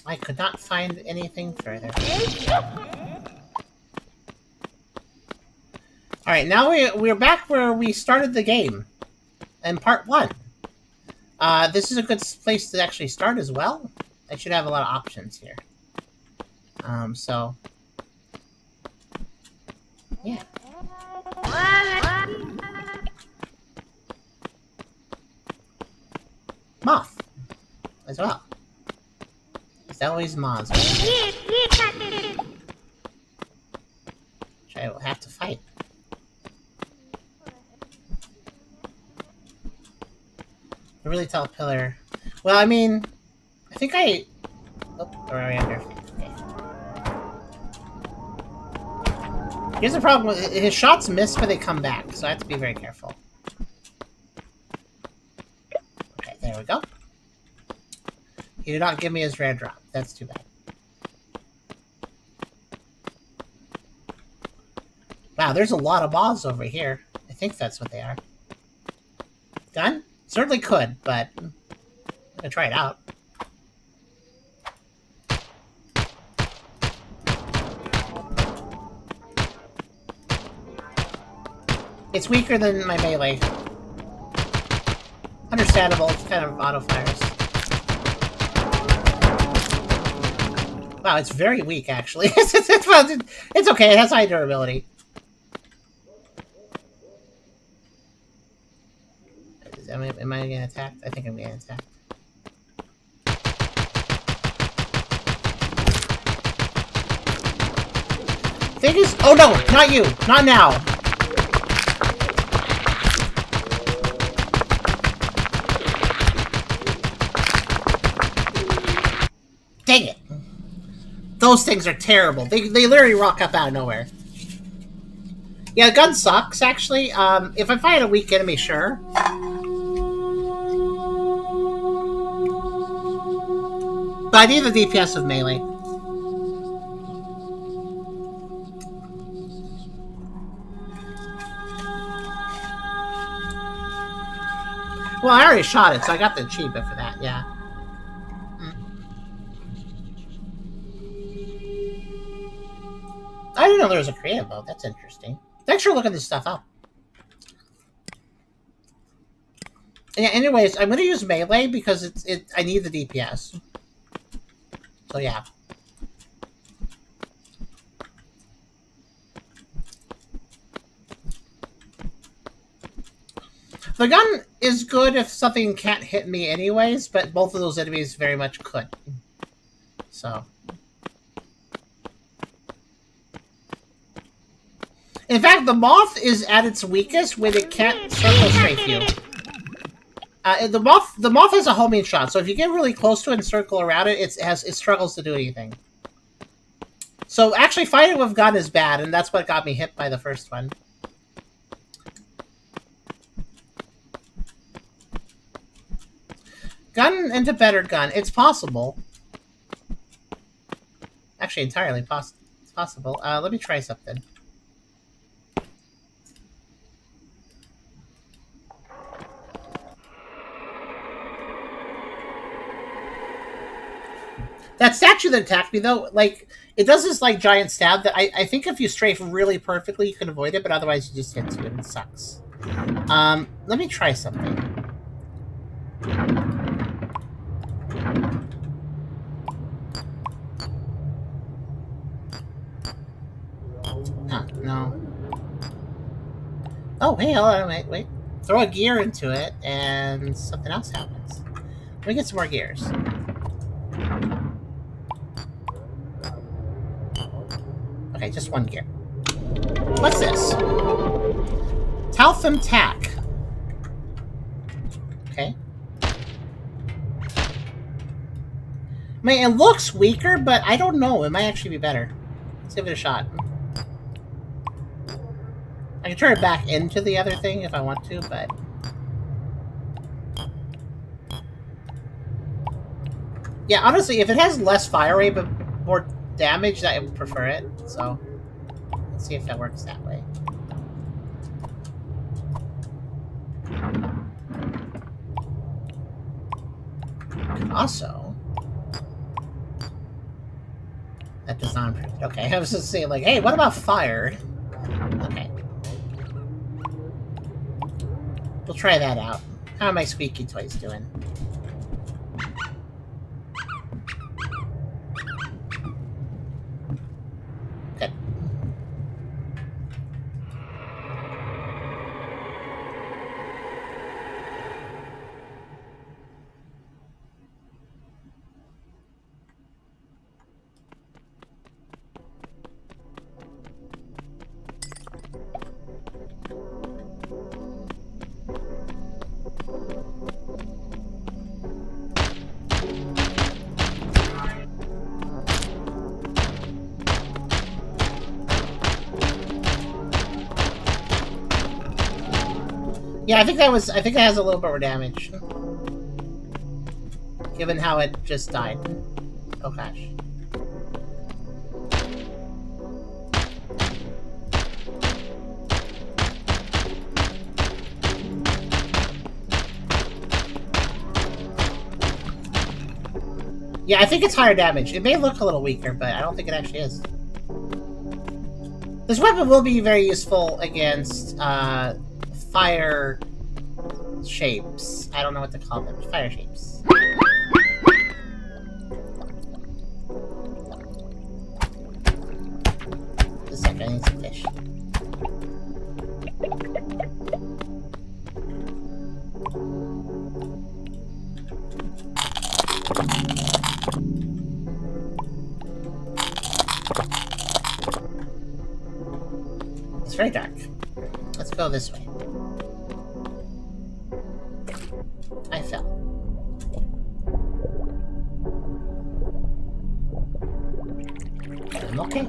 I could not find anything further. Alright, now we're back where we started the game. In part 1. This is a good place to actually start as well. I should have a lot of options here. So... yeah. Moth. As well. There's always moths. Which I will have to fight. A really tall pillar. Well, I mean... I think I... Oh, where are we under? Okay. Here's the problem with his shots miss, but they come back, so I have to be very careful. Okay, there we go. He did not give me his rare drop. That's too bad. Wow, there's a lot of moths over here. I think that's what they are. Done? Certainly could, but I'm gonna try it out. It's weaker than my melee. Understandable, it's kind of auto-fires. Wow, it's very weak, actually. It's okay, it has high durability. Am I getting attacked? I think I'm getting attacked. Thing is... oh no! Not you! Not now! Dang it! Those things are terrible. They literally rock up out of nowhere. Yeah, the gun sucks, actually. If I find a weak enemy, sure. But I need the DPS of melee. Well, I already shot it, so I got the achievement for that, yeah. I didn't know there was a creative mode. That's interesting. Thanks for looking this stuff up. Yeah, anyways, I'm going to use melee because I need the DPS. So, yeah. The gun is good if something can't hit me anyways, but both of those enemies very much could. So... in fact, the moth is at its weakest when it can't circle strafe you. The moth has a homing shot, so if you get really close to it and circle around it, it struggles to do anything. So actually fighting with gun is bad, and that's what got me hit by the first one. Gun into better gun. It's possible. Actually, entirely possible. Let me try something. That statue that attacked me, though, like, it does this, like, giant stab that I think if you strafe really perfectly, you can avoid it, but otherwise you just hit you, and it sucks. Let me try something. Huh, no. Oh, hey, hold on, wait. Throw a gear into it, and something else happens. Let me get some more gears. Okay, just one gear. What's this? Taltham tack. Okay. I mean, it looks weaker, but I don't know. It might actually be better. Let's give it a shot. I can turn it back into the other thing if I want to, but... yeah, honestly, if it has less fire rate but more damage, I would prefer it. So, let's see if that works that way. Also, that does not improve it. Okay, I was just saying, like, hey, what about fire? Okay. We'll try that out. How are my squeaky toys doing? Good. Yeah, I think that has a little bit more damage. Given how it just died. Oh gosh. Yeah, I think it's higher damage. It may look a little weaker, but I don't think it actually is. This weapon will be very useful against fire shapes. I don't know what to call them. Fire shapes. Just a second, I need some fish. It's very dark. Let's go this way. I fell. I'm okay.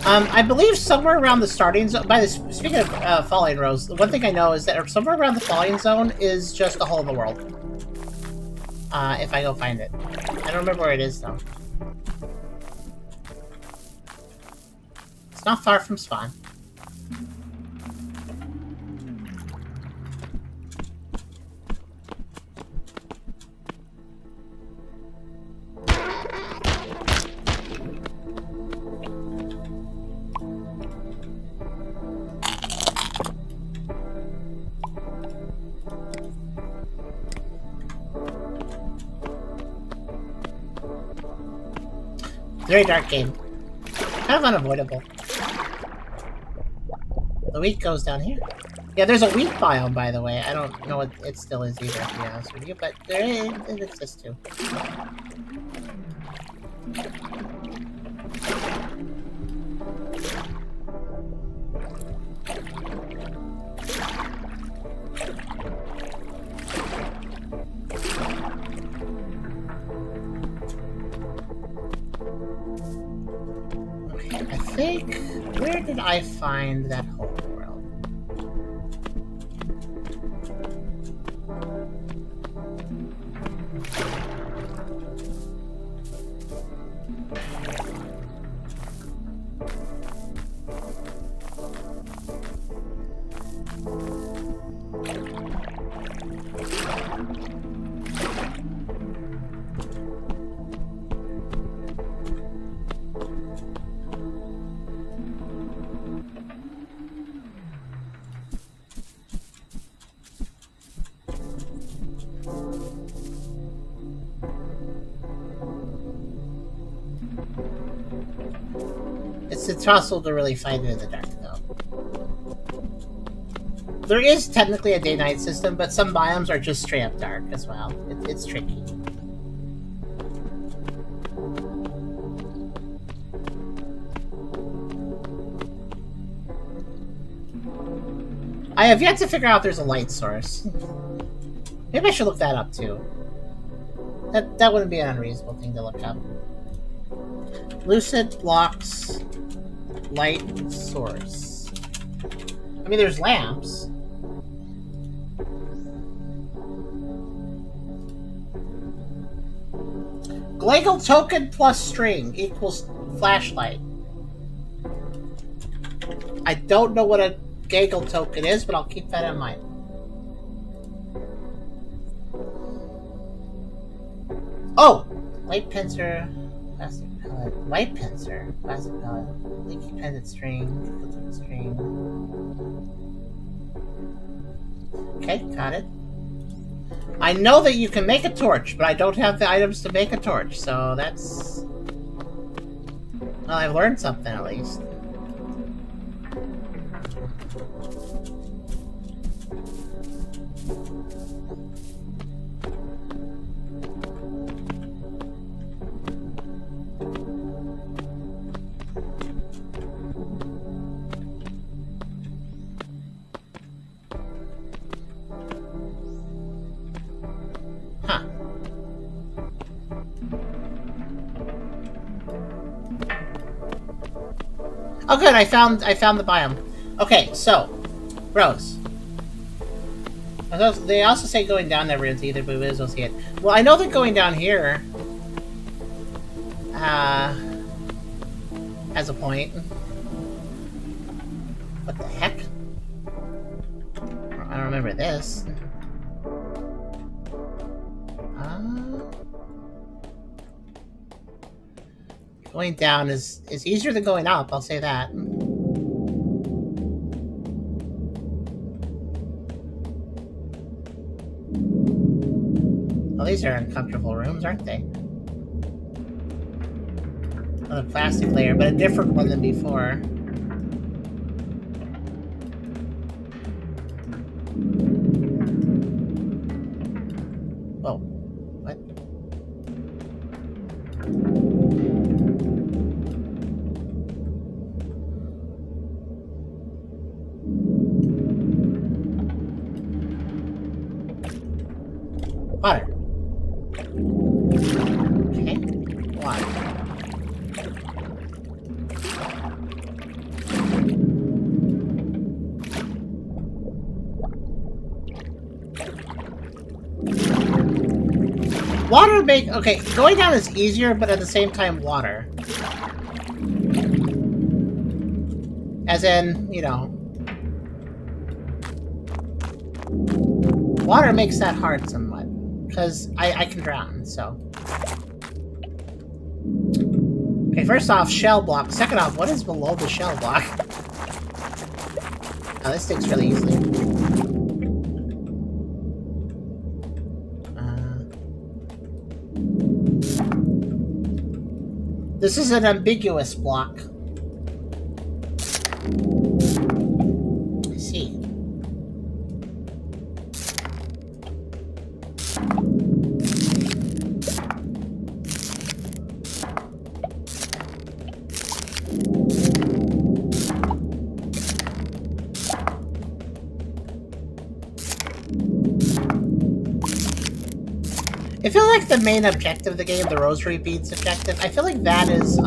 I believe somewhere around the starting zone. Speaking of falling rows, the one thing I know is that somewhere around the falling zone is just a hole in the world. If I go find it, I don't remember where it is though. It's not far from spawn. Very dark game. Kind of unavoidable. The wheat goes down here. Yeah, there's a wheat biome, by the way. I don't know what it still is either, to be honest with you, but it exists too. I think... Where did I find that whole world? It's possible to really find it in the dark, though. There is technically a day-night system, but some biomes are just straight up dark as well. It's tricky. I have yet to figure out if there's a light source. Maybe I should look that up, too. That wouldn't be an unreasonable thing to look up. Lucid blocks light source. I mean, there's lamps. Glagle token plus string equals flashlight. I don't know what a Gaggle token is, but I'll keep that in mind. Oh! Light pincer, plastic pellet, white pincer, plastic pellet, leaky pendant string, string. Okay, got it. I know that you can make a torch, but I don't have the items to make a torch, so that's... Well, I've learned something at least. Oh good, I found the biome. Okay, so, Rose. They also say going down never ends either, but we will see it. Well, I know that going down here has a point. What the heck? I don't remember this. Going down is easier than going up, I'll say that. Well, these are uncomfortable rooms, aren't they? On a plastic layer, but a different one than before. Whoa. What? Water. Okay. Water. Water make... Okay, going down is easier, but at the same time, water. As in, you know... Water makes that hard somewhat. Because I can drown, so... Okay, first off, shell block. Second off, what is below the shell block? Oh, this sticks really easily. This is an ambiguous block. I see. I feel like the main objective of the game, the rosary beads objective, I feel like that is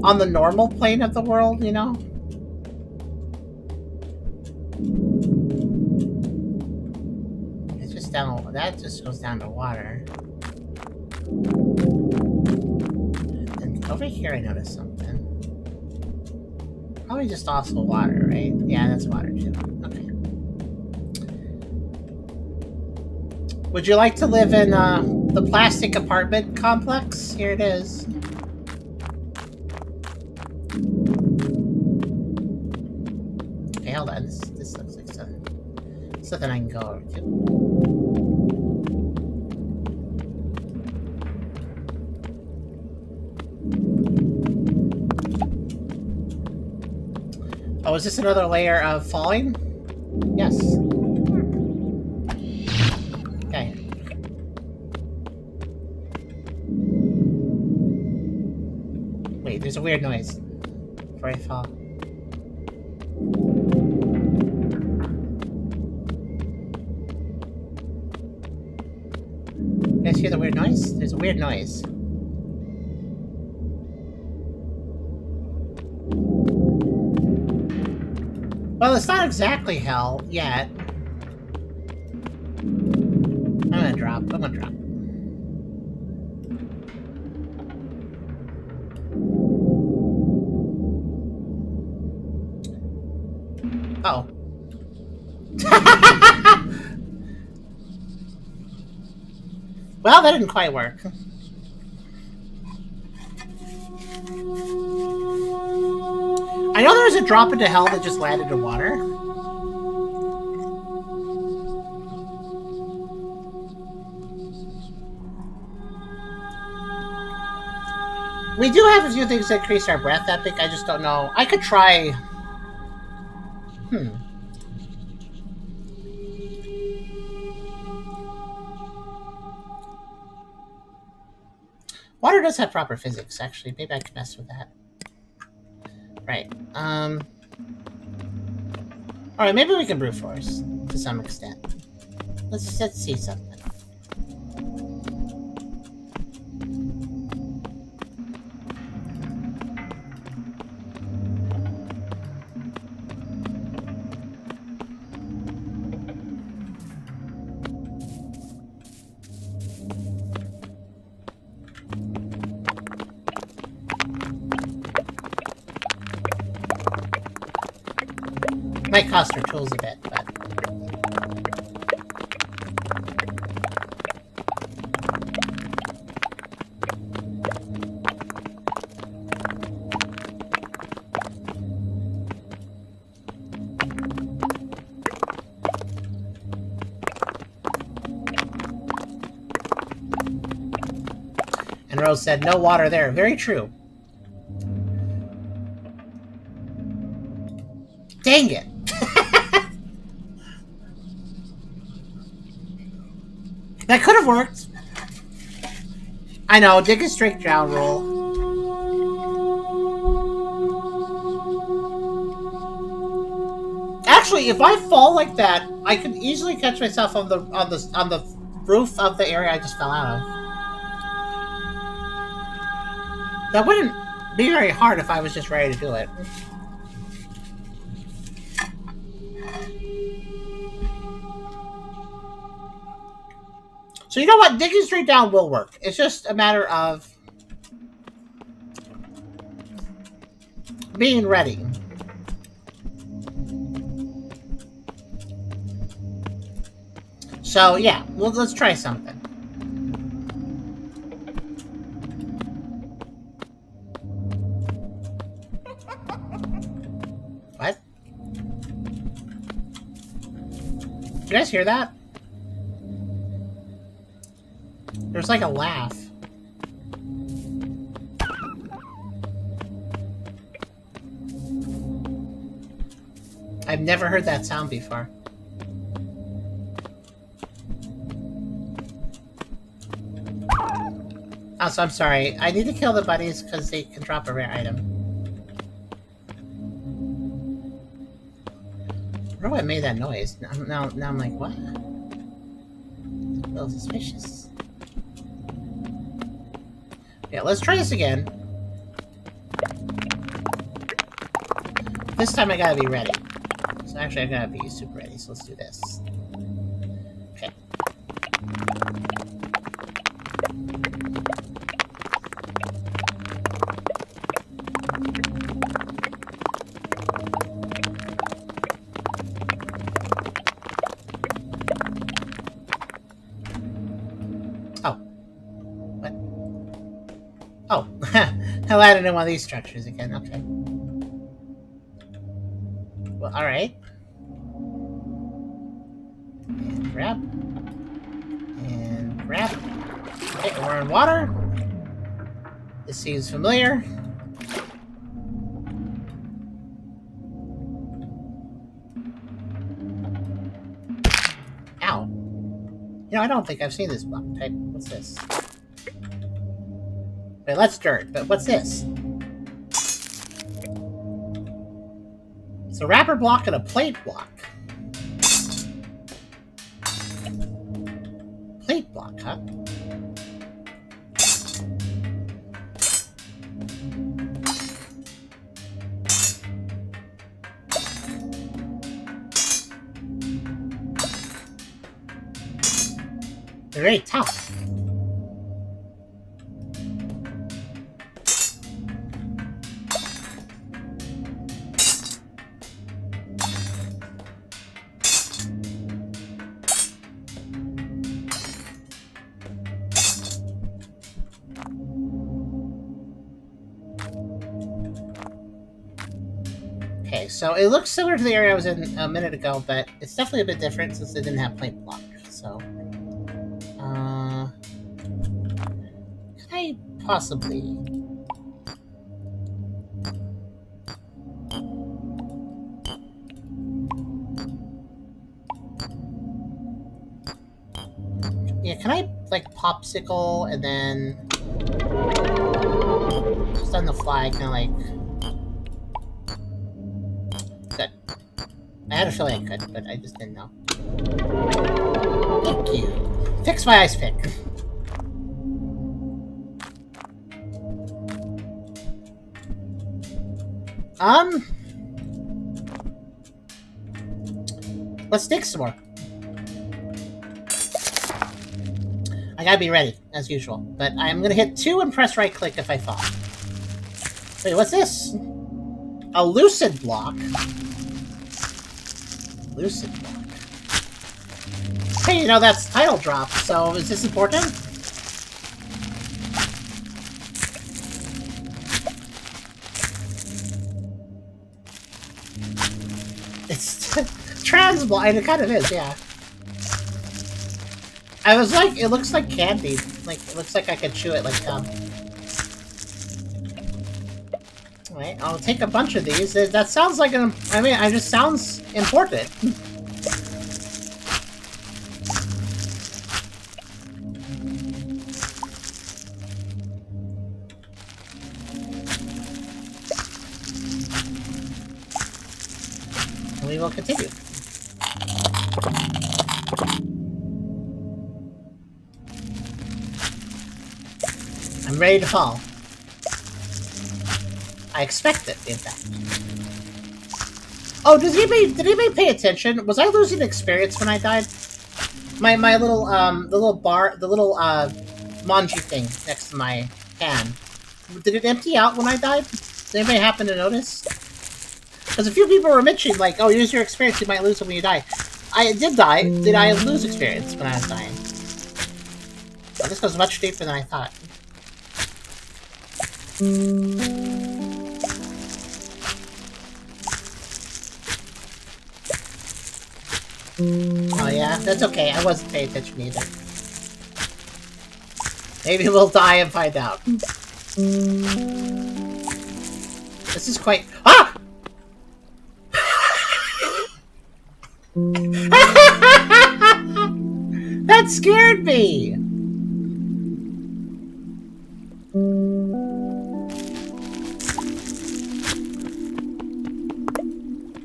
on the normal plane of the world, you know? It's just down, that just goes down to water. And over here I noticed something. Probably just also water, right? Yeah, that's water too. Okay. Would you like to live in the plastic apartment complex? Here it is. Okay, hold on. This looks like something I can go over to. Oh, is this another layer of falling? Yes. Okay. Wait, there's a weird noise before I fall. You guys hear the weird noise? There's a weird noise. Well, it's not exactly hell yet. I'm gonna drop. Uh-oh. Well, that didn't quite work. I know there was a drop into hell that just landed in water. We do have a few things that increase our breath epic. I just don't know. I could try. Water does have proper physics, actually. Maybe I could mess with that. Right. Alright, maybe we can brute force to some extent. Let's see something. Might cost our tools a bit, but... And Rose said, no water there. Very true. Dang it. That could have worked. I know, dig a strict ground rule. Actually, if I fall like that, I can easily catch myself on the roof of the area I just fell out of. That wouldn't be very hard if I was just ready to do it. So you know what? Digging straight down will work. It's just a matter of being ready. So yeah, well, let's try something. What? Did you guys hear that? There's like a laugh. I've never heard that sound before. Also, I'm sorry. I need to kill the bunnies because they can drop a rare item. I wonder what made that noise. Now I'm like, what? A little suspicious. Yeah, let's try this again. this time I gotta be ready. So actually I gotta be super ready, so let's do this. Okay. Oh. What? Oh. I landed in one of these structures again, okay. Well, alright. And grab. And grab. Okay, we're in water. This seems familiar. Ow. You know, I don't think I've seen this block type. What's this? Wait, that's dirt, but what's this? It's a wrapper block and a plate block. Plate block, huh? They're very tough. Okay, so it looks similar to the area I was in a minute ago, but it's definitely a bit different since it didn't have plate block. So, can I possibly? Yeah, can I like popsicle and then just on the fly, kind of like? Good. I had a feeling I could, but I just didn't know. Thank you. Fix my ice pick. Let's dig some more. I gotta be ready, as usual. But I'm gonna hit 2 and press right click if I fall. Wait, what's this? A lucid block? Lucid block. Hey, you know, that's title drop, so is this important? It's transblind, it kind of is, yeah. I was like, it looks like candy. Like, it looks like I could chew it like gum. Alright, I'll take a bunch of these. That sounds like an... I mean, it just sounds important. And we will continue. I'm ready to fall. I expect it, in fact. Oh, did anybody pay attention? Was I losing experience when I died? My little the little manji thing next to my hand. Did it empty out when I died? Did anybody happen to notice? Because a few people were mentioning, like, oh, use your experience, you might lose it when you die. I did die. Did I lose experience when I was dying? Well, this goes much deeper than I thought. Oh yeah, that's okay. I wasn't paying attention either. Maybe we'll die and find out. This is quite... Ah! That scared me!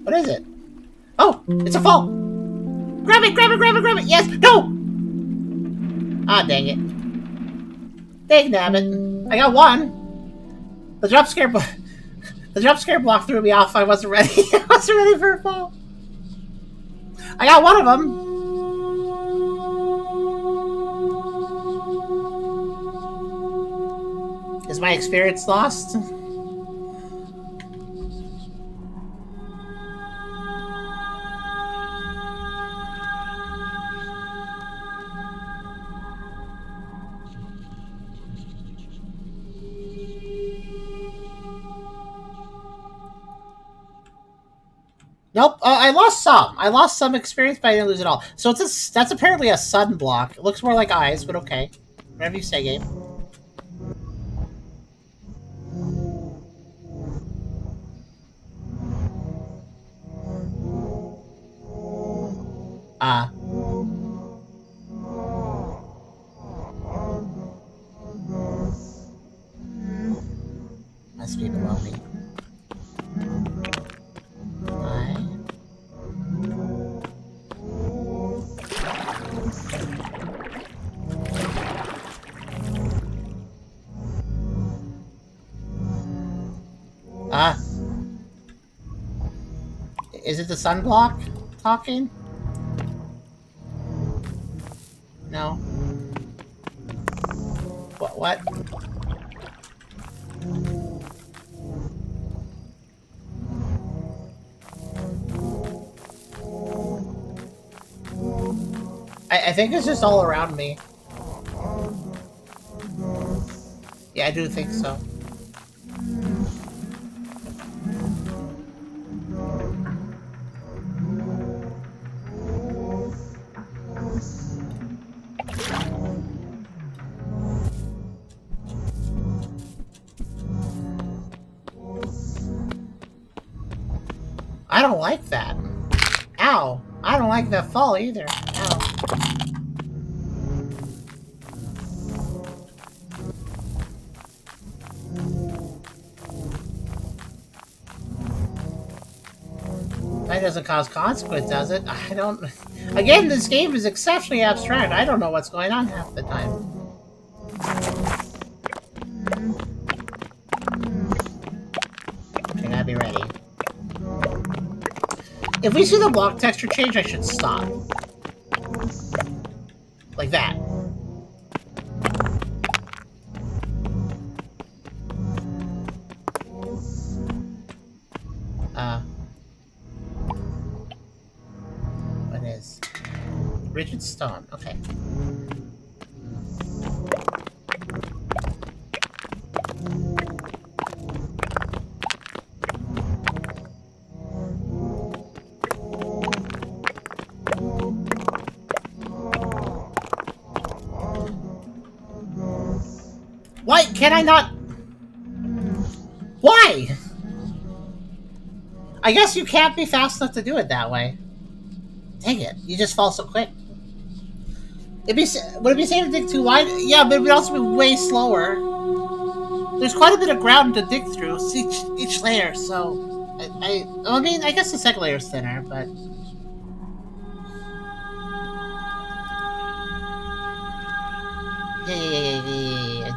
What is it? Oh! It's a fall! Grab it! Grab it! Grab it! Grab it! Yes! No! Ah, dang it. Dang nabbit. I got one! The The jump scare block threw me off. I wasn't ready. I wasn't ready for a fall. I got one of them. Is my experience lost? Nope. I lost some. I lost some experience, but I didn't lose it all. So that's apparently a sun block. It looks more like eyes, but okay. Whatever you say, game. Must be below me. Is it the sunblock talking? No. What? I think it's just all around me. Yeah, I do think so. I don't like that. Ow. I don't like that fall either. Ow. That doesn't cause consequence, does it? I don't... Again, this game is exceptionally abstract. I don't know what's going on half the time. Okay, gotta be ready. If we see the block texture change, I should stop. Like that. What is? Rigid stone. Okay. Why can I not? Why? I guess you can't be fast enough to do it that way. Dang it! You just fall so quick. Would it be safe to dig too wide? Yeah, but it would also be way slower. There's quite a bit of ground to dig through each layer, so I mean, I guess the second layer is thinner, but. Yeah.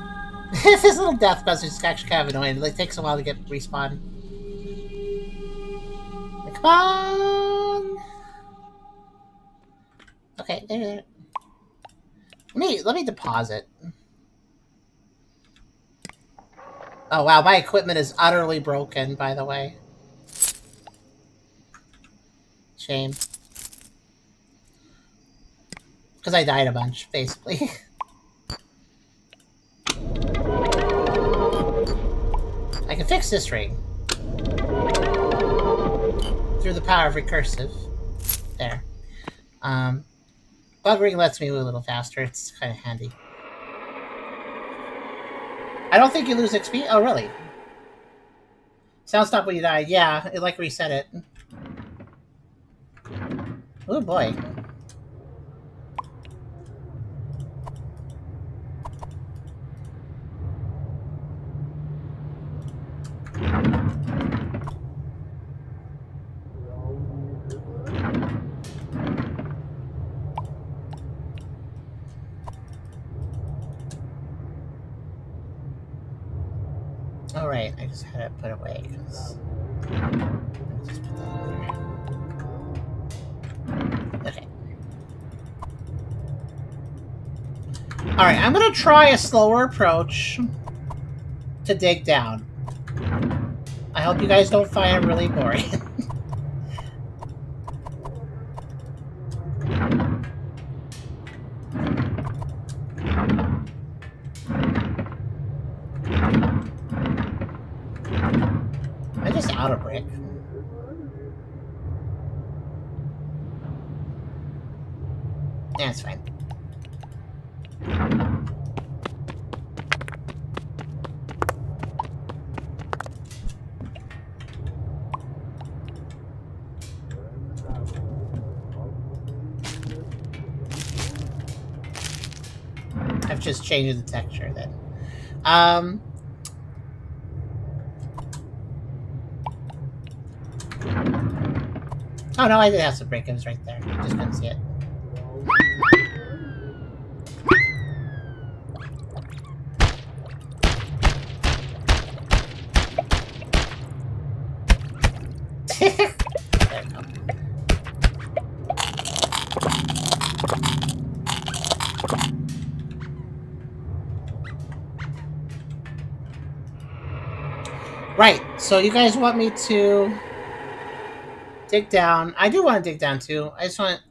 This little death buzzer is actually kind of annoying. It takes a while to get respawn. Come on! Okay, there. Let me deposit. Oh wow, my equipment is utterly broken, by the way. Shame. Because I died a bunch, basically. I can fix this ring. Through the power of recursive. There. Bug ring lets me move a little faster. It's kind of handy. I don't think you lose XP. Oh, really? Sound stopped when you died. Yeah, it like reset it. Oh boy. Alright, I just had should I put away? Because just put that there. Okay. All right, I'm gonna try a slower approach to dig down. I hope you guys don't find it really boring. I just out of brick. Yeah, it's fine. I've just changed the texture then. Oh no, I did have some brick. It was right there. Just couldn't see it. There we go. Right, so you guys want me to dig down. I do want to dig down too. I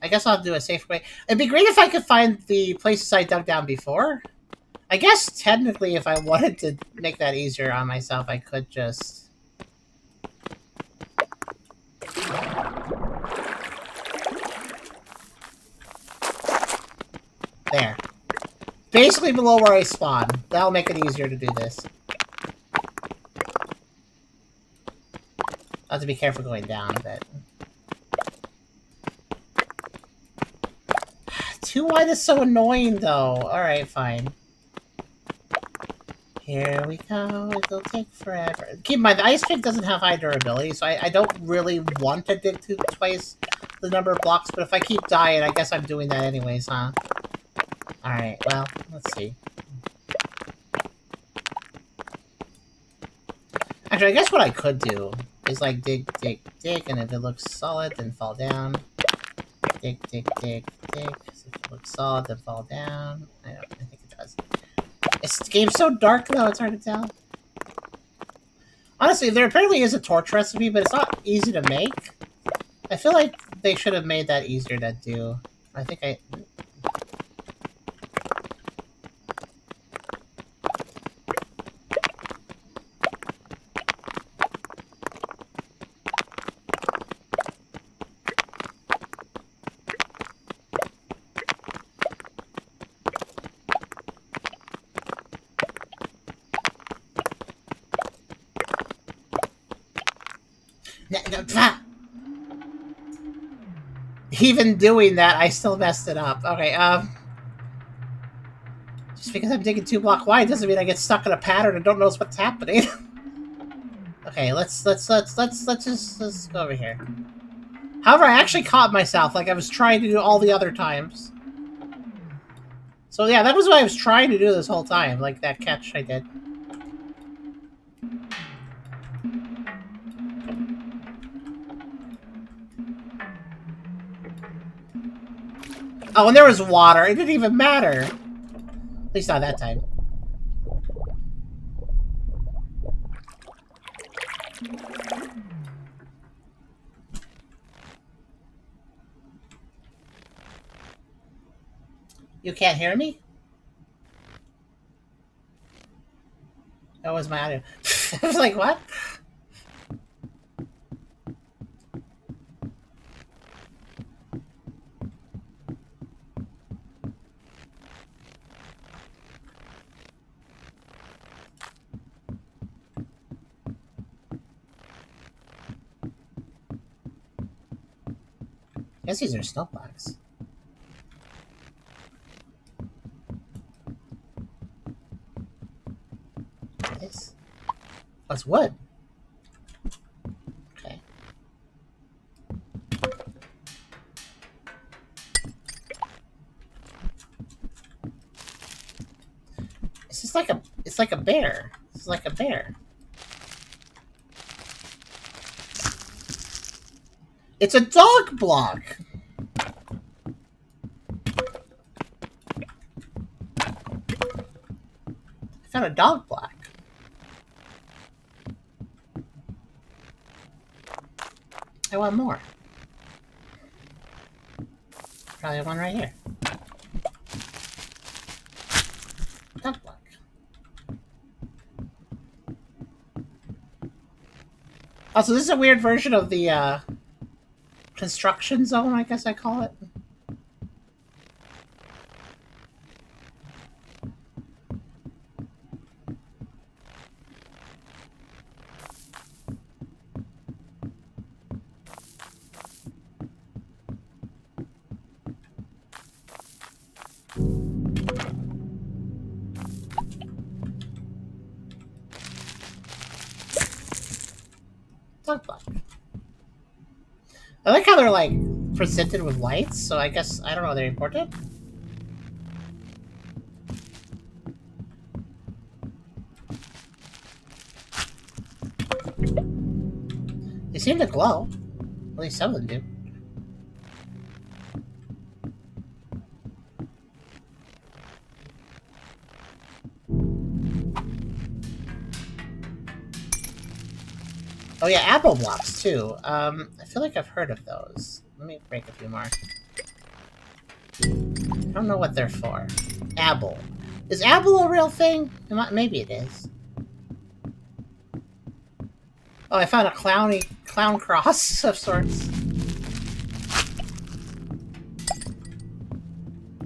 guess I'll do a safe way. It'd be great if I could find the places I dug down before. I guess technically if I wanted to make that easier on myself, I could just... There. Basically below where I spawn. That'll make it easier to do this. I'll have to be careful going down a bit. Too wide is so annoying, though. Alright, fine. Here we go. It'll take forever. Keep in mind, the ice pick doesn't have high durability, so I don't really want to dig twice the number of blocks, but if I keep dying, I guess I'm doing that anyways, huh? Alright, well, let's see. Actually, I guess what I could do is, like, dig, dig, dig, and if it looks solid, then fall down. Dig, dig, dig, dig. So if it looks solid, then fall down. I think it does. This game's so dark, though, it's hard to tell. Honestly, there apparently is a torch recipe, but it's not easy to make. I feel like they should have made that easier to do. I think I... Even doing that, I still messed it up. Okay, just because I'm digging 2 block wide doesn't mean I get stuck in a pattern and don't know what's happening. Okay, let's go over here. However, I actually caught myself like I was trying to do all the other times. So yeah, that was what I was trying to do this whole time, like that catch I did. Oh, and there was water. It didn't even matter. At least not that time. You can't hear me? That was my audio. I was like, what? I guess these are snowblocks. This? What's wood? Okay. It's just like a. It's like a bear. It's like a bear. It's a dog block! I found a dog block. I want more. Probably one right here. Dog block. Also, this is a weird version of the construction zone, I guess I call it. Dog block. I like how they're like presented with lights, so I guess I don't know, they're important. They seem to glow. At least some of them do. Oh yeah, apple blocks too. I feel like I've heard of those. Let me break a few more. I don't know what they're for. Apple. Is apple a real thing? Maybe it is. Oh, I found a clown cross of sorts.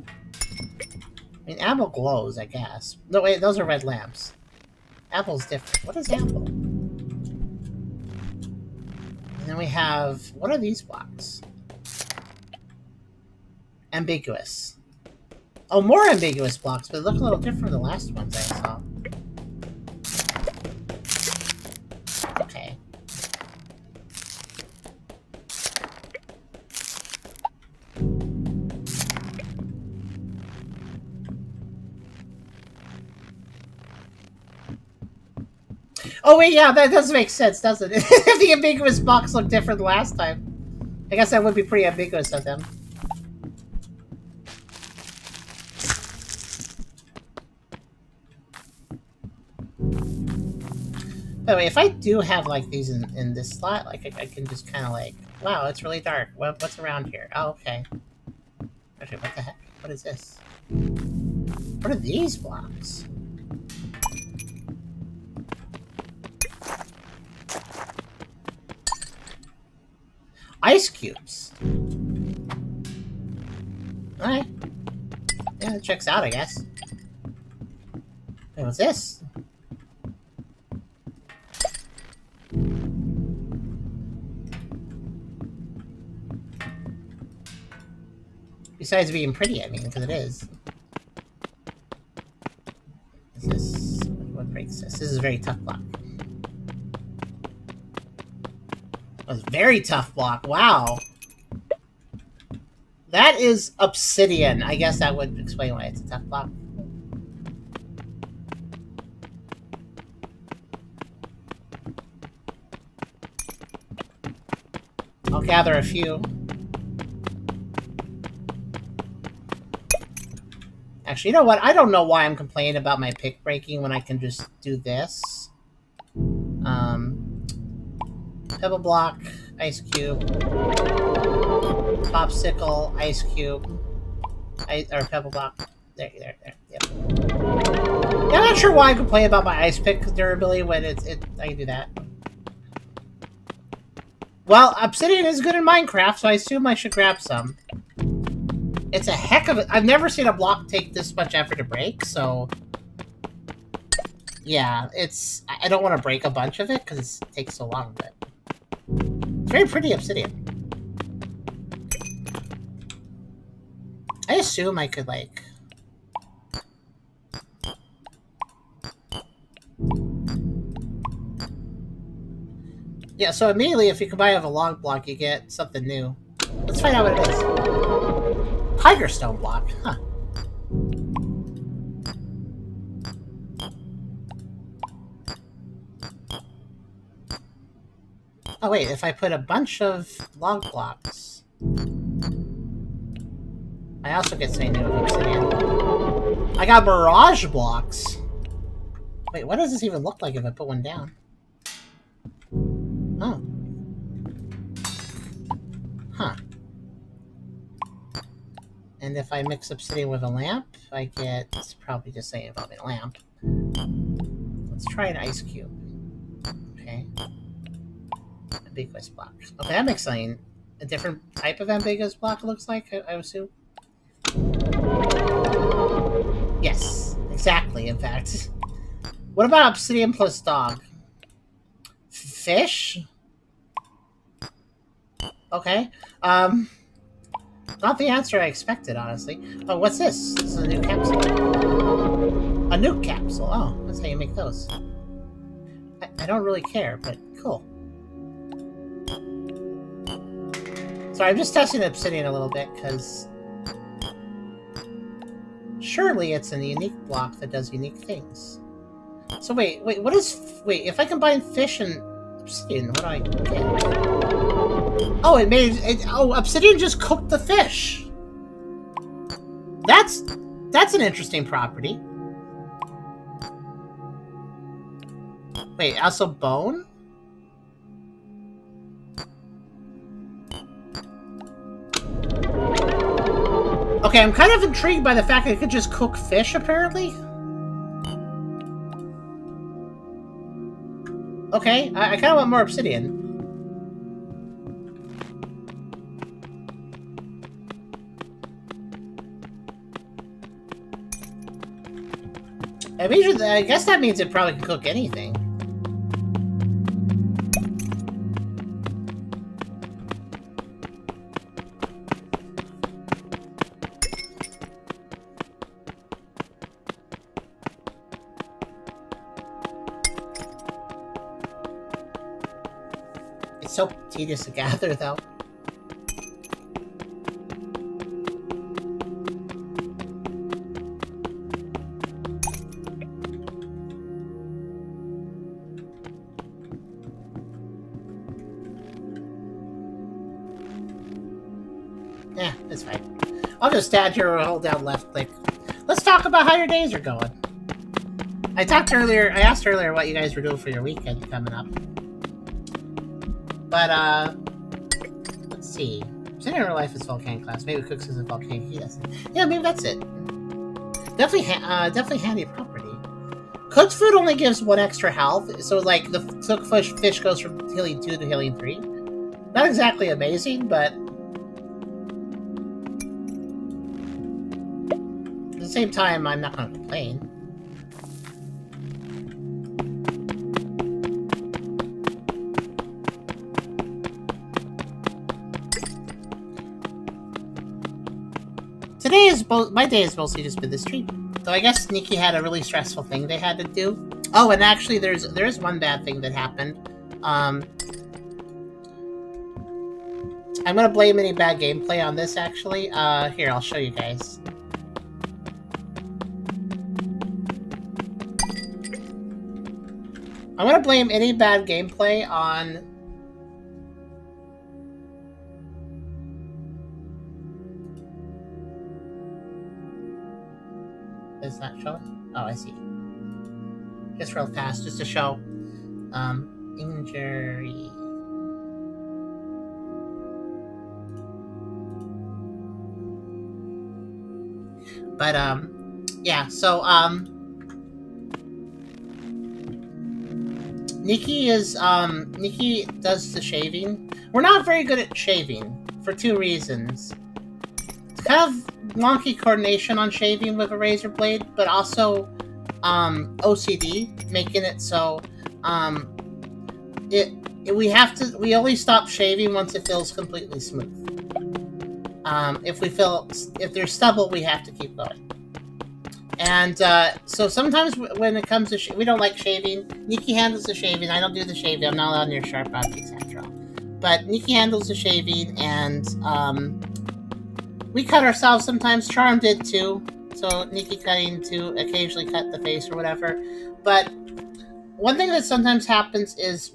I mean, apple glows, I guess. No, wait, those are red lamps. Apple's different. What is apple? And then we have... What are these blocks? Ambiguous. Oh, more ambiguous blocks, but they look a little different than the last ones I saw. Okay. Oh wait, yeah, that does make sense, doesn't it? If the ambiguous box looked different last time. I guess that would be pretty ambiguous of them. By the way, if I do have like these in this slot, like I can just kind of like, wow, it's really dark. What's around here? Oh, okay. Actually, what the heck? What is this? What are these blocks? Ice cubes. Alright. Yeah, it checks out, I guess. Wait, what's this? Besides being pretty, I mean, because it is. Is this... What breaks this? This is a very tough block. A very tough block. Wow. That is obsidian. I guess that would explain why it's a tough block. I'll gather a few. Actually, you know what? I don't know why I'm complaining about my pick breaking when I can just do this. Pebble block, ice cube, popsicle, ice cube, or pebble block. There. Yep. Yeah, I'm not sure why I complain about my ice pick durability when I can do that. Well, obsidian is good in Minecraft, so I assume I should grab some. It's a heck of a... I've never seen a block take this much effort to break, so... Yeah, it's... I don't want to break a bunch of it, because it takes so long, but... It's very pretty obsidian. I assume I could, like... Yeah, so immediately, if you combine with a log block, you get something new. Let's find out what it is. Tiger stone block, huh. Oh wait, if I put a bunch of log blocks, I also get something new with obsidian. I got mirage blocks. Wait, what does this even look like if I put one down? Oh. Huh. And if I mix obsidian with a lamp, I get... It's probably just saying about a lamp. Let's try an ice cube. Okay. Ambiguous block. Okay, that makes something... A different type of ambiguous block, it looks like, I assume. Yes, exactly, in fact. What about obsidian plus dog? Fish? Okay. Not the answer I expected, honestly. Oh, what's this? This is a new capsule. A nuke capsule. Oh, that's how you make those. I don't really care, but cool. So I'm just testing obsidian a little bit, because... Surely it's a unique block that does unique things. So wait, what is... Wait, if I combine fish and obsidian, what do I get? Oh, it made... oh, obsidian just cooked the fish! That's an interesting property. Wait, also bone? Okay, I'm kind of intrigued by the fact that it could just cook fish, apparently. Okay, I kind of want more obsidian. I guess that means it probably can cook anything. It's so tedious to gather, though. Yeah, it's fine. I'll just stand here and hold down left click. Let's talk about how your days are going. I asked earlier what you guys were doing for your weekend coming up. But, let's see. Sitting in real life is volcanic class. Maybe cooks is a volcanic heat. Yeah, maybe that's it. Definitely handy property. Cooked food only gives 1 extra health, so like the cooked fish goes from healing 2 to healing 3. Not exactly amazing, but at the same time, I'm not going to complain. My day has mostly just been the stream. So I guess Nikki had a really stressful thing they had to do. Oh, and actually there is one bad thing that happened. I'm gonna blame any bad gameplay on this actually. Here, I'll show you guys. I'm gonna blame any bad gameplay on... It's not showing? Oh, I see. Just real fast, just to show. Injury. But, yeah, so, Nikki does the shaving. We're not very good at shaving, for 2 reasons. It's kind of wonky coordination on shaving with a razor blade, but also OCD, making it so we only stop shaving once it feels completely smooth. If there's stubble, we have to keep going. And so sometimes when it comes to we don't like shaving. Nikki handles the shaving. I don't do the shaving. I'm not allowed near sharp objects, etc. But Nikki handles the shaving, and we cut ourselves sometimes. Charm did too. So Nikki cutting to occasionally cut the face or whatever. But one thing that sometimes happens is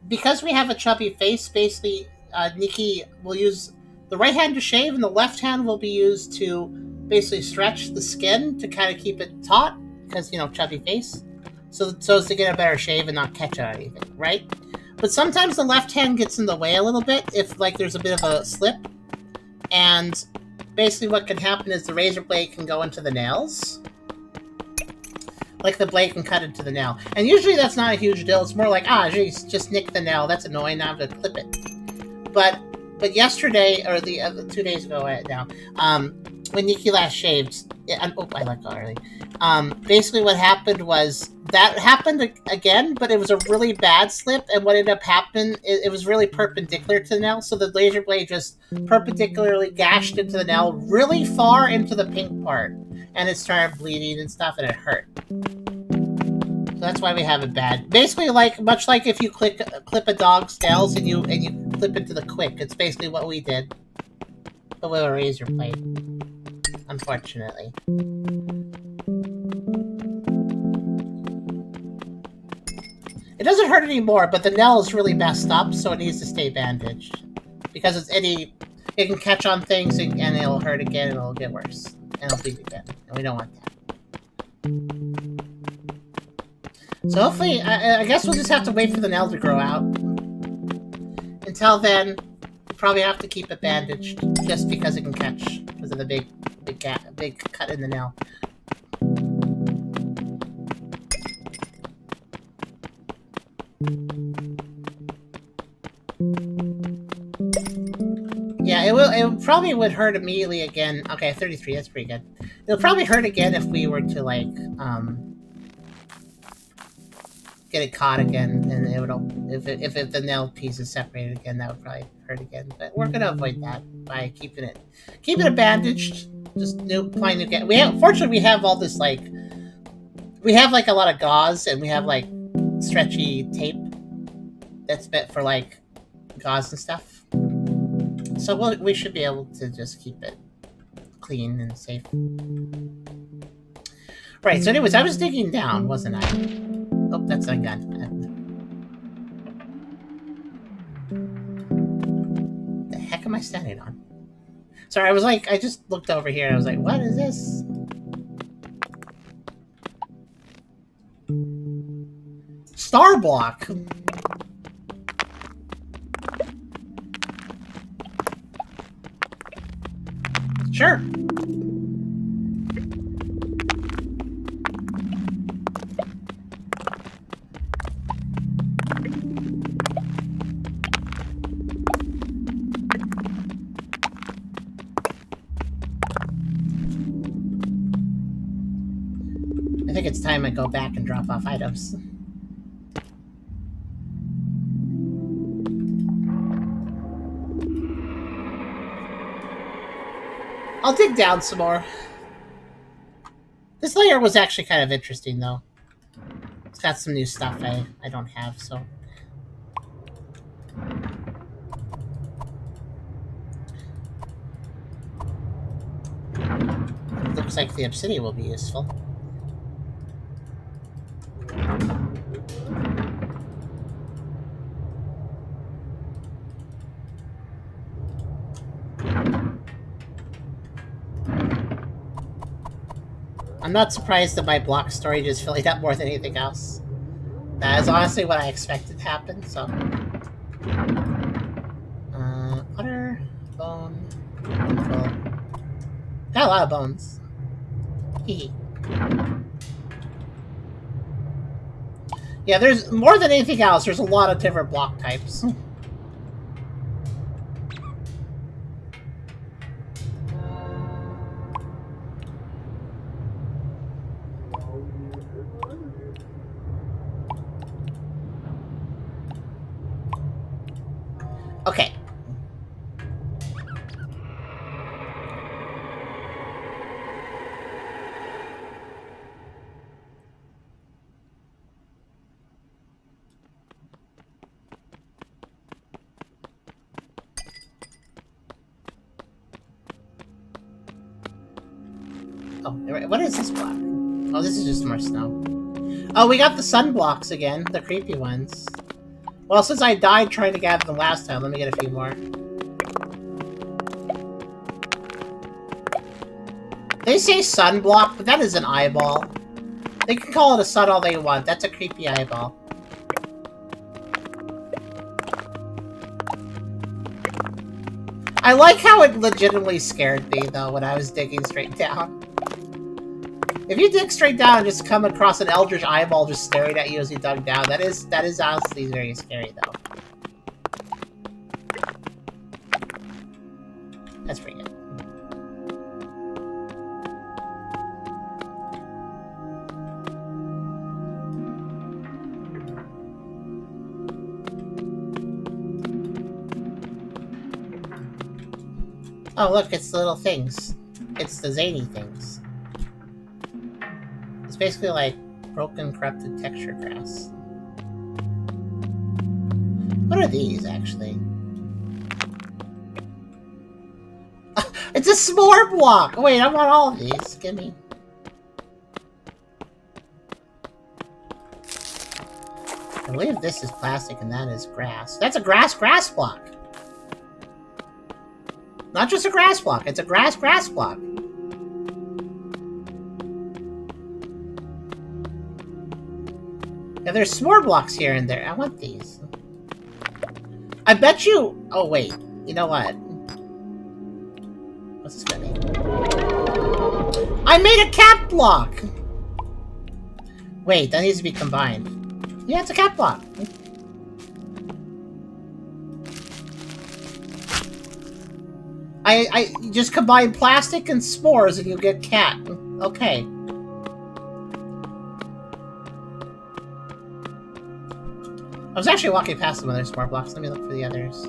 because we have a chubby face, basically, Nikki will use the right hand to shave, and the left hand will be used to basically stretch the skin to kind of keep it taut, because, you know, chubby face. So as to get a better shave and not catch on anything, right? But sometimes the left hand gets in the way a little bit if, like, there's a bit of a slip. And basically what can happen is the razor blade can go into the nails. Like, the blade can cut into the nail. And usually that's not a huge deal. It's more like, geez, just nick the nail. That's annoying. Now I have to clip it. But yesterday, or the 2 days ago now, when Nikki last shaved, I let go early. Basically what happened was, that happened again, but it was a really bad slip, and what ended up happening, it was really perpendicular to the nail, so the laser blade just perpendicularly gashed into the nail really far into the pink part, and it started bleeding and stuff, and it hurt. So that's why we have it bad. Basically, much like if you clip a dog's nails and you clip it to the quick, it's basically what we did, but with a razor blade, unfortunately. It doesn't hurt anymore, but the nail is really messed up, so it needs to stay bandaged. Because it can catch on things, and it'll hurt again, and it'll get worse. And it'll bleed again, and we don't want that. So hopefully, I guess we'll just have to wait for the nail to grow out. Until then, we'll probably have to keep it bandaged, just because it can catch, because of the big cut in the nail. Yeah, it probably would hurt immediately again. Okay, 33, that's pretty good. It'll probably hurt again if we were to, like, get it caught again, and it would, if the nail piece is separated again, that would probably hurt again. But we're gonna avoid that by keeping it bandaged. Just applying new. Fortunately, we have all this, like, we have, like, a lot of gauze, and we have, like, stretchy tape that's meant for, like, gauze and stuff. So we should be able to just keep it clean and safe. Right, so anyways, I was digging down, wasn't I? Oh, that's undone. The heck am I standing on? Sorry, I just looked over here and I was like, what is this? Star block! Sure. I think it's time I go back and drop off items. I'll dig down some more. This layer was actually kind of interesting, though. It's got some new stuff I don't have, so... It looks like the obsidian will be useful. I'm not surprised that my block storage is filling up more than anything else. That is honestly what I expected to happen, so... Butter, bone, got a lot of bones. Hee. Yeah, there's more than anything else, there's a lot of different block types. Okay. Oh, what is this block? Oh, this is just more snow. Oh, we got the sun blocks again, the creepy ones. Well, since I died trying to gather them last time, let me get a few more. They say sunblock, but that is an eyeball. They can call it a sun all they want. That's a creepy eyeball. I like how it legitimately scared me, though, when I was digging straight down. If you dig straight down and just come across an eldritch eyeball just staring at you as you dug down, that is honestly very scary, though. That's pretty good. Oh, look, it's the little things. It's the zany things. It's basically like broken, corrupted texture grass. What are these, actually? It's a s'more block! Wait, I want all of these. Give me. I believe this is plastic and that is grass. That's a grass block! Not just a grass block, it's a grass block. Yeah, there's s'more blocks here and there. I want these. I bet you... Oh, wait. You know what? What's this gonna be? I made a cat block! Wait, that needs to be combined. Yeah, it's a cat block. I just combine plastic and s'mores and you get cat. Okay. I was actually walking past some other s'more blocks. Let me look for the others.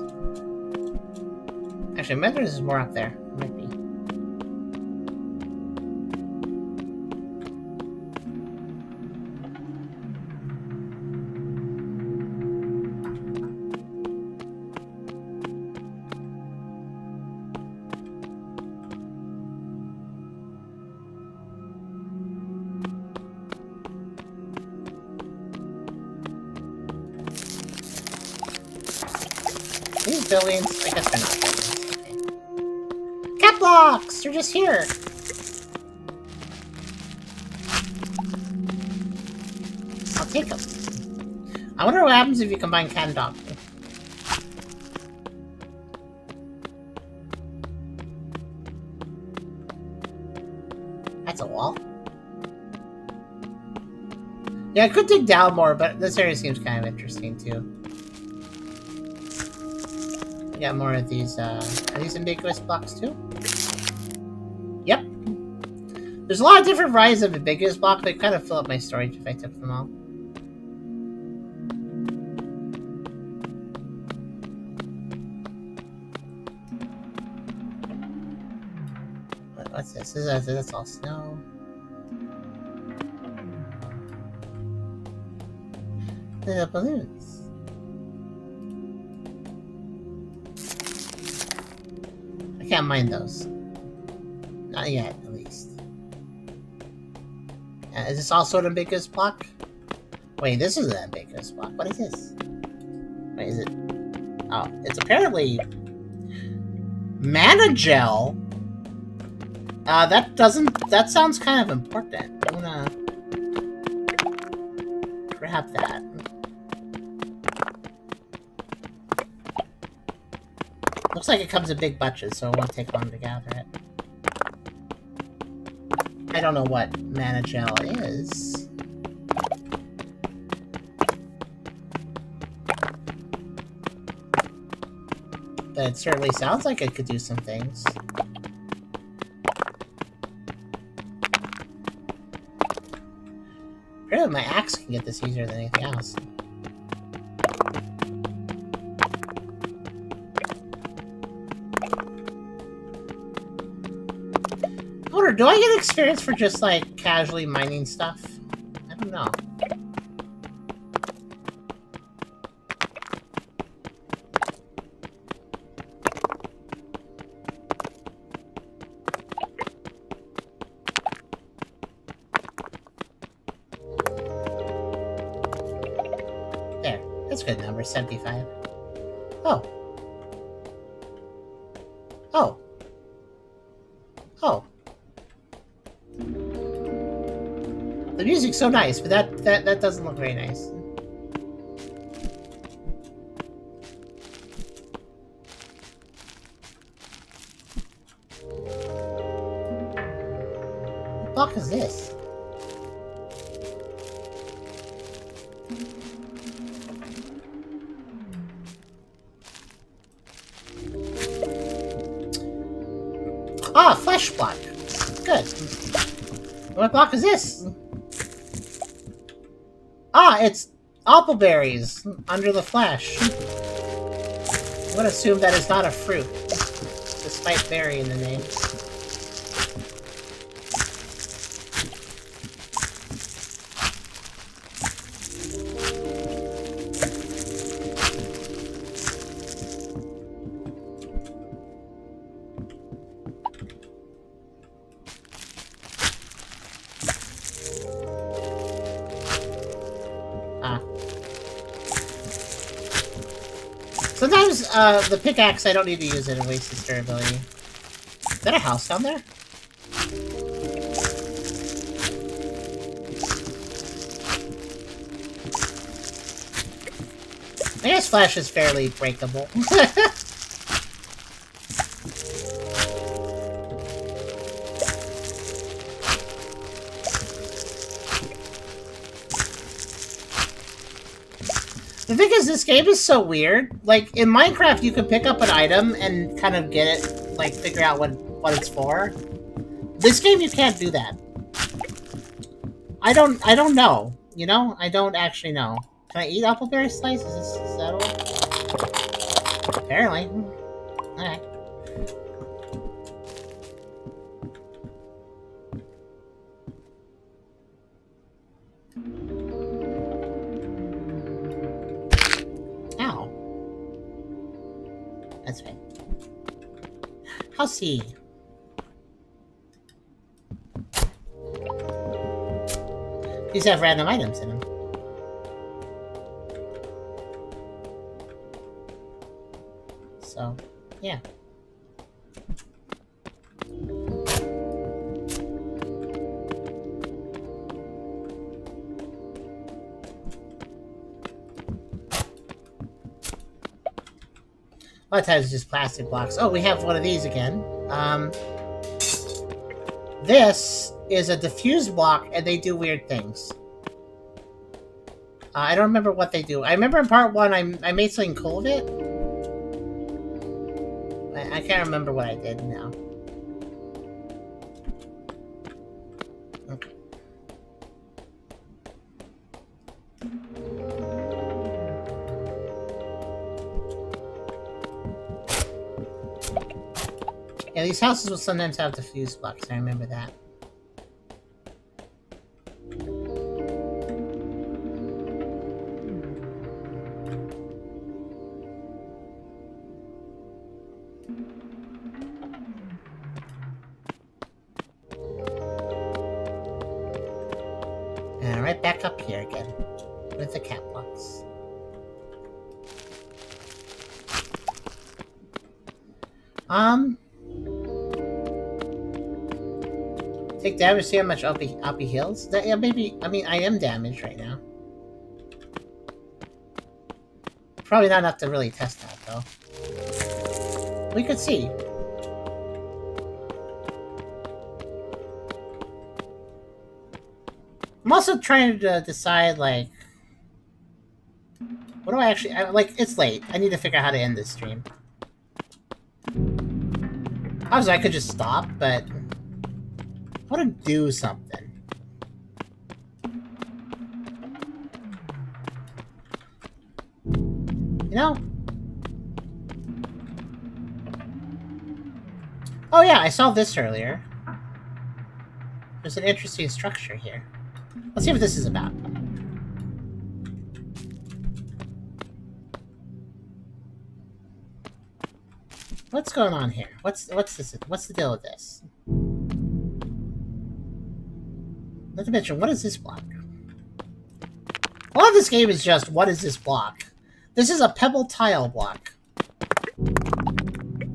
Actually, maybe there's more up there. Might be. These buildings, I guess they're not buildings. Okay. Cat blocks! They're just here! I'll take them. I wonder what happens if you combine cat and dog. That's a wall. Yeah, I could dig down more, but this area seems kind of interesting, too. We got more of these, are these ambiguous blocks too? Yep. There's a lot of different varieties of ambiguous blocks, but kind of fill up my storage if I took them all. What's this? That's all snow. The balloons. I can't mine those. Not yet, at least. Is this also an ambiguous block? Wait, this is an ambiguous block. What is this? Wait, is it? Oh, it's apparently mana gel. That sounds kind of important. I'm gonna grab that. Looks like it comes in big bunches, so it won't take long to gather it. I don't know what mana gel is. But it certainly sounds like it could do some things. Really, my axe can get this easier than anything else. Do I get experience for just, like, casually mining stuff? I don't know. There. That's good number, 75. Oh. Oh. Oh. The music's so nice, but that doesn't look very nice. What block is this? Ah, flesh block. Good. What block is this? Ah, it's appleberries under the flesh. I would assume that is not a fruit, despite berry in the name. Sometimes, the pickaxe, I don't need to use it and waste its durability. Is that a house down there? I guess flesh is fairly breakable. The thing is, this game is so weird. Like, in Minecraft, you can pick up an item and kind of get it, like, figure out what it's for. This game, you can't do that. I don't know. You know? I don't actually know. Can I eat appleberry slices? Is that all? Apparently. Alright. Ow. That's right. I'll see. These have random items in them. So, yeah. A lot of times it's just plastic blocks. Oh, we have one of these again. This is a diffused block, and they do weird things. I don't remember what they do. I remember in part 1 I made something cool of it. I can't remember what I did now. Okay. Yeah, these houses will sometimes have diffused blocks, I remember that. And right back up here again, with the cat blocks. Take damage, see how much up he heals? Yeah, maybe, I mean, I am damaged right now. Probably not enough to really test that, though. We could see. I'm also trying to decide, like... What do I actually... like, it's late. I need to figure out how to end this stream. Obviously, I could just stop, but... I want to do something. You know? Oh yeah, I saw this earlier. There's an interesting structure here. Let's see what this is about. What's going on here? What's this? What's the deal with this? Not to mention, what is this block? A lot of this game is just, what is this block? This is a pebble tile block.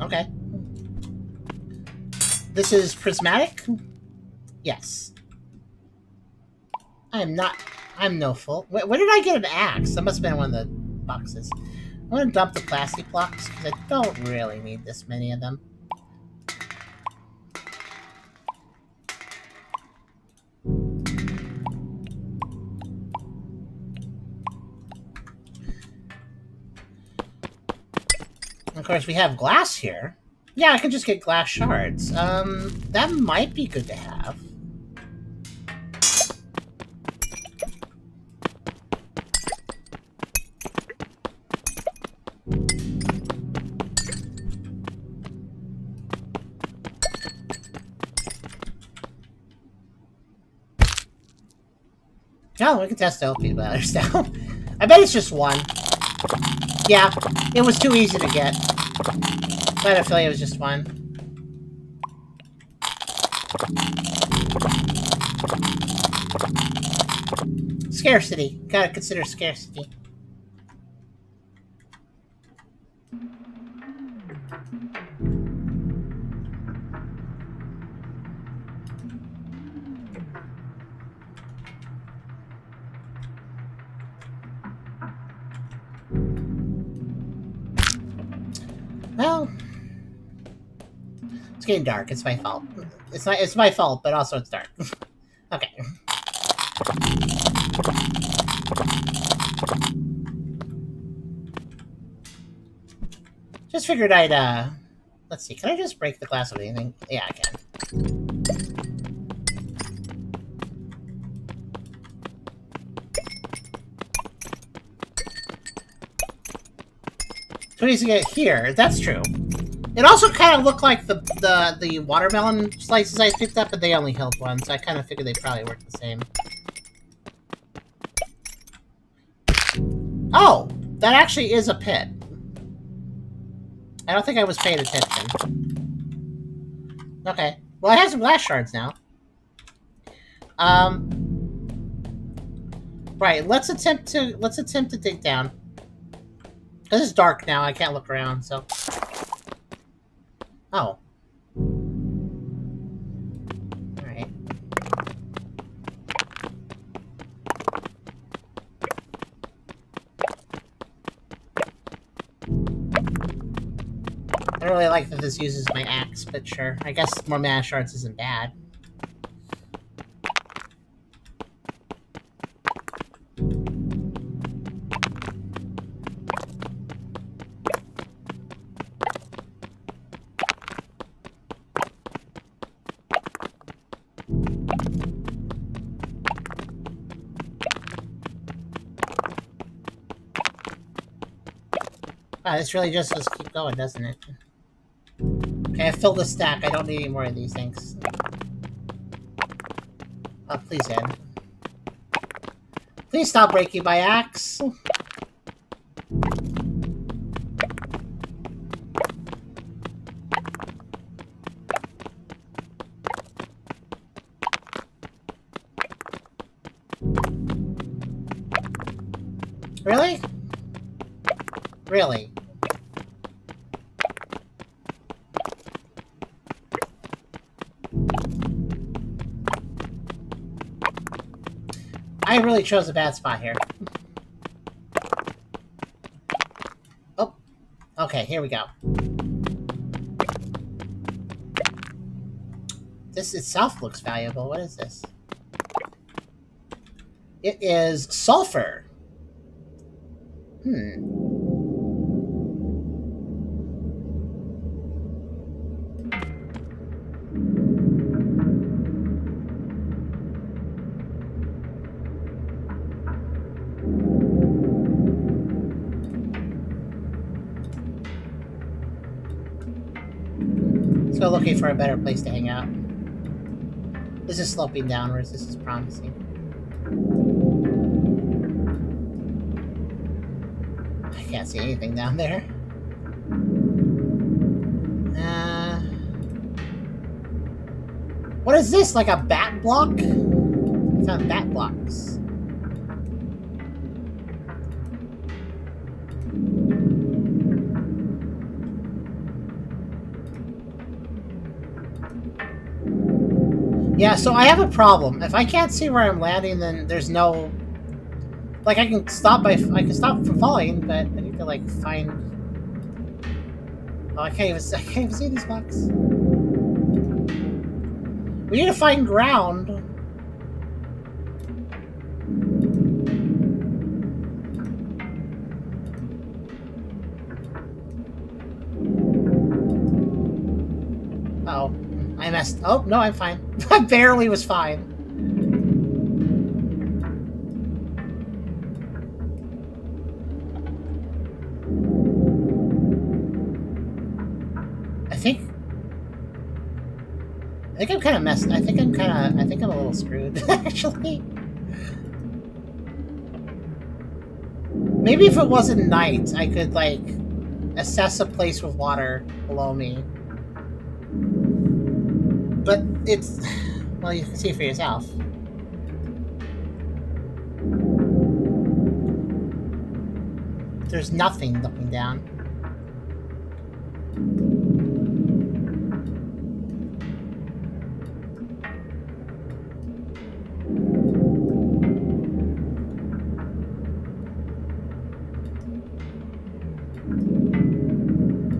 Okay. This is prismatic? Yes. I'm no fool. Where did I get an axe? That must have been one of the boxes. I'm gonna dump the plastic blocks because I don't really need this many of them. Of course, we have glass here. Yeah, I can just get glass shards. That might be good to have. Oh, we can test the OP batters now. I bet it's just one. Yeah, it was too easy to get. I had a feeling it was just one. Scarcity. Gotta consider scarcity. Well, it's getting dark. It's my fault. It's my fault, but also it's dark. Okay. Just figured I'd let's see. Can I just break the glass with anything? Yeah, I can. Too easy to get here. That's true. It also kind of looked like the watermelon slices I picked up, but they only held one, so I kind of figured they probably worked the same. Oh! That actually is a pit. I don't think I was paying attention. Okay. Well, I have some glass shards now. Right, let's attempt to dig down. This is dark now, I can't look around, so... Oh. Alright. I don't really like that this uses my axe, but sure. I guess more mana shards isn't bad. Wow, this really just does keep going, doesn't it? Okay, I filled the stack. I don't need any more of these things. Oh, please end. Please stop breaking my axe. Really? Really? I really chose a bad spot here. Oh. Okay, here we go. This itself looks valuable. What is this? It is sulfur. Let's go looking for a better place to hang out. This is sloping downwards. This is promising. I can't see anything down there. What is this? Like a bat block? I found bat blocks. Yeah, so I have a problem. If I can't see where I'm landing, then there's no... Like, I can stop from falling, but I need to, like, find... Oh, I can't even see these blocks. We need to find ground. Oh, I messed... Oh, no, I'm fine. I barely was fine. I think I'm kind of messed. I think I'm a little screwed, actually. Maybe if it wasn't night, I could, like, assess a place with water below me. But it's... Well, you can see for yourself. There's nothing looking down.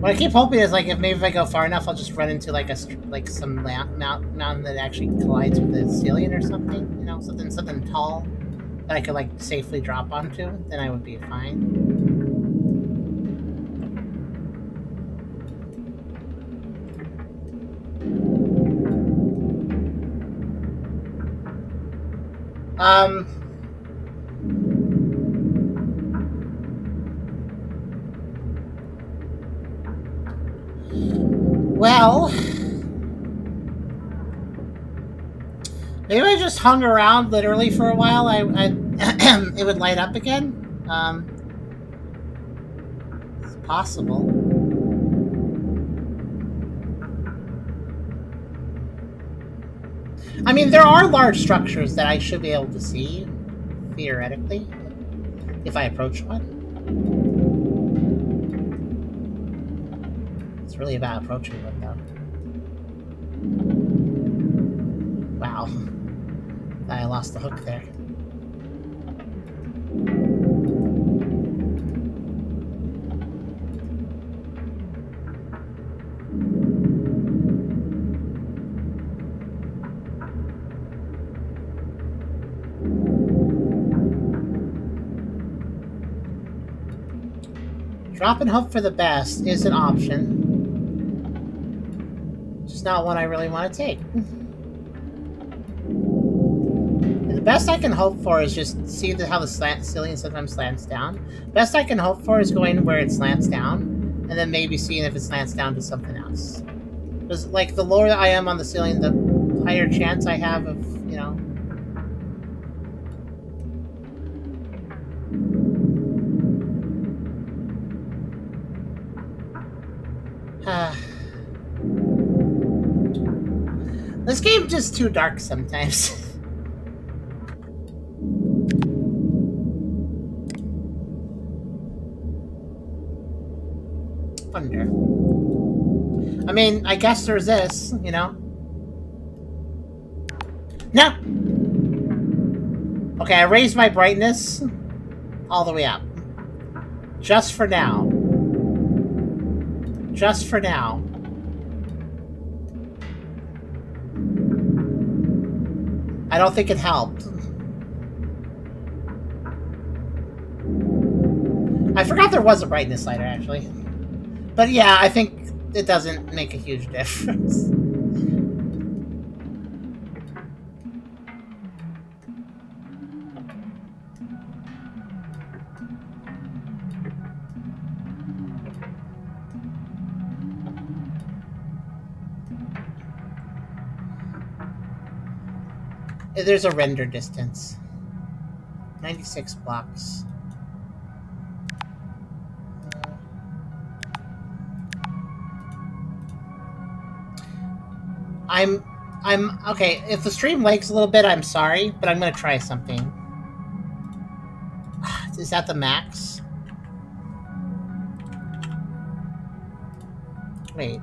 What I keep hoping is, like, if I go far enough, I'll just run into, like, some mountain that actually collides with the ceiling or something. You know, something tall that I could, like, safely drop onto. Then I would be fine. Well, maybe I just hung around literally for a while. It would light up again. It's possible. I mean, there are large structures that I should be able to see, theoretically, if I approach one. It's really about approaching one, though. Wow. I lost the hook there. Drop and hope for the best is an option. Just not one I really want to take. The best I can hope for is just see how the ceiling sometimes slants down. Best I can hope for is going where it slants down, and then maybe seeing if it slants down to something else. Because, like, the lower I am on the ceiling, the higher chance I have of, you know... This game's just too dark sometimes. Wonder. I mean, I guess there's this, you know? No! Okay, I raised my brightness all the way up. Just for now. Just for now. I don't think it helped. I forgot there was a brightness slider, actually. But yeah, I think it doesn't make a huge difference. There's a render distance. 96 blocks. I'm okay. If the stream lags a little bit, I'm sorry, but I'm gonna try something. Is that the max? Wait.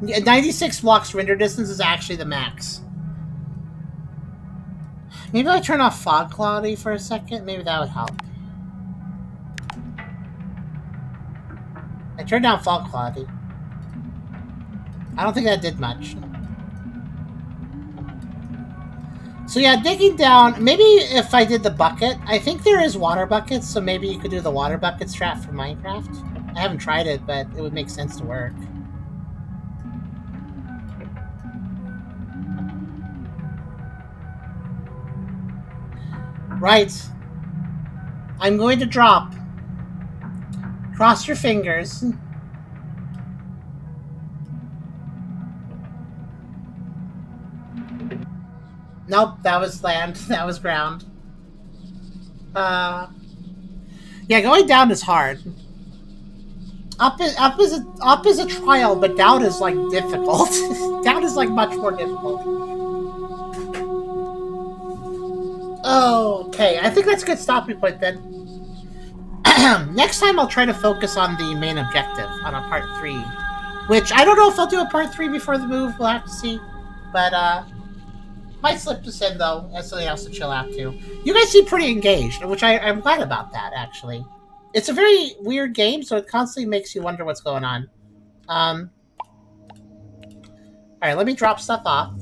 96 blocks render distance is actually the max. Maybe I turn off fog quality for a second. Maybe that would help. I turned down fog quality. I don't think that did much. So yeah, digging down, maybe if I did the bucket, I think there is water buckets, so maybe you could do the water bucket strat for Minecraft. I haven't tried it, but it would make sense to work. Right. I'm going to drop. Cross your fingers. Nope, that was land. That was ground. Yeah, going down is hard. Up is a trial, but down is like difficult. Down is like much more difficult. Okay, I think that's a good stopping point then. Next time I'll try to focus on the main objective on a part 3. Which I don't know if I'll do a part 3 before the move, we'll have to see. But might slip this in though, as something else to chill out to. You guys seem pretty engaged, which I'm glad about that actually. It's a very weird game, so it constantly makes you wonder what's going on. Alright, let me drop stuff off.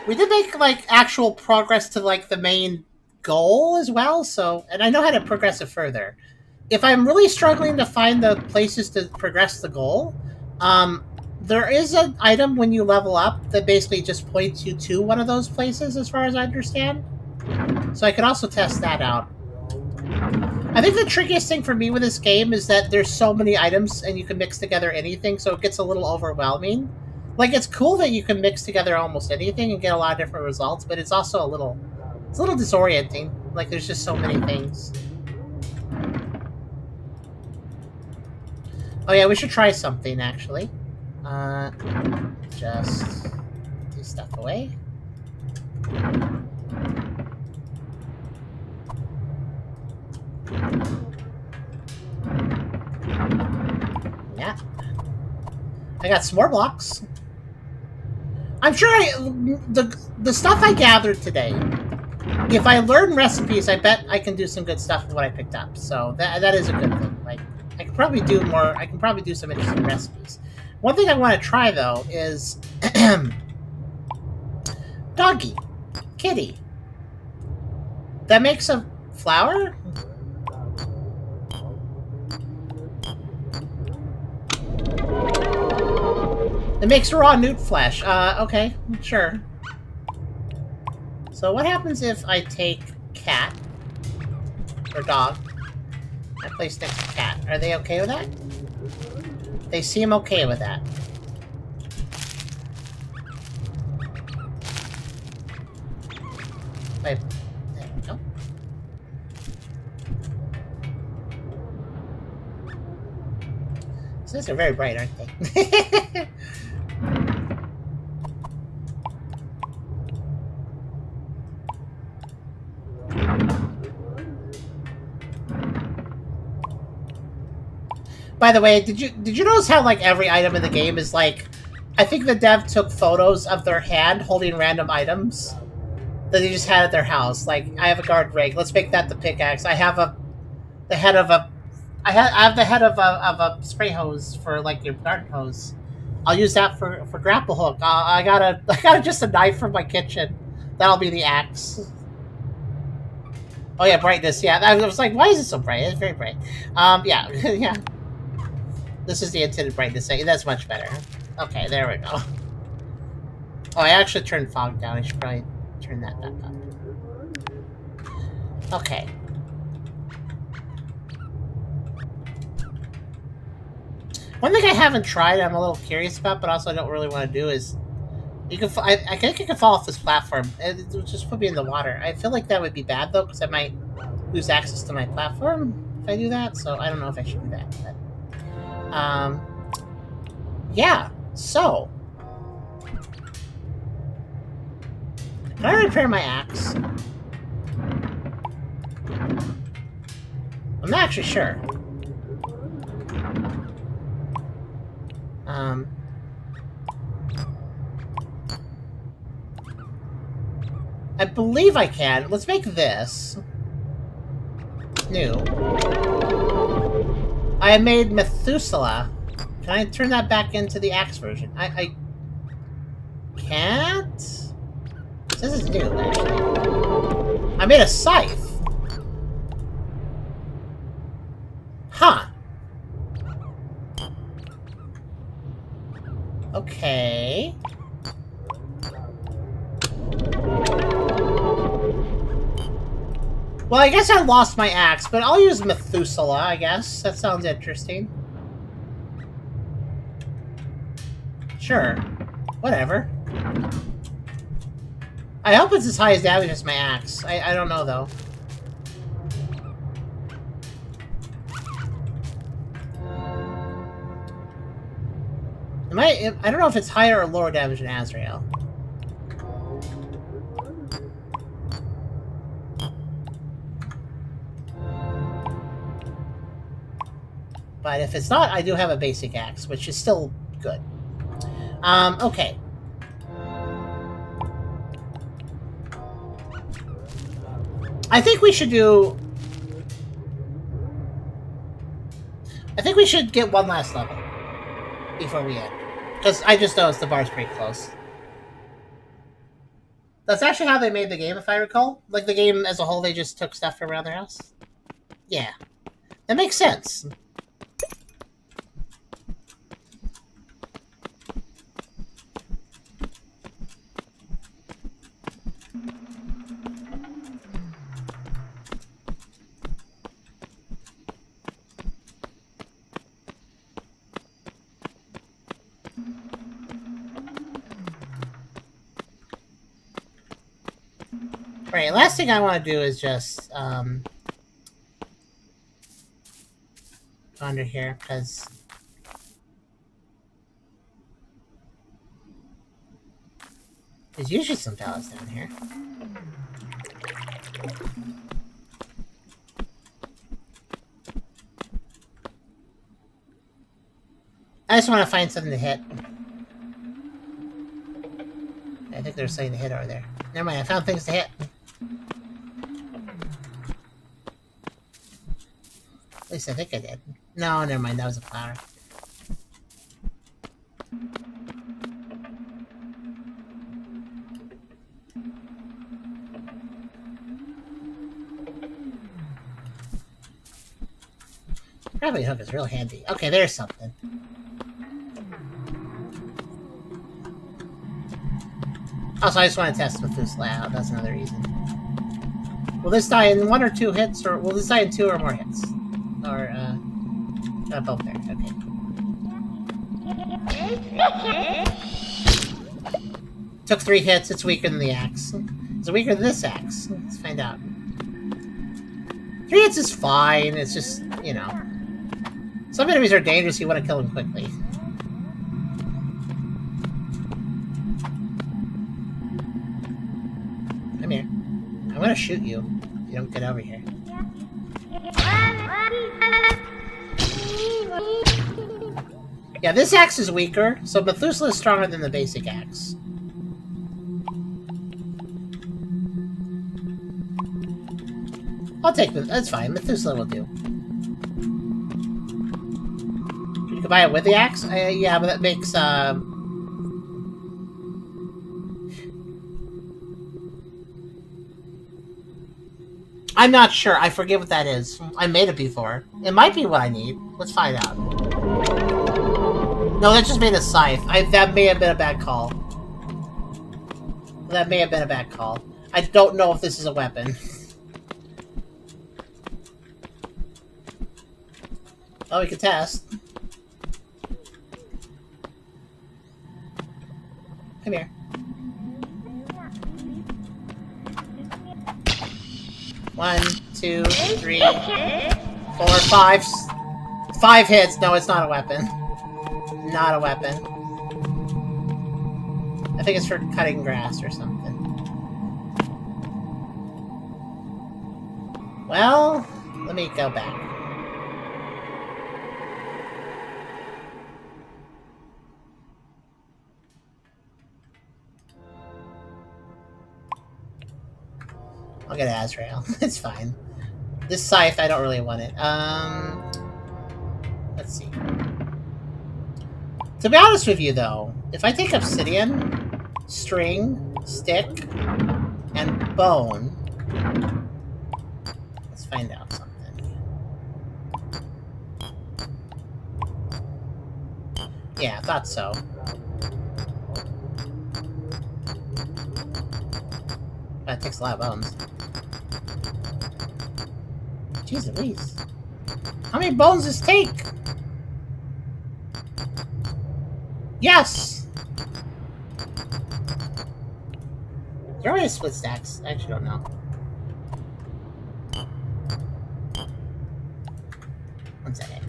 We did make like actual progress to like the main goal as well, so and I know how to progress it further. If I'm really struggling to find the places to progress the goal, there is an item when you level up that basically just points you to one of those places, as far as I understand. So I could also test that out. I think the trickiest thing for me with this game is that there's so many items and you can mix together anything, so it gets a little overwhelming. Like, it's cool that you can mix together almost anything and get a lot of different results, but it's also a little disorienting. Like, there's just so many things. Oh yeah, we should try something, actually. Just put this stuff away. Yeah. I got some more blocks. I'm sure the stuff I gathered today, if I learn recipes, I bet I can do some good stuff with what I picked up. So that is a good thing. Like, I can probably do more. I can probably do some interesting recipes. One thing I want to try though is doggy, kitty. That makes a flower. It makes raw newt flesh. Okay, sure. So what happens if I take cat or dog? I place next to cat. Are they okay with that? They seem okay with that. Wait, there we go. So these are very bright, aren't they? By the way, did you notice how like every item in the game is like, I think the dev took photos of their hand holding random items that they just had at their house. Like, I have a guard rake. Let's make that the pickaxe. I have the head of a spray hose for like your garden hose. I'll use that for grapple hook. I got just a knife from my kitchen. That'll be the axe. Oh yeah, brightness. Yeah, I was like, why is it so bright? It's very bright. Yeah, yeah. This is the intended brightness. That's much better. Okay, there we go. Oh, I actually turned fog down. I should probably turn that back up. Okay. One thing I haven't tried, I'm a little curious about, but also I don't really want to do is, you can. I think you can fall off this platform. It just put me in the water. I feel like that would be bad though, because I might lose access to my platform if I do that. So I don't know if I should do that. But, yeah. So, can I repair my axe? I'm not actually sure. I believe I can. Let's make this new. I made Methuselah. Can I turn that back into the axe version? I can't? This is new, actually. I made a scythe. Huh. Okay. Well, I guess I lost my axe, but I'll use Methuselah, I guess. That sounds interesting. Sure. Whatever. I hope it's as high as damage as my axe. I don't know, though. I don't know if it's higher or lower damage than Azrael. But if it's not, I do have a basic axe, which is still good. Okay. I think we should do... I think we should get one last level before we end. Because I just noticed the bar's pretty close. That's actually how they made the game, if I recall. Like, the game as a whole, they just took stuff from around their house. Yeah. That makes sense. Right, last thing I want to do is just, go under here, because... there's usually some pallets down here. I just want to find something to hit. I think there's something to hit over there. Never mind, I found things to hit. At least I think I did. No, never mind, that was a flower. Grappling hook is real handy. Okay, there's something. Also, I just want to test with this layout. That's another reason. Will this die in 1 or 2 hits, or will this die in 2 or more hits? Or, both there. Okay. Took 3 hits. It's weaker than the axe. Is it weaker than this axe? Let's find out. 3 hits is fine. It's just, you know. Some enemies are dangerous. You want to kill them quickly. Come here. I'm gonna shoot you if you don't get over here. Yeah, this axe is weaker, so Methuselah is stronger than the basic axe. I'll take it. That's fine. Methuselah will do. You can buy it with the axe? Yeah, but that makes, I'm not sure. I forget what that is. I made it before. It might be what I need. Let's find out. No, that just made a scythe. That may have been a bad call. That may have been a bad call. I don't know if this is a weapon. Oh, we can test. Come here. One, 2, 3, 4, 5. 5 hits. No, it's not a weapon. Not a weapon. I think it's for cutting grass or something. Well, let me go back. I'll get Azrael. It's fine. This scythe, I don't really want it. Let's see. To be honest with you, though, if I take obsidian, string, stick, and bone, let's find out something. Yeah, I thought so. That takes a lot of bones. Jeez Louise. How many bones does this take? Yes! There are split stacks. I actually don't know. One second.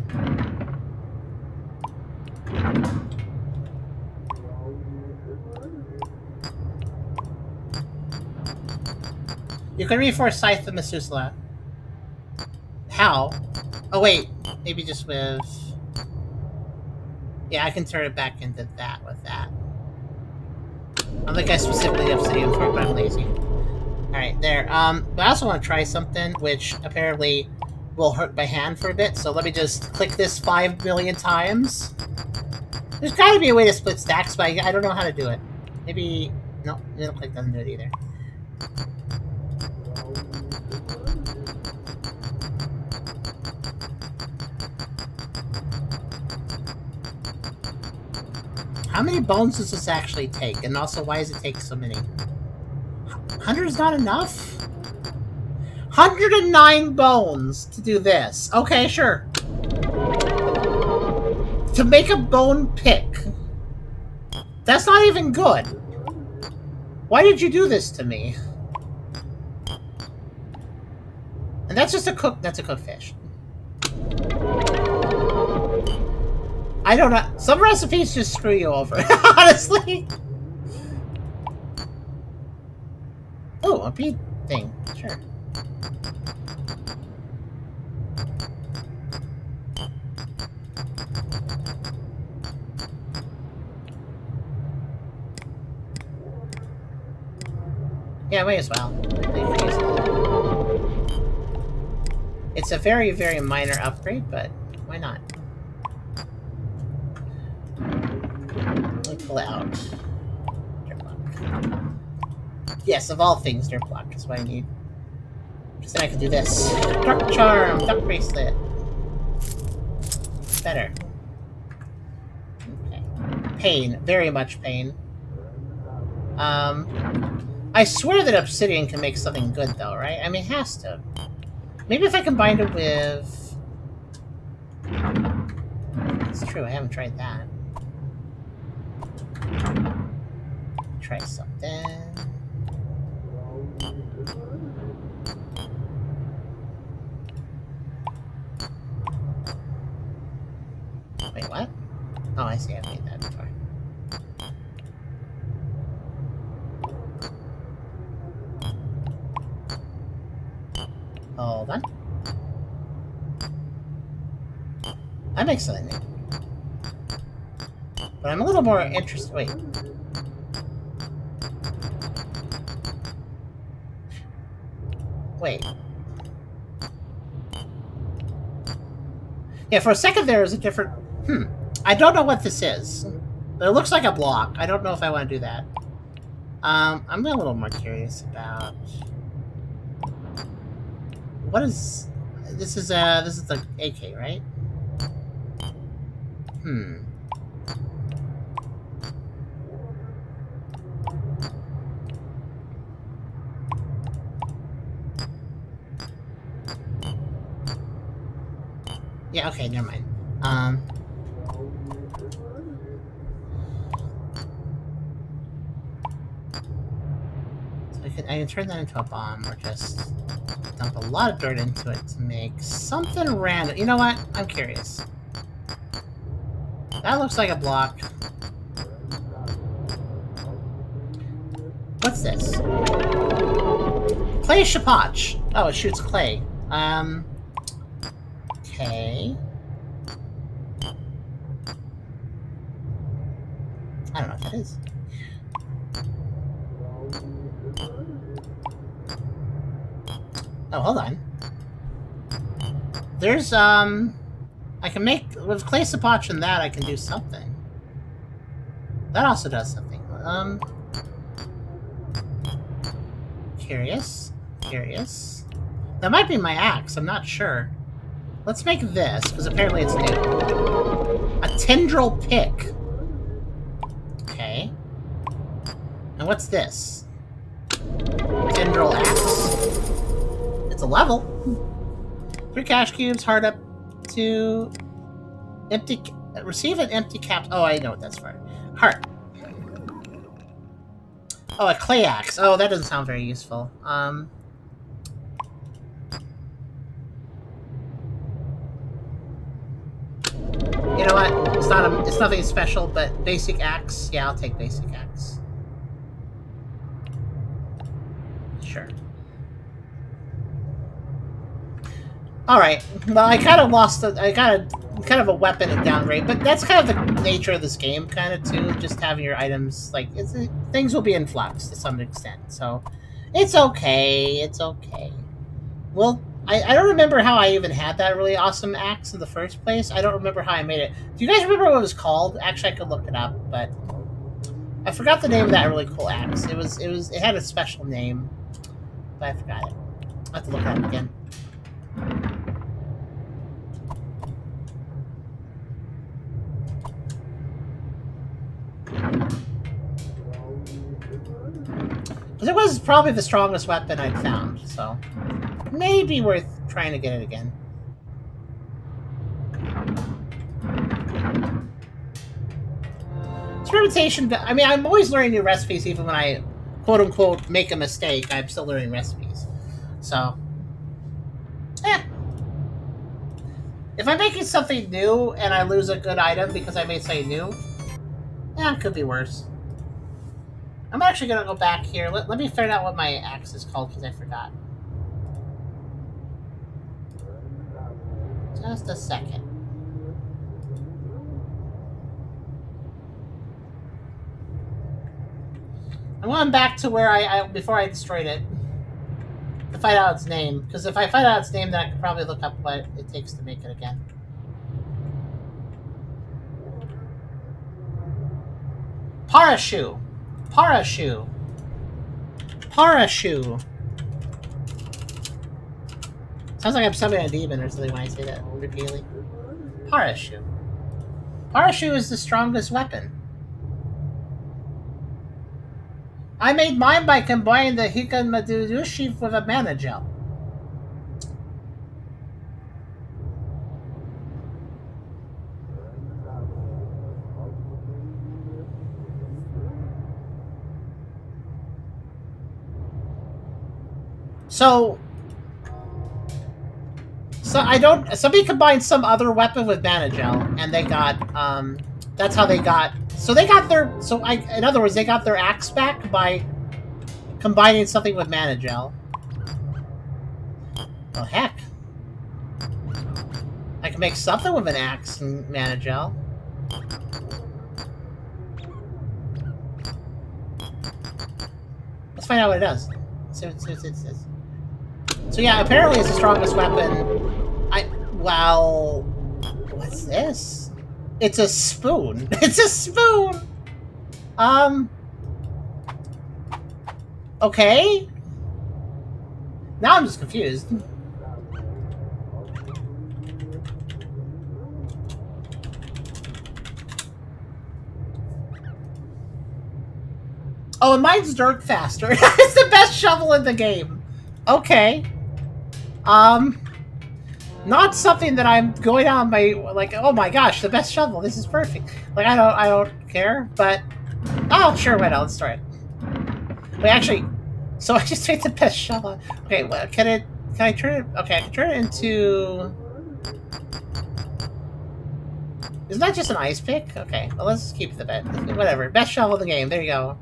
You can reinforce Scythe the Methuselah. How? Oh wait, maybe just with... Yeah, I can turn it back into that with that. I think I specifically have obsidian for it, but I'm lazy. Alright, there. But I also want to try something which apparently will hurt my hand for a bit, so let me just click this 5 million times. There's gotta be a way to split stacks, but I don't know how to do it. Maybe... No, middle click doesn't do it either. How many bones does this actually take? And also, why does it take so many? 100 is not enough? 109 bones to do this. Okay, sure. To make a bone pick. That's not even good. Why did you do this to me? And that's just a cook. That's a cooked fish. I don't know. Some recipes just screw you over, honestly. Oh, a bead thing. Sure. Yeah, may as well. It's a very, very minor upgrade, but why not? Let me pull out Dreamlike. Yes, of all things, Dreamlike is what I need. Because then I can do this. Dark Charm, Duck Bracelet. Better. Okay. Pain, very much pain. I swear that obsidian can make something good, though, right? I mean, it has to. Maybe if I combine it with... It's true, I haven't tried that. Try something. Wait, what? Oh, I see, I've made that before. Hold on. That makes something new. But I'm a little more interested. Wait. Wait. Yeah, for a second there was a different... I don't know what this is. But it looks like a block. I don't know if I want to do that. I'm a little more curious about... What is... This is the AK, right? Yeah, okay, never mind. So I can turn that into a bomb, or just dump a lot of dirt into it to make something random. You know what? I'm curious. That looks like a block. What's this? Clay Shapach. Oh, it shoots clay. Okay. I don't know what that is. Oh, hold on. There's, I can make... With clay sapach and that, I can do something. That also does something. Curious. Curious. That might be my axe, I'm not sure. Let's make this, because apparently it's new. A tendril pick. Okay. And what's this? Tendril axe. It's a level. 3 cash cubes, hard up to... Empty... Receive an empty cap... Oh, I know what that's for. Heart. Oh, a clay axe. Oh, that doesn't sound very useful. You know what? It's nothing special, but basic axe. Yeah, I'll take basic axe. Sure. Alright. Well, I kind of lost... I got kind of a weapon at downgrade, but that's kind of the nature of this game, kind of, too. Just having your items, like, things will be in flux to some extent, so... It's okay. It's okay. Well, I don't remember how I even had that really awesome axe in the first place. I don't remember how I made it. Do you guys remember what it was called? Actually, I could look it up, but... I forgot the name of that really cool axe. It had a special name, but I forgot it. I'll have to look it up again. But it was probably the strongest weapon I'd found, so... Maybe worth trying to get it again. Experimentation... I mean, I'm always learning new recipes, even when I, quote-unquote, make a mistake. I'm still learning recipes. So... If I'm making something new, and I lose a good item because I made something new... it could be worse. I'm actually going to go back here. Let me figure out what my axe is called, because I forgot. Just a second. I'm going back to where before I destroyed it. To find out its name. Because if I find out its name, then I could probably look up what it takes to make it again. Parachute. Parachute. Parachute. Sounds like I'm summoning a demon or something when I say that repeatedly. Parachute. Parachute is the strongest weapon. I made mine by combining the Hikan Madudushi with a mana gel. So I don't... Somebody combined some other weapon with mana gel, and they got, that's how they got... So they got their... in other words, they got their axe back by combining something with mana gel. Well, heck. I can make something with an axe and mana gel. Let's find out what it does. Let's see what it says. So yeah, apparently it's the strongest weapon. Well... What's this? It's a spoon. It's a spoon! Okay? Now I'm just confused. Oh, and mine's dirt faster. It's the best shovel in the game. Okay. Not something that I'm going on my, like, oh my gosh, the best shovel, this is perfect. Like, I don't care, but, oh, sure, why not, let's try it. Wait, actually, so I just made the best shovel. Okay, well, can I turn it, okay, I can turn it into, isn't that just an ice pick? Okay, well, let's keep the bet, whatever, best shovel in the game, there you go.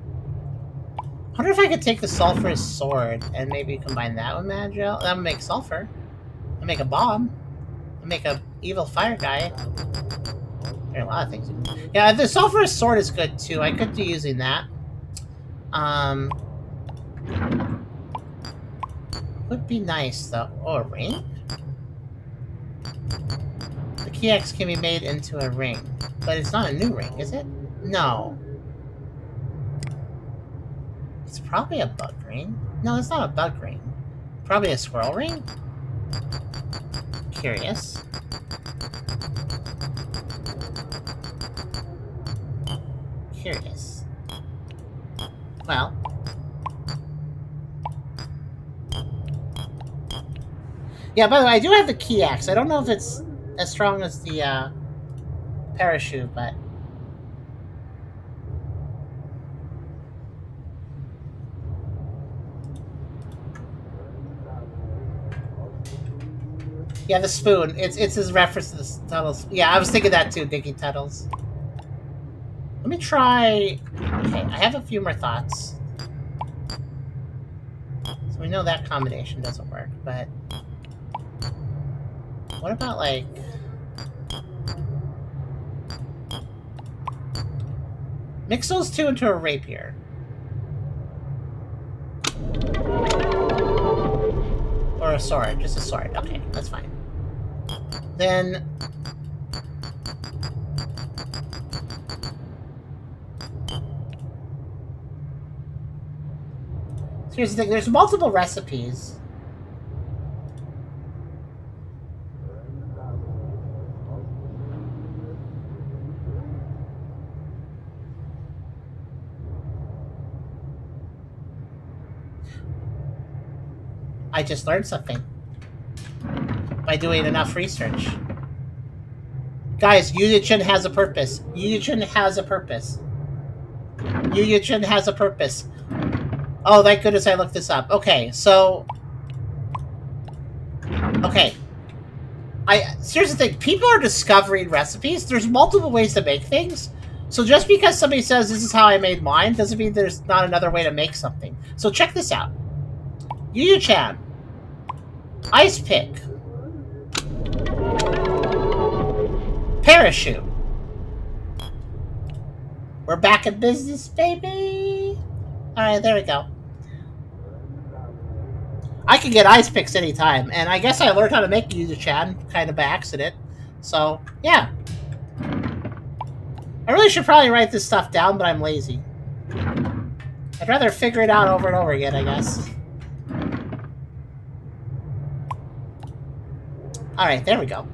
I wonder if I could take the sulfurous sword and maybe combine that with mana gel. That would make sulfur. I'd make a bomb. I'd make a evil fire guy. There are a lot of things. Yeah, the sulfurous sword is good too. I could be using that. Would be nice, though. Oh, a ring? The key X can be made into a ring. But it's not a new ring, is it? No. It's probably a bug ring. No, it's not a bug ring. Probably a squirrel ring? Curious. Curious. Well. Yeah, by the way, I do have the key axe. I don't know if it's as strong as the parachute, but... Yeah, the spoon. It's his reference to the tunnels. Yeah, I was thinking that too, digging tunnels. Let me try... Okay, I have a few more thoughts. So we know that combination doesn't work, but... What about, like... Mix those two into a rapier. Or a sword. Just a sword. Okay, that's fine. Then... So here's the thing. There's multiple recipes. I just learned something. By doing enough research. Guys, Yu-Chin has a purpose. Yu-Chin has a purpose. Yu-Chin has a purpose. Oh, thank goodness I looked this up. Okay, so... Okay. Here's the thing. People are discovering recipes. There's multiple ways to make things. So just because somebody says this is how I made mine, doesn't mean there's not another way to make something. So check this out. Yu-Chan. Ice pick. Parachute. We're back in business, baby. Alright, there we go. I can get ice picks anytime, and I guess I learned how to make Yu-Chan kind of by accident. So, yeah. I really should probably write this stuff down, but I'm lazy. I'd rather figure it out over and over again, I guess. Alright, there we go.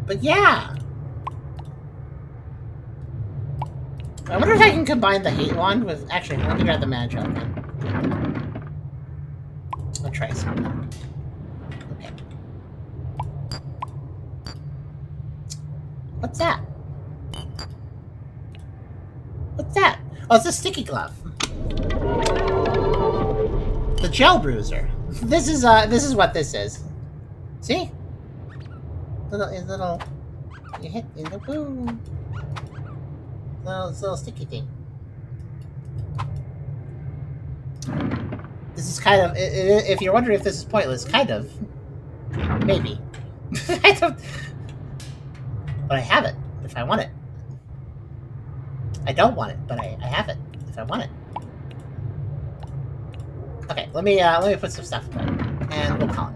But yeah. I wonder if I can combine the hate wand with... Actually, let me grab the magi then. I'll try something. Okay. What's that? What's that? Oh, it's a sticky glove. The gel bruiser. This is what this is. See? Little you hit in the boom. Little sticky thing. This is kind of, if you're wondering if this is pointless, kind of. Maybe. I don't... But I have it, if I want it. I don't want it, but I have it, if I want it. Okay, let me put some stuff in there, and we'll call it.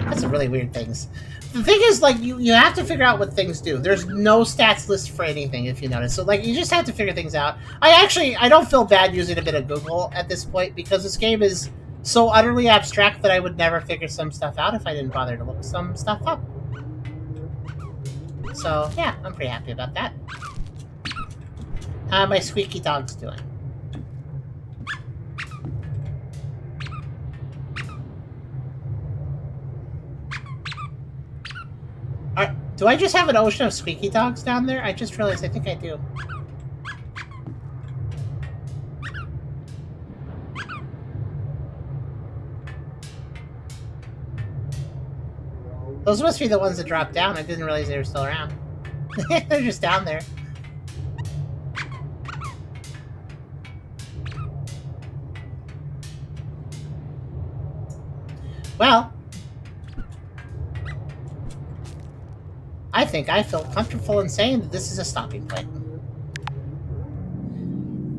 That's some really weird things. The thing is, like, you have to figure out what things do. There's no stats list for anything, if you notice. So, like, you just have to figure things out. I don't feel bad using a bit of Google at this point, because this game is so utterly abstract that I would never figure some stuff out if I didn't bother to look some stuff up. So, yeah, I'm pretty happy about that. How are my squeaky dogs doing? Do I just have an ocean of squeaky dogs down there? I just realized I think I do. Those must be the ones that dropped down. I didn't realize they were still around. They're just down there. Well, I think I feel comfortable in saying that this is a stopping point.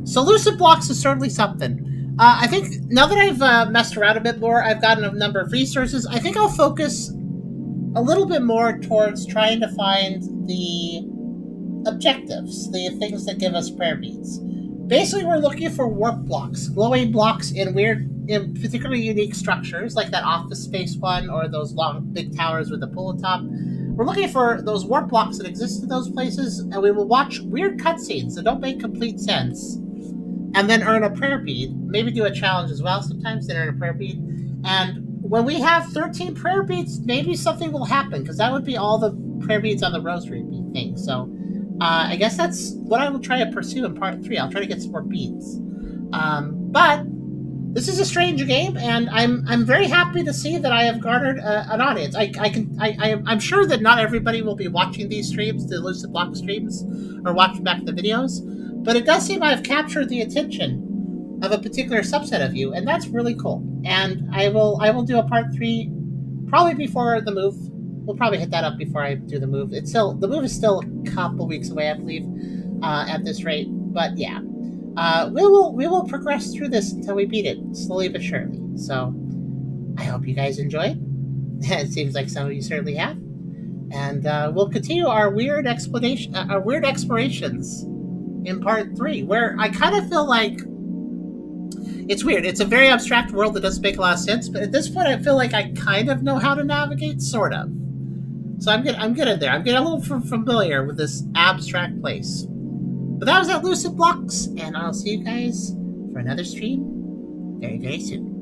So Lucid blocks is certainly something. I think now that I've messed around a bit more, I've gotten a number of resources. I think I'll focus a little bit more towards trying to find the objectives, the things that give us prayer beads. Basically, we're looking for warp blocks, glowing blocks in particularly unique structures, like that office space one or those long, big towers with a pool on top. We're looking for those warp blocks that exist in those places, and we will watch weird cutscenes that don't make complete sense, and then earn a prayer bead. Maybe do a challenge as well sometimes, then earn a prayer bead. And when we have 13 prayer beads, maybe something will happen, because that would be all the prayer beads on the rosary bead thing. So I guess that's what I will try to pursue in part 3. I'll try to get some more beads. But this is a strange game, and I'm very happy to see that I have garnered an audience. I'm sure that not everybody will be watching these streams, the Lucid Block streams, or watching back the videos, but it does seem I've captured the attention of a particular subset of you, and that's really cool. And I will do a part 3 probably before the move. We'll probably hit that up before I do the move. The move is still a couple weeks away, I believe, at this rate. But yeah, we will progress through this until we beat it, slowly but surely. So I hope you guys enjoyed. It seems like some of you certainly have, and we'll continue our weird explorations in part 3, where I kind of feel like it's weird. It's a very abstract world that doesn't make a lot of sense, but at this point, I feel like I kind of know how to navigate, sort of. So I'm good in there. I'm getting a little familiar with this abstract place. But that was at Lucid Blocks, and I'll see you guys for another stream very, very soon.